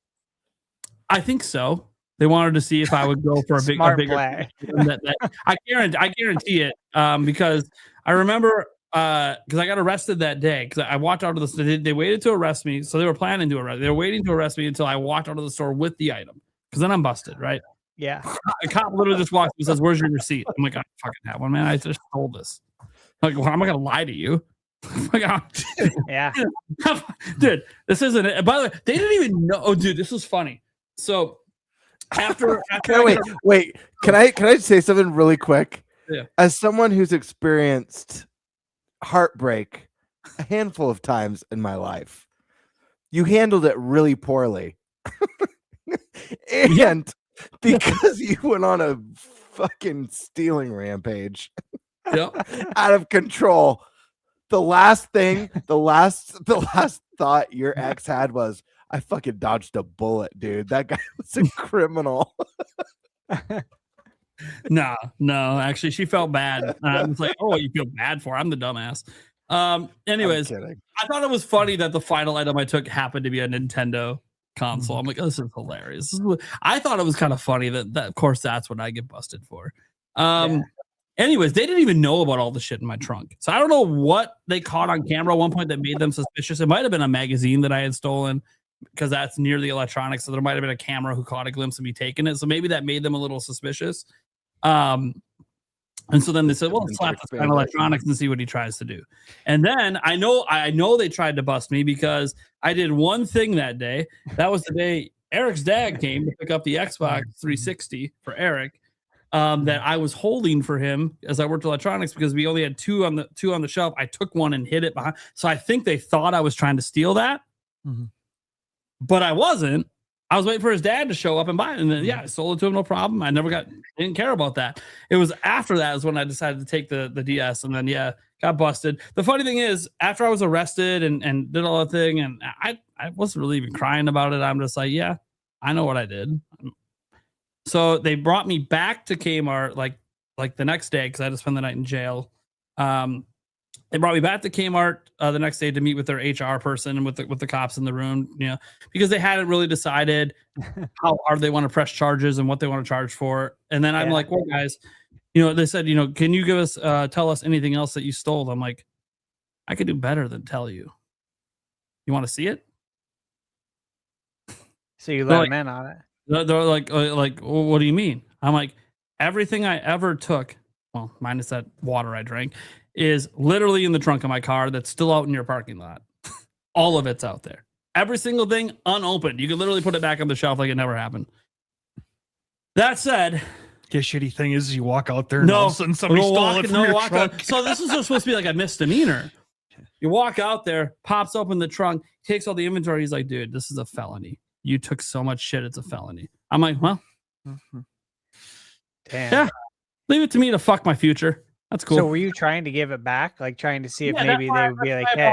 I think so. They wanted to see if I would go for a bigger play. I guarantee it. Because I remember because I got arrested that day because I walked out of the. They waited to arrest me, so they were planning to arrest. They were waiting to arrest me until I walked out of the store with the item, because then I'm busted, right? Yeah. A cop literally just walks up and says, "Where's your receipt?" I'm like, "I don't fucking have one, man. I just stole this." Like, well, I'm not gonna lie to you. Yeah, dude, this isn't it. By the way, they didn't even know. Oh, dude, this was funny. So after wait, can I say something really quick? Yeah. As someone who's experienced heartbreak a handful of times in my life, you handled it really poorly. And because you went on a fucking stealing rampage out of control, the last thought your ex had was, I fucking dodged a bullet, dude. That guy was a criminal. No, actually, she felt bad. I was like, "Oh, you feel bad for?" I'm the dumbass. Anyways, I thought it was funny that the final item I took happened to be a Nintendo console. I'm like, oh, this is hilarious. I thought it was kind of funny that of course that's what I get busted for. Anyways, they didn't even know about all the shit in my trunk. So I don't know what they caught on camera at one point that made them suspicious. It might have been a magazine that I had stolen because that's near the electronics. So there might have been a camera who caught a glimpse of me taking it. So maybe that made them a little suspicious. And so then they said, well, let's slap this guy in electronics and see what he tries to do. And then I know they tried to bust me because I did one thing that day. That was the day Eric's dad came to pick up the Xbox 360 for Eric. That I was holding for him as I worked electronics because we only had two on the shelf. I took one and hid it behind. So I think they thought I was trying to steal that, but I wasn't. I was waiting for his dad to show up and buy it. And then, I sold it to him. No problem. I didn't care about that. It was after that is when I decided to take the DS and then, got busted. The funny thing is after I was arrested and did all that thing and I wasn't really even crying about it. I'm just like, I know what I did. So they brought me back to Kmart like the next day because I had to spend the night in jail. They brought me back to Kmart the next day to meet with their HR person and with the cops in the room, because they hadn't really decided how hard they want to press charges and what they want to charge for. And then I'm like, well, guys, they said, can you give us tell us anything else that you stole? I'm like, I could do better than tell you. You want to see it? So you let them in on it. They're like, well, what do you mean? I'm like, everything I ever took, well, minus that water I drank, is literally in the trunk of my car that's still out in your parking lot. All of it's out there. Every single thing unopened. You can literally put it back on the shelf like it never happened. That said, the shitty thing is you walk out there and all of a sudden somebody stole it from your trunk. So this is just supposed to be like a misdemeanor. You walk out there, pops open the trunk, takes all the inventory. He's like, dude, this is a felony. You took so much shit, it's a felony. I'm like, well, damn. Leave it to me to fuck my future. That's cool. So were you trying to give it back? Like trying to see if maybe they would be like, hey.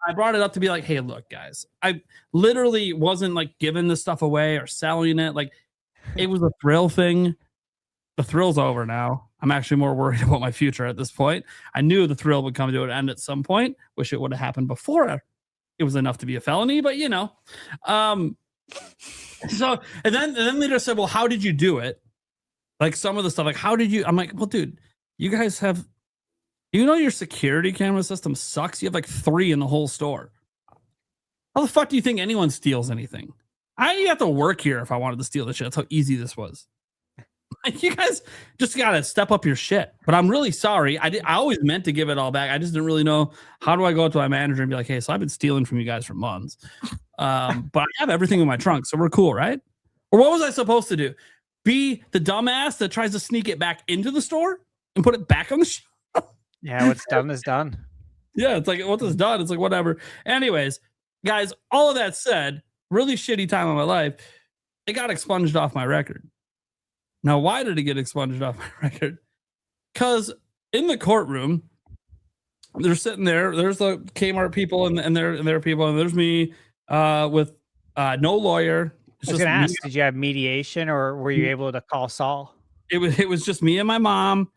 I brought it up to be like, hey, look, guys. I literally wasn't like giving this stuff away or selling it. Like it was a thrill thing. The thrill's over now. I'm actually more worried about my future at this point. I knew the thrill would come to an end at some point. Wish it would have happened before it was enough to be a felony, but So and then they just said, well, how did you do it? Like some of the stuff, like how did you? I'm like, well, dude, you guys have, your security camera system sucks. You have like 3 in the whole store. How the fuck do you think anyone steals anything? I didn't have to work here if I wanted to steal the shit. That's how easy this was. Like, you guys just gotta step up your shit. But I'm really sorry. I always meant to give it all back. I just didn't really know how do I go up to my manager and be like, hey, so I've been stealing from you guys for months. But I have everything in my trunk, so we're cool, right? Or what was I supposed to do? Be the dumbass that tries to sneak it back into the store and put it back on the shelf? Yeah, what's done is done. Yeah, it's like what is done. It's like whatever. Anyways, guys, all of that said, really shitty time of my life. It got expunged off my record. Now, why did it get expunged off my record? Because in the courtroom, they're sitting there. There's the Kmart people and their people, and there's me with no lawyer. I was going to ask, did you have mediation or were you able to call Saul? It was just me and my mom.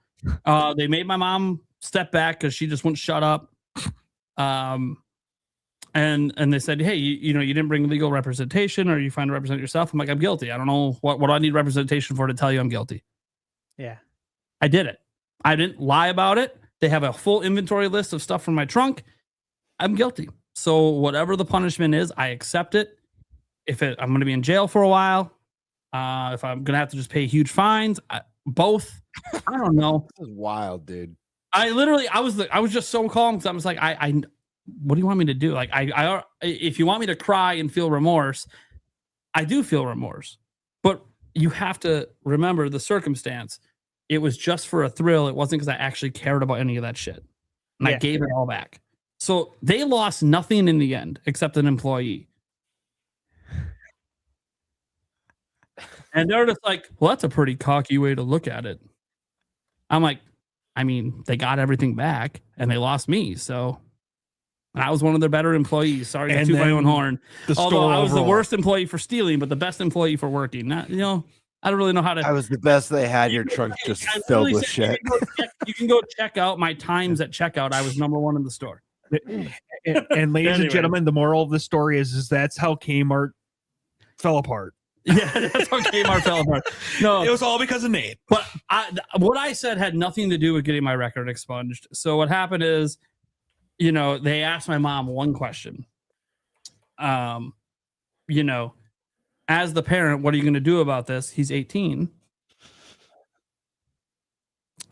They made my mom step back because she just wouldn't shut up. And they said, hey, you didn't bring legal representation, or you find to represent yourself. I'm like, I'm guilty. I don't know what do I need representation for to tell you I'm guilty. Yeah. I did it. I didn't lie about it. They have a full inventory list of stuff from my trunk. I'm guilty. So whatever the punishment is, I accept it. I'm going to be in jail for a while, if I'm going to have to just pay huge fines, both, I don't know. This is wild, dude. I was just so calm because I was like, what do you want me to do? Like, if you want me to cry and feel remorse, I do feel remorse, but you have to remember the circumstance. It was just for a thrill. It wasn't because I actually cared about any of that shit. And I gave it all back. So they lost nothing in the end except an employee. And they're just like, well, that's a pretty cocky way to look at it. I'm like, I mean, they got everything back and they lost me. So I was one of their better employees. Sorry to toot my own horn. Although I was the worst employee for stealing, but the best employee for working. I don't really know how to. I was the best they had. Your trunk just filled with shit. You can go check out my times at checkout. I was number 1 in the store. And ladies and gentlemen, the moral of the story is that's how Kmart fell apart. Yeah, that's how Kmart fell apart. No, It was all because of Nate. but what I said had nothing to do with getting my record expunged. So what happened is, they asked my mom one question. As the parent, what are you going to do about this? He's 18.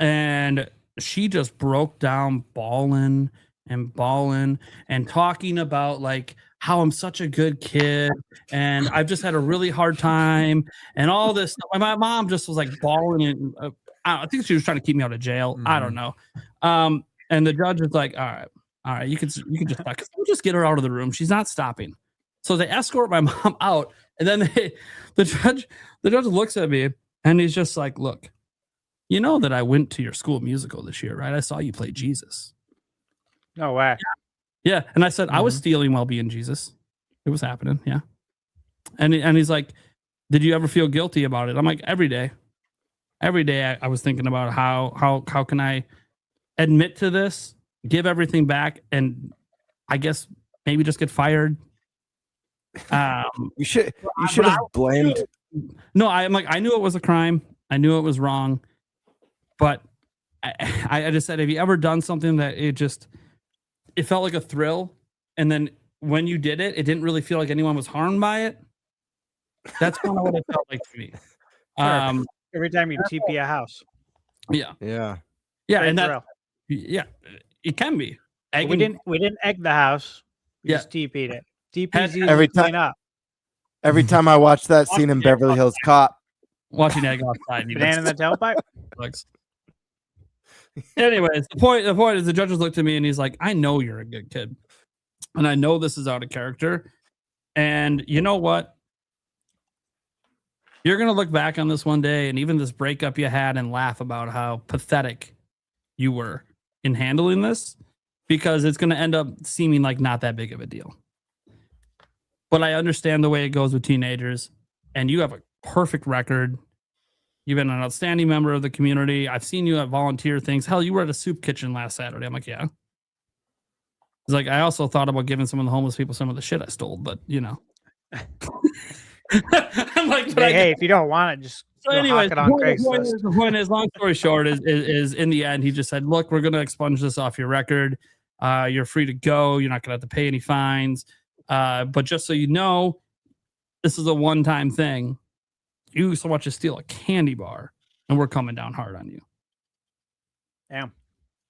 And she just broke down bawling and talking about like how I'm such a good kid and I've just had a really hard time and all this stuff. My mom just was like bawling and I think she was trying to keep me out of jail. I don't know. And the judge was like, all right, you can just get her out of the room. She's not stopping. So they escort my mom out, and then the judge looks at me and he's just like, look, you know that I went to your school musical this year, right? I saw you play Jesus. No way. Yeah. And I said, I was stealing while being Jesus. It was happening. Yeah. And he's like, did you ever feel guilty about it? I'm like, every day I was thinking about how can I admit to this, give everything back, and I guess maybe just get fired. You should have blamed. No, I'm like, I knew it was a crime. I knew it was wrong. But I just said, have you ever done something that it felt like a thrill? And then when you did it, it didn't really feel like anyone was harmed by it. That's kind of what it felt like to me. Sure. Every time you TP a house. Yeah. Yeah. Yeah. Great And that, thrill. yeah, it can be. We didn't egg the house. We Yeah. just TP'd it. TP's easy Every to clean time- up. Every time I watch that scene in Beverly Hills Cop, Watching egg outside. Banana in the tailpipe. Anyways, the point is the judges looked at me and he's like, I know you're a good kid. And I know this is out of character. And you know what? You're going to look back on this one day and even this breakup you had and laugh about how pathetic you were in handling this, because it's going to end up seeming like not that big of a deal. But I understand the way it goes with teenagers, and you have a perfect record. You've been an outstanding member of the community. I've seen you at volunteer things. Hell, you were at a soup kitchen last Saturday. I'm like, yeah. It's like, I also thought about giving some of the homeless people some of the shit I stole, but I'm like, Hey, if you don't want it, just so go anyways, hawk it on Craigslist. the point is, long story short, is in the end, he just said, look, we're going to expunge this off your record. You're free to go. You're not going to have to pay any fines. But just so you know, this is a one-time thing. You so much as steal a candy bar, and we're coming down hard on you. Damn.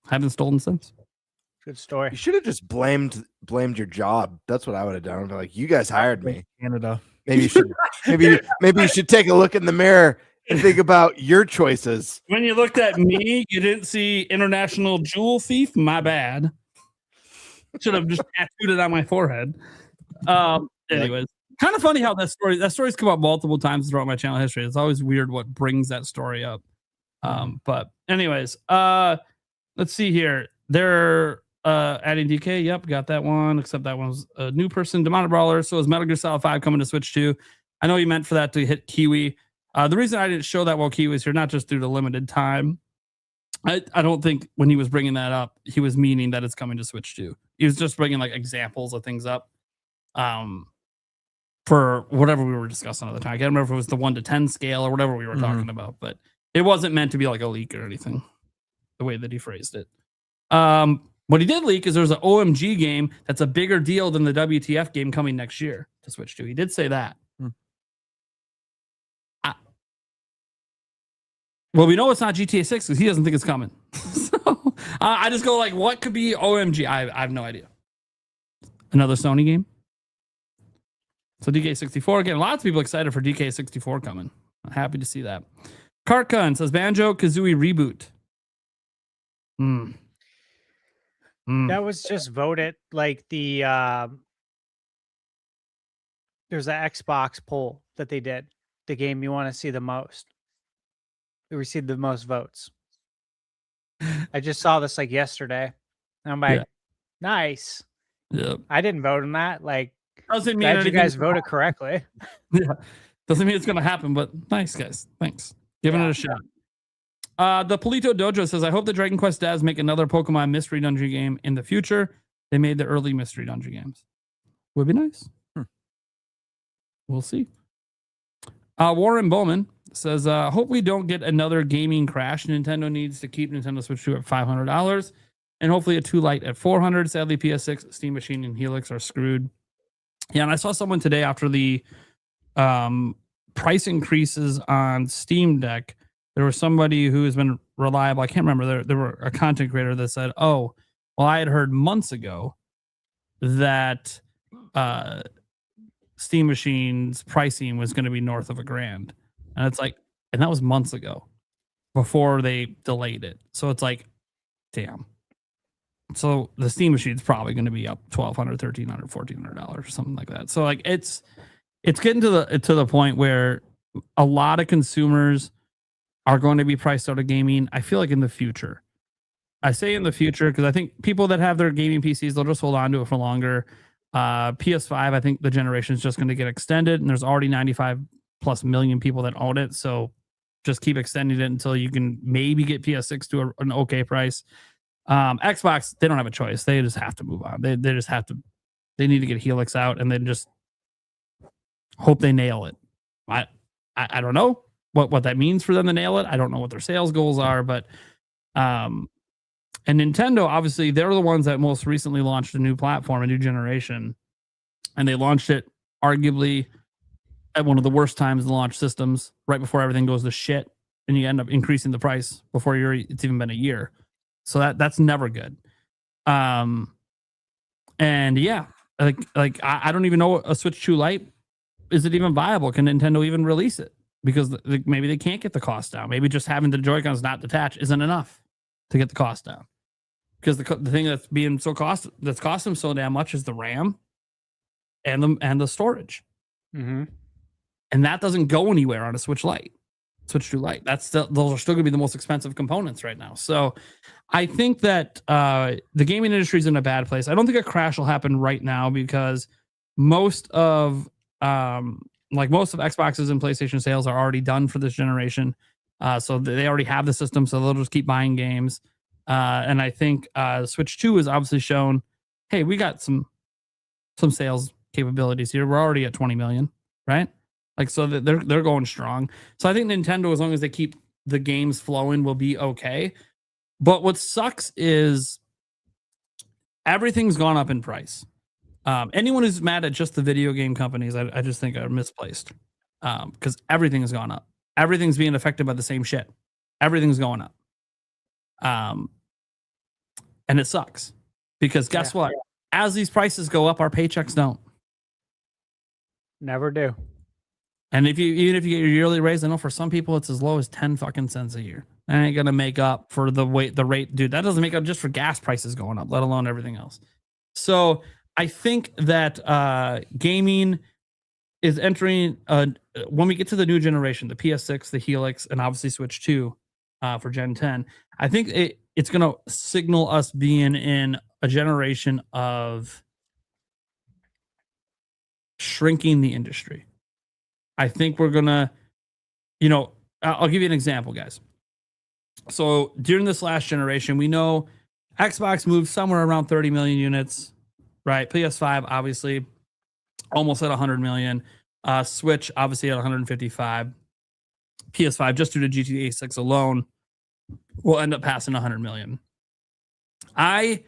Haven't stolen since. Good story. you should have just blamed your job. That's what I would have done. I'd be like, you guys hired me. Canada. Maybe you should maybe you should take a look in the mirror and think about your choices. When you looked at me, you didn't see international jewel thief. My bad. Should have just tattooed it on my forehead. Anyways, kind of funny how that story's come up multiple times throughout my channel history. It's always weird what brings that story up. But anyways, let's see here. They're adding DK. Yep, got that one. Except that one was a new person, Demonic Brawler. So is Metal Gear Solid 5 coming to Switch 2? I know you meant for that to hit Kiwi. The reason I didn't show that while Kiwi was here, not just due to limited time. I don't think when he was bringing that up, he was meaning that it's coming to Switch 2. He was just bringing like examples of things up. For whatever we were discussing at the time. I can't remember if it was the 1 to 10 scale or whatever we were talking about, but it wasn't meant to be like a leak or anything, the way that he phrased it. What he did leak is there's an OMG game that's a bigger deal than the WTF game coming next year to Switch 2. He did say that. Well, we know it's not GTA 6 because he doesn't think it's coming. So I just go like, what could be OMG? I have no idea. Another Sony game? So DK64 again. Lots of people excited for DK64 coming. I'm happy to see that. Karkun says Banjo Kazooie reboot. That was just voted like the there's an Xbox poll that they did. The game you want to see the most. It received the most votes. I just saw this like yesterday. And I'm like, nice. Yep. I didn't vote on that. Like, doesn't mean glad you guys voted correctly. Yeah. Doesn't mean it's going to happen, but nice, guys. Thanks. Giving it a shot. The Polito Dojo says, I hope the Dragon Quest devs make another Pokemon Mystery Dungeon game in the future. They made the early Mystery Dungeon games. Would be nice. We'll see. Warren Bowman says, hope we don't get another gaming crash. Nintendo needs to keep Nintendo Switch 2 at $500 and hopefully a 2 Lite at $400. Sadly, PS6, Steam Machine, and Helix are screwed. Yeah, and I saw someone today after the price increases on Steam Deck. There was somebody who has been reliable. I can't remember. There were a content creator that said, oh, well, I had heard months ago that Steam Machine's pricing was going to be north of $1,000. And it's like, and that was months ago before they delayed it. So it's like, damn. So the Steam Machine's probably going to be up $1,200, $1,300, $1,400 or something like that. So like it's getting to the point where a lot of consumers are going to be priced out of gaming. I feel like in the future. I say in the future because I think people that have their gaming PCs, they'll just hold on to it for longer. PS5, I think the generation is just going to get extended, and there's already 95 plus million people that own it. So just keep extending it until you can maybe get PS6 to an okay price. Xbox, they don't have a choice. They just have to move on. They just have to. They need to get Helix out, and then just hope they nail it. I don't know what that means for them to nail it. I don't know what their sales goals are, but and Nintendo, obviously, they're the ones that most recently launched a new platform, a new generation, and they launched it arguably at one of the worst times to launch systems, right before everything goes to shit, and you end up increasing the price before it's even been a year. So that's never good. And yeah, like I don't even know a Switch 2 Lite. Is it even viable? Can Nintendo even release it? Because maybe they can't get the cost down. Maybe just having the Joy-Cons not detached isn't enough to get the cost down. Because the thing that's cost them so damn much is the RAM and the storage. Mm-hmm. And that doesn't go anywhere on a Switch 2 Lite. Those are still going to be the most expensive components right now. So I think that the gaming industry is in a bad place. I don't think a crash will happen right now because most of Xboxes and PlayStation sales are already done for this generation. So they already have the system, so they'll just keep buying games. And I think Switch 2 has obviously shown, hey, we got some sales capabilities here. We're already at 20 million, right? Like, so they're going strong. So I think Nintendo, as long as they keep the games flowing, will be okay. But what sucks is everything's gone up in price. Anyone who's mad at just the video game companies, I just think are misplaced. Because everything has gone up. Everything's being affected by the same shit. Everything's going up. And it sucks. Because guess what? As these prices go up, our paychecks don't. Never do. And even if you get your yearly raise, I know for some people it's as low as 10 fucking cents a year. That ain't gonna make up for the rate, dude. That doesn't make up just for gas prices going up, let alone everything else. So I think that gaming is entering when we get to the new generation, the PS6, the Helix, and obviously Switch 2 for Gen 10. I think it's gonna signal us being in a generation of shrinking the industry. I think we're gonna, I'll give you an example, guys. So during this last generation, we know Xbox moved somewhere around 30 million units, right? PS5, obviously, almost at 100 million. Switch, obviously, at 155. PS5, just due to GTA 6 alone, will end up passing 100 million. I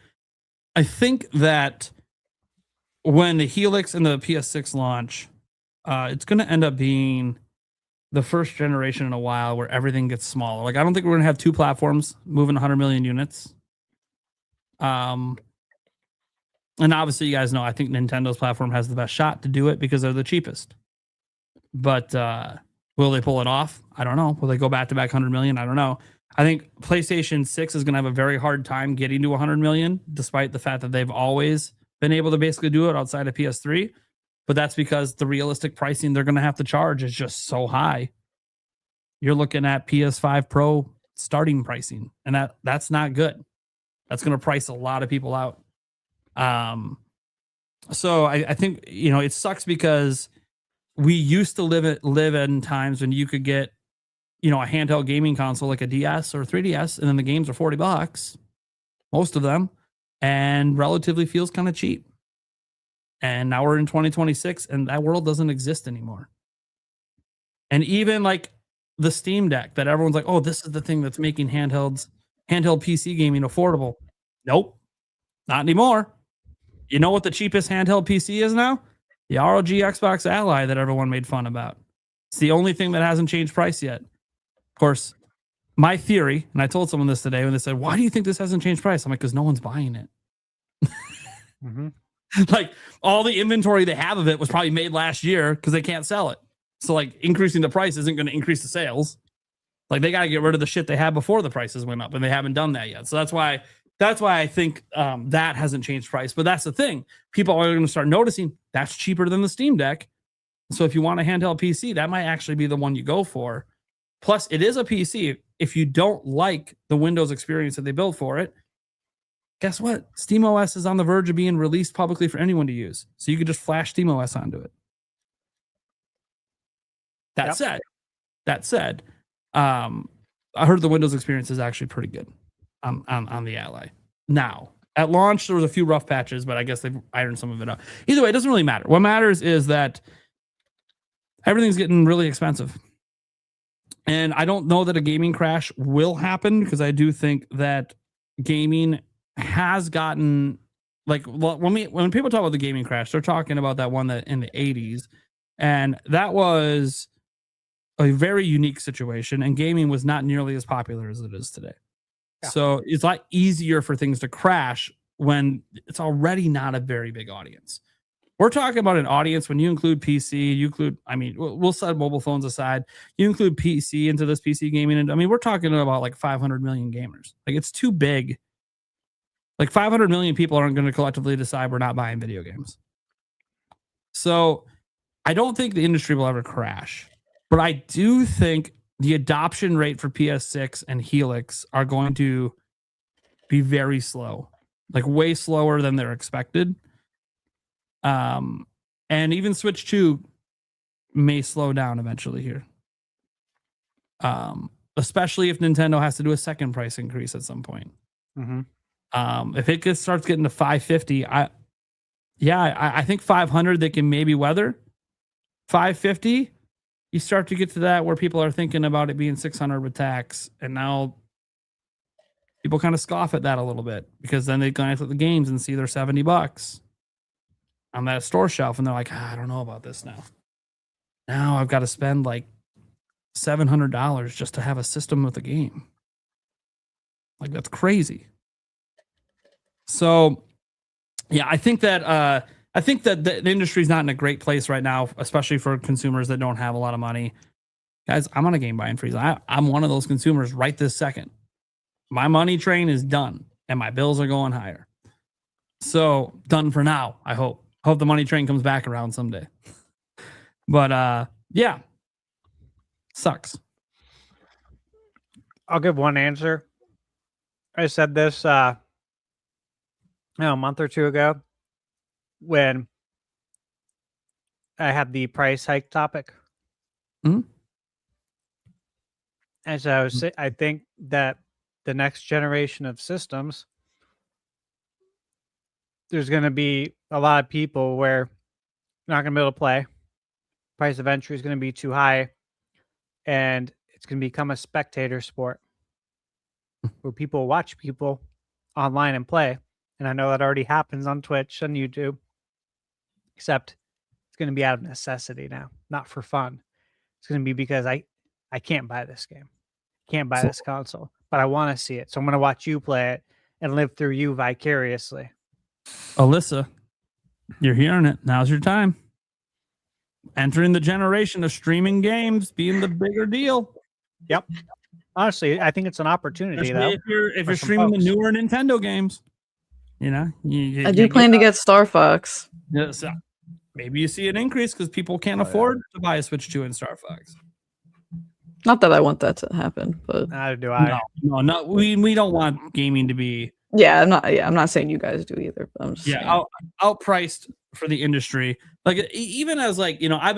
think that when the Helix and the PS6 launch, it's going to end up being the first generation in a while where everything gets smaller. Like, I don't think we're going to have two platforms moving 100 million units. And obviously, you guys know, I think Nintendo's platform has the best shot to do it because they're the cheapest. But will they pull it off? I don't know. Will they go back-to-back 100 million? I don't know. I think PlayStation 6 is going to have a very hard time getting to 100 million, despite the fact that they've always been able to basically do it outside of PS3. But that's because the realistic pricing they're going to have to charge is just so high. You're looking at PS5 Pro starting pricing, and that's not good. That's going to price a lot of people out. So I think, it sucks because we used to live in times when you could get, a handheld gaming console like a DS or 3DS, and then the games are $40, most of them, and relatively feels kind of cheap. And now we're in 2026, and that world doesn't exist anymore. And even like the Steam Deck that everyone's like, oh, this is the thing that's making handheld PC gaming affordable. Nope, not anymore. You know what the cheapest handheld PC is now? The ROG Xbox Ally that everyone made fun about. It's the only thing that hasn't changed price yet. Of course, my theory, and I told someone this today when they said, why do you think this hasn't changed price? I'm like, because no one's buying it. Like all the inventory they have of it was probably made last year because they can't sell it. So like increasing the price isn't going to increase the sales. Like they got to get rid of the shit they had before the prices went up, and they haven't done that yet. So that's why I think that hasn't changed price. But that's the thing. People are going to start noticing that's cheaper than the Steam Deck. So if you want a handheld PC, that might actually be the one you go for. Plus, it is a PC. If you don't like the Windows experience that they built for it, guess what? SteamOS is on the verge of being released publicly for anyone to use. So you could just flash SteamOS onto it. That said, I heard the Windows experience is actually pretty good on the Ally. Now, at launch, there was a few rough patches, but I guess they've ironed some of it out. Either way, it doesn't really matter. What matters is that everything's getting really expensive. And I don't know that a gaming crash will happen, because I do think that gaming has gotten, like, well, when people talk about the gaming crash, they're talking about that one that in the 80s. And that was a very unique situation, and gaming was not nearly as popular as it is today. Yeah. So it's a lot easier for things to crash when it's already not a very big audience. We're talking about an audience when you include PC, we'll set mobile phones aside. You include PC into this PC gaming. And I mean, we're talking about like 500 million gamers. Like, it's too big. Like 500 million people aren't going to collectively decide we're not buying video games. So I don't think the industry will ever crash. But I do think the adoption rate for PS6 and Helix are going to be very slow, like way slower than they're expected. And even Switch 2 may slow down eventually here. Especially if Nintendo has to do a second price increase at some point. If it starts getting to $550, I think $500 they can maybe weather. $550, you start to get to that where people are thinking about it being $600 with tax, and now people kind of scoff at that a little bit, because then they glance at the games and see they're $70 on that store shelf, and they're like, I don't know about this now. Now I've got to spend like $700 just to have a system with a game. Like, that's crazy. So, yeah, I think that the industry's not in a great place right now, especially for consumers that don't have a lot of money. Guys, I'm on a game buying freeze. I'm one of those consumers right this second. My money train is done, and my bills are going higher. So, done for now, I hope. Hope the money train comes back around someday. But, yeah. Sucks. I'll give one answer. I said this a month or two ago when I had the price hike topic. And so I think that the next generation of systems, there's going to be a lot of people where you're not going to be able to play. Price of entry is going to be too high, and it's going to become a spectator sport where people watch people online and play. And I know that already happens on Twitch and YouTube, except it's going to be out of necessity now, not for fun. It's going to be because I can't buy this game, can't buy this console, but I want to see it. So I'm going to watch you play it and live through you vicariously. Alyssa, you're hearing it. Now's your time. Entering the generation of streaming games being the bigger deal. Yep. Honestly, I think it's an opportunity, though. If you're streaming the newer Nintendo games, you know, I do plan to get Star Fox. Yeah, so maybe you see an increase because people can't afford to buy a Switch 2 and Star Fox. Not that I want that to happen, but neither do I. No. We don't want gaming to be. Yeah, I'm not saying you guys do either. But I'm just saying. Outpriced for the industry. Like, even as, like, you know, I've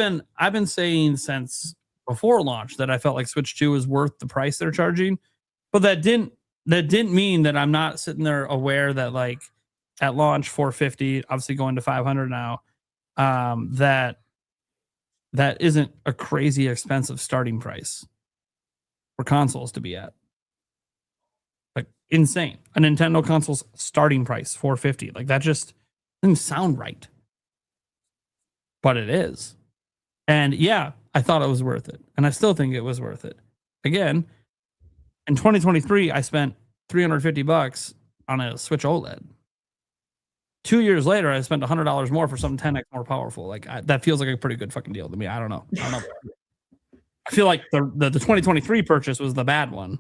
been saying since before launch that I felt like Switch 2 is worth the price they're charging, but that didn't mean that I'm not sitting there aware that, like, at launch $450, obviously going to $500 now, that that isn't a crazy expensive starting price for consoles to be at. Like insane. A Nintendo console's starting price $450. Like that just doesn't sound right. But it is. And yeah, I thought it was worth it. And I still think it was worth it. Again, in 2023, I spent $350 on a Switch OLED. 2 years later, I spent $100 more for something 10x more powerful. Like that feels like a pretty good fucking deal to me. I don't know. I feel like the 2023 purchase was the bad one.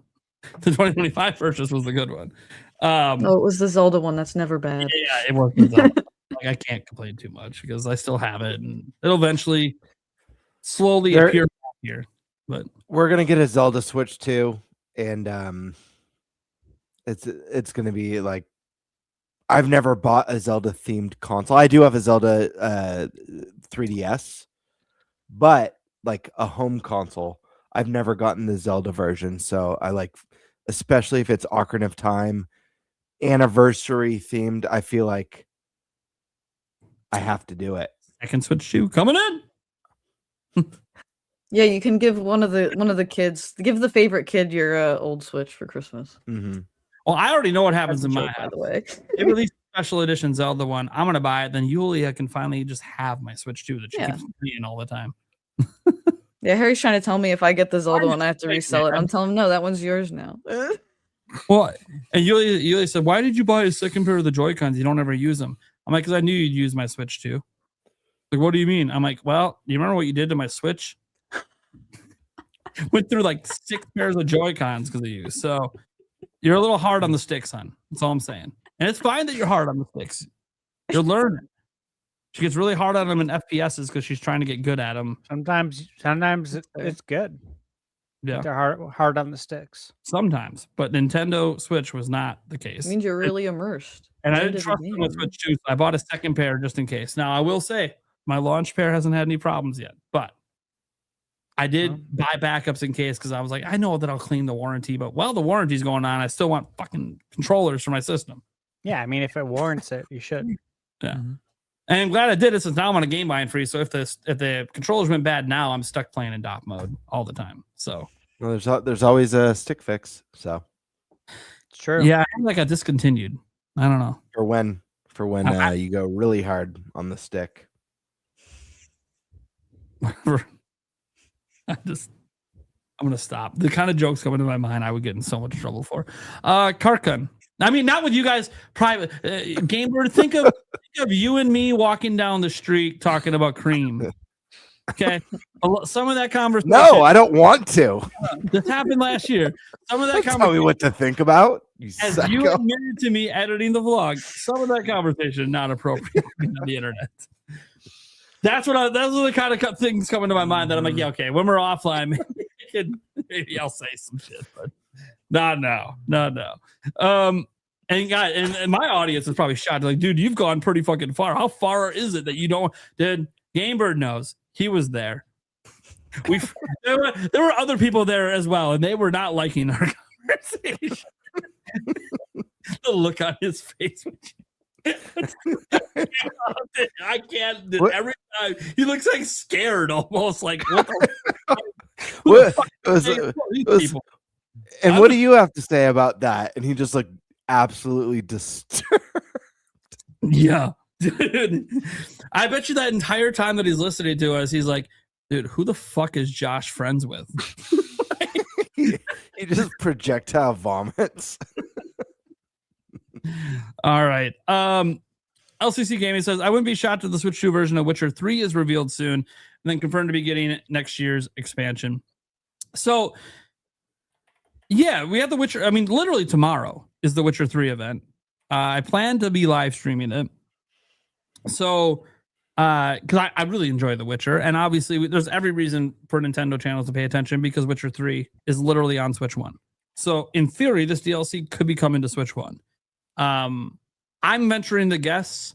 The 2025 purchase was the good one. Oh, it was the Zelda one. That's never bad. Yeah, it was the Zelda. Like I can't complain too much because I still have it, and it'll eventually slowly appear here. But we're gonna get a Zelda Switch too, and it's gonna be like, I've never bought a Zelda themed console. I do have a Zelda 3DS, but like a home console, I've never gotten the Zelda version. So I like, especially if it's Ocarina of Time anniversary themed, I feel like I have to do it. Second Switch 2 coming in. Yeah, you can give one of the kids, give the favorite kid your old Switch for Christmas. Mm-hmm. Well, I already know what happens That's in a my joke, by house. the way. They released a special edition Zelda one. I'm gonna buy it. Then Yulia can finally just have my Switch 2 that she keeps playing all the time. Yeah, Harry's trying to tell me if I get the Zelda one, I have to resell it. I'm telling him, no, that one's yours now. Well, and Yulia said, "Why did you buy a second pair of the Joy-Cons? You don't ever use them." I'm like, "Because I knew you'd use my Switch too." Like, what do you mean? I'm like, "Well, you remember what you did to my Switch? Went through like 6 pairs of Joy-Cons because of you. So you're a little hard on the sticks, hon. That's all I'm saying. And it's fine that you're hard on the sticks. You're learning." She gets really hard on them in FPSs because she's trying to get good at them. Sometimes it's good. Yeah, they're hard on the sticks. Sometimes, but Nintendo Switch was not the case. It means you're really immersed. And I didn't trust them with Switch 2, so I bought a second pair just in case. Now, I will say, my launch pair hasn't had any problems yet, but I did buy backups in case because I was like, I know that I'll clean the warranty, but while the warranty's going on, I still want fucking controllers for my system. Yeah, I mean, if it warrants it, you should. Yeah. Mm-hmm. And I'm glad I did it since now I'm on a game buying free. So if the controllers went bad now, I'm stuck playing in DOP mode all the time. So well, there's always a stick fix. So it's true. Yeah, I think I got discontinued. I don't know. For when you go really hard on the stick. I'm gonna stop. The kind of jokes coming to my mind I would get in so much trouble for. Karkun. I mean, not with you guys private. GameBird, think of you and me walking down the street talking about cream. Okay. Some of that conversation. No, I don't want to. This happened last year. Some of that conversation. Tell me what to think about. As you admitted to me editing the vlog, some of that conversation not appropriate on the internet. Those are the kind of things coming to my mind that I'm like, yeah, okay, when we're offline, maybe I'll say some shit, but not now. And guys, and my audience is probably shocked. Like, dude, you've gone pretty fucking far. How far is it that you don't? Dude, GameBird knows. He was there. There were other people there as well, and they were not liking our conversation. The look on his face. I can't. Every time he looks like scared, almost like what the and what do you have to say about that? And he just like absolutely disturbed. Yeah, dude. I bet you that entire time that he's listening to us, he's like, dude, who the fuck is Josh friends with? he just projectile vomits. All right. LCC Gaming says, I wouldn't be shocked if the Switch 2 version of Witcher 3 is revealed soon and then confirmed to be getting next year's expansion. So, yeah, we have the Witcher. I mean, literally tomorrow is the Witcher 3 event. I plan to be live streaming it. So, because I really enjoy The Witcher. And obviously, there's every reason for Nintendo channels to pay attention because Witcher 3 is literally on Switch 1. So, in theory, this DLC could be coming to Switch 1. I'm venturing to guess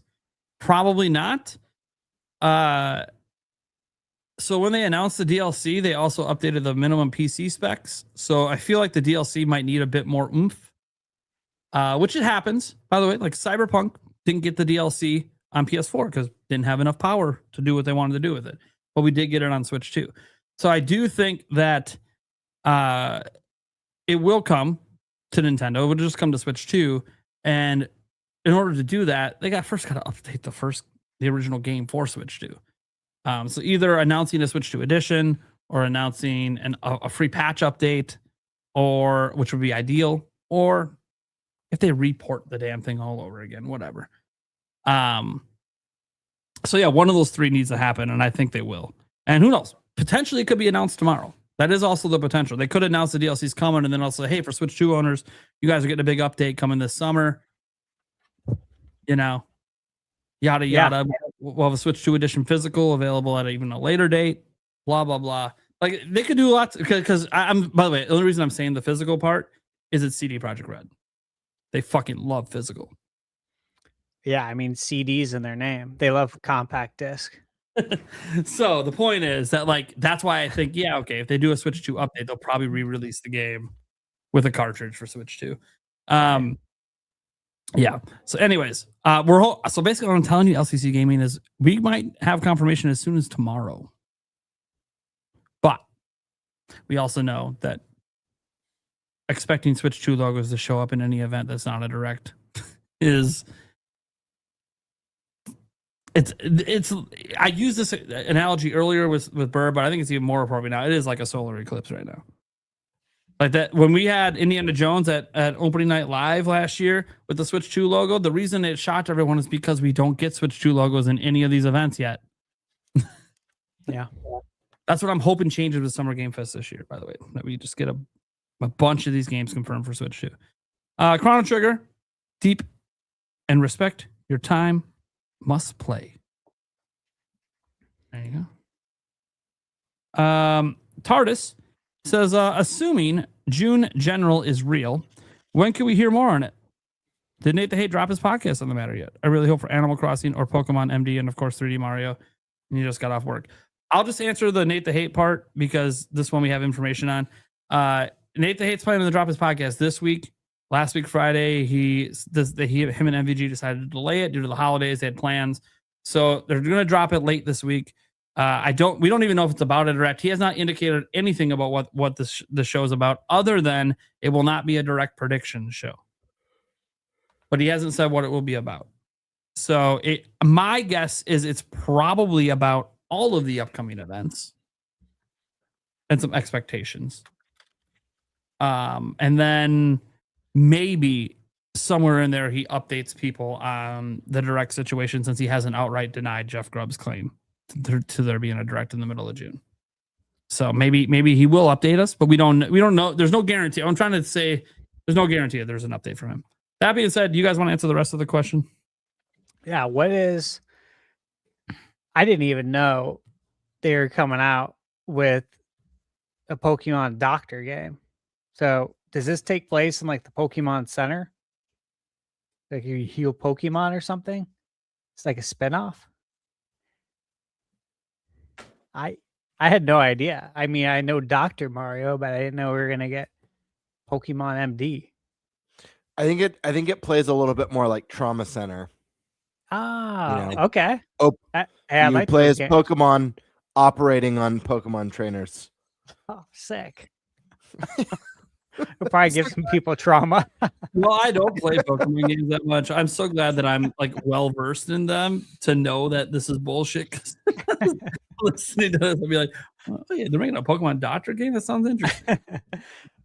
probably not. So when they announced the DLC, they also updated the minimum PC specs. So I feel like the DLC might need a bit more oomph, which it happens, by the way. Like Cyberpunk didn't get the DLC on PS4 because didn't have enough power to do what they wanted to do with it. but we did get it on Switch 2. So I do think that it will come to Nintendo. It will just come to Switch 2. And in order to do that, they first got to update the original game for Switch 2. So either announcing a Switch 2 edition or announcing a free patch update, or which would be ideal, or if they report the damn thing all over again, whatever. So yeah, one of those three needs to happen, and I think they will. And who knows? Potentially it could be announced tomorrow. That is also the potential. They could announce the DLC's coming and then also, hey, for Switch 2 owners, you guys are getting a big update coming this summer. You know, yada, yada. We'll have a Switch 2 edition physical available at even a later date, blah, blah, blah. Like, they could do lots, because I'm, by the way, the only reason I'm saying the physical part is it's CD Projekt Red. They fucking love physical. Yeah, I mean, CDs in their name. They love compact disc. So the point is that, like, that's why I think, yeah, okay, if they do a Switch 2 update, they'll probably re-release the game with a cartridge for Switch 2. Yeah. So anyways, so basically what I'm telling you, LCC Gaming, is we might have confirmation as soon as tomorrow. But we also know that expecting Switch 2 logos to show up in any event that's not a direct is it's I used this analogy earlier with Burr, but I think it's even more appropriate now. It is like a solar eclipse right now. Like that, when we had Indiana Jones at opening night live last year with the Switch 2 logo, the reason it shocked everyone is because we don't get Switch 2 logos in any of these events yet. Yeah. That's what I'm hoping changes with Summer Game Fest this year, by the way, that we just get a bunch of these games confirmed for Switch 2. Chrono Trigger, deep and respect your time, must play. There you go. TARDIS says, assuming June General is real, when can we hear more on it? Did Nate the Hate drop his podcast on the matter yet? I really hope for Animal Crossing or Pokemon MD and, of course, 3D Mario. And you just got off work. I'll just answer the Nate the Hate part because this one we have information on. Nate the Hate's planning to drop his podcast this week. Last week, Friday, him and MVG decided to delay it due to the holidays. They had plans. So they're going to drop it late this week. We don't even know if it's about a direct. He has not indicated anything about what the show is about, other than it will not be a direct prediction show. But he hasn't said what it will be about. So my guess is it's probably about all of the upcoming events and some expectations. And then maybe somewhere in there he updates people on the direct situation, since he hasn't outright denied Jeff Grubb's claim to there being a direct in the middle of June. So maybe he will update us, but we don't know. There's no guarantee. I'm trying to say there's no guarantee that there's an update from him. That being said, do you guys want to answer the rest of the question? Yeah, I didn't even know they were coming out with a Pokemon Doctor game. So does this take place in like the Pokemon Center? Like you heal Pokemon or something? It's like a spinoff. I had no idea. I mean, I know Dr. Mario, but I didn't know we were gonna get Pokemon MD. I think it plays a little bit more like Trauma Center. Ah, You know. okay. Oh, I you like play those as games. Pokemon operating on Pokemon trainers. Oh, sick. It'll probably give some people trauma. Well, I don't play Pokemon games that much. I'm so glad that I'm like well versed in them to know that this is bullshit. 'Cause listening to this, I'll be like, oh yeah, they're making a Pokemon Doctor game. That sounds interesting.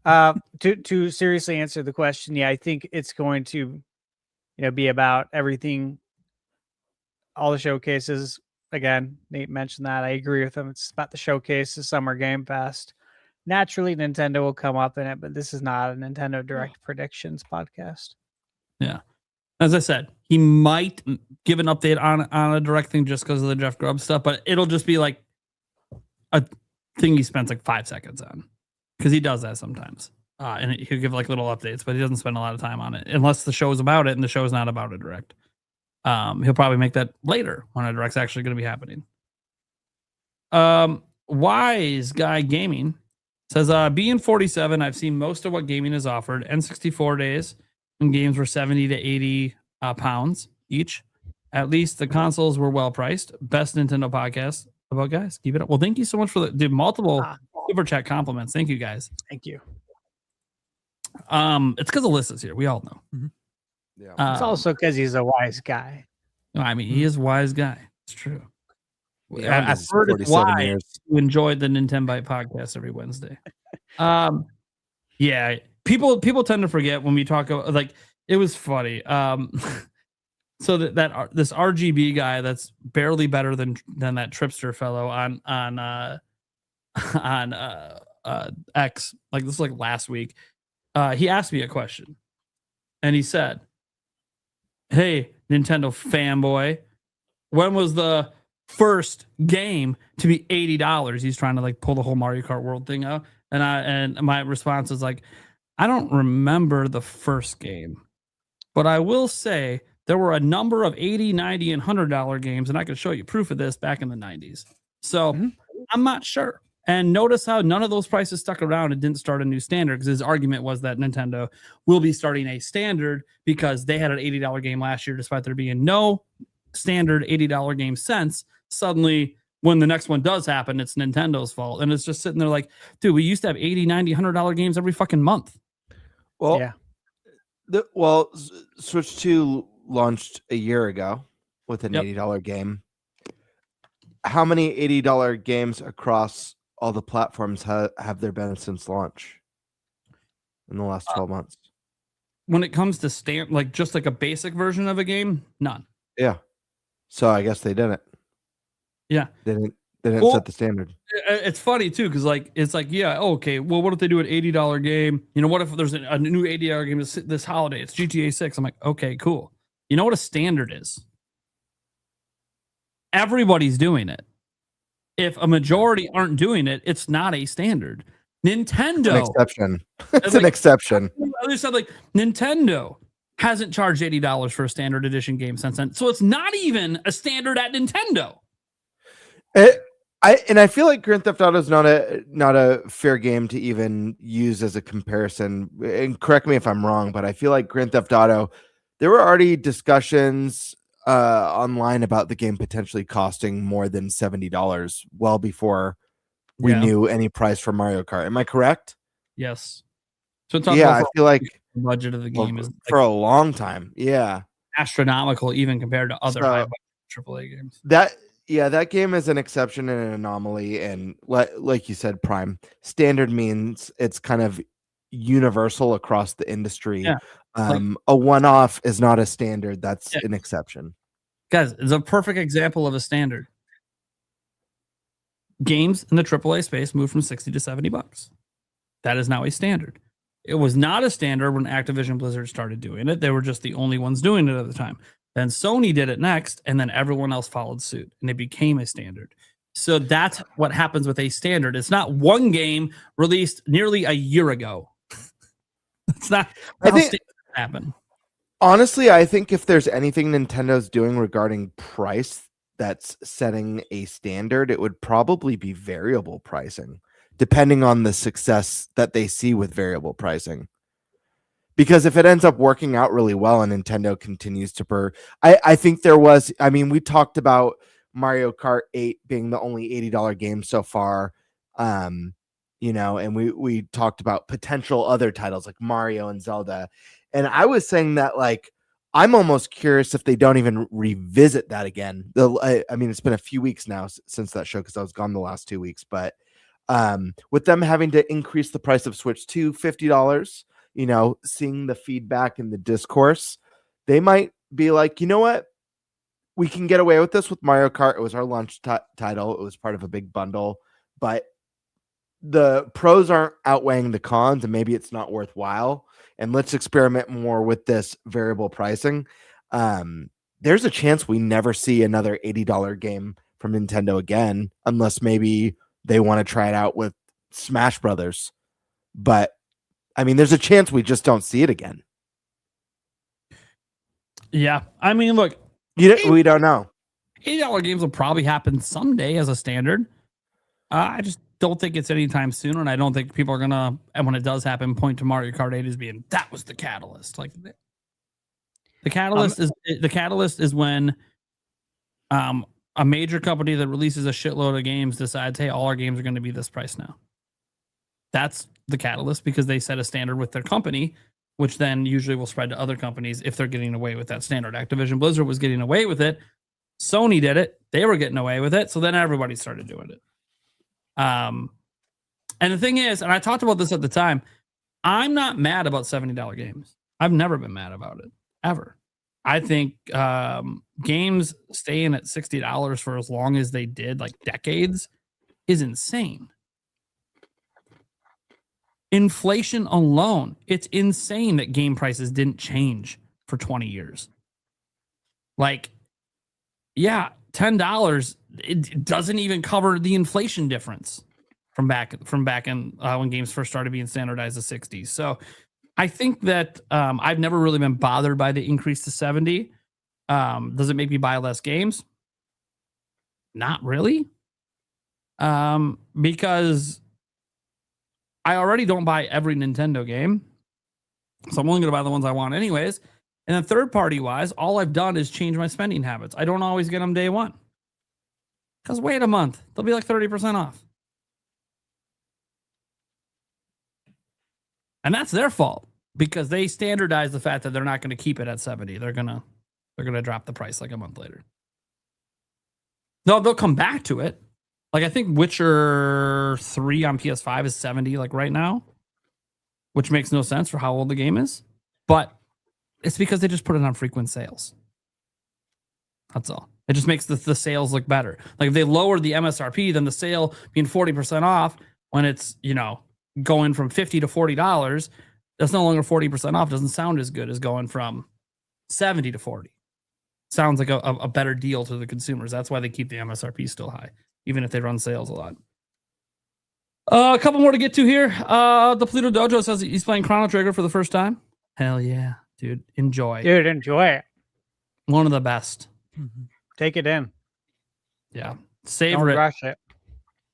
To seriously answer the question, yeah, I think it's going to, be about everything, all the showcases. Again, Nate mentioned that. I agree with him. It's about the showcases, Summer Game Fest. Naturally, Nintendo will come up in it, but this is not a Nintendo Direct Predictions podcast. Yeah. As I said, he might give an update on a direct thing just because of the Jeff Grubb stuff, but it'll just be like a thing he spends like 5 seconds on, because he does that sometimes. And he'll give like little updates, but he doesn't spend a lot of time on it unless the show's about it, and the show's not about a direct. He'll probably make that later when a direct's actually going to be happening. Wise Guy Gaming says, being 47, I've seen most of what gaming is offered. N64 days when games were 70 to 80 pounds each. At least the consoles were well priced. Best Nintendo podcast How about guys? Keep it up. Well, thank you so much for the multiple super chat compliments. Thank you guys. Thank you. It's because Alyssa's here. We all know. Yeah. It's also because he's a wise guy. I mean, he is a wise guy. It's true. Beyond I've his heard it's 47 why years. you enjoyed the Nintenbyte podcast every Wednesday. Yeah, people tend to forget when we talk about, like, it was funny. So that this RGB guy that's barely better than that Tripster fellow on X, like this is like last week. He asked me a question, and he said, "Hey, Nintendo fanboy, when was the first game to be $80?" He's trying to like pull the whole Mario Kart World thing out, and my response is like, I don't remember the first game, but I will say there were a number of $80, $90, and $100 games, and I can show you proof of this back in the 90s. So I'm not sure. And notice how none of those prices stuck around and didn't start a new standard, because his argument was that Nintendo will be starting a standard because they had an $80 game last year, despite there being no standard $80 game since. Suddenly, when the next one does happen, it's Nintendo's fault. And it's just sitting there like, dude, we used to have $80, $90, $100 games every fucking month. Well, Yeah. Switch 2 launched a year ago with an $80 game. How many $80 games across all the platforms have there been since launch in the last 12 months? When it comes to like just like a basic version of a game, none. Yeah. So I guess they didn't. Yeah. They didn't set the standard. It's funny too, because like it's like, yeah, okay, well, what if they do an $80 game? You know, what if there's a new $80 game this holiday? It's GTA 6. I'm like, okay, cool. You know what a standard is? Everybody's doing it. If a majority aren't doing it, it's not a standard. Nintendo, An exception. It's an exception. I said, like, Nintendo hasn't charged $80 for a standard edition game since then, so it's not even a standard at Nintendo. I feel like Grand Theft Auto is not a fair game to even use as a comparison. And correct me if I'm wrong, but I feel like Grand Theft Auto, there were already discussions online about the game potentially costing more than $70 well before we knew any price for Mario Kart. Am I correct? Yes. So I feel like the budget of the game is for a long time. Yeah, astronomical even compared to other high budget AAA games. That game is an exception and an anomaly, and like you said, Prime, standard means it's kind of universal across the industry. Yeah. A one-off is not a standard. That's an exception. Guys, it's a perfect example of a standard. Games in the AAA space moved from $60 to $70. That is now a standard. It was not a standard when Activision Blizzard started doing it. They were just the only ones doing it at the time. Then Sony did it next, and then everyone else followed suit, and it became a standard. So that's what happens with a standard. It's not one game released nearly a year ago. It's not how standards happen. Honestly, I think if there's anything Nintendo's doing regarding price that's setting a standard, it would probably be variable pricing, depending on the success that they see with variable pricing. Because if it ends up working out really well and Nintendo continues to I think we talked about Mario Kart 8 being the only $80 game so far. And we talked about potential other titles like Mario and Zelda. And I was saying that, like, I'm almost curious if they don't even revisit that again. It's been a few weeks now since that show, because I was gone the last 2 weeks. But with them having to increase the price of Switch to $50, seeing the feedback and the discourse, they might be like, you know what? We can get away with this with Mario Kart. It was our launch title. It was part of a big bundle, but the pros aren't outweighing the cons, and maybe it's not worthwhile. And let's experiment more with this variable pricing. There's a chance we never see another $80 game from Nintendo again, unless maybe they want to try it out with Smash Brothers. But there's a chance we just don't see it again. Yeah. Look, we don't know. $80 games will probably happen someday as a standard. I just don't think it's anytime soon, and I don't think people are gonna, and when it does happen, point to Mario Kart 8 as being that was the catalyst. Like, the catalyst is when a major company that releases a shitload of games decides, hey, all our games are going to be this price now. That's the catalyst because they set a standard with their company, which then usually will spread to other companies if they're getting away with that standard. Activision Blizzard was getting away with it. Sony did it. They were getting away with it. So then everybody started doing it. And the thing is, and I talked about this at the time, I'm not mad about $70 games. I've never been mad about it, ever. I think games staying at $60 for as long as they did, like decades, is insane. Inflation alone, it's insane that game prices didn't change for 20 years. Like, yeah, $10, it doesn't even cover the inflation difference from back in when games first started being standardized to 60. So I think that I've never really been bothered by the increase to 70. Does it make me buy less games? Not really. Because I already don't buy every Nintendo game. So I'm only going to buy the ones I want anyways. And then third party wise, all I've done is change my spending habits. I don't always get them day one. Because wait a month, they'll be like 30% off. And that's their fault because they standardize the fact that they're not going to keep it at 70. They're going to drop the price like a month later. No, they'll come back to it. Like I think Witcher 3 on PS5 is 70 like right now, which makes no sense for how old the game is. But it's because they just put it on frequent sales. That's all. It just makes the sales look better. Like if they lowered the MSRP, then the sale being 40% off when it's, going from $50 to $40, that's no longer 40% off. Doesn't sound as good as going from 70 to 40. Sounds like a better deal to the consumers. That's why they keep the MSRP still high, even if they run sales a lot. A couple more to get to here. The Pluto Dojo says he's playing Chrono Trigger for the first time. Hell yeah, dude. Enjoy. Dude, enjoy it. One of the best. Take it in. Yeah. Savor Don't it. rush it.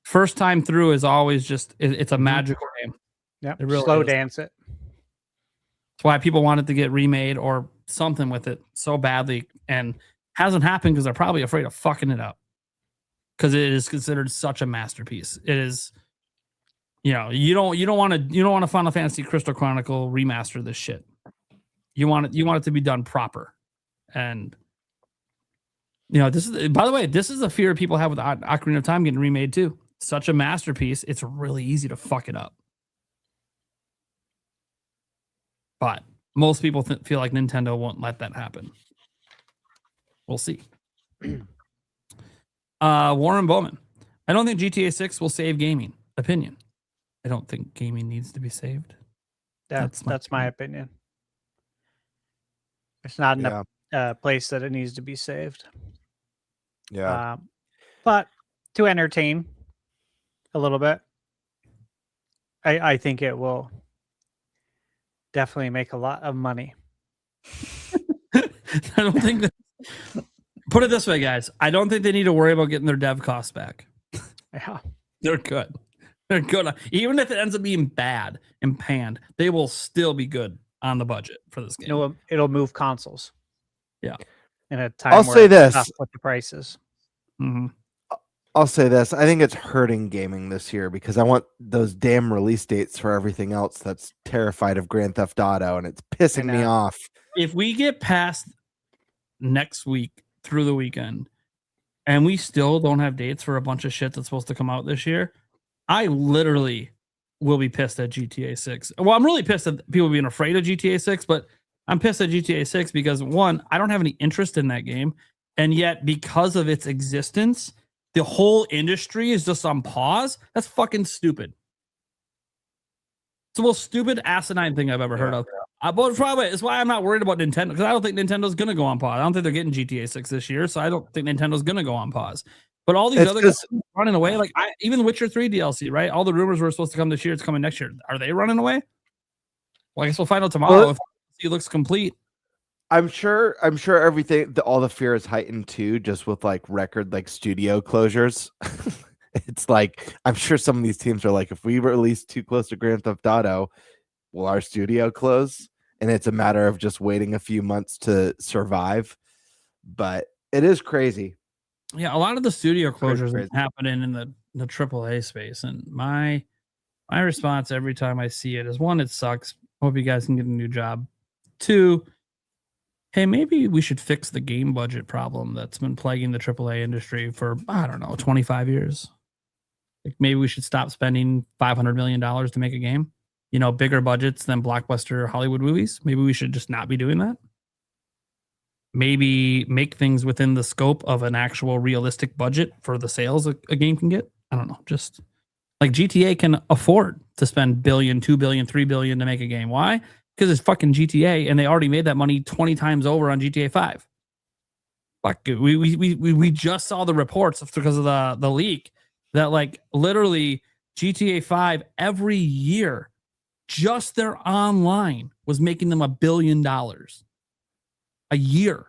First time through is always just, it's a magical game. Yeah. Really Slow is. dance it. That's why people want it to get remade or something with it so badly, and hasn't happened because they're probably afraid of fucking it up. Because it is considered such a masterpiece. It is, you don't want a Final Fantasy Crystal Chronicle remaster this shit. You want it to be done proper. And this is, by the way, this is a fear people have with Ocarina of Time getting remade too. Such a masterpiece, it's really easy to fuck it up. But most people feel like Nintendo won't let that happen. We'll see. Warren Bowman. I don't think GTA 6 will save gaming. Opinion. I don't think gaming needs to be saved. That's my opinion. It's not in a place that it needs to be saved. Yeah. But to entertain a little bit, I think it will definitely make a lot of money. I don't think that. Put it this way, guys. I don't think they need to worry about getting their dev costs back. Yeah. They're good. They're good. Even if it ends up being bad and panned, they will still be good on the budget for this game. It'll move consoles. Yeah. In a time I'll where say it's this. tough with the prices. Mm-hmm. I'll say this. I think it's hurting gaming this year because I want those damn release dates for everything else that's terrified of Grand Theft Auto, and it's pissing me off. If we get past next week through the weekend and we still don't have dates for a bunch of shit that's supposed to come out this year, I literally will be pissed at GTA 6. Well, I'm really pissed at people being afraid of GTA 6, but I'm pissed at GTA 6 because, one, I don't have any interest in that game. And yet, because of its existence, the whole industry is just on pause. That's fucking stupid. It's the most stupid, asinine thing I've ever heard of. But probably it's why I'm not worried about Nintendo, because I don't think Nintendo's going to go on pause. I don't think they're getting GTA 6 this year, so I don't think Nintendo's going to go on pause. But all these other guys running away, like even Witcher 3 DLC, right? All the rumors were supposed to come this year. It's coming next year. Are they running away? Well, I guess we'll find out tomorrow if it looks complete. I'm sure everything, all the fear is heightened too, just with like record like studio closures. It's like, I'm sure some of these teams are like, if we release too close to Grand Theft Auto, will our studio close? And it's a matter of just waiting a few months to survive. But it is crazy. Yeah, a lot of the studio closures crazy. are happening in the AAA space, and my response every time I see it is, one, it sucks. Hope you guys can get a new job. Two, hey, maybe we should fix the game budget problem that's been plaguing the AAA industry for, I don't know, 25 years. Like maybe we should stop spending $500 million to make a game. You know, bigger budgets than blockbuster Hollywood movies. Maybe we should just not be doing that. Maybe make things within the scope of an actual realistic budget for the sales a game can get. I don't know. Just like GTA can afford to spend billion, 2 billion, 3 billion to make a game. Why? Because it's fucking GTA and they already made that money 20 times over on GTA 5. Fuck, we just saw the reports because of the leak that like literally GTA 5 every year, just their online was making them $1 billion a year.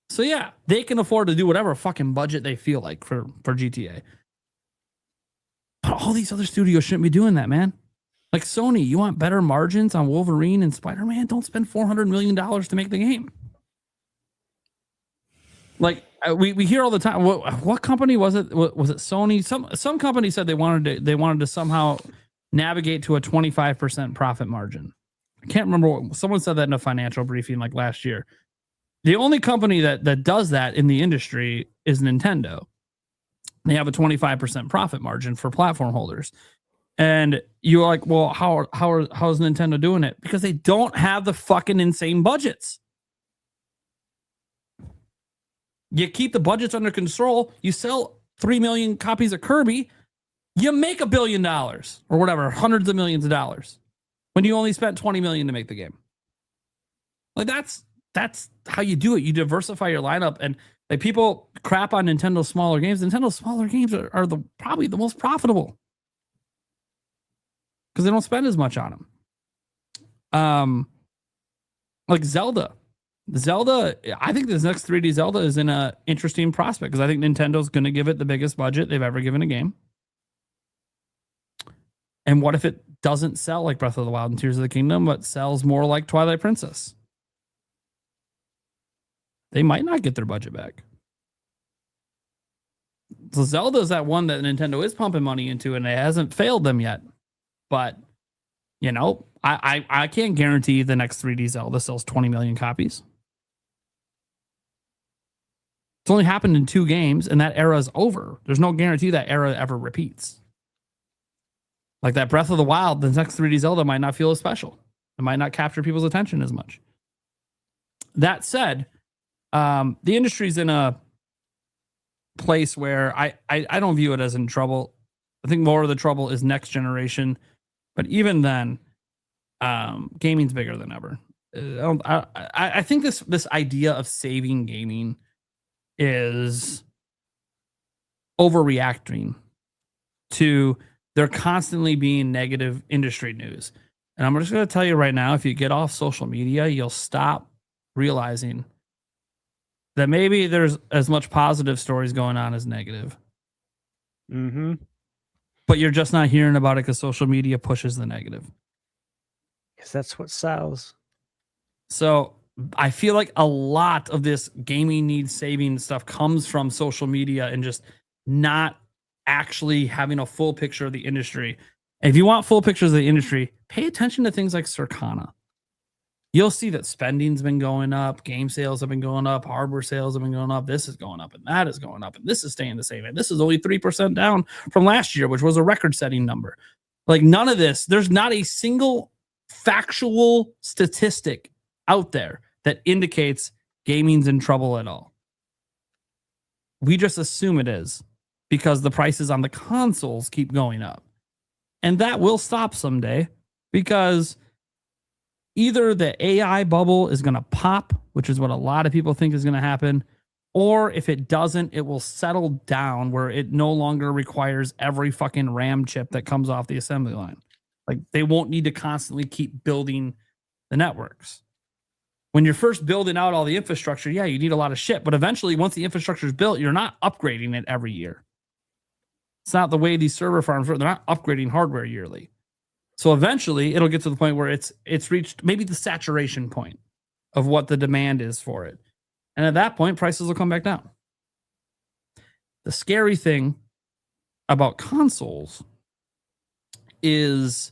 So yeah, they can afford to do whatever fucking budget they feel like for GTA. But all these other studios shouldn't be doing that, man. Like Sony, you want better margins on Wolverine and Spider-Man? Don't spend $400 million to make the game. Like we hear all the time. What company was it? Was it Sony? Some company said they wanted to somehow navigate to a 25% profit margin. I can't remember what someone said that in a financial briefing like last year. The only company that does that in the industry is Nintendo. They have a 25% profit margin for platform holders. And you're like, well, how's Nintendo doing it? Because they don't have the fucking insane budgets. You keep the budgets under control. You sell 3 million copies of Kirby. You make $1 billion or whatever, hundreds of millions of dollars when you only spent 20 million to make the game. Like that's how you do it. You diversify your lineup, and like people crap on Nintendo's smaller games. Nintendo's smaller games are probably the most profitable because they don't spend as much on them. Like Zelda, I think this next 3D Zelda is in a interesting prospect because I think Nintendo's going to give it the biggest budget they've ever given a game. And what if it doesn't sell like Breath of the Wild and Tears of the Kingdom, but sells more like Twilight Princess? They might not get their budget back. So Zelda is that one that Nintendo is pumping money into, and it hasn't failed them yet. But, you know, I can't guarantee the next 3D Zelda sells 20 million copies. It's only happened in 2 games, and that era is over. There's no guarantee that era ever repeats. Like that Breath of the Wild, the next 3D Zelda might not feel as special. It might not capture people's attention as much. That said, the industry's in a place where I don't view it as in trouble. I think more of the trouble is next generation. But even then, gaming's bigger than ever. I think this idea of saving gaming is overreacting to there constantly being negative industry news. And I'm just going to tell you right now, if you get off social media, you'll stop realizing that maybe there's as much positive stories going on as negative. Mm-hmm. But you're just not hearing about it because social media pushes the negative. Because that's what sells. So I feel like a lot of this gaming needs saving stuff comes from social media and just not actually having a full picture of the industry. And if you want full pictures of the industry, pay attention to things like Circana. You'll see that spending's been going up, game sales have been going up, hardware sales have been going up, this is going up, and that is going up, and this is staying the same. And this is only 3% down from last year, which was a record-setting number. Like none of this, there's not a single factual statistic out there that indicates gaming's in trouble at all. We just assume it is because the prices on the consoles keep going up. And that will stop someday because either the AI bubble is going to pop, which is what a lot of people think is going to happen, or if it doesn't, it will settle down where it no longer requires every fucking RAM chip that comes off the assembly line. Like they won't need to constantly keep building the networks. When you're first building out all the infrastructure, yeah, you need a lot of shit. But eventually, once the infrastructure is built, you're not upgrading it every year. It's not the way these server farms work. They're not upgrading hardware yearly. So eventually, it'll get to the point where it's reached maybe the saturation point of what the demand is for it. And at that point, prices will come back down. The scary thing about consoles is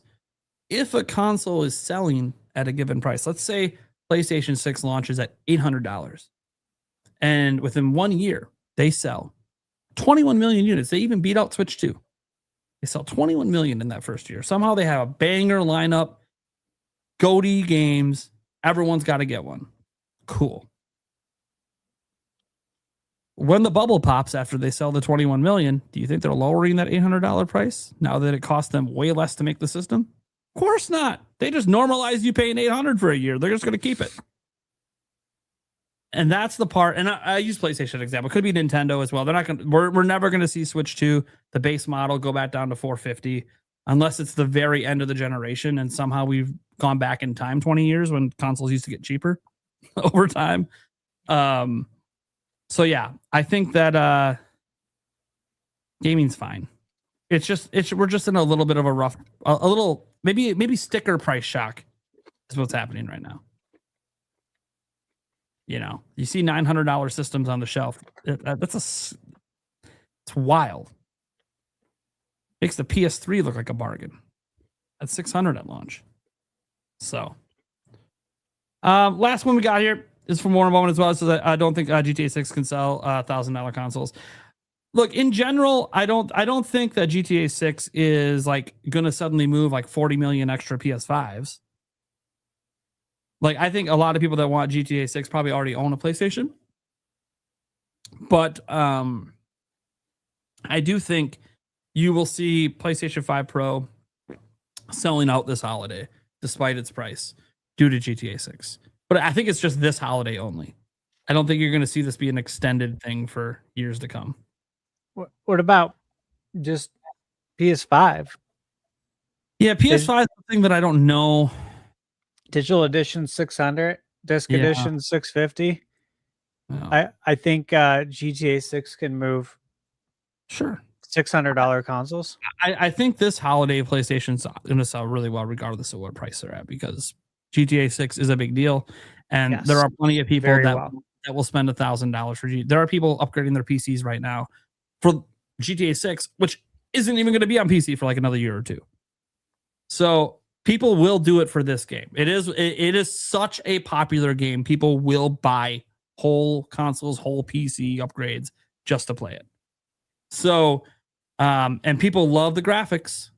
if a console is selling at a given price, let's say PlayStation 6 launches at $800, and within 1 year, they sell 21 million units. They even beat out Switch 2. They sell 21 million in that first year. Somehow they have a banger lineup, GOTY games. Everyone's got to get one. Cool. When the bubble pops after they sell the 21 million, do you think they're lowering that $800 price now that it costs them way less to make the system? Of course not. They just normalize you paying $800 for a year. They're just going to keep it. And that's the part. And I use PlayStation example. Could be Nintendo as well. They're not going to, we're never going to see Switch 2, the base model, go back down to $450 unless it's the very end of the generation and somehow we've gone back in time 20 years when consoles used to get cheaper over time. So yeah, I think that gaming's fine. We're just in a little bit of a rough, a little maybe sticker price shock is what's happening right now. You know, you see $900 systems on the shelf. It's wild. Makes the PS3 look like a bargain. At $600 at launch. So, last one we got here is from Mohr Moment as well. So that I don't think GTA 6 can sell $1,000 consoles. Look, in general, I don't think that GTA 6 is like gonna suddenly move like 40 million extra PS5s. Like, I think a lot of people that want GTA 6 probably already own a PlayStation. But I do think you will see PlayStation 5 Pro selling out this holiday, despite its price, due to GTA 6. But I think it's just this holiday only. I don't think you're going to see this be an extended thing for years to come. What about just PS5? Yeah, PS5 is something that I don't know. Digital edition 600, disc edition 650. Yeah. I think GTA 6 can move $600 consoles. I think this holiday PlayStation's going to sell really well regardless of what price they're at because GTA 6 is a big deal and there are plenty of people that will spend $1,000 for GTA. There are people upgrading their PCs right now for GTA 6, which isn't even going to be on PC for like another year or two. So people will do it for this game. It is such a popular game. People will buy whole consoles, whole PC upgrades just to play it. So, and people love the graphics.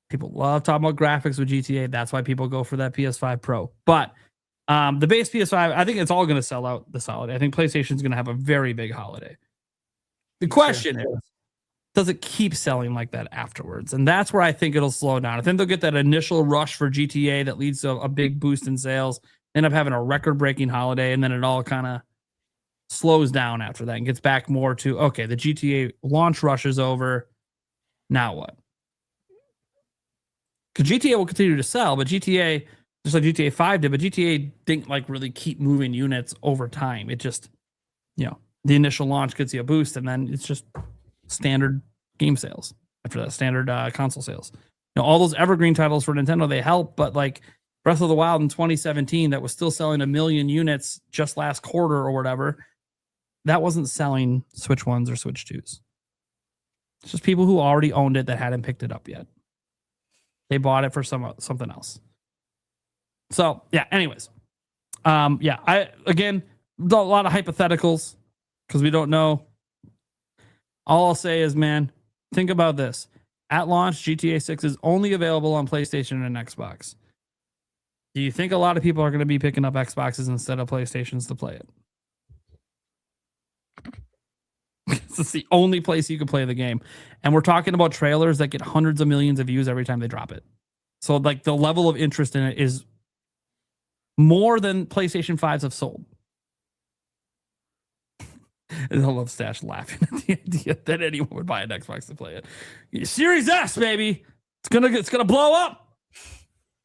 People love talking about graphics with GTA. That's why people go for that PS5 Pro. But the base PS5, I think it's all going to sell out this holiday. I think PlayStation's going to have a very big holiday. The question is, does it keep selling like that afterwards? And that's where I think it'll slow down. I think they'll get that initial rush for GTA that leads to a big boost in sales, end up having a record-breaking holiday, and then it all kind of slows down after that and gets back more to, okay, the GTA launch rush is over. Now what? Because GTA will continue to sell, but GTA, just like GTA 5 did, but GTA didn't like really keep moving units over time. It just, you know, the initial launch could see a boost, and then it's just standard game sales after that, standard console sales. You know, all those evergreen titles for Nintendo, they help, but like Breath of the Wild in 2017 that was still selling 1 million units just last quarter or whatever, that wasn't selling Switch 1s or Switch 2s. It's just people who already owned it that hadn't picked it up yet. They bought it for something else. So, yeah, anyways. I again, a lot of hypotheticals because we don't know. All I'll say is, man, think about this. At launch, GTA 6 is only available on PlayStation and Xbox. Do you think a lot of people are going to be picking up Xboxes instead of PlayStations to play it? It's the only place you can play the game. And we're talking about trailers that get hundreds of millions of views every time they drop it. So, like, the level of interest in it is more than PlayStation 5s have sold. I love Stash laughing at the idea that anyone would buy an Xbox to play it. Series S, baby. It's gonna blow up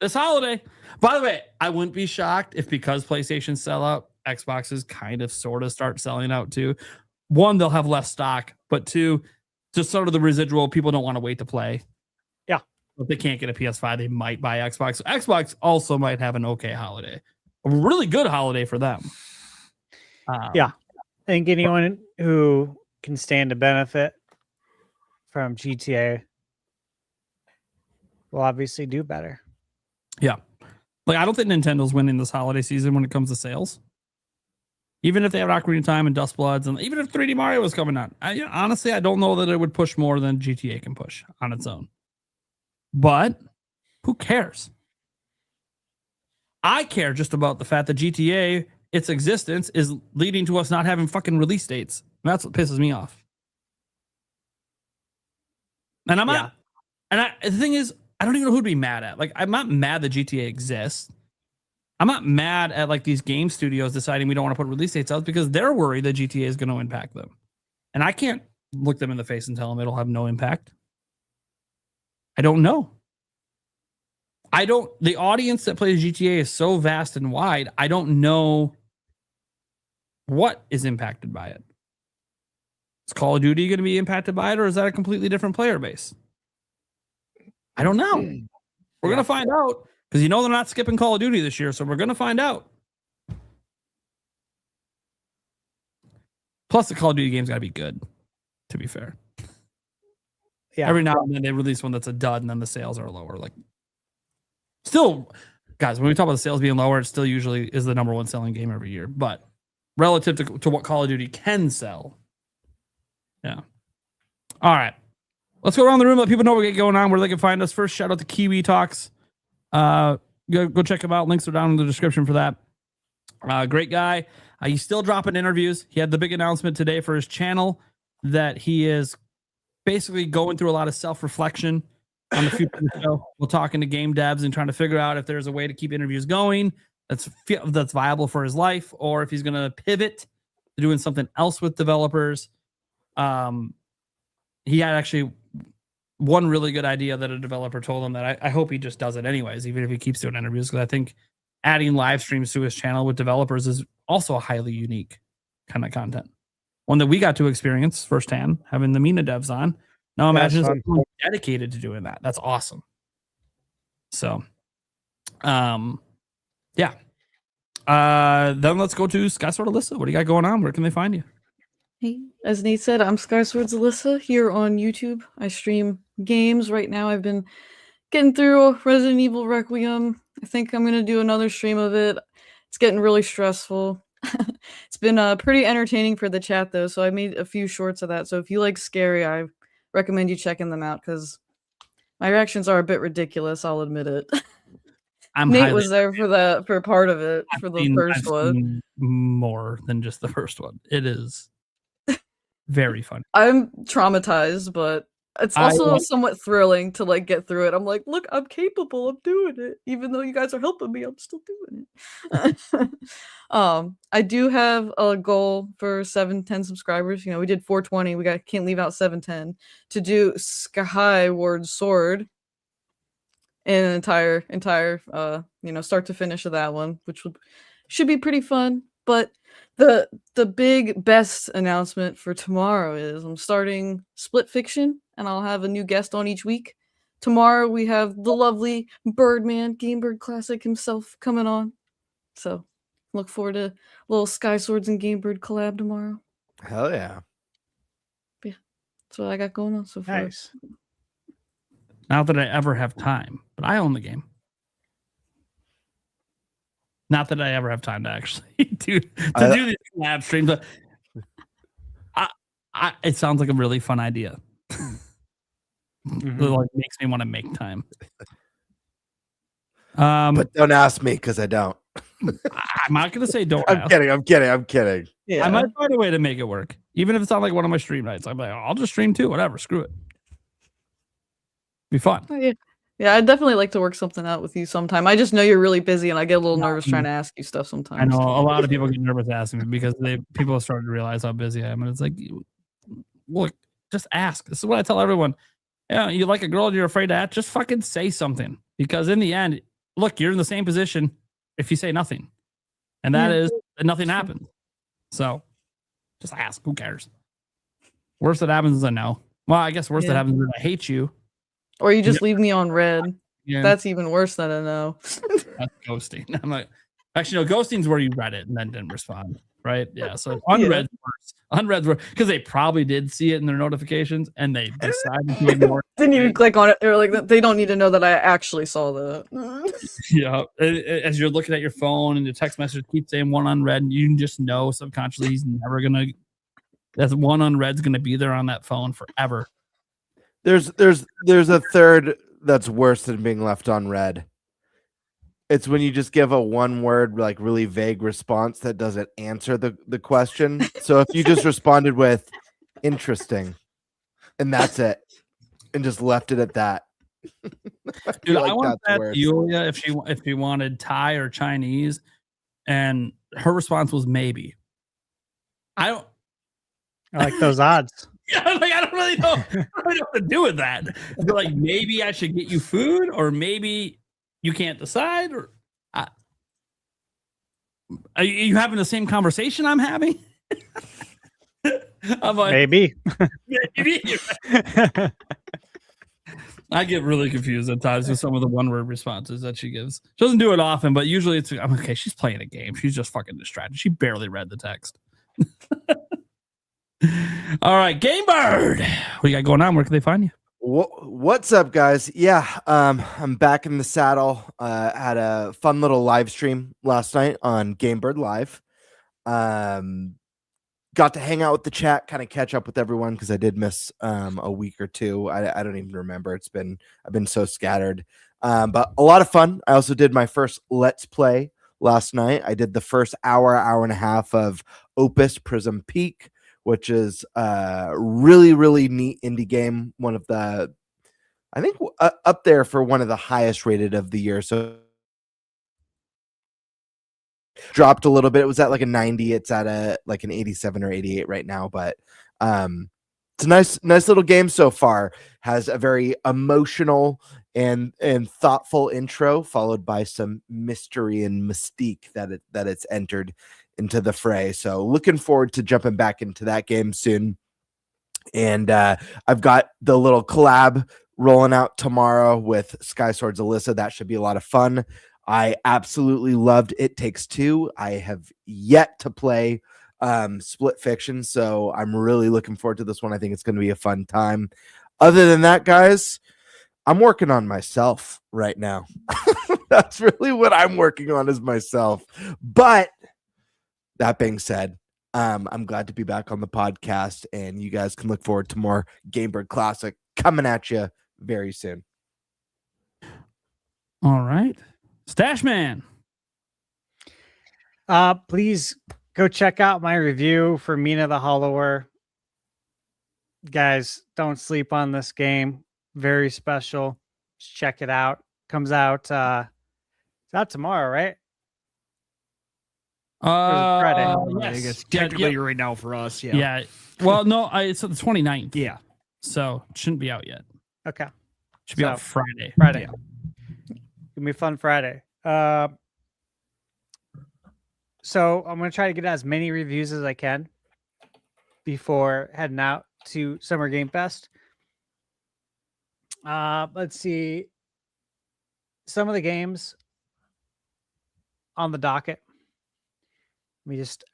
this holiday. By the way, I wouldn't be shocked if because PlayStation sell out, Xboxes kind of sort of start selling out too. One, they'll have less stock, but two, just sort of the residual, people don't want to wait to play. Yeah. If they can't get a PS5, they might buy Xbox. So Xbox also might have an okay holiday. A really good holiday for them. Yeah. I think anyone who can stand to benefit from GTA will obviously do better. Yeah. Like, I don't think Nintendo's winning this holiday season when it comes to sales. Even if they have Ocarina of Time and Dust Bloods, and even if 3D Mario was coming out, honestly, I don't know that it would push more than GTA can push on its own. But who cares? I care just about the fact that GTA, its existence, is leading to us not having fucking release dates. And that's what pisses me off. And I'm not. And the thing is, I don't even know who to be mad at. Like, I'm not mad that GTA exists. I'm not mad at like these game studios deciding we don't want to put release dates out because they're worried that GTA is going to impact them. And I can't look them in the face and tell them it'll have no impact. I don't know. The audience that plays GTA is so vast and wide. I don't know what is impacted by it. Is Call of Duty going to be impacted by it, or is that a completely different player base? I don't know. We're going to find out because they're not skipping Call of Duty this year, so we're going to find out. Plus, the Call of Duty game's got to be good, to be fair. Yeah. Every now and then they release one that's a dud, and then the sales are lower. Like, still, guys, when we talk about the sales being lower, it still usually is the number one selling game every year. But relative to what Call of Duty can sell, yeah. All right. Let's go around the room, let people know what we get going on, where they can find us. First, shout out to Kiwi Talks. Go check him out. Links are down in the description for that. Great guy. He's still dropping interviews. He had the big announcement today for his channel that he is basically going through a lot of self-reflection on the future of the show. We're talking to game devs and trying to figure out if there's a way to keep interviews going that's viable for his life, or if he's going to pivot to doing something else with developers. He had actually one really good idea that a developer told him that I hope he just does it anyways, even if he keeps doing interviews, because I think adding live streams to his channel with developers is also a highly unique kind of content. One that we got to experience firsthand, having the Mina devs on. Now imagine someone dedicated to doing that. That's awesome. So, yeah. Then let's go to SkySwordsAlisa. What do you got going on? Where can they find you? Hey, as Nate said, I'm SkySwordsAlisa here on YouTube. I stream games. Right now I've been getting through Resident Evil Requiem. I think I'm going to do another stream of it. It's getting really stressful. It's been pretty entertaining for the chat, though, so I made a few shorts of that. So if you like scary, I recommend you checking them out, because my reactions are a bit ridiculous, I'll admit it. Nate was there for part of it, for the first one. More than just the first one. It is very fun. I'm traumatized, but it's also somewhat thrilling to like get through it. I'm like, look, I'm capable of doing it. Even though you guys are helping me, I'm still doing it. I do have a goal for 710 subscribers. We did 420. We can't leave out 710 to do Skyward Sword in an entire start to finish of that one, which should be pretty fun. But the big best announcement for tomorrow is I'm starting Split Fiction, and I'll have a new guest on each week. Tomorrow we have the lovely Birdman, GameBird Classic himself coming on. So look forward to a little SkySwords and GameBird collab tomorrow. Hell yeah. Yeah, that's what I got going on so far. Nice. Not that I ever have time, but I own the game. Not that I ever have time to actually do these collab streams, but it sounds like a really fun idea. It like makes me want to make time. But don't ask me, because I don't. I'm not gonna say don't. I'm kidding. Yeah. I might find a way to make it work, even if it's not like one of my stream nights. I'm like, I'll just stream too. Whatever, screw it. Be fun. Oh, yeah, I'd definitely like to work something out with you sometime. I just know you're really busy, and I get a little nervous trying to ask you stuff sometimes. I know a lot of people get nervous asking me because people have started to realize how busy I am, and it's like, look, just ask. This is what I tell everyone. Yeah, you like a girl and you're afraid to ask, just fucking say something, because in the end, look, you're in the same position if you say nothing, and that is that nothing happens. So just ask. Who cares? Worst that happens is a no. Well, I guess worst that happens is I hate you. Or you just leave me on red. Yeah. That's even worse than a no. That's ghosting. I'm like, actually, no, ghosting's where you read it and then didn't respond, right? Yeah. So unread worse. Unreads were because they probably did see it in their notifications and they decided to ignore it. Didn't even click on it. They were like, they don't need to know that I actually saw that. Yeah. As you're looking at your phone and the text message keeps saying one unread, and you can just know subconsciously he's never gonna. That one unread's gonna be there on that phone forever. There's a third that's worse than being left unread. It's when you just give a one word, like really vague response that doesn't answer the question. So if you just responded with interesting and that's it and just left it at that. Dude, I want that Yulia if she wanted Thai or Chinese, and her response was maybe. I like those odds. Yeah, like I don't really know what to do with that. They're like, maybe I should get you food, or maybe you can't decide, or are you having the same conversation I'm having? I'm like, maybe. I get really confused at times with some of the one-word responses that she gives. She doesn't do it often, but usually I'm okay. She's playing a game. She's just fucking distracted. She barely read the text. All right, GameBird. What you got going on? Where can they find you? What's up, guys? Yeah, I'm back in the saddle. Had a fun little live stream last night on GameBird Live. Got to hang out with the chat, kind of catch up with everyone because I did miss a week or two. I don't even remember. I've been so scattered, but a lot of fun. I also did my first Let's Play last night. I did the first hour and a half of Opus Prism Peak, which is a really, really neat indie game. One of the, I think, up there for one of the highest rated of the year. So dropped a little bit. It was at like a 90. It's at an 87 or 88 right now. But it's a nice little game so far. Has a very emotional and thoughtful intro, followed by some mystery and mystique that it's entered into the fray. So looking forward to jumping back into that game soon. And I've got the little collab rolling out tomorrow with SkySwordsAlisa. That should be a lot of fun. I absolutely loved It Takes Two. I have yet to play Split Fiction, so I'm really looking forward to this one. I think it's going to be a fun time. Other than that, guys, I'm working on myself right now. That's really what I'm working on, is myself. But that being said, I'm glad to be back on the podcast, and you guys can look forward to more GameBird Classic coming at you very soon. All right. Stash Man. Please go check out my review for Mina the Hollower. Guys, don't sleep on this game. Very special. Just check it out. Comes out it's out tomorrow, right? Friday. I guess technically right now for us. Yeah. Well, no, it's the 29th. Yeah. So it shouldn't be out yet. Okay. Should be out Friday. Friday. Yeah. Gonna be a fun Friday. So I'm gonna try to get as many reviews as I can before heading out to Summer Game Fest. Let's see some of the games on the docket. Let me just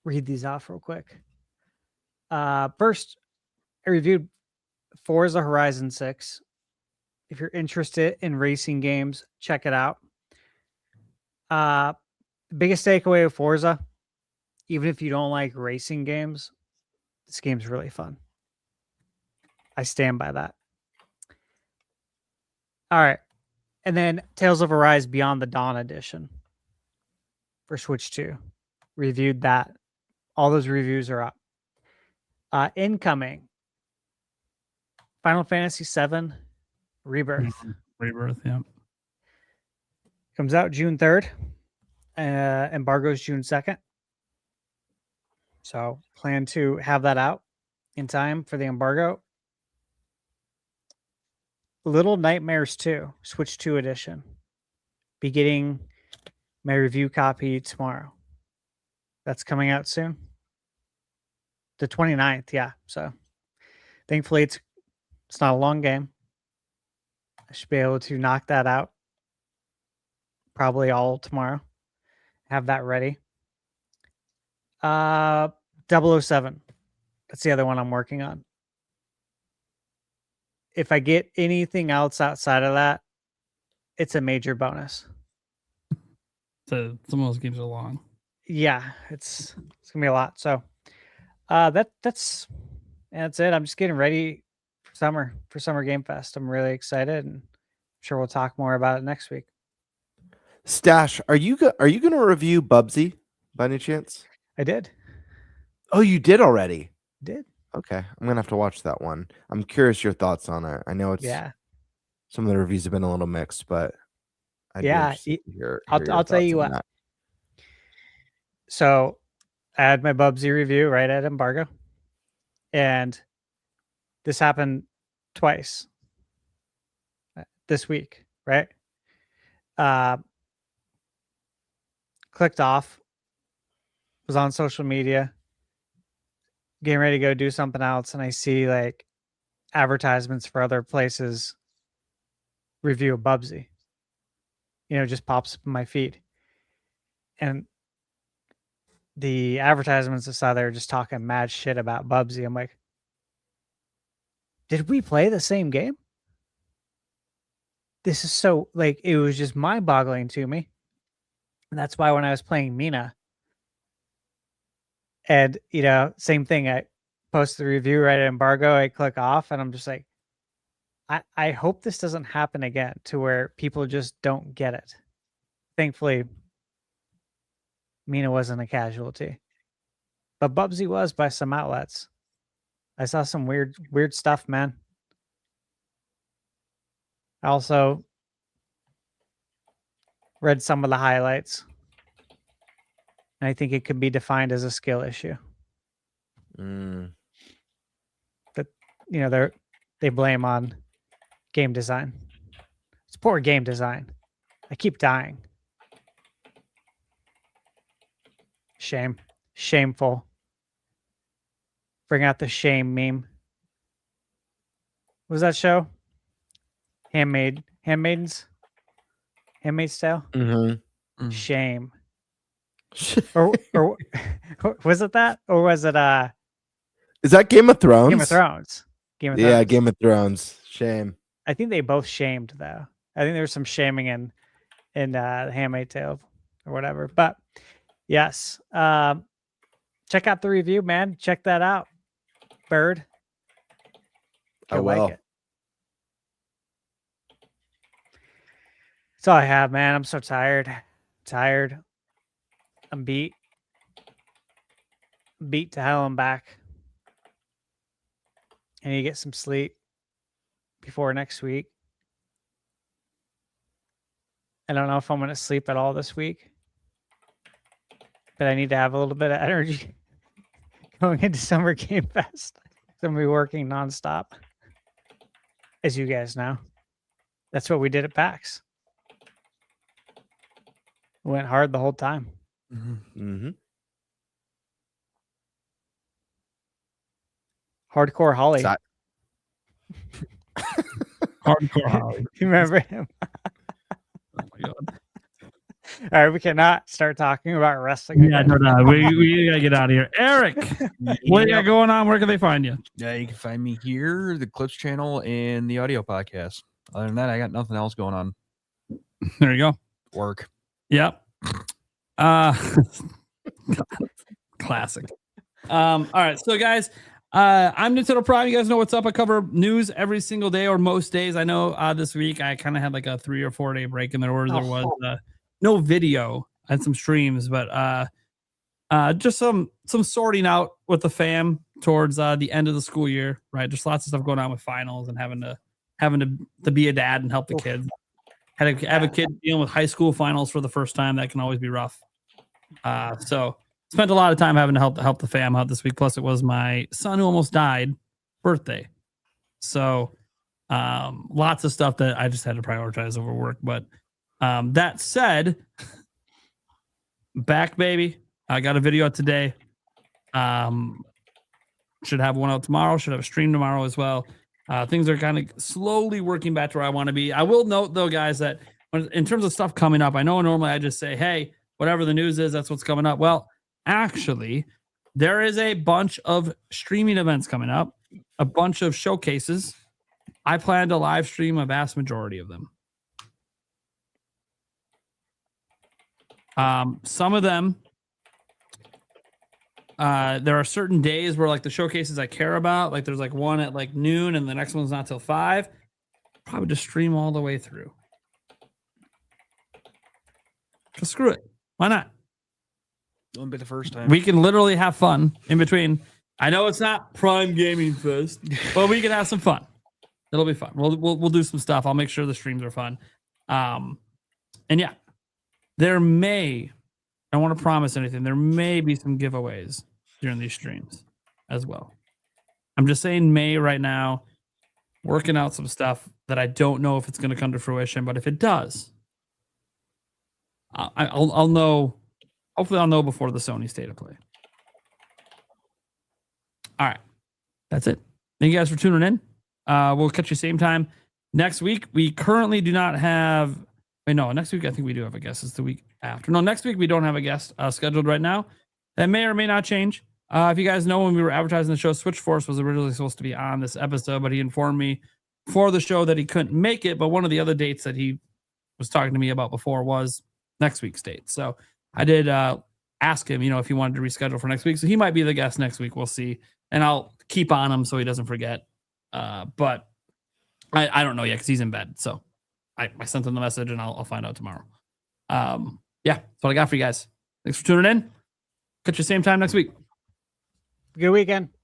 read these off real quick. First, I reviewed Forza Horizon 6. If you're interested in racing games, check it out. The biggest takeaway of Forza, even if you don't like racing games, this game's really fun. I stand by that. All right. And then Tales of Arise Beyond the Dawn Edition for Switch 2. Reviewed that. All those reviews are up. Incoming. Final Fantasy VII Rebirth. Rebirth, yeah. Comes out June 3rd. Embargo's June 2nd. So plan to have that out in time for the embargo. Little Nightmares 2, Switch 2 edition. Be getting my review copy tomorrow. That's coming out soon. The 29th, yeah. So thankfully it's not a long game. I should be able to knock that out probably all tomorrow. Have that ready. 007, That's the other one I'm working on. If I get anything else outside of that, it's a major bonus. So some of those games are long. Yeah, it's gonna be a lot. So that's it. I'm just getting ready for Summer Game Fest. I'm really excited, and I'm sure we'll talk more about it next week. Stash, are you going to review Bubsy by any chance? I did. Oh, you did already. Did. Okay, I'm gonna have to watch that one. I'm curious your thoughts on it. I know it's some of the reviews have been a little mixed, but I'll tell you what. So I had my Bubsy review right at embargo, and this happened twice this week, right? Clicked off, was on social media, getting ready to go do something else, and I see like advertisements for other places review of Bubsy. Just pops up in my feed. And the advertisements I saw, they were just talking mad shit about Bubsy. I'm like, did we play the same game? This is so, like, it was just mind-boggling to me. And that's why when I was playing Mina, and, same thing, I posted the review right at embargo, I click off, and I'm just like, I hope this doesn't happen again to where people just don't get it. Thankfully, Mina wasn't a casualty. But Bubsy was by some outlets. I saw some weird stuff, man. I also read some of the highlights. And I think it could be defined as a skill issue. That, they blame on game design. It's poor game design. I keep dying. Shame. Shameful. Bring out the shame meme. What was that show? Handmaidens? Handmaid's Tale? Mm-hmm. Shame. or was it that? Or was it is that Game of Thrones? Game of Thrones. Yeah, Game of Thrones. Shame. I think they both shamed though. I think there was some shaming in the Handmaid's Tale or whatever. But yes. Check out the review, man. Check that out. Bird. I will. Like it. That's all I have, man. I'm so tired. I'm beat to hell and back. I need to get some sleep before next week. I don't know if I'm going to sleep at all this week, but I need to have a little bit of energy going into Summer Game Fest. I'm going to be working nonstop, as you guys know. That's what we did at PAX. We went hard the whole time. Mm-hmm. Hardcore Holly. Hardcore Holly. You remember him? Oh my god. All right, we cannot start talking about wrestling. Yeah, no. We gotta get out of here. Eric, what you got going on? Where can they find you? Yeah, you can find me here, the Clips channel, and the audio podcast. Other than that, I got nothing else going on. There you go. Work. Yep. Classic. All right, so guys, I'm Nintendo Prime. You guys know what's up. I cover news every single day or most days. I know this week I kind of had like a 3 or 4 day break in there where there was no video. I had some streams, but just some sorting out with the fam towards the end of the school year, right? Just lots of stuff going on with finals and having to be a dad and help the kids. Have a kid dealing with high school finals for the first time. That can always be rough. So spent a lot of time having to help the fam out this week. Plus, it was my son who almost died birthday. So lots of stuff that I just had to prioritize over work. But that said, back baby. I got a video out today. Should have one out tomorrow. Should have a stream tomorrow as well. Things are kind of slowly working back to where I want to be. I will note, though, guys, that in terms of stuff coming up, I know normally I just say, hey, whatever the news is, that's what's coming up. Well, actually, there is a bunch of streaming events coming up, a bunch of showcases. I plan to live stream a vast majority of them. Some of them, there are certain days where like the showcases I care about, like there's like one at like noon and the next one's not till 5. Probably just stream all the way through. Just screw it. Why not? Won't be the first time. We can literally have fun in between. I know it's not Prime Gaming Fest, but we can have some fun. It'll be fun. We'll do some stuff. I'll make sure the streams are fun. And yeah, there may, I don't want to promise anything. There may be some giveaways during these streams as well. I'm just saying may right now, working out some stuff that I don't know if it's going to come to fruition, but if it does, I'll know. Hopefully I'll know before the Sony State of Play. All right. That's it. Thank you guys for tuning in. We'll catch you same time next week. We currently do not have... Wait, no, next week I think we do have a guest. It's the week after. No, next week we don't have a guest scheduled right now. That may or may not change. If you guys know, when we were advertising the show, Switchforce was originally supposed to be on this episode, but he informed me for the show that he couldn't make it. But one of the other dates that he was talking to me about before was next week's date. So I did ask him, if he wanted to reschedule for next week. So he might be the guest next week. We'll see. And I'll keep on him so he doesn't forget. But I don't know yet because he's in bed. So I sent him the message and I'll find out tomorrow. Yeah, that's what I got for you guys. Thanks for tuning in. Catch you same time next week. Good weekend.